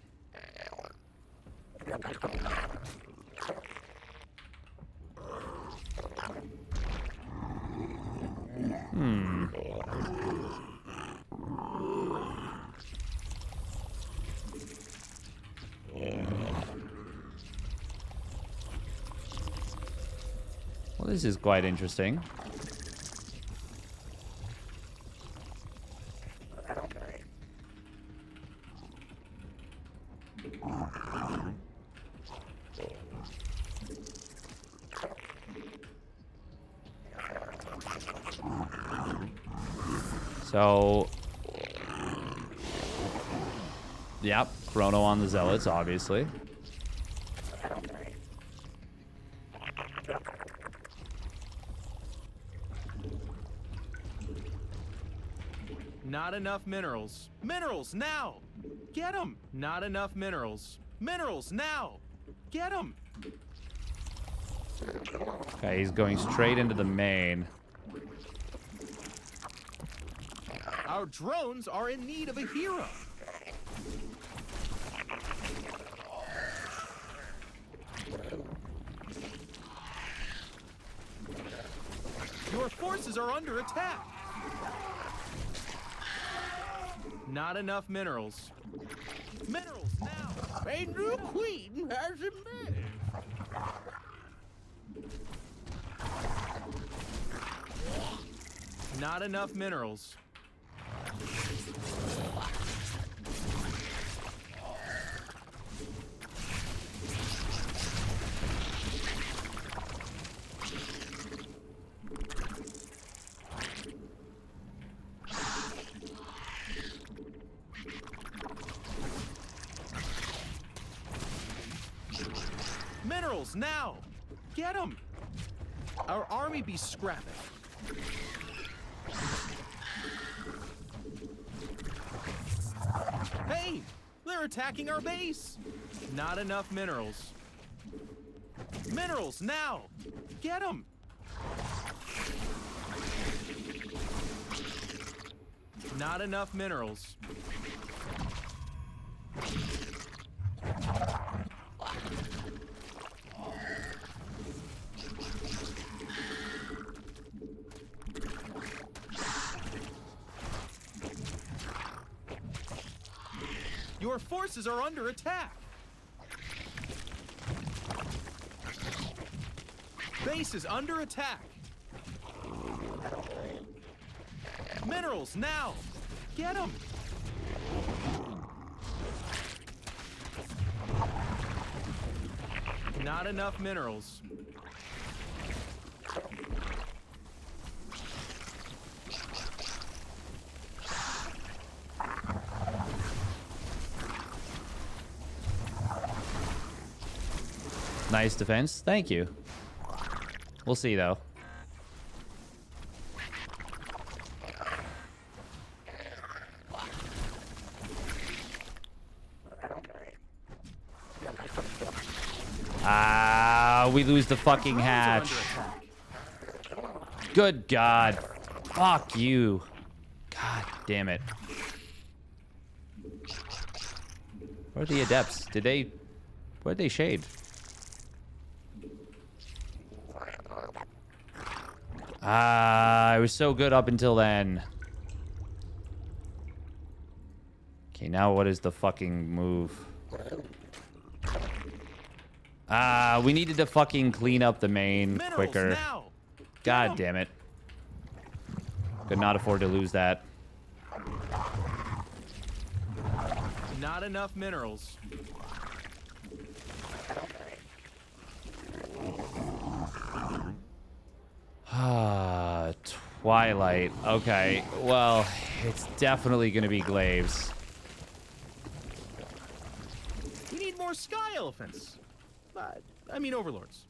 Well, this is quite interesting. So, yep, Chrono on the Zealots, obviously. Not enough minerals. Minerals now. Get them. Not enough minerals. Minerals now. Get them. Okay, he's going straight into the main. Our drones are in need of a hero. Your forces are under attack. Not enough minerals. Minerals now. A new queen has emerged. Not enough minerals. Minerals now. Get them. Our army be scrapping. Hey, they're attacking our base. Not enough minerals. Minerals now. Get them. Not enough minerals. Your forces are under attack. Base is under attack. Minerals now. Get them. Not enough minerals. Nice defense. Thank you. We'll see, though. We lose the fucking hatch. Good God. Fuck you. God damn it. Where are the adepts? Where'd they shade? I was so good up until then. Okay, now what is the fucking move? We needed to fucking clean up the main Minerals quicker. now. God damn it. Could not afford to lose that. Not enough minerals. Twilight. Okay, well, it's definitely going to be Glaives. We need more sky elephants. I mean overlords.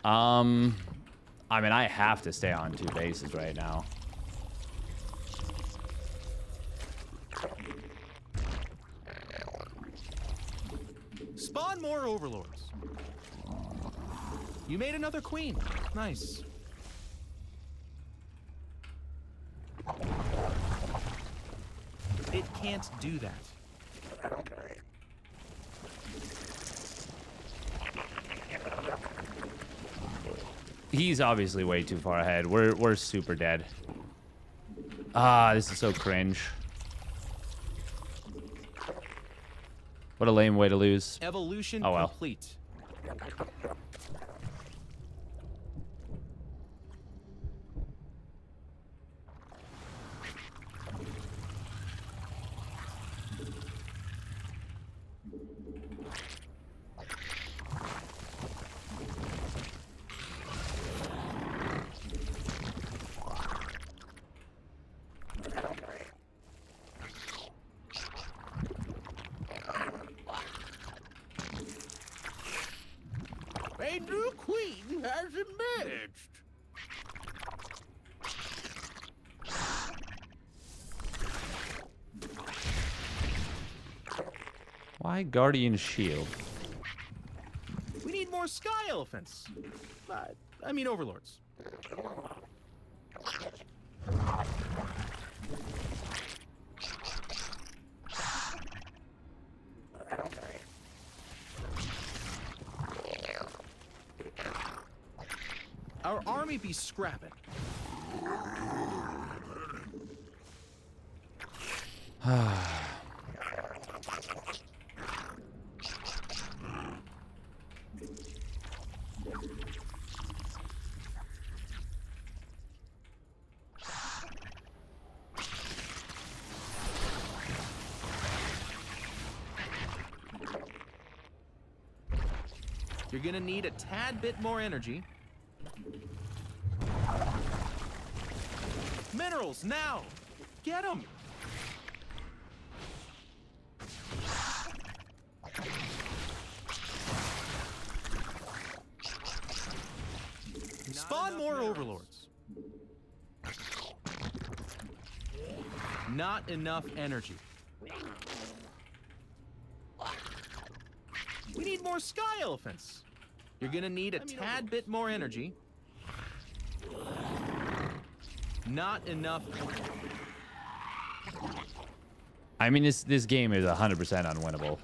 I mean, I have to stay on 2 bases right now. Spawn more overlords. You made another queen. Nice. It can't do that. He's obviously way too far ahead. We're super dead. This is so cringe. What a lame way to lose. Evolution Oh, well. complete. A new queen has emerged. Why Guardian Shield? We need more sky elephants. I mean overlords. Our army be scrapping. You're gonna need a tad bit more energy. Minerals now! Get them! Spawn more overlords. Not enough energy. We need more sky elephants. You're gonna need a tad bit more energy. Not enough. I mean, this game is 100% unwinnable.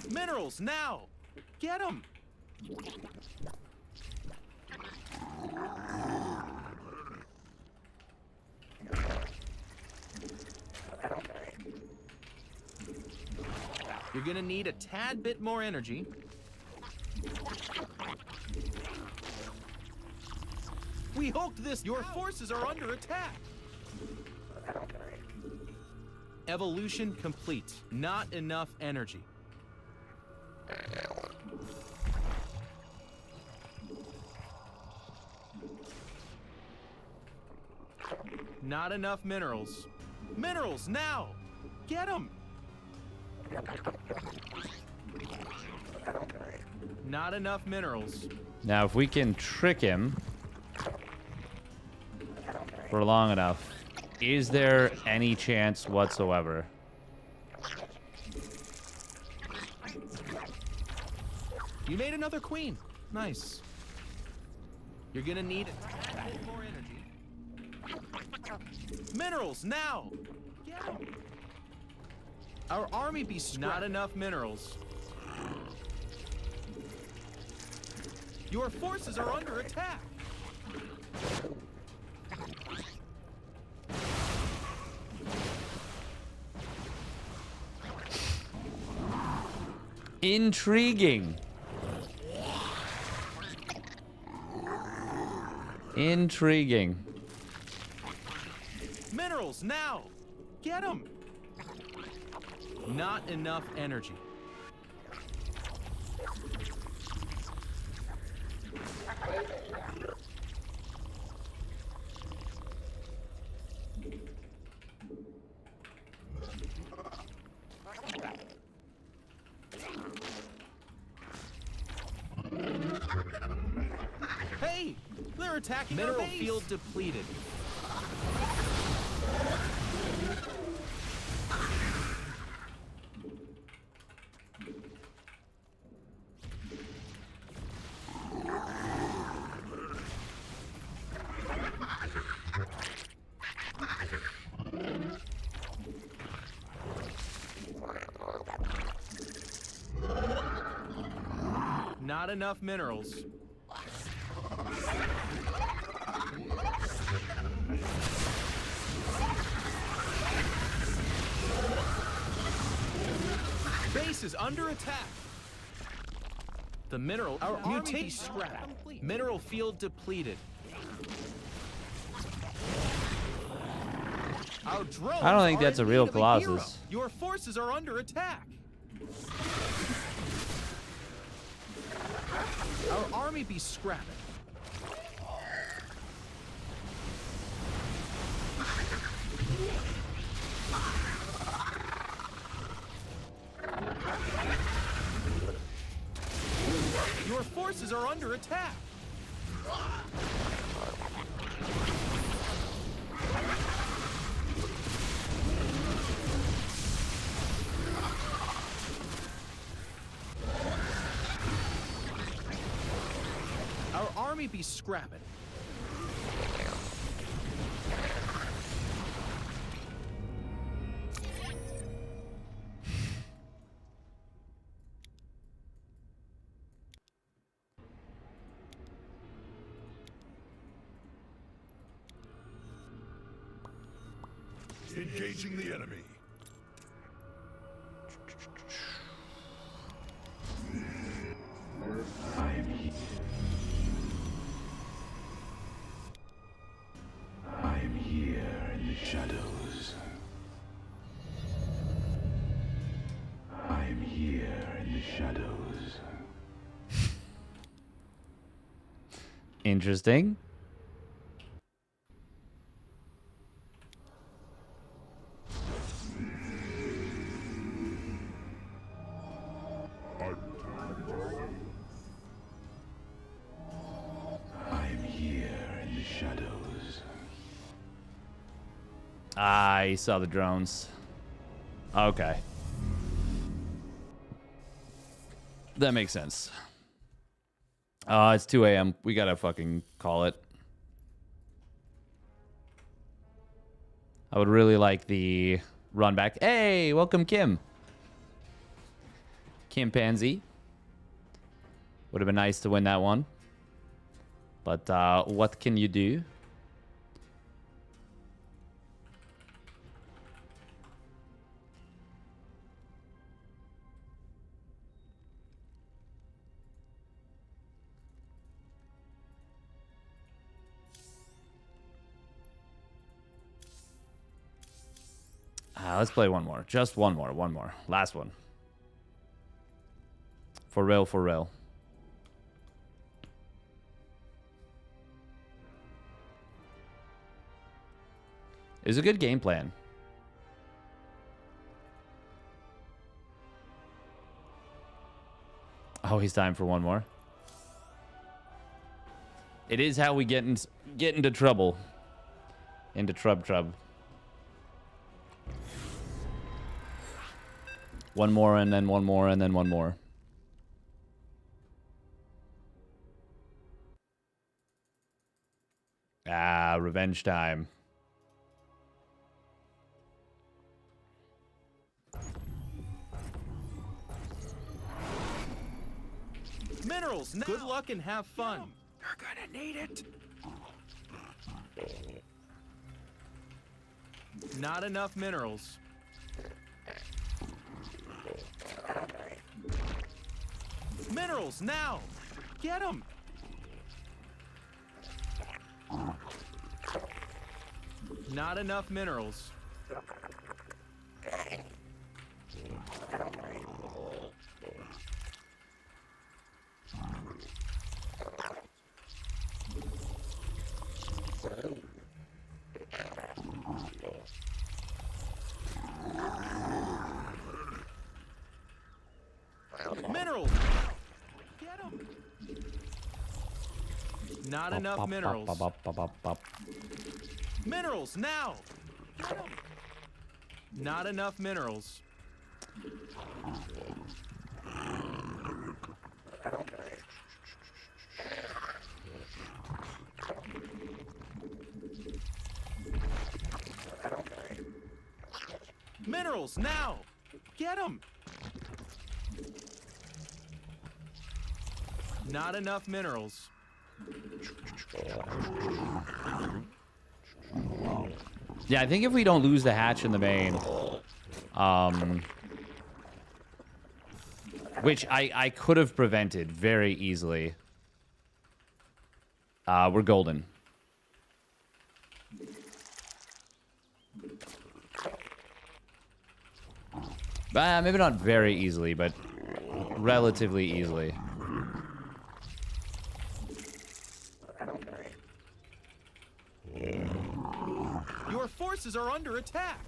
Minerals now! Get them! You're gonna need a tad bit more energy. We hooked this. Your forces are under attack. Evolution complete. Not enough energy. Not enough minerals. Minerals now! Get them! Not enough minerals. Now, if we can trick him for long enough, is there any chance whatsoever? You made another queen. Nice. You're gonna need a tad bit more energy. Minerals now! Get 'em. Our army be not enough minerals. Your forces are under attack. Intriguing. Intriguing. Minerals now. Get them. Not enough energy. Hey, they're attacking our base. Mineral field depleted. Not enough minerals. Base is under attack. The mineral mutate scrap. Mineral field depleted. Our drones I don't think that's are a in real need of a hero. Colossus. Your forces are under attack. Our army be scrapping. Your forces are under attack. Our army be scrapping. Engaging the enemy. I'm here in the shadows. I'm here in the shadows. Interesting. I'm here in the shadows. I saw the drones. Okay. That makes sense. It's 2 a.m. We gotta fucking call it. I would really like the run back. Hey, welcome, Kim. Kim Pansy. Would have been nice to win that one. But what can you do? Let's play one more. Just one more. One more. Last one. For real, for real. It was a good game plan. Always time for one more. It is how we get into trouble. Into trub. One more, and then one more, and then one more. Revenge time. Minerals. Good luck and have fun. You're gonna need it. Not enough minerals. Minerals now. Get them. Not enough minerals. Minerals. Get them. Not enough minerals. Minerals now. Get 'em. Not enough minerals. Minerals now. Get them. Not enough minerals. Yeah, I think if we don't lose the hatch in the main, which I could have prevented very easily, we're golden. Maybe not very easily, but relatively easily. Your forces are under attack.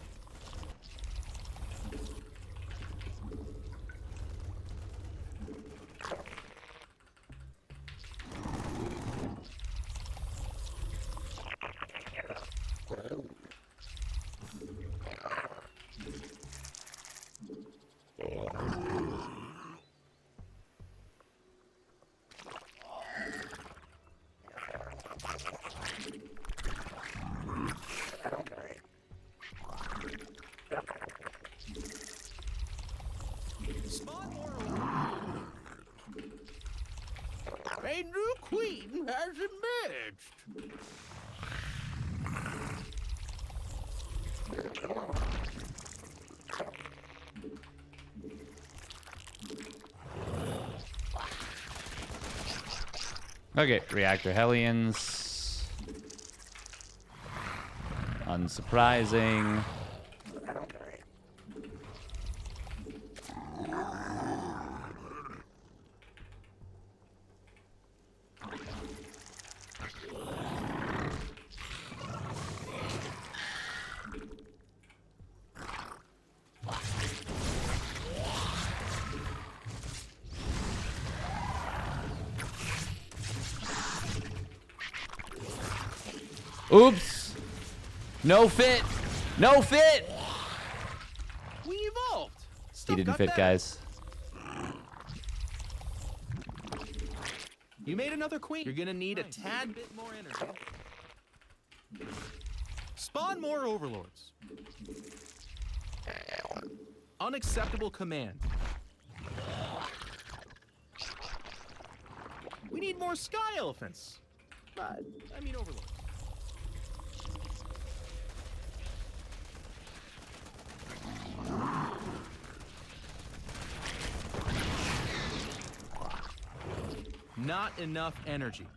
A new queen has emerged. Okay, reactor Hellions. Unsurprising. Oops. No fit. No fit. We evolved. He didn't fit, guys. You made another queen. You're gonna need a tad bit more energy. Spawn more overlords. Unacceptable command. We need more sky elephants. But, I mean overlords. Not enough energy.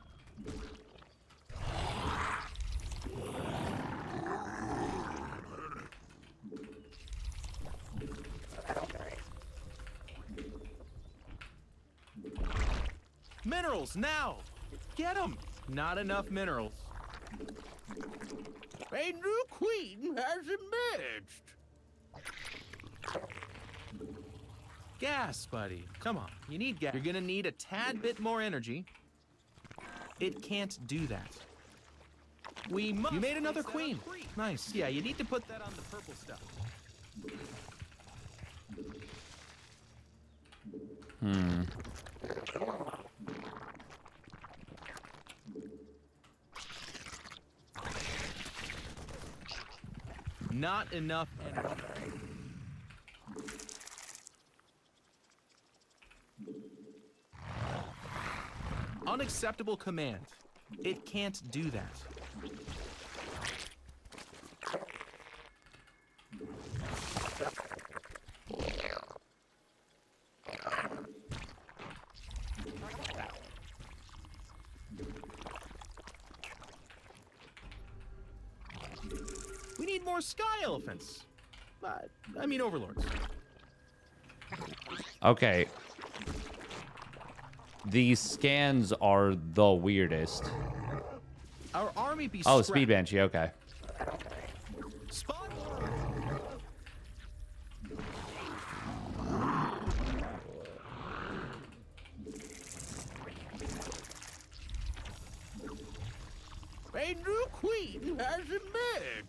Minerals now. Get them. Not enough minerals. A new queen has emerged. Gas, buddy. Come on. You need gas. You're gonna need a tad bit more energy. It can't do that. We must. You made another queen. Nice. Yeah, you need to put that on the purple stuff. Not enough energy. Unacceptable command. It can't do that. We need more sky elephants. I mean overlords. Okay. These scans are the weirdest. Our army be Oh, scrapped. Speed Banshee, okay. Spot. A new queen has emerged.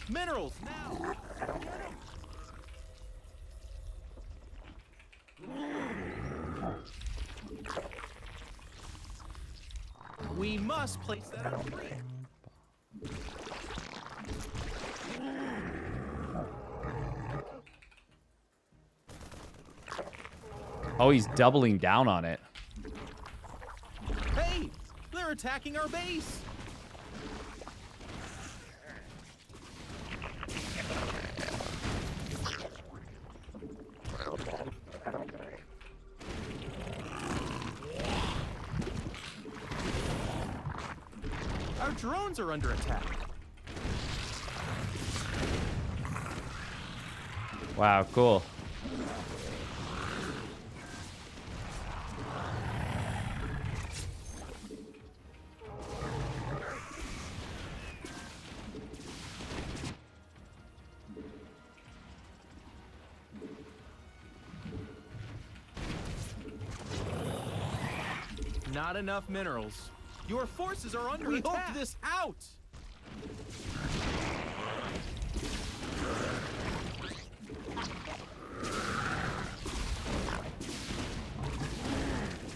Minerals now. We must place that on three. Oh, he's doubling down on it. Hey, they're attacking our base. Our drones are under attack. Wow, cool. Not enough minerals. Your forces are under attack. We hope this out.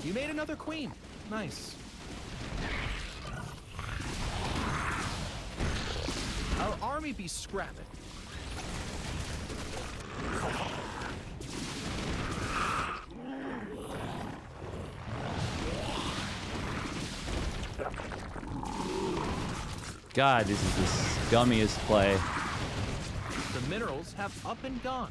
You made another queen. Nice. Our army be scrapping. God, this is the scummiest play. The minerals have up and gone.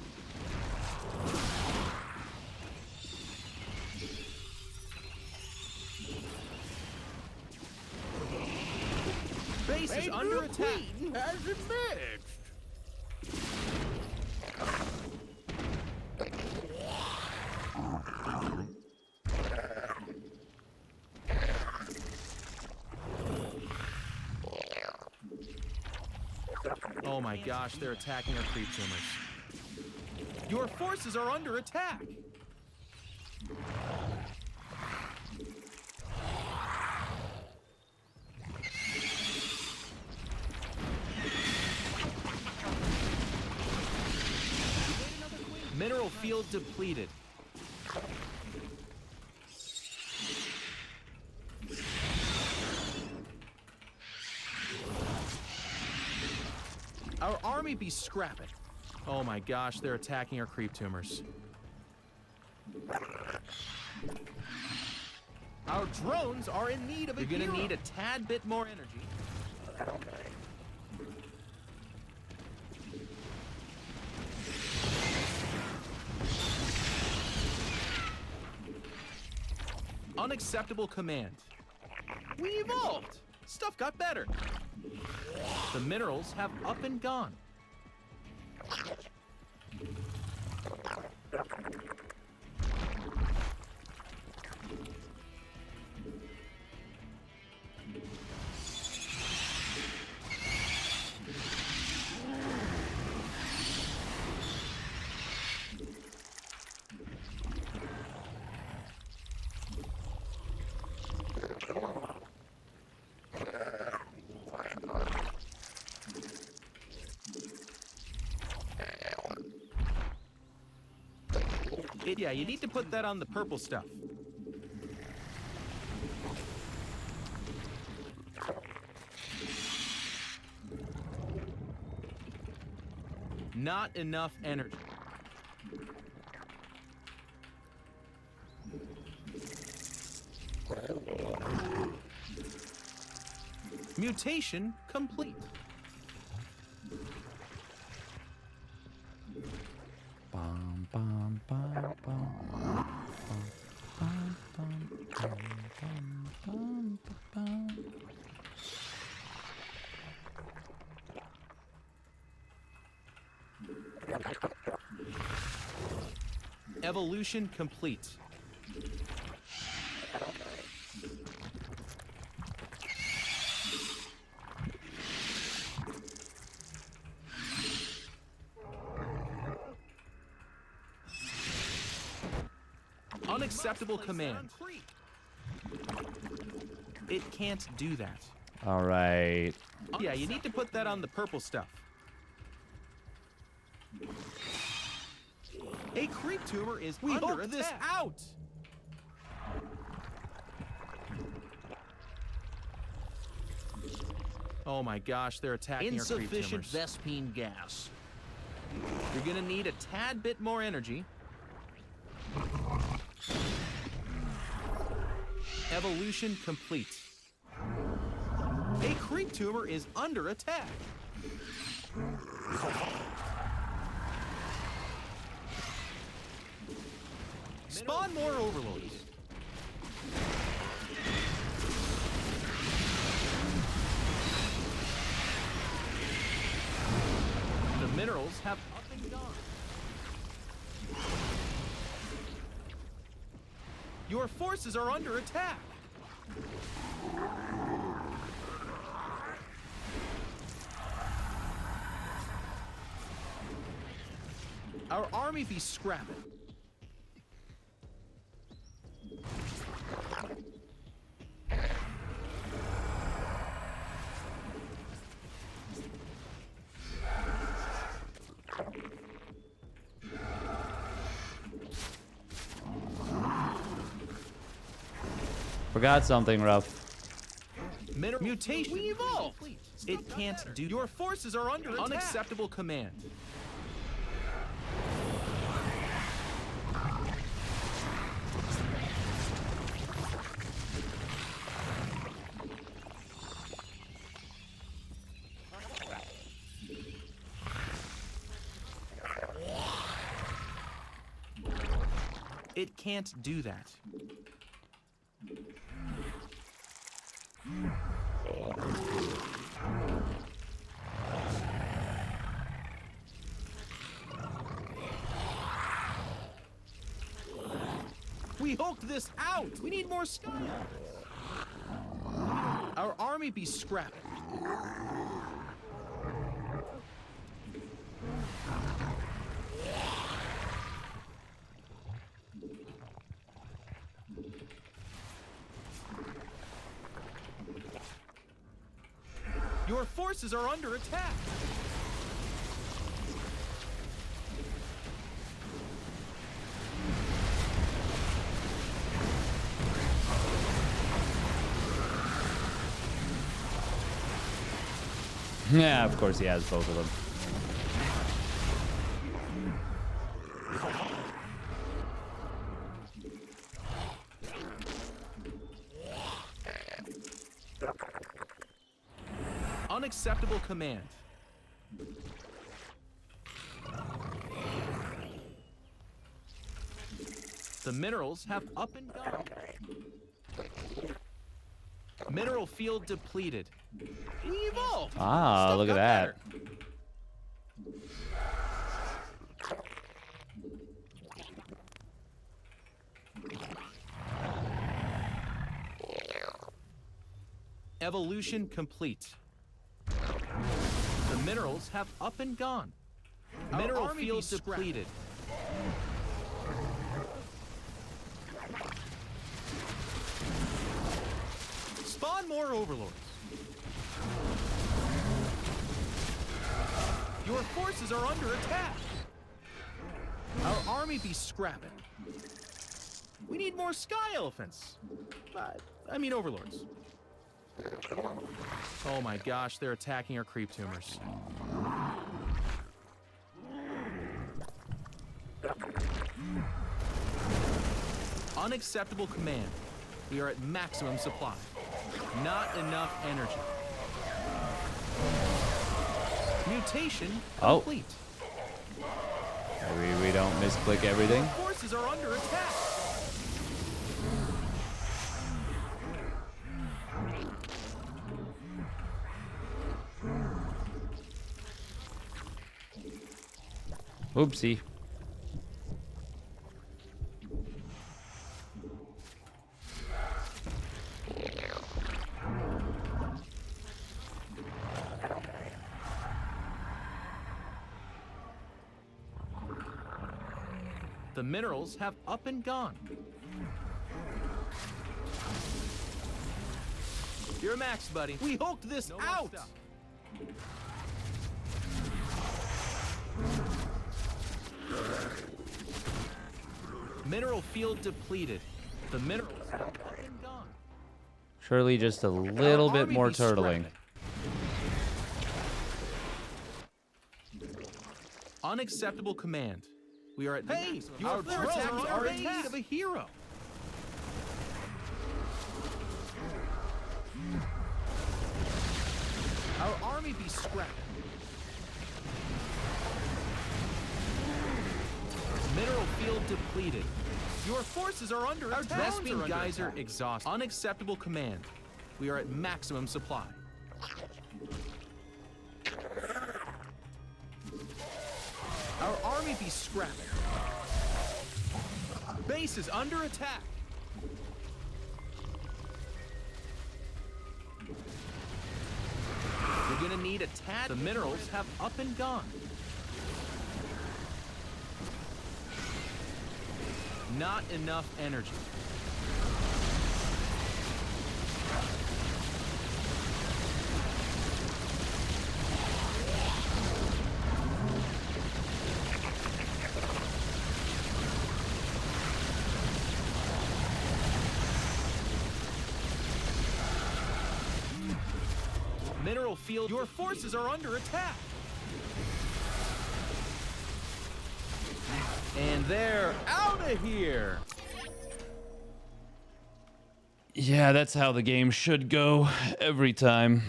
Base is under attack. Queen has emerged. Oh my gosh, they're attacking our creep tumors. Your forces are under attack. Mineral field depleted. Our army be scrapping. Oh my gosh, they're attacking our creep tumors. Our drones are in need of a You're gonna need a tad bit more energy. Unacceptable command. We evolved. Stuff got better. The minerals have up and gone. Yeah, you need to put that on the purple stuff. Not enough energy. Mutation complete. Bum, bum, bum, bum. Bum, bum, bum, bum, bum, bum. Evolution complete. Unacceptable command. It can't do that. All right. Yeah, you need to put that on the purple stuff. A creep tumor is under attack. This out. Oh my gosh, they're attacking our creep tumors. Insufficient Vespine gas. You're gonna need a tad bit more energy. Evolution complete. A creep tumor is under attack. Spawn more overlords. The minerals have up and gone. Your forces are under attack. Our army be scrapping. Forgot something rough. Mutation. We evolved. It can't do. Your forces are under attack. Unacceptable command. It can't do that. We hulked this out. We need more sky. Our army be scrapping. Your forces are under attack. Yeah, of course he has both of them. Unacceptable command. The minerals have up and gone. Mineral field depleted. We evolved. Ah, Stuff look at got that. better. Evolution complete. The minerals have up and gone. Mineral field depleted. Spawn more overlords. Your forces are under attack. Our army be scrapping. We need more sky elephants. I mean overlords. Oh my gosh, they're attacking our creep tumors. Unacceptable command. We are at maximum supply. Not enough energy. Mutation Oh. complete. Maybe we don't misclick everything. Forces are under attack. Oopsie. The minerals have up and gone. You're max, buddy. We hulked this out. Mineral field depleted. The minerals have up and gone. Surely just a little bit army more be turtling. Unacceptable command. We are at our troops are in need of a hero. Our army be scrapped. Mineral field depleted. Your forces are under attack. Vespene geyser exhausted. Unacceptable command. We are at maximum supply. Our army be scrapped. Base is under attack. You're gonna need a tad. The minerals have up and gone. Not enough energy. Mineral field, your forces are under attack. And they're out of here. Yeah, that's how the game should go every time.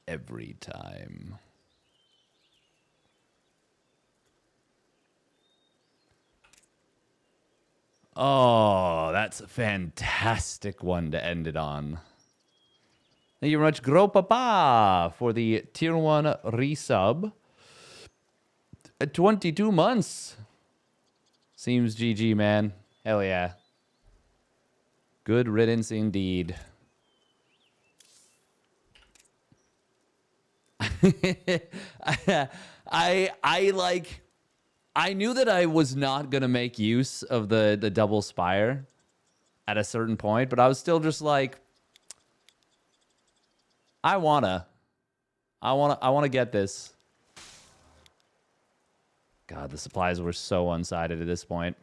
Every time. Oh, that's a fantastic one to end it on. Thank you very much, Gro Papa, for the tier 1 resub. At 22 months. Seems GG, man. Hell yeah. Good riddance indeed. I knew that I was not going to make use of the double spire at a certain point, but I was still just like, I want to get this. God, the supplies were so one-sided at this point.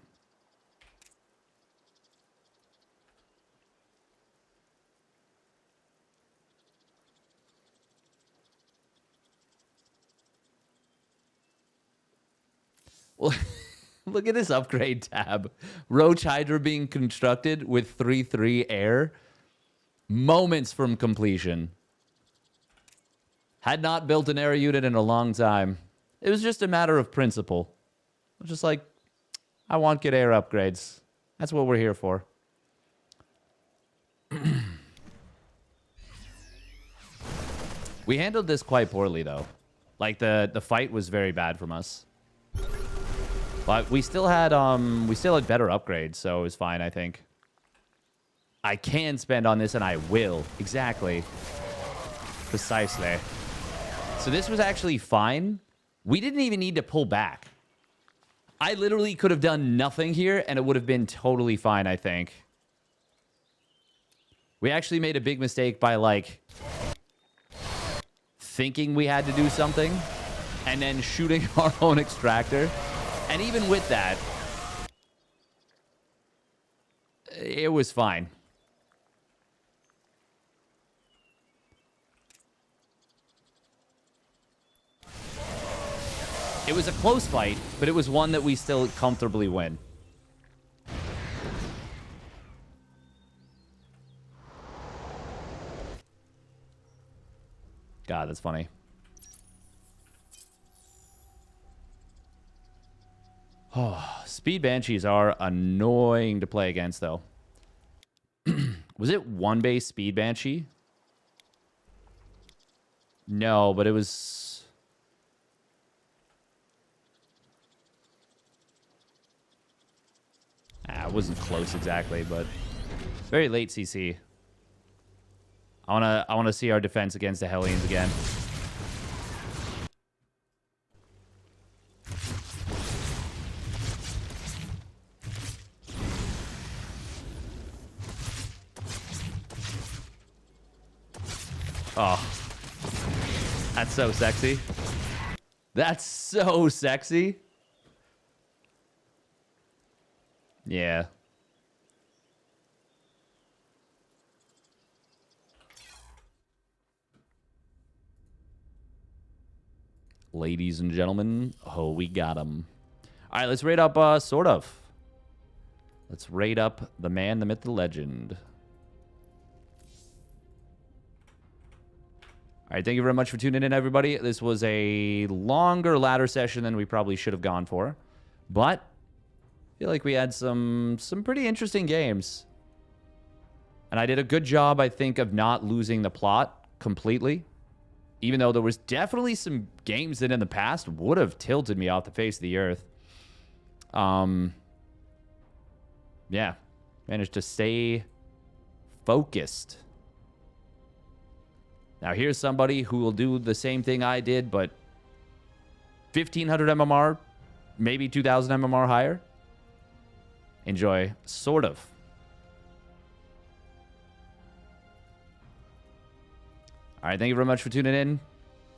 Well, look at this upgrade tab. Roach Hydra being constructed with 3/3 air. Moments from completion. Had not built an air unit in a long time. It was just a matter of principle. I was just like, I want good air upgrades. That's what we're here for. We handled this quite poorly, though. Like, the fight was very bad from us. But we still had better upgrades, so it was fine, I think. I can spend on this, and I will. Exactly. Precisely. So this was actually fine. We didn't even need to pull back. I literally could have done nothing here, and it would have been totally fine, I think. We actually made a big mistake by, like, thinking we had to do something, and then shooting our own extractor. And even with that, it was fine. It was a close fight, but it was one that we still comfortably win. God, that's funny. Oh, speed banshees are annoying to play against, though. Was it one base speed banshee? No, but it was... it wasn't close exactly, but very late CC. I wanna see our defense against the Hellions again. Oh, that's so sexy. That's so sexy. Yeah. Ladies and gentlemen, oh, we got him. All right, let's rate up, sort of. Let's rate up the man, the myth, the legend. All right, thank you very much for tuning in, everybody. This was a longer ladder session than we probably should have gone for. But I feel like we had some pretty interesting games. And I did a good job, I think, of not losing the plot completely. Even though there was definitely some games that in the past would have tilted me off the face of the earth. Yeah. Managed to stay focused. Now, here's somebody who will do the same thing I did, but 1,500 MMR, maybe 2,000 MMR higher. Enjoy, sort of. All right, thank you very much for tuning in.